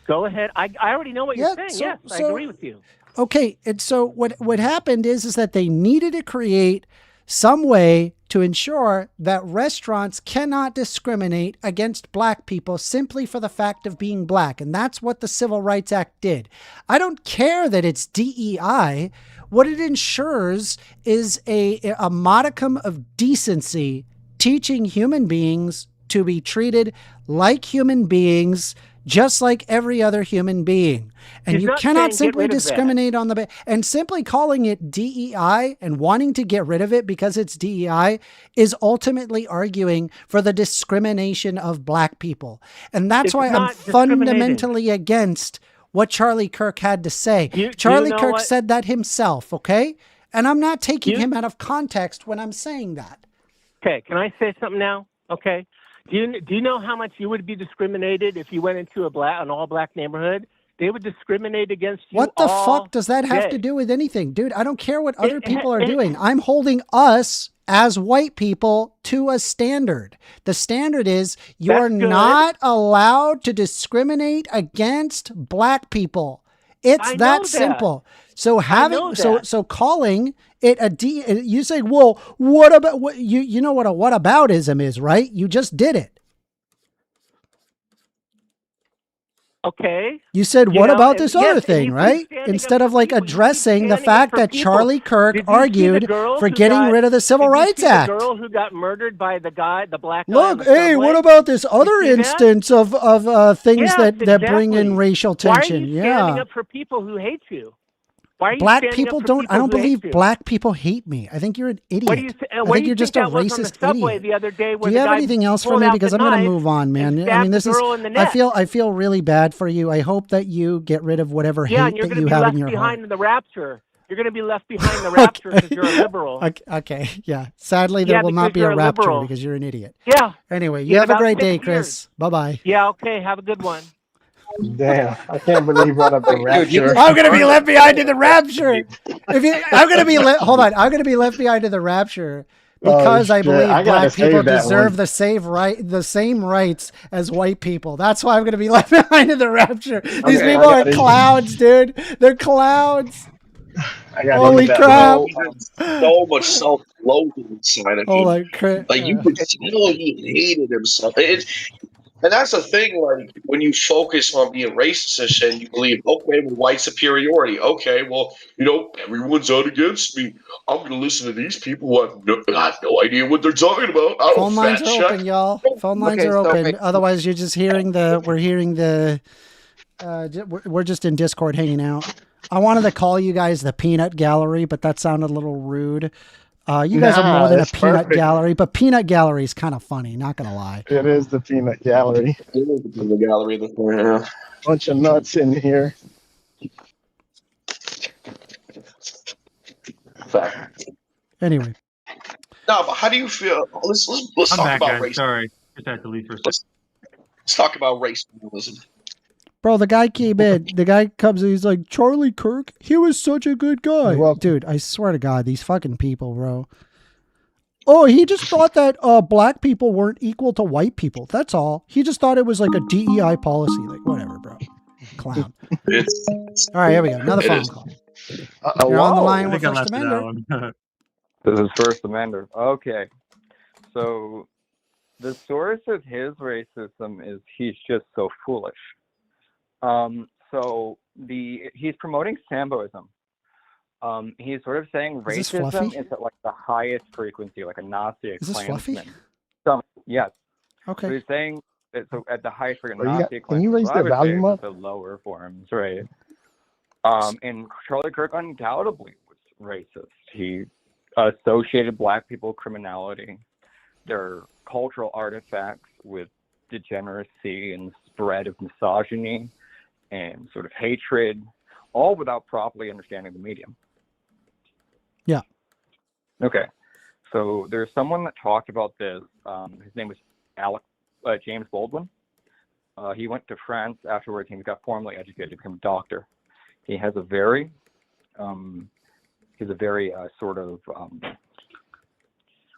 Go ahead. I already know what you're saying. I agree with you. Okay, and so what happened is that they needed to create some way to ensure that restaurants cannot discriminate against black people simply for the fact of being black. And that's what the Civil Rights Act did. I don't care that it's DEI. What it ensures is a modicum of decency, teaching human beings to be treated like human beings, just like every other human being. And you cannot simply discriminate on the and simply calling it DEI and wanting to get rid of it because it's DEI is ultimately arguing for the discrimination of black people. And that's why I'm fundamentally against what Charlie Kirk had to say. Charlie Kirk said that himself, okay? And I'm not taking him out of context when I'm saying that. Okay, can I say something now? Okay. Do you know how much you would be discriminated if you went into an all-black neighborhood? They would discriminate against you. What the fuck does that have to do with anything? Dude, I don't care what other people are doing. I'm holding us as white people to a standard. The standard is you're not allowed to discriminate against black people. It's that simple. So so calling it you say, well, what about what you know what a whataboutism is, right? You just did it. Okay. You said, what about this other thing, right? Instead of like addressing the fact that Charlie Kirk argued for getting rid of the Civil Rights Act. The girl who got murdered by the black guy. Look, hey, what about this other instance of things that bring in racial tension? Why are you standing up for people who hate you? Why are you black people don't. I don't believe black people hate me. I think you're an idiot. I think you're just a racist idiot. The other day do you have anything else for me? Because I'm going to move on, man. I mean, this is. I feel really bad for you. I hope that you get rid of whatever hate that you have in your heart. You're going to be left behind in the rapture. You're going to be left behind in the rapture because you're a liberal. Okay, yeah. Sadly, there will not be a rapture because you're an idiot. Yeah. Anyway, you have a great day, Chris. Bye-bye. Yeah, okay. Have a good one. Damn, I can't believe what the rapture. I'm gonna be left behind in the rapture. I'm gonna be hold on. I'm gonna be left behind in the rapture because I believe black people deserve the same rights as white people. That's why I'm gonna be left behind in the rapture. These people are clowns, dude. They're clowns. Holy crap! So much self-loathing inside of you. Like you could tell he hated himself. And that's the thing, like, when you focus on being racist and you believe, okay, well, white superiority. Okay, well, everyone's out against me. I'm going to listen to these people who have no idea what they're talking about. Phone lines are open, y'all. Phone lines are open. Otherwise, you're just hearing we're just in Discord hanging out. I wanted to call you guys the peanut gallery, but that sounded a little rude. You guys are more than a peanut gallery, but peanut gallery is kind of funny, not going to lie. It is the peanut gallery. It is the peanut gallery this morning. Bunch of nuts in here. Fact. Anyway. No, but how do you feel? Let's talk about race. Sorry, just had to leave for a second. Let's talk about race. Bro, the guy came in. The guy comes in. He's like, Charlie Kirk, he was such a good guy. Dude, I swear to God, these fucking people, bro. Oh, he just thought that black people weren't equal to white people. That's all. He just thought it was like a DEI policy. Like, whatever, bro. Clown. All right, here we go. Another phone call. You're on the line with First Amender. This is First Amender. Okay. So the source of his racism is he's just so foolish. He's promoting Samboism. He's sort of saying racism is at like the highest frequency, like a Nazi. Is this fluffy? Yes. Okay. So he's saying that at the highest frequency, can you raise the volume up? The lower forms, right? And Charlie Kirk undoubtedly was racist. He associated black people with criminality, their cultural artifacts with degeneracy and spread of misogyny and sort of hatred, all without properly understanding the medium. Yeah. Okay. So there's someone that talked about this. His name was James Baldwin. He went to France afterwards. He got formally educated, became a doctor. He has a very, sort of,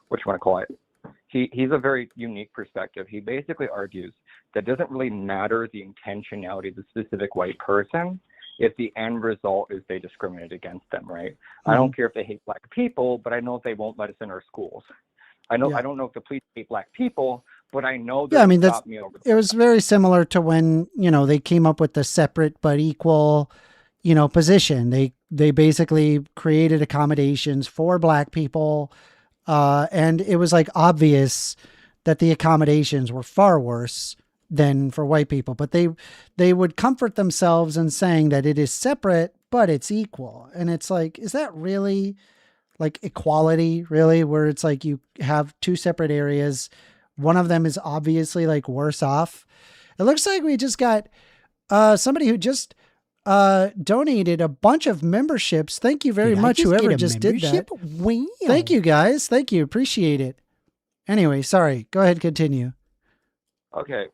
what you want to call it? He's a very unique perspective. He basically argues that it doesn't really matter the intentionality of the specific white person if the end result is they discriminate against them, right? Mm-hmm. I don't care if they hate black people, but I know if they won't let us in our schools. I don't know if the police hate black people, but I know they'll stop me over. It was very similar to when, they came up with the separate but equal, position. They basically created accommodations for black people. And it was like obvious that the accommodations were far worse than for white people, but they would comfort themselves in saying that it is separate, but it's equal. And it's like, is that really like equality, really? Where it's like you have two separate areas. One of them is obviously like worse off. It looks like we just got somebody who just donated a bunch of memberships. Thank you very much, whoever just did that. Wow. Thank you, guys. Thank you. Appreciate it. Anyway, sorry. Go ahead, continue. Okay.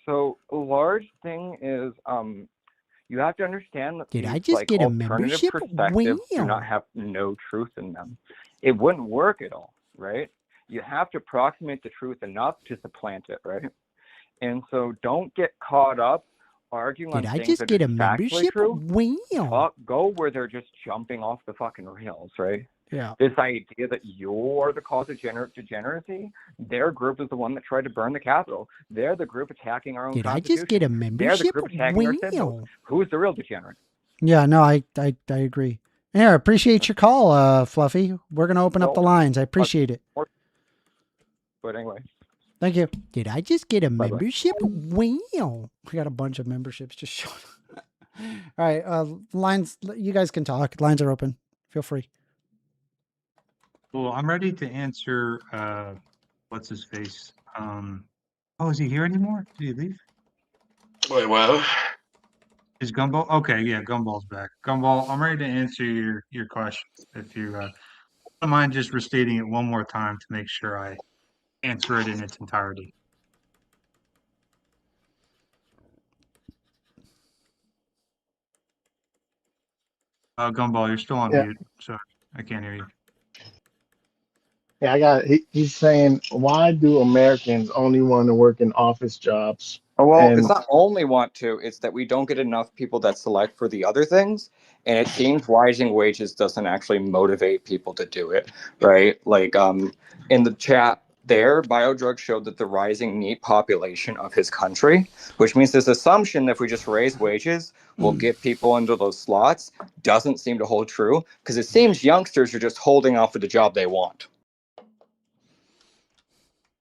So a large thing is you have to understand that alternative perspectives do not have no truth in them. It wouldn't work at all. right? You have to approximate the truth enough to supplant it, right? And so don't get caught up arguing on Did I things just that get are a factually membership? true. Wow. Go where they're just jumping off the fucking rails, right? Yeah. This idea that you're the cause of degeneracy, their group is the one that tried to burn the Capitol. They're the group attacking our own Did I Constitution. just get a They're the membership? group attacking our citizens. Wow. Who's the real degenerate? Yeah, no, I agree. Yeah, I appreciate your call, Fluffy. We're gonna open up the lines. I appreciate it. But anyway. Thank you. Did I just get a membership? Wow. We got a bunch of memberships just showing up. All right, lines, you guys can talk. Lines are open. Feel free. Well, I'm ready to answer, what's his face? Oh, is he here anymore? Did he leave? Wait, well. Is Gumball? Okay, yeah, Gumball's back. Gumball, I'm ready to answer your question. If you don't mind just restating it one more time to make sure I answer it in its entirety. Gumball, you're still on mute, so I can't hear you. Yeah, he's saying, why do Americans only want to work in office jobs? Oh, well, it's not only want to, it's that we don't get enough people that select for the other things. And it seems rising wages doesn't actually motivate people to do it, right? Like in the chat there, Biodrug showed that the rising NEET population of his country, which means this assumption that if we just raise wages, we'll get people into those slots, doesn't seem to hold true, because it seems youngsters are just holding out for the job they want.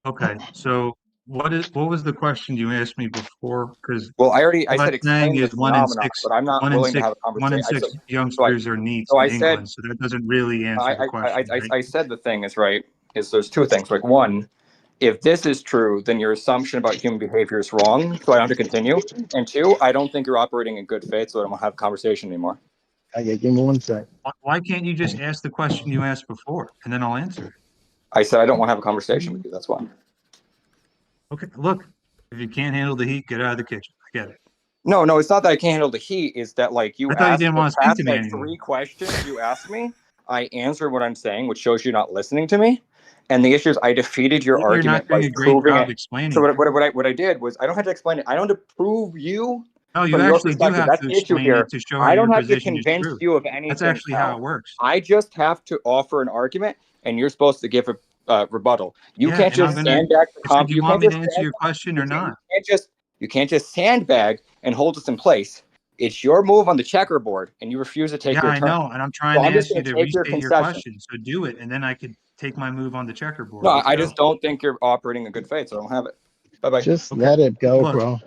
Okay, so what was the question you asked me before? Because I said explain the phenomenon, but I'm not willing to have a conversation. 1 in 6 youngsters are NEETs in England, so that doesn't really answer the question. I said the thing is there's two things. Like one, if this is true, then your assumption about human behavior is wrong, so I don't have to continue. And two, I don't think you're operating in good faith, so I don't want to have a conversation anymore. Okay, give me 1 sec. Why can't you just ask the question you asked before, and then I'll answer it? I said I don't want to have a conversation with you. That's why. Okay, look, if you can't handle the heat, get out of the kitchen. I get it. No, it's not that I can't handle the heat. It's that like you I thought you asked didn't want to speak to me anymore. 3 questions you asked me. I answered what I'm saying, which shows you're not listening to me. And the issue is I defeated your argument. You're not doing a great job explaining. So what I did was I don't have to explain it. I don't have to prove you. No, you actually do have to explain it to show how your position is true. I don't have to convince you of anything. That's actually how it works. I just have to offer an argument, and you're supposed to give a rebuttal. You can't just sandbag the comment. Do you want me to answer your question or not? You can't just sandbag and hold us in place. It's your move on the checkerboard, and you refuse to take your turn. Yeah, I know, and I'm trying to ask you to restate your question. So do it, and then I could take my move on the checkerboard. No, I just don't think you're operating in good faith, so I don't have it. Bye-bye. Just let it go, bro.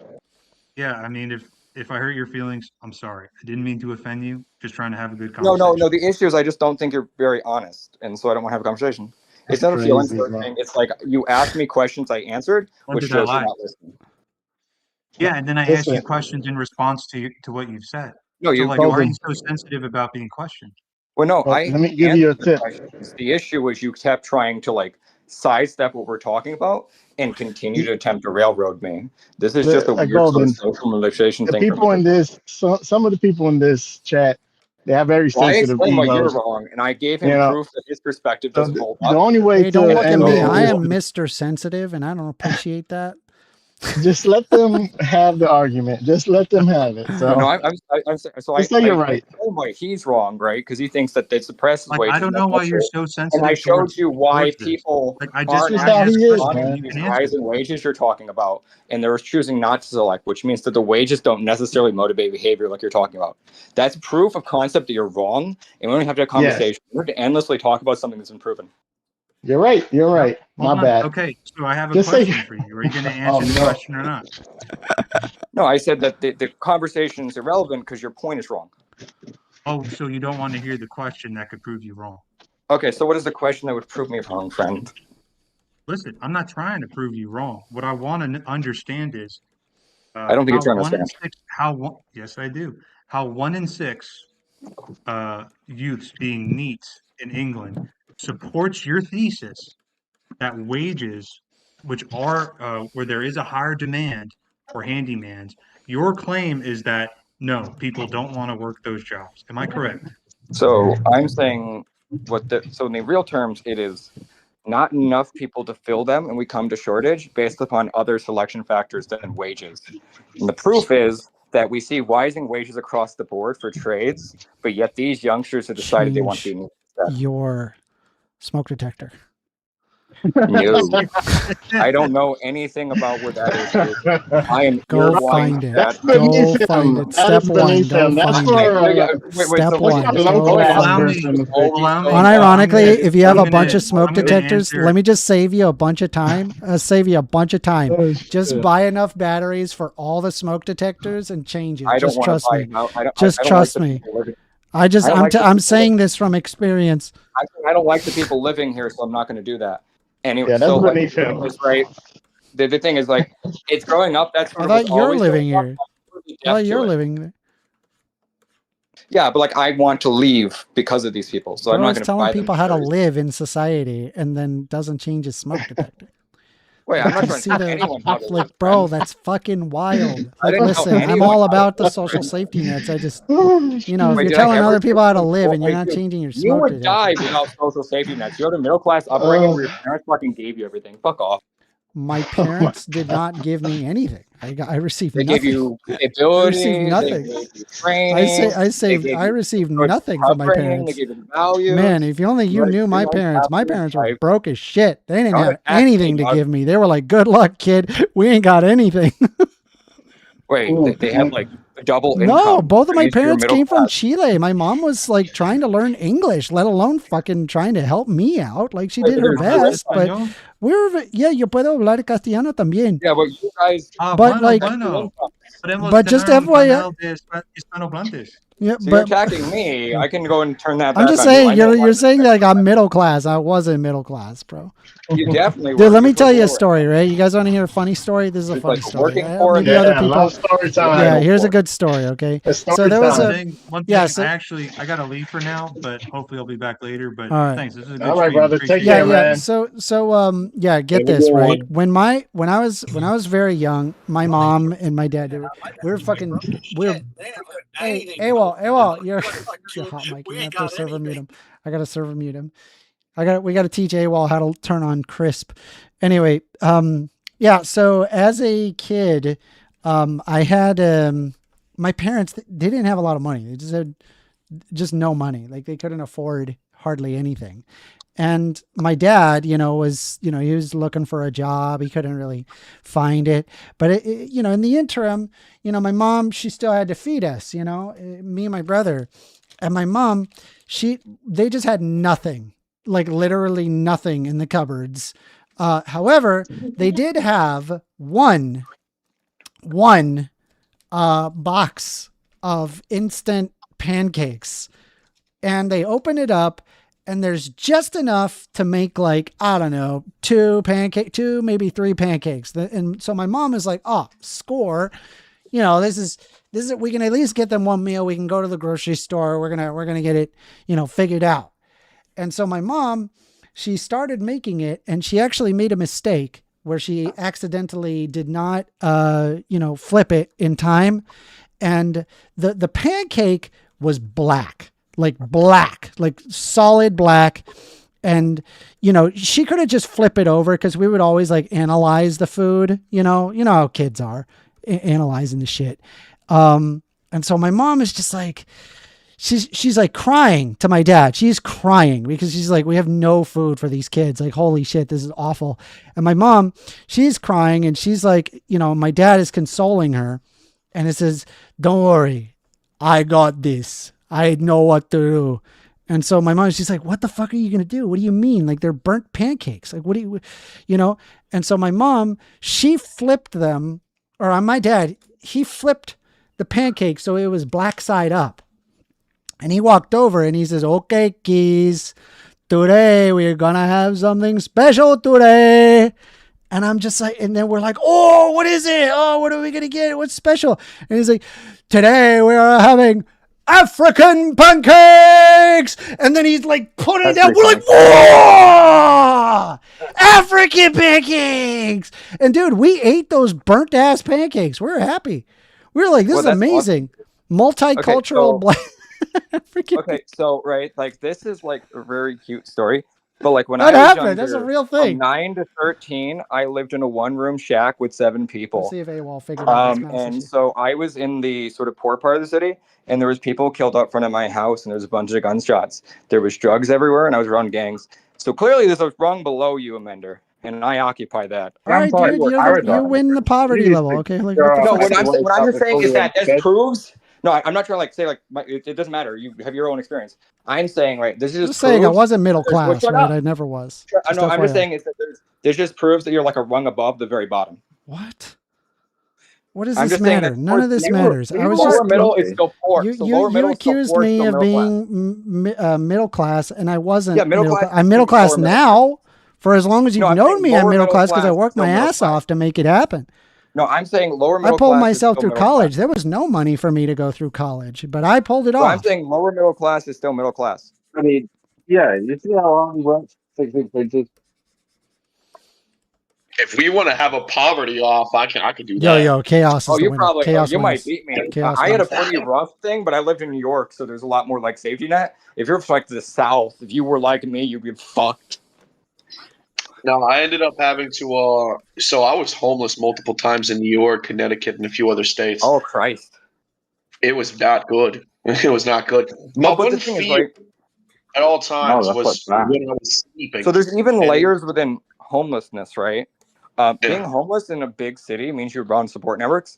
Yeah, I mean, if I hurt your feelings, I'm sorry. I didn't mean to offend you. Just trying to have a good conversation. No. The issue is I just don't think you're very honest, and so I don't want to have a conversation. It's not a feeling thing. It's like you asked me questions I answered, which shows you're not listening. Yeah, and then I asked you questions in response to what you've said. No, why are you so sensitive about being questioned? Well, no, let me give you a tip. The issue was you kept trying to like sidestep what we're talking about and continue to attempt to railroad me. This is just a weird sort of social manipulation thing. People in this, some of the people in this chat, they have very sensitive I explained why egos. you're wrong, and I gave him proof that his perspective doesn't hold up. The only way don't look at me. I am Mr. Sensitive, and I don't appreciate that. Just let them have the argument. Just let them have it. So no, I say you're right. I told why he's wrong, right? Because he thinks that it suppresses wages. I don't know why you're so sensitive. And I showed you why people aren't actually these rising wages you're talking about, and they're choosing not to select, which means that the wages don't necessarily motivate behavior like you're talking about. That's proof of concept that you're wrong, and we don't have to have a conversation. We have to endlessly talk about something that's been proven. You're right. You're right. My bad. Okay, so I have a question for you. Are you going to answer the question or not? No, I said that the conversation is irrelevant because your point is wrong. Oh, so you don't want to hear the question that could prove you wrong? Okay, so what is the question that would prove me wrong, friend? Listen, I'm not trying to prove you wrong. What I want to understand is I don't think you're trying to understand. Yes, I do. How 1 in 6 youths being NEETs in England supports your thesis that wages, which are where there is a higher demand for handymans, your claim is that no, people don't want to work those jobs. Am I correct? So I'm saying so in the real terms, it is not enough people to fill them, and we come to shortage based upon other selection factors than wages. And the proof is that we see rising wages across the board for trades, but yet these youngsters have decided they want to be your smoke detector. No. I don't know anything about what that is. Dude. I am Go find it. Go find it. Step one. Go find it. Step one. Unironically, if you have a bunch of smoke detectors, let me just save you a bunch of time. Just buy enough batteries for all the smoke detectors and change it. Just trust me. Just trust me. I'm saying this from experience. I don't like the people living here, so I'm not going to do that. Anyway, Yeah, that's so what like, right. The thing is, like, it's growing up. That's I thought you're living here. I thought you're living there. Yeah, but like I want to leave because of these people, so I'm not going to telling people how to live in society, and then doesn't change his smoke detector. Wait, I'm not trying to tell anyone how to like, bro, that's fucking wild. Like, listen, I'm all about the social safety nets. I just, if you're telling other people how to live and you're not changing your smoke detector. You would die without social safety nets. You have a middle class upbringing where your parents fucking gave you everything. Fuck off. My parents did not give me anything. I received nothing. They gave you ability. I received nothing. They gave you training. I received nothing from my parents. They gave you values. Man, if only you knew my parents. My parents were broke as shit. They didn't have anything to give me. They were like, "Good luck, kid. We ain't got anything." Wait, they have like double income. No, both of my parents came from Chile. My mom was like trying to learn English, let alone fucking trying to help me out. Like she did her best, but yo puedo hablar castellano también. Yeah, but you guys. But like, but just FYI. Yeah, so you're attacking me. I can go and turn that back. I'm just saying, you're saying like I'm middle class. I wasn't middle class, bro. You definitely were. Dude, let me tell you a story, right? You guys want to hear a funny story? This is a funny story. Maybe other people. Story time. Yeah, here's a good story, okay? So there was one thing, I got to leave for now, but hopefully I'll be back later. But thanks. This is a good all right, brother. Take care, man. So get this, right? When I was very young, my mom and my dad, hey, AWOL, you're hot, Mike. You have to server mute him. I gotta server mute him. We gotta teach AWOL how to turn on crisp. Anyway, so as a kid, I had my parents, they didn't have a lot of money. They just had no money. Like they couldn't afford hardly anything. And my dad, he was looking for a job. He couldn't really find it. But, in the interim, my mom, she still had to feed us, me and my brother. And my mom, they just had nothing, like literally nothing in the cupboards. However, they did have one box of instant pancakes. And they open it up. And there's just enough to make like, I don't know, two, maybe three pancakes. And so my mom is like, oh, score. This is, we can at least get them one meal. We can go to the grocery store. We're going to get it, figured out. And so my mom, she started making it and she actually made a mistake where she accidentally did not, flip it in time. And the pancake was black. Like solid black. And, she could have just flipped it over because we would always like analyze the food, you know how kids are analyzing the shit. And so my mom is just like, she's like crying to my dad. She's crying because she's like, we have no food for these kids. Like, holy shit, this is awful. And my mom, she's crying and she's like, my dad is consoling her. And it says, don't worry, I got this. I know what to do. And so my mom, she's like, what the fuck are you going to do? What do you mean? Like they're burnt pancakes. Like, what do you. And so my mom, she flipped them, or my dad, he flipped the pancake. So it was black side up. And he walked over and he says, okay, kids, today we're going to have something special today. And I'm just like, and then we're like, oh, what is it? Oh, what are we going to get? What's special? And he's like, today we are having African pancakes. And then he's like putting it down. We're like, whoa, African pancakes. And dude, we ate those burnt ass pancakes. We were happy. We were like, this is amazing. Awesome. Multicultural black African. Okay, so right, like this is like a very cute story. But like when That I was happened. younger, That's a real from thing. 9 to 13, I lived in a one-room shack with 7 people. Let's see if AWOL figured out this mouse And issue. so I was in the sort of poor part of the city, and there was people killed up front of my house, and there was a bunch of gunshots. There was drugs everywhere, and I was around gangs. So clearly there's a rung below you, Amender, and I occupy that. All right, dude, you win the poverty level. Okay, like, what the No, fuck? what I'm just saying is that this proves. No, I'm not trying to like say like it doesn't matter. You have your own experience. I'm saying right. This is Just saying, I wasn't middle class, shut right? up. I never was. No, I'm just FYI. saying is that this just proves that you're like a rung above the very bottom. What? What does I'm this just saying matter? that None of this matters. I was lower just middle is still poor. you So lower you middle is still accused poor, me still of middle class. being middle class, and I wasn't. Yeah, middle class I'm middle class now. For as long as you've No, I'm known saying me, I'm lower middle middle class because I class, worked still my middle ass off to make it happen. No, I'm saying lower I middle pulled class is myself still through middle college. class. There was no money for me to go through college, but I pulled it So I'm off. saying lower middle class is still middle class. I mean, yeah, you see how long he went? 6 pages. If we want to have a poverty off, I can do that. Yo, chaos is Oh, the you winner. probably Chaos you wins. might beat me. Chaos I had a wins. pretty rough thing, but I lived in New York, so there's a lot more like safety net. If you're like the South, if you were like me, you'd be fucked. No, I ended up having to. So I was homeless multiple times in New York, Connecticut, and a few other states. Oh Christ! It was not good. It was not good. My Oh, but one the thing is, fear like, at all times that's was what's bad. when I was sleeping. so there's even And- layers within homelessness, right? Being homeless in a big city means you're on support networks.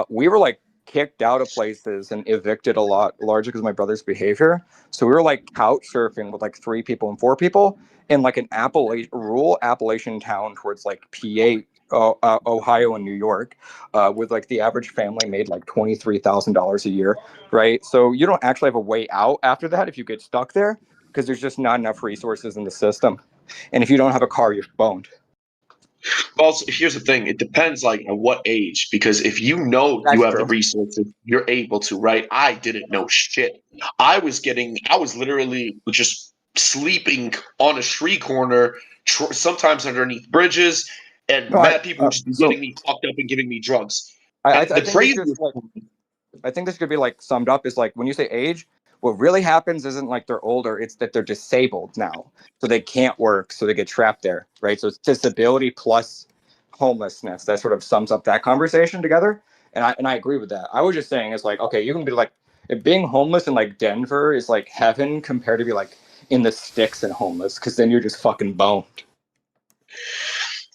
We were like kicked out of places and evicted a lot, largely because of my brother's behavior. So we were like couch surfing with like 3 people and 4 people in like an rural Appalachian town towards like PA, Ohio and New York, with like the average family made like $23,000 a year, right? So you don't actually have a way out after that if you get stuck there because there's just not enough resources in the system. And if you don't have a car, you're boned. Also, here's the thing: it depends, like, at what age. Because if you know you have the resources, you're able to. Right? I didn't know shit. I was literally just sleeping on a street corner, sometimes underneath bridges, and mad people just getting me fucked up and giving me drugs. I think this could be like summed up is like when you say age, what really happens isn't like they're older, it's that they're disabled now. So they can't work, so they get trapped there, right? So it's disability plus homelessness that sort of sums up that conversation together. And I agree with that. I was just saying it's like, okay, you can be like, if being homeless in like Denver is like heaven compared to be like in the sticks and homeless, because then you're just fucking boned.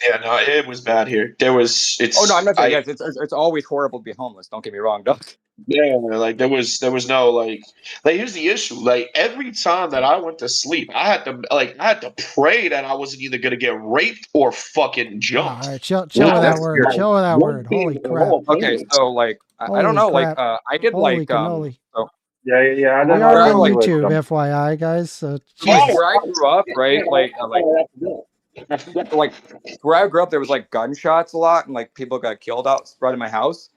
Yeah, no, it was bad here. I'm not saying it's always horrible to be homeless. Don't get me wrong, Doug. Yeah, like there was no like here's the issue. Like every time that I went to sleep, I had to pray that I wasn't either gonna get raped or fucking jumped. All right, chill with that word. Chill with that word. Holy crap. Okay, so like I don't know, crap. like I did Holy like cannoli. Yeah. I We don't are on know. YouTube, FYI, guys. So where I grew up, right? Like where I grew up, there was like gunshots a lot, and like people got killed out right in my house,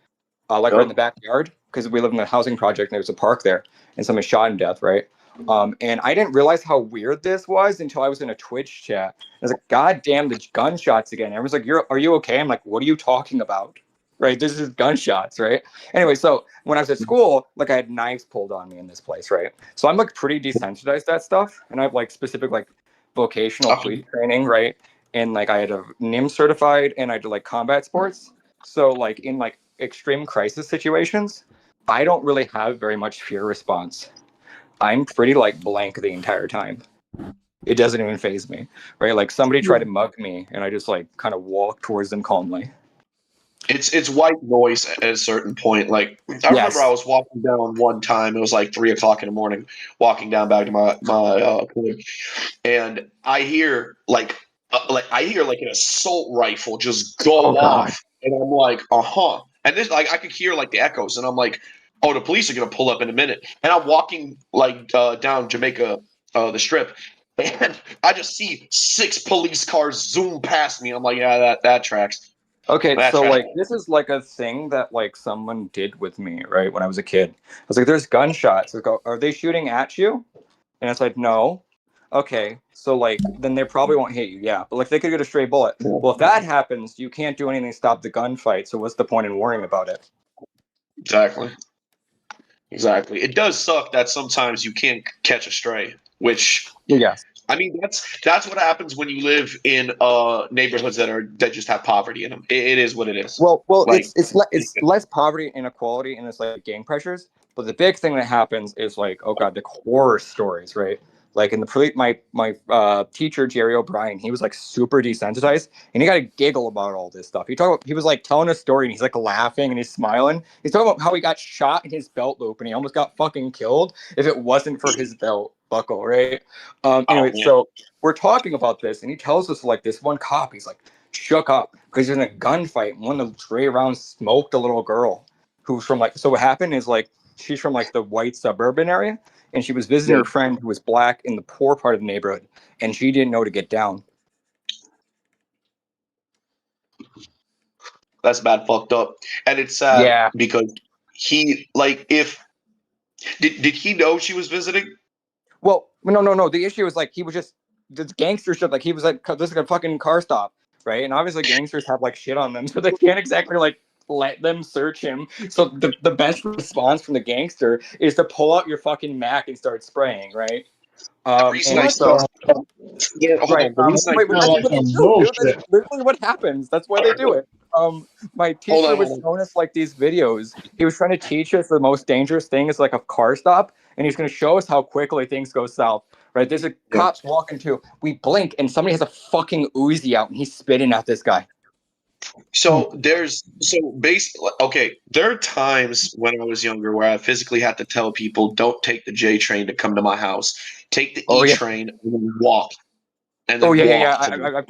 right in the backyard, because we live in a housing project and there's a park there, and someone shot to death, right? And I didn't realize how weird this was until I was in a Twitch chat. I was like, God damn, the gunshots again. And everyone's like, are you okay? I'm like, what are you talking about? Right? This is gunshots, right? Anyway, so when I was at school, like I had knives pulled on me in this place, right? So I'm like pretty desensitized to that stuff, and I have like specific like vocational police training, right? And like I had a NIM certified, and I did like combat sports. So like in like extreme crisis situations, I don't really have very much fear response. I'm pretty like blank the entire time. It doesn't even faze me, right? Like somebody tried to mug me, and I just like kind of walk towards them calmly. It's white noise at a certain point. Like I remember I was walking down one time. It was like 3:00 in the morning, walking down back to my clinic, and I hear like an assault rifle just go off, and I'm like, and this like I could hear like the echoes, and I'm like, oh, the police are gonna pull up in a minute, and I'm walking like down Jamaica, the Strip, and I just see 6 police cars zoom past me. I'm like, yeah, that tracks. Okay, so like this is like a thing that like someone did with me, right? When I was a kid, I was like, "There's gunshots." I go, "Are they shooting at you?" And it's like, "No." Okay, so like then they probably won't hit you, yeah. But like they could get a stray bullet. Well, if that happens, you can't do anything to stop the gunfight. So what's the point in worrying about it? Exactly. It does suck that sometimes you can't catch a stray, which I mean, that's what happens when you live in neighborhoods that just have poverty in them. It is what it is. Well, like, it's less poverty, inequality, and it's like gang pressures. But the big thing that happens is like, oh god, the horror stories, right? Like in the my teacher Jerry O'Brien, he was like super desensitized, and he got a giggle about all this stuff. He was like telling a story, and he's like laughing and he's smiling. He's talking about how he got shot in his belt loop, and he almost got fucking killed if it wasn't for his belt buckle, right? Anyway, so we're talking about this, and he tells us like this one cop, he's like shook up because he's in a gunfight, and one of the stray rounds smoked a little girl who's from like. So what happened is like she's from like the white suburban area. And she was visiting her friend who was black in the poor part of the neighborhood, and she didn't know to get down. That's bad, fucked up, and it's sad because he like did he know she was visiting? Well, no. The issue is like he was just this gangster shit. Like he was like this is a fucking car stop, right? And obviously gangsters have like shit on them, so they can't exactly like let them search him. So the best response from the gangster is to pull out your fucking Mac and start spraying, right? Literally what happens. That's why they do it. My teacher was showing us like these videos. He was trying to teach us the most dangerous thing is like a car stop, and he's going to show us how quickly things go south. Right? There's a cops walking to. We blink, and somebody has a fucking Uzi out, and he's spitting at this guy. So there are times when I was younger where I physically had to tell people, don't take the J train to come to my house. Take the E train and then walk. And then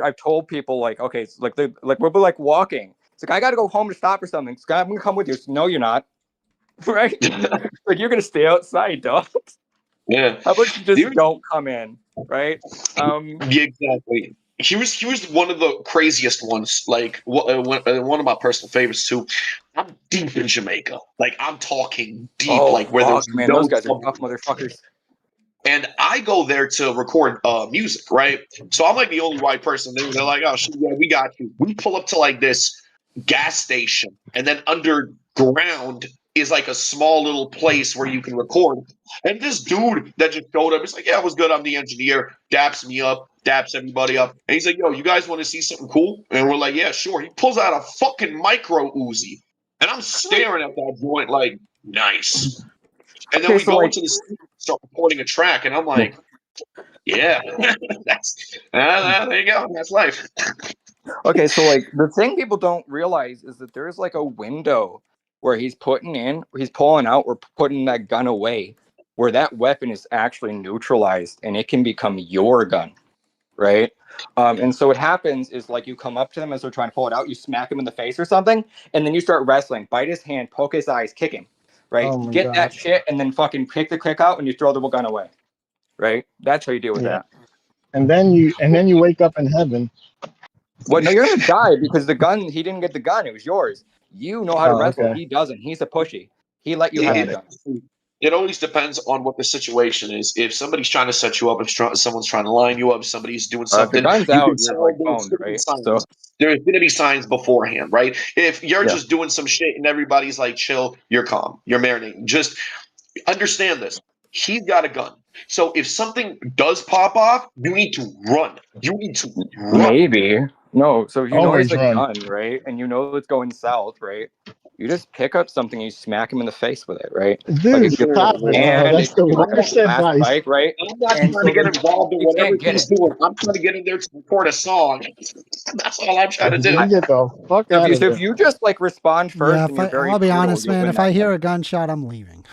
I've told people like, okay, it's like we're like walking. It's like I got to go home to stop or something. It's like, I'm gonna come with you. So, no, you're not. Right? Like you're gonna stay outside, dog. Yeah. How about you just don't come in, right? Exactly. He was one of the craziest ones. Like one of my personal favorites too. I'm deep in Jamaica. Like I'm talking deep. Where there's those guys are tough motherfuckers. And I go there to record music, right? So I'm like the only white person there. They're like, "Oh shit, yeah, we got you." We pull up to like this gas station, and then underground is like a small little place where you can record. And this dude that just showed up, he's like, "Yeah, it was good. I'm the engineer." Daps me up, daps everybody up, and he's like, "Yo, you guys want to see something cool?" And we're like, "Yeah, sure." He pulls out a fucking micro Uzi, and I'm staring at that joint like, nice. And then we go into the studio, start recording a track, and I'm like, "Yeah, there you go. That's life." Okay, so like the thing people don't realize is that there's like a window where he's pulling out or putting that gun away, where that weapon is actually neutralized and it can become your gun, right? And so what happens is like you come up to them as they're trying to pull it out, you smack him in the face or something, and then you start wrestling, bite his hand, poke his eyes, kick him, right? Get that shit, and then fucking pick the click out and you throw the gun away, right? That's how you deal with that. And then you wake up in heaven. Well, no, you're gonna die because the gun. He didn't get the gun; it was yours. You know how to wrestle. Okay. He doesn't. He's a pushy. He let you have the gun. It always depends on what the situation is. If somebody's trying to set you up, if someone's trying to line you up, somebody's doing something, there's going to be signs beforehand, right? If you're just doing some shit and everybody's like, chill, you're calm, you're marinating. Just understand this. He's got a gun. So if something does pop off, you need to run. Maybe. No, so if you know it's a gun, right? And you know it's going south, right? You just pick up something, you smack him in the face with it, right? Dude, that's the worst advice. Bike, right? I'm not trying to get involved in whatever he's doing. I'm trying to get in there to record a song. That's all I'm trying to do. Get the fuck out of here. If you just like respond first, I'll be honest, man. If I hear a gunshot, I'm leaving.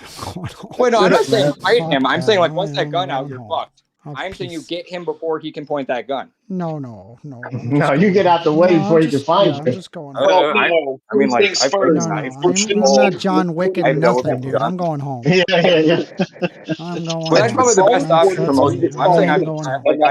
Wait, no, I'm not saying fight him. I'm saying like once that gun out, you're fucked. I'm saying you get him before he can point that gun. No, you get out the way before you can find him. I'm just going home. I mean, like, I'm not John Wick and nothing, dude. I'm going home. Yeah. I'm going home. That's probably the best option for most people. I'm saying I've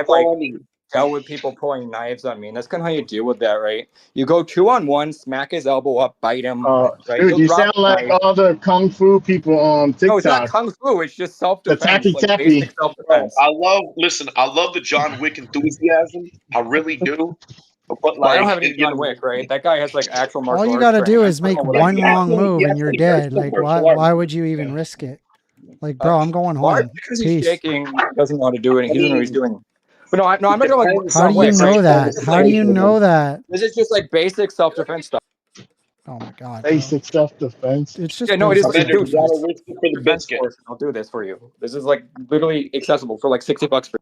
home. Dealt with people pulling knives on me, and that's kind of how you deal with that, right? You go 2-on-1, smack his elbow up, bite him. Right? Dude, you sound like all the kung fu people on TikTok. No, it's not kung fu. It's just self-defense. The tappy. Self-defense. I love the John Wick enthusiasm. I really do. But like, I don't have any John Wick, right? That guy has like actual martial arts. All you got to do is make one wrong move, and you're dead. Like, why would you even risk it? Like, bro, I'm going home. Because he's shaking, doesn't know how to do it, and he doesn't know what he's doing. But I'm not doing like How do you know that? How do you know that? This is just like basic self-defense stuff. Oh my god. Basic self-defense. It's just Yeah, no, it is like, Commander, dude, you gotta risk it for the defense biscuit. course, I'll do this for you. This is like literally accessible for like $60 for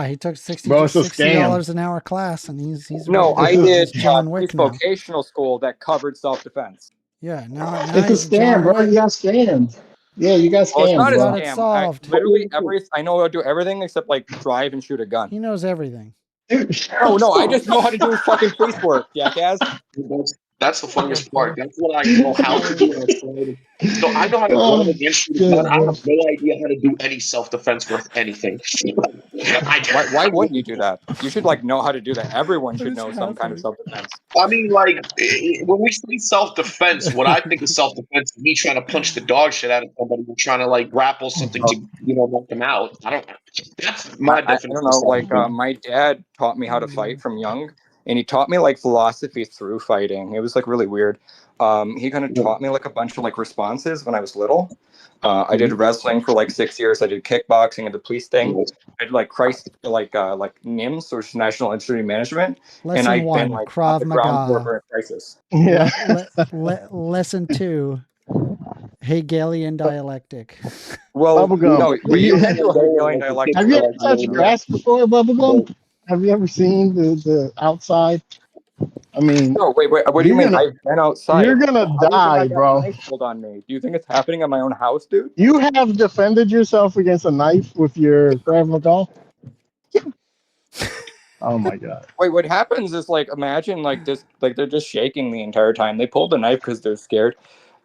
he took Bro, it's a $60 scam. an hour class, and he's No, I did John Wick now. vocational school that covered self-defense. Yeah, now It's a he's scam, John bro. Wick. You got scammed. Yeah, you got Well, it's not scammed, a bro. Got it scam. solved. I know how to do everything except like drive and shoot a gun. He knows everything. No, I just know how to do fucking police work, jackass. That's the funniest part. That's what I know how to do. So I know how to run against you, but I have no idea how to do any self-defense worth anything. Why wouldn't you do that? You should like know how to do that. Everyone should know some kind of self-defense. I mean, like, when we say self-defense, what I think of self-defense is me trying to punch the dog shit out of somebody and trying to, like, grapple something to, knock them out. That's my definition. I don't know, like, my dad taught me how to fight from young, and he taught me, like, philosophy through fighting. It was, like, really weird. He kind of taught me, like, a bunch of, like, responses when I was little. I did wrestling for, like, 6 years. I did kickboxing and the police thing. I did, like, NIMS, which is National Institute of Management. Lesson and I've 1, been, like, Krav the ground floor Maga. for a crisis. Yeah. Lesson 2, Hegelian dialectic. Well, Bubblegum. no, Hegelian dialectic. Have you ever touched grass before, Bubblegum? Have you ever seen the outside? I mean, no, wait. What do you mean? I've been outside. You're gonna die, bro. Hold on me. Do you think it's happening at my own house, dude? You have defended yourself against a knife with your Krav Maga? Yeah. Oh my god. Wait, what happens is like imagine like this, like they're just shaking the entire time. They pull the knife because they're scared.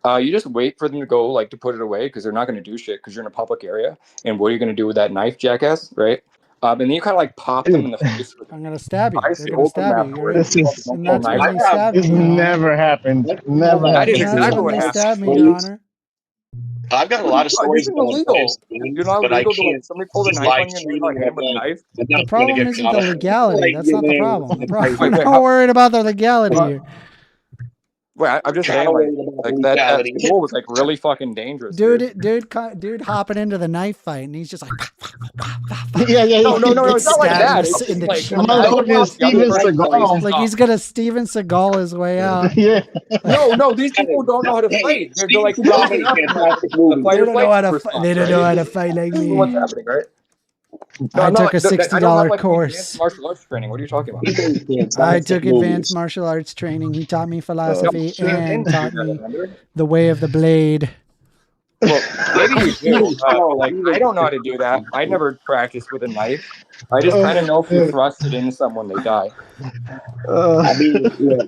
You just wait for them to go like to put it away because they're not going to do shit because you're in a public area. And what are you going to do with that knife, jackass? Right? And then you kind of like pop them in the face. I'm gonna stab you. I They're gonna stab you. This never happened. Never That is happened. exactly what They happened. stabbed me, Your Honor. I've got a lot of stories about illegal. You're not but I legal to like can't. somebody pulled a just knife live on you and streaming you're like hit right with a now. knife. I'm The not gonna problem get isn't caught the up. legality. Like, That's not the problem. The problem. Wait, I'm not worried about the legality here. Wait, I'm just saying like that school was like really fucking dangerous. Dude hopping into the knife fight, and he's just like, Yeah. No, it's not like that. It's in just the like chin. Motherfucking Steven Seagal. Like he's gonna Steven Seagal his way out. Yeah. No, these people don't know how to fight. They're like building up the fight They or don't know how to flight fight. They don't know how to fight like me. What's happening, right? I took a I don't have, $60 like, course. advanced martial arts training. What are you talking about? I took advanced martial arts training. He taught me philosophy and taught me the way of the blade. Well, maybe you do. Like I don't know how to do that. I never practiced with a knife. I just kind of know if you thrust it into someone, they die. I mean, yeah.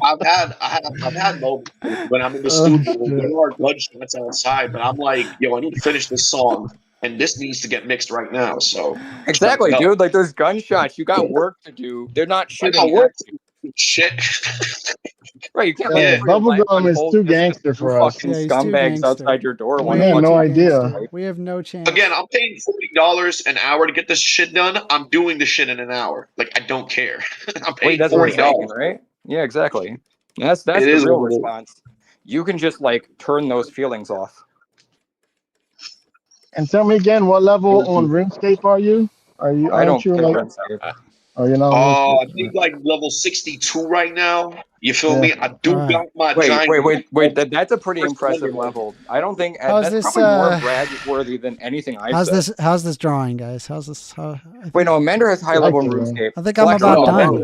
I've had moments when I'm in the studio. There are gunshots outside, but I'm like, yo, I need to finish this song, and this needs to get mixed right now. So exactly, dude. Like there's gunshots. You got work to do. They're not shooting at you. Shit. Right, you can't. Bubblegum is too gangster for us. Fucking scumbags outside your door. We have no idea. We have no chance. Again, I'm paying $40 an hour to get this shit done. I'm doing the shit in an hour. Like I don't care. I'm paying That's what I'm saying, $40, right? Yeah, exactly. That's the real response. You can just like turn those feelings off. And tell me again, what level on RuneScape are you? I don't you play like? RuneScape. Oh, you know. I think like level 62 right now. You feel me? I do got my giant. Wait. That's a pretty impressive level. I don't think How's that's this, probably more brag worthy than anything I've said. How's this drawing, guys? How's this? Wait, no, Amender has high level RuneScape. I think I'm about done.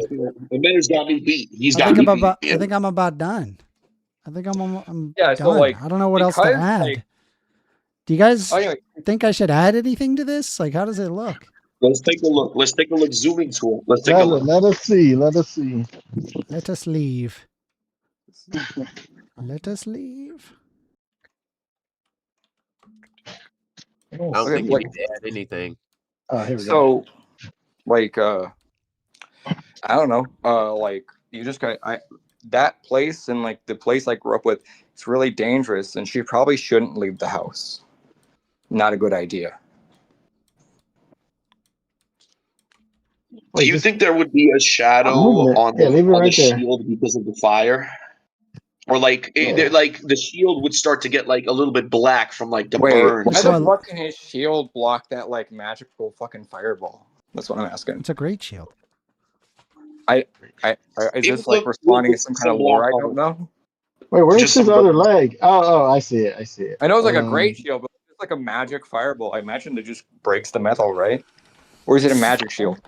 Amander's got me beat. He's I got think me I'm beat. I think I'm about done. I think I'm yeah, done. so like I don't know what else to add. Like, do you guys anyway, think I should add anything to this? Like, how does it look? Let's take a look. Let's take a look. Zooming tool. Let's take a look. Let us see. Let us leave. Let us leave. I don't think you need to add anything. Here we so, like, I don't know. Like, you just got that place and like the place I grew up with. It's really dangerous, and she probably shouldn't leave the house. Not a good idea. Do you think there would be a shadow on the shield because of the fire? Or like like the shield would start to get like a little bit black from like the Wait, burns. why the fuck can his shield block that like magical fucking fireball? That's what I'm asking. It's a great shield. Is this like responding to some kind of lore I don't know? Wait, where's his other leg? Oh, I see it. I see it. I know it's like a great shield, but it's like a magic fireball. I imagine it just breaks the metal, right? Or is it a magic shield?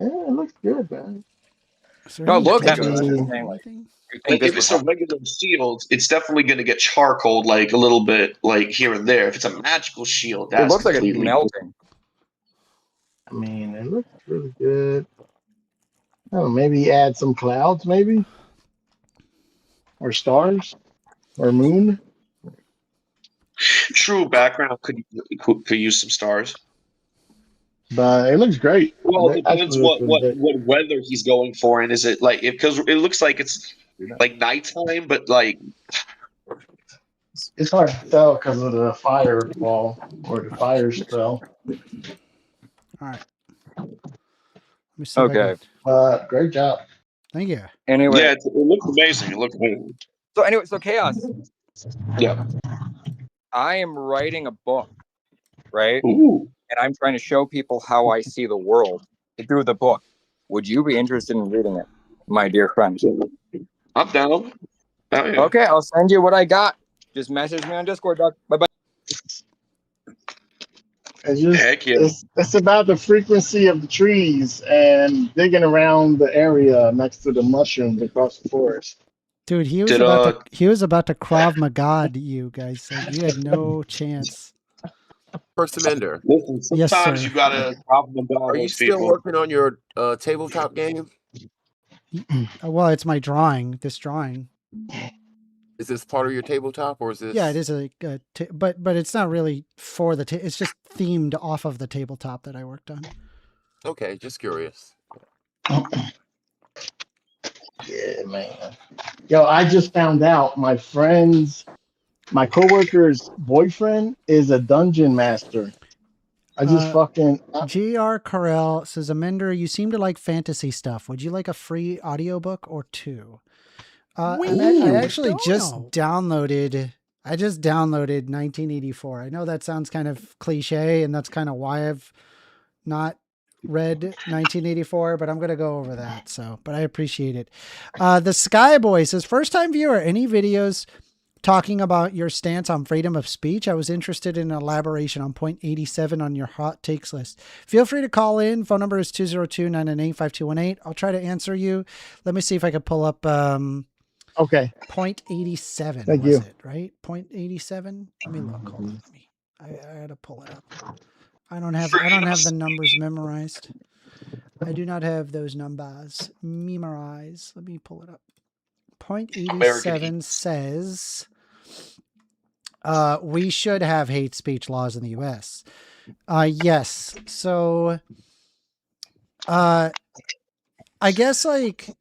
Yeah, it looks good, man. No, it looks good. Like if it's a regular shield, it's definitely going to get charcoaled like a little bit, like here and there. If it's a magical shield, that's it looks like it's completely melting. I mean, it looks really good. Oh, maybe add some clouds, maybe, or stars, or moon. True background could use some stars. But it looks great. Well, it depends what weather he's going for, and is it like because it looks like it's like nighttime, but like it's hard to tell because of the fireball or the fire spell. All right. Let me see. Okay. Great job. Thank you. Anyway, yeah, it looks amazing. It looks amazing. So Chaos. Yeah. I am writing a book, right? Ooh. And I'm trying to show people how I see the world through the book. Would you be interested in reading it, my dear friend? I'm down. Oh, yeah. Okay, I'll send you what I got. Just message me on Discord, Doc. Bye-bye. It's just, Heck yeah. it's about the frequency of the trees and digging around the area next to the mushrooms across the forest. Dude, he was about to Krav Maga you guys. Like, you had no chance. First Amender. Listen, sometimes sir. you gotta problem about Are you those still people. working on your tabletop game? Well, it's my drawing. This drawing. Is this part of your tabletop, or is this? Yeah, it is but it's not really for the. It's just themed off of the tabletop that I worked on. Okay, just curious. Yeah, man. Yo, I just found out my coworker's boyfriend is a dungeon master. I just J.R. Carell says, Amender, you seem to like fantasy stuff. Would you like a free audiobook or two? I actually just downloaded 1984. I know that sounds kind of cliche, and that's kind of why I've not read 1984, but I'm going to go over that. But I appreciate it. The Skyboy says, first time viewer, any videos talking about your stance on freedom of speech? I was interested in elaboration on point 87 on your hot takes list. Feel free to call in. Phone number is 202-998-5218. I'll try to answer you. Let me see if I can pull up, okay. Point 87. Thank you. It, right? Point 87. Let me look. Hold on. I gotta pull it up. I don't have the numbers memorized. I do not have those numbers memorized. Let me pull it up. Point 87 says we should have hate speech laws in the U.S. Yes. So I guess like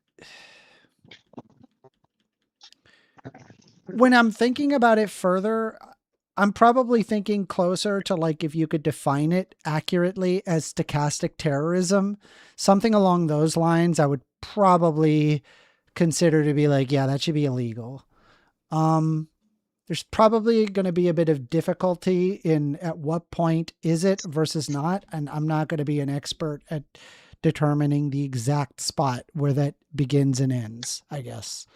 when I'm thinking about it further, I'm probably thinking closer to like if you could define it accurately as stochastic terrorism, something along those lines. I would probably consider to be like, yeah, that should be illegal. There's probably going to be a bit of difficulty in at what point is it versus not, and I'm not going to be an expert at determining the exact spot where that begins and ends, I guess.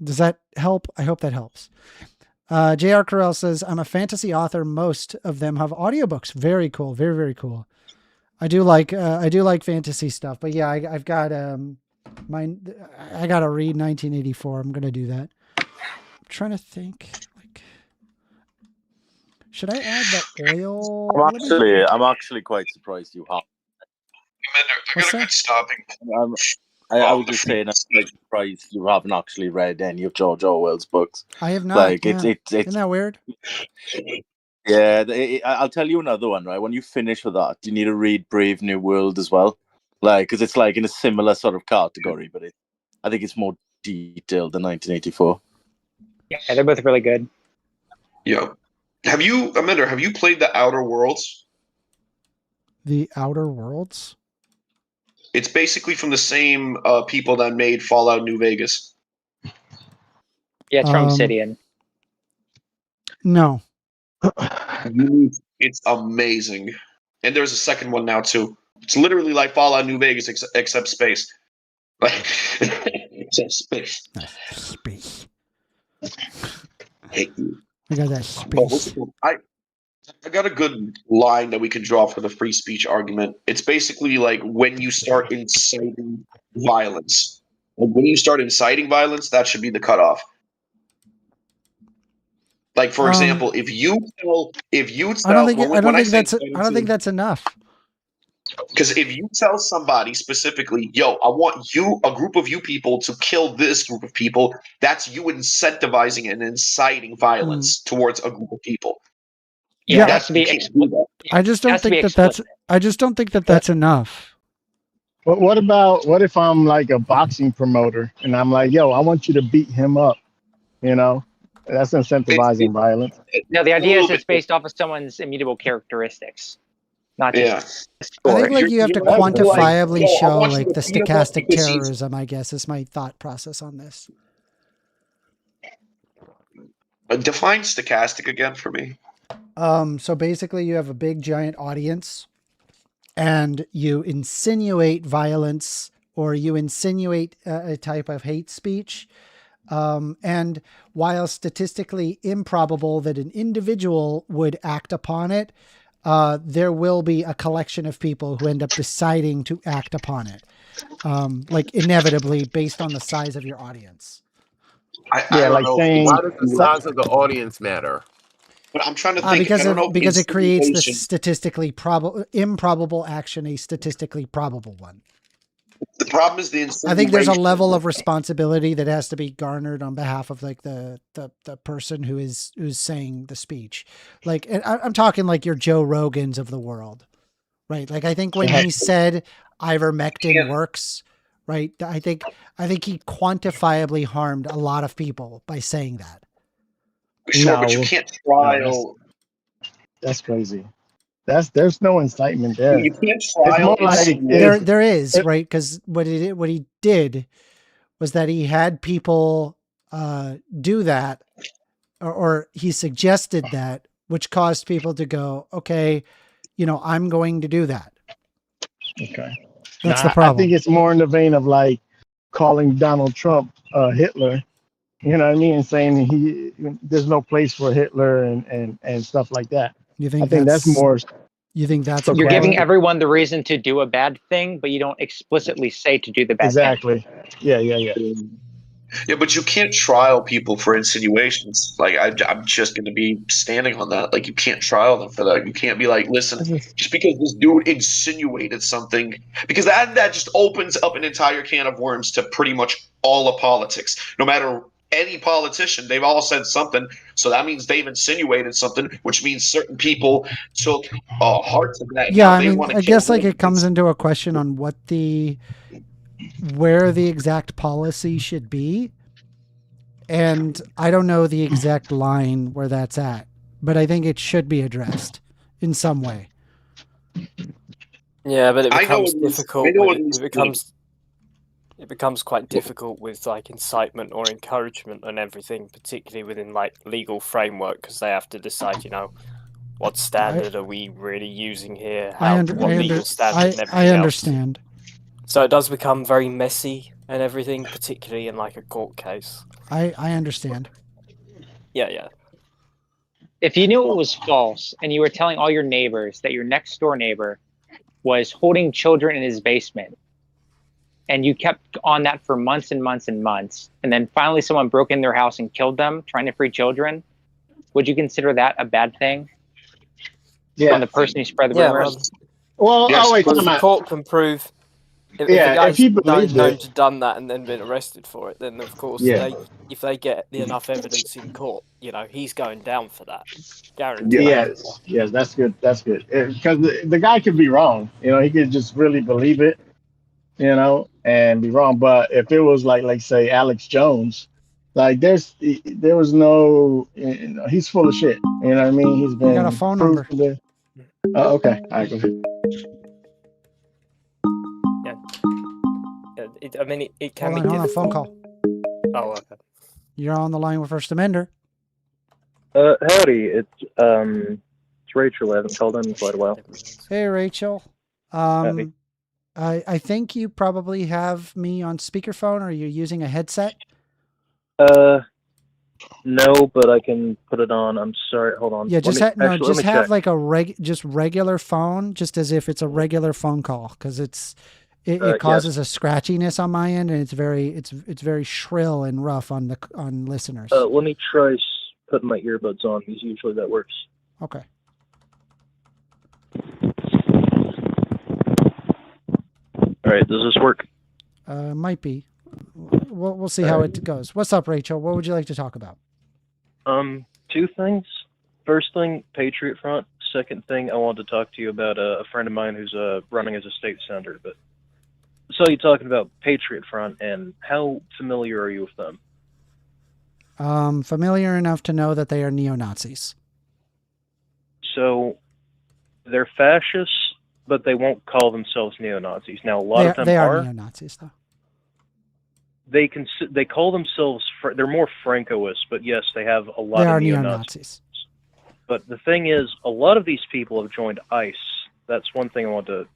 Does that help? I hope that helps. J.R. Carell says, I'm a fantasy author. Most of them have audiobooks. Very cool. Very, very cool. I do like fantasy stuff, but yeah, I've got, I got to read 1984. I'm going to do that. I'm trying to think, like, should I add the oil? I'm actually quite surprised you have. I got a good stopping. I was just saying, I'm quite surprised you haven't actually read any of George Orwell's books. I have not. Like, yeah. it's Isn't that weird? Yeah, I'll tell you another one, right? When you finish with that, you need to read Brave New World as well. Like, because it's like in a similar sort of category, but I think it's more detailed than 1984. Yeah, they're both really good. Yeah. Amender, have you played The Outer Worlds? The Outer Worlds? It's basically from the same people that made Fallout New Vegas. Yeah, it's from Obsidian. No. It's amazing. And there's a second one now, too. It's literally like Fallout New Vegas, except space. Except space. Space. Hate you. We got that space. I got a good line that we can draw for the free speech argument. It's basically like when you start inciting violence. Like when you start inciting violence, that should be the cutoff. Like for example, if you tell I don't think that's enough. Because if you tell somebody specifically, yo, I want you, a group of you people, to kill this group of people, that's you incentivizing and inciting violence towards a group of people. Yeah, it has to be explicit. I just don't think that's enough. But what if I'm like a boxing promoter and I'm like, yo, I want you to beat him up, you know? That's incentivizing violence. No, the idea is it's based off of someone's immutable characteristics, not just. I think like you have to quantifiably show like the stochastic terrorism. I guess is my thought process on this. Define stochastic again for me. So basically, you have a big giant audience, and you insinuate violence or you insinuate a type of hate speech. And while statistically improbable that an individual would act upon it, there will be a collection of people who end up deciding to act upon it, like inevitably based on the size of your audience. I don't know. Why does the size of the audience matter? But I'm trying to think. Because it creates the statistically improbable action a statistically probable one. The problem is I think there's a level of responsibility that has to be garnered on behalf of like the person who's saying the speech. Like, and I'm talking like your Joe Rogans of the world, right? Like I think when he said ivermectin works, right? I think he quantifiably harmed a lot of people by saying that. Sure, but you can't trial. That's crazy. There's no incitement there. You can't trial. There is, right? Because what he did was that he had people do that, or he suggested that, which caused people to go, okay, I'm going to do that. Okay, that's the problem. I think it's more in the vein of like calling Donald Trump Hitler. You know what I mean? And saying there's no place for Hitler and stuff like that. You think? I think that's more. You think that's you're giving everyone the reason to do a bad thing, but you don't explicitly say to do the bad thing. Exactly. Yeah. Yeah, but you can't trial people for insinuations. Like I'm just going to be standing on that. Like you can't trial them for that. You can't be like, listen, just because this dude insinuated something, because that just opens up an entire can of worms to pretty much all of politics. No matter any politician, they've all said something, so that means they've insinuated something, which means certain people took heart to that. Yeah, I mean, I guess like it comes into a question on where the exact policy should be, and I don't know the exact line where that's at, but I think it should be addressed in some way. Yeah, but it becomes difficult. It becomes quite difficult with like incitement or encouragement and everything, particularly within like legal framework, because they have to decide, what standard are we really using here? I understand. So it does become very messy and everything, particularly in like a court case. I understand. Yeah. If you knew it was false and you were telling all your neighbors that your next door neighbor was holding children in his basement, and you kept on that for months and months and months, and then finally someone broke in their house and killed them trying to free children, would you consider that a bad thing? Yeah. On the person who spread the rumors? Well, the court can prove if the guy's known to done that and then been arrested for it, then of course if they get enough evidence in court, he's going down for that. Guaranteed. Yes, that's good. That's good. Because the guy could be wrong. He could just really believe it, and be wrong. But if it was like say Alex Jones, like there was no, he's full of shit. You know what I mean? He's been got a phone number. Oh, okay. All right, go ahead. Yeah. It can Hold be on, difficult. phone call. Oh, okay. You're on the line with First Amender. Howdy, it's Rachel. I haven't called in quite a while. Hey, Rachel. I think you probably have me on speakerphone, or you're using a headset. No, but I can put it on. I'm sorry. Hold on. Yeah, just let me have check. like a regular phone, just as if it's a regular phone call, because it causes a scratchiness on my end, and it's very shrill and rough on listeners. Let me try putting my earbuds on, because usually that works. Okay. All right. Does this work? Might be. We'll see how it goes. What's up, Rachel? What would you like to talk about? Two things. First thing, Patriot Front. Second thing, I wanted to talk to you about a friend of mine who's running as a state senator. But I saw you talking about Patriot Front, and how familiar are you with them? Familiar enough to know that they are neo-Nazis. So they're fascists, but they won't call themselves neo-Nazis. Now, a lot of them they are neo-Nazis, though. They call themselves, they're more Francoists, but yes, they have a lot of neo-Nazis. But the thing is, a lot of these people have joined ICE. That's one thing I want to...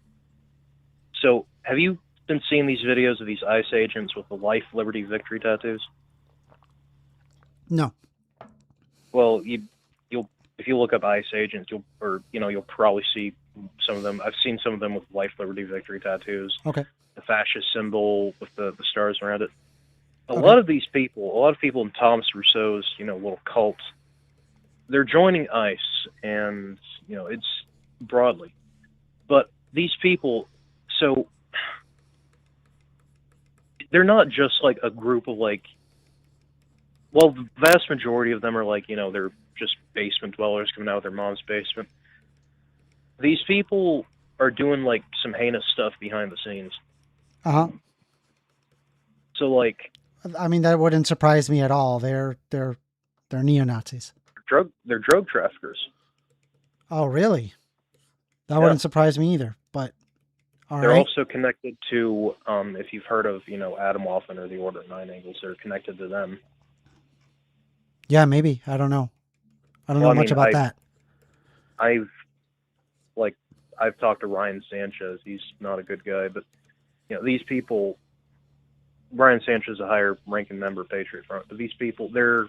So, have you been seeing these videos of these ICE agents with the life, liberty, victory tattoos? No. Well, if you look up ICE agents, you'll probably see some of them. I've seen some of them with life, liberty, victory tattoos. Okay. The fascist symbol with the stars around it. A lot of people in Thomas Rousseau's, little cult, they're joining ICE, and, it's broadly. But these people, so they're not just like a group of the vast majority of them are they're just basement dwellers coming out of their mom's basement. These people are doing some heinous stuff behind the scenes. Uh-huh. So I mean, that wouldn't surprise me at all. They're neo-Nazis. They're drug traffickers. Oh, really? That wouldn't surprise me either. But they're also connected to, if you've heard of, Adam Waffen or the Order of Nine Angles, they're connected to them. Yeah, maybe. I don't know. I don't know much about that. I've talked to Ryan Sanchez. He's not a good guy, but these people. Ryan Sanchez is a higher ranking member of Patriot Front, but these people, they're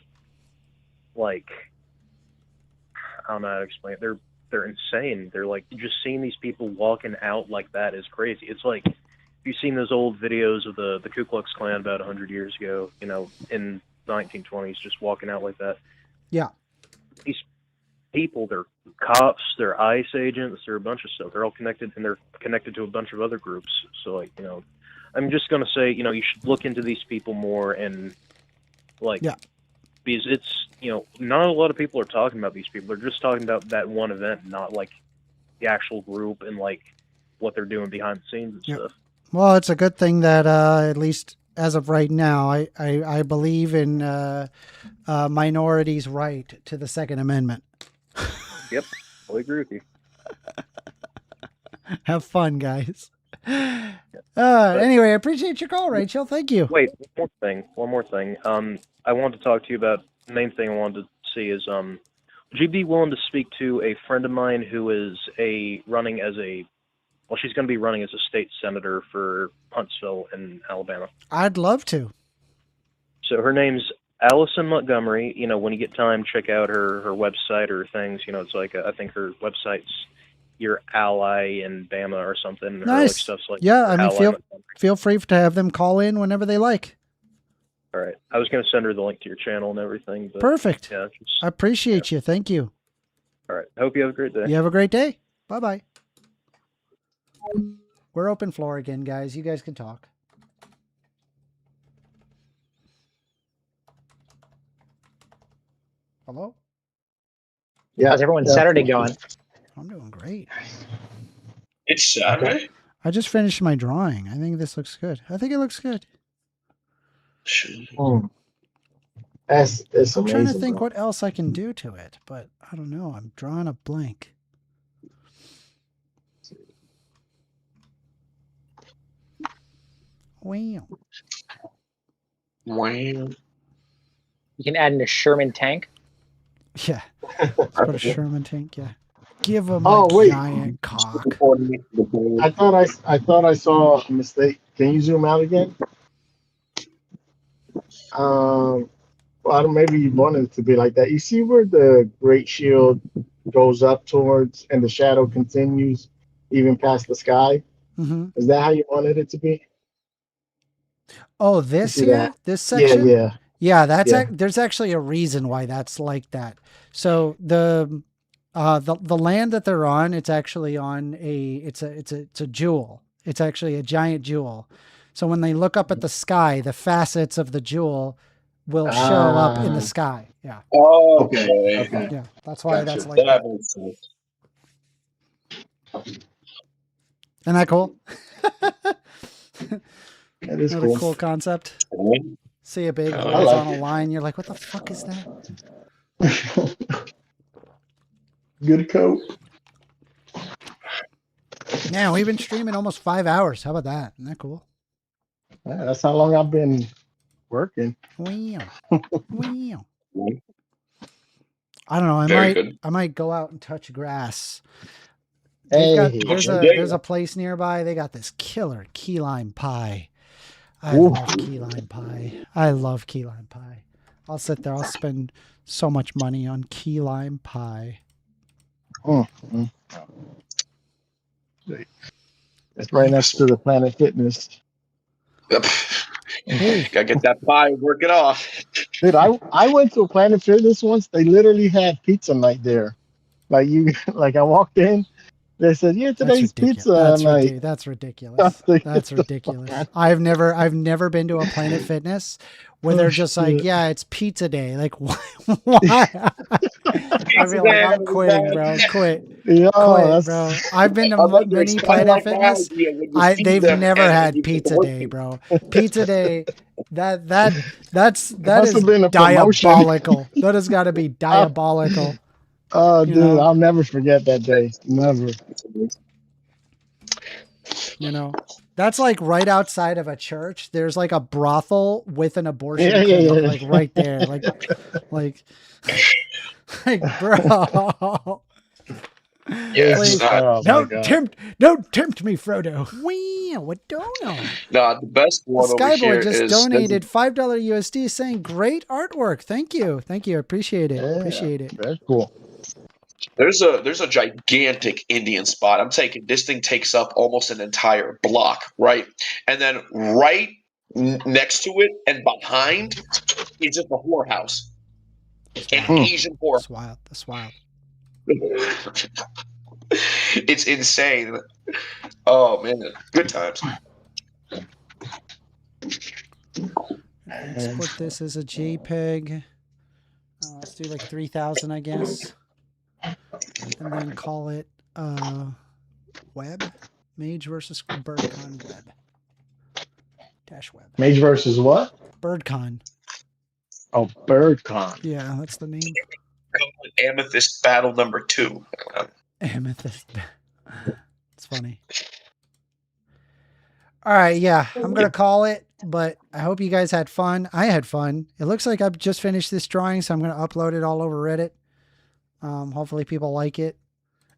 I don't know how to explain it. They're insane. They're just seeing these people walking out like that is crazy. It's like, if you've seen those old videos of the Ku Klux Klan about 100 years ago, in the 1920s, just walking out like that. Yeah. These people, they're cops, they're ICE agents, they're a bunch of stuff. They're all connected, and they're connected to a bunch of other groups. So I'm just going to say, you should look into these people more, and because it's, not a lot of people are talking about these people. They're just talking about that one event, not the actual group and what they're doing behind the scenes and stuff. Well, it's a good thing that at least as of right now, I believe in minorities' right to the Second Amendment. Yep, I agree with you. Have fun, guys. Anyway, I appreciate your call, Rachel. Thank you. Wait, one more thing. I wanted to talk to you about, the main thing I wanted to see is, would you be willing to speak to a friend of mine who is she's going to be running as a state senator for Huntsville in Alabama. I'd love to. So her name's Allison Montgomery. When you get time, check out her website or things. It's I think her website's Your Ally in Bama or something. Nice. Stuff's yeah, I mean, feel free to have them call in whenever they like. All right. I was going to send her the link to your channel and everything. But perfect. Yeah, I appreciate you. Thank you. All right. Hope you have a great day. You have a great day. Bye-bye. We're open floor again, guys. You guys can talk. Hello? Yeah. How's everyone's Saturday going? I'm doing great. It's Saturday? I just finished my drawing. I think this looks good. I think it looks good. It's I'm amazing, trying to think bro. what else I can do to it, but I don't know. I'm drawing a blank. Wow. Wow. You can add in a Sherman tank. Yeah. Let's put a Sherman tank. Yeah. Give him Oh, a wait. giant cock. I thought I saw a mistake. Can you zoom out again? Well, maybe you wanted it to be like that. You see where the great shield goes up towards and the shadow continues even past the sky? Mm-hmm. Is that how you wanted it to be? Oh, this see here? that? This section? Yeah. Yeah, that's Yeah. there's actually a reason why that's like that. So the land that they're on, it's actually on it's a jewel. It's actually a giant jewel. So when they look up at the sky, the facets of the jewel will show up in the sky. Yeah. Oh, okay. Yeah, that's why Gotcha. that's like that. Makes sense. Isn't that cool? That is Another cool. cool concept. See a big I horizontal like it. line, you're like, what the fuck is that? Good coat. Yeah, we've been streaming almost 5 hours. How about that? Isn't that cool? Yeah, that's how long I've been working. Wow. Wow. I don't know. I might go out and touch grass. There's a place nearby. They got this killer key lime pie. I love key lime pie. I'll sit there. I'll spend so much money on key lime pie. It's right next to the Planet Fitness. Gotta get that pie and work it off. Dude, I went to a Planet Fitness once. They literally had pizza night there. Like I walked in, they said, "Yeah, today's pizza night." That's ridiculous. That's ridiculous. I've never been to a Planet Fitness where they're just like, "Yeah, it's pizza day." Like, why? I feel like I'm quitting, bro. Quit, bro. I've been to many Planet Fitness. They've never had pizza day, bro. Pizza day. That is diabolical. That has got to be diabolical. Oh, dude, I'll never forget that day. Never. That's like right outside of a church. There's like a brothel with an abortion clinic, like right there. Like, bro. Yes. Don't tempt me, Frodo. Wow, what don't know? No, the best one over Skyboy here just is donated $5 USD saying great artwork. Thank you. Appreciate it. That's cool. There's a gigantic Indian spot. I'm taking this thing takes up almost an entire block, right? And then right next to it and behind is just a whorehouse. An Asian whorehouse. That's wild. It's insane. Oh man, good times. Let's put this as a JPEG. Let's do like 3,000, I guess, and then call it web. Mage versus BirdCon web. -web. Mage versus what? BirdCon. Oh, BirdCon. Yeah, that's the name. Amethyst Battle number 2. Amethyst. It's funny. All right, yeah, I'm gonna call it, but I hope you guys had fun. I had fun. It looks like I've just finished this drawing, so I'm gonna upload it all over Reddit. Hopefully people like it.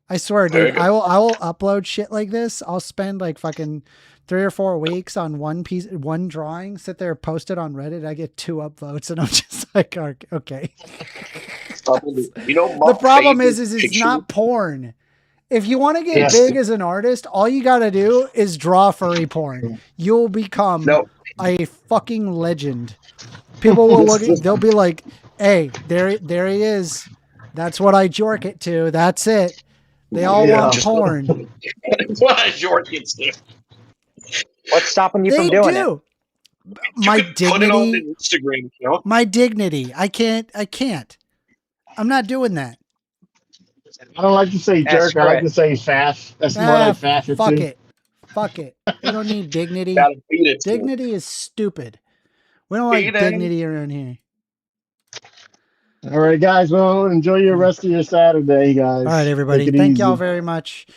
I swear, dude, I will upload shit like this. I'll spend like fucking 3 or 4 weeks on one drawing, sit there, post it on Reddit. I get 2 upvotes, and I'm just like, okay. The problem is it's not porn. If you want to get big as an artist, all you got to do is draw furry porn. You'll become a fucking legend. People will look at, they'll be like, "Hey, there he is. That's what I jork it to. That's it." They all want porn. That's what I jork it to. What's stopping you from doing it? My dignity. Put it on the Instagram, you know? My dignity. I can't. I'm not doing that. I don't like to say jerk. I like to say faff. That's more like faff. Fuck it. We don't need dignity. Dignity is stupid. We don't like dignity around here. All right, guys. Well, enjoy your rest of your Saturday, guys. All right, everybody. Thank y'all very much.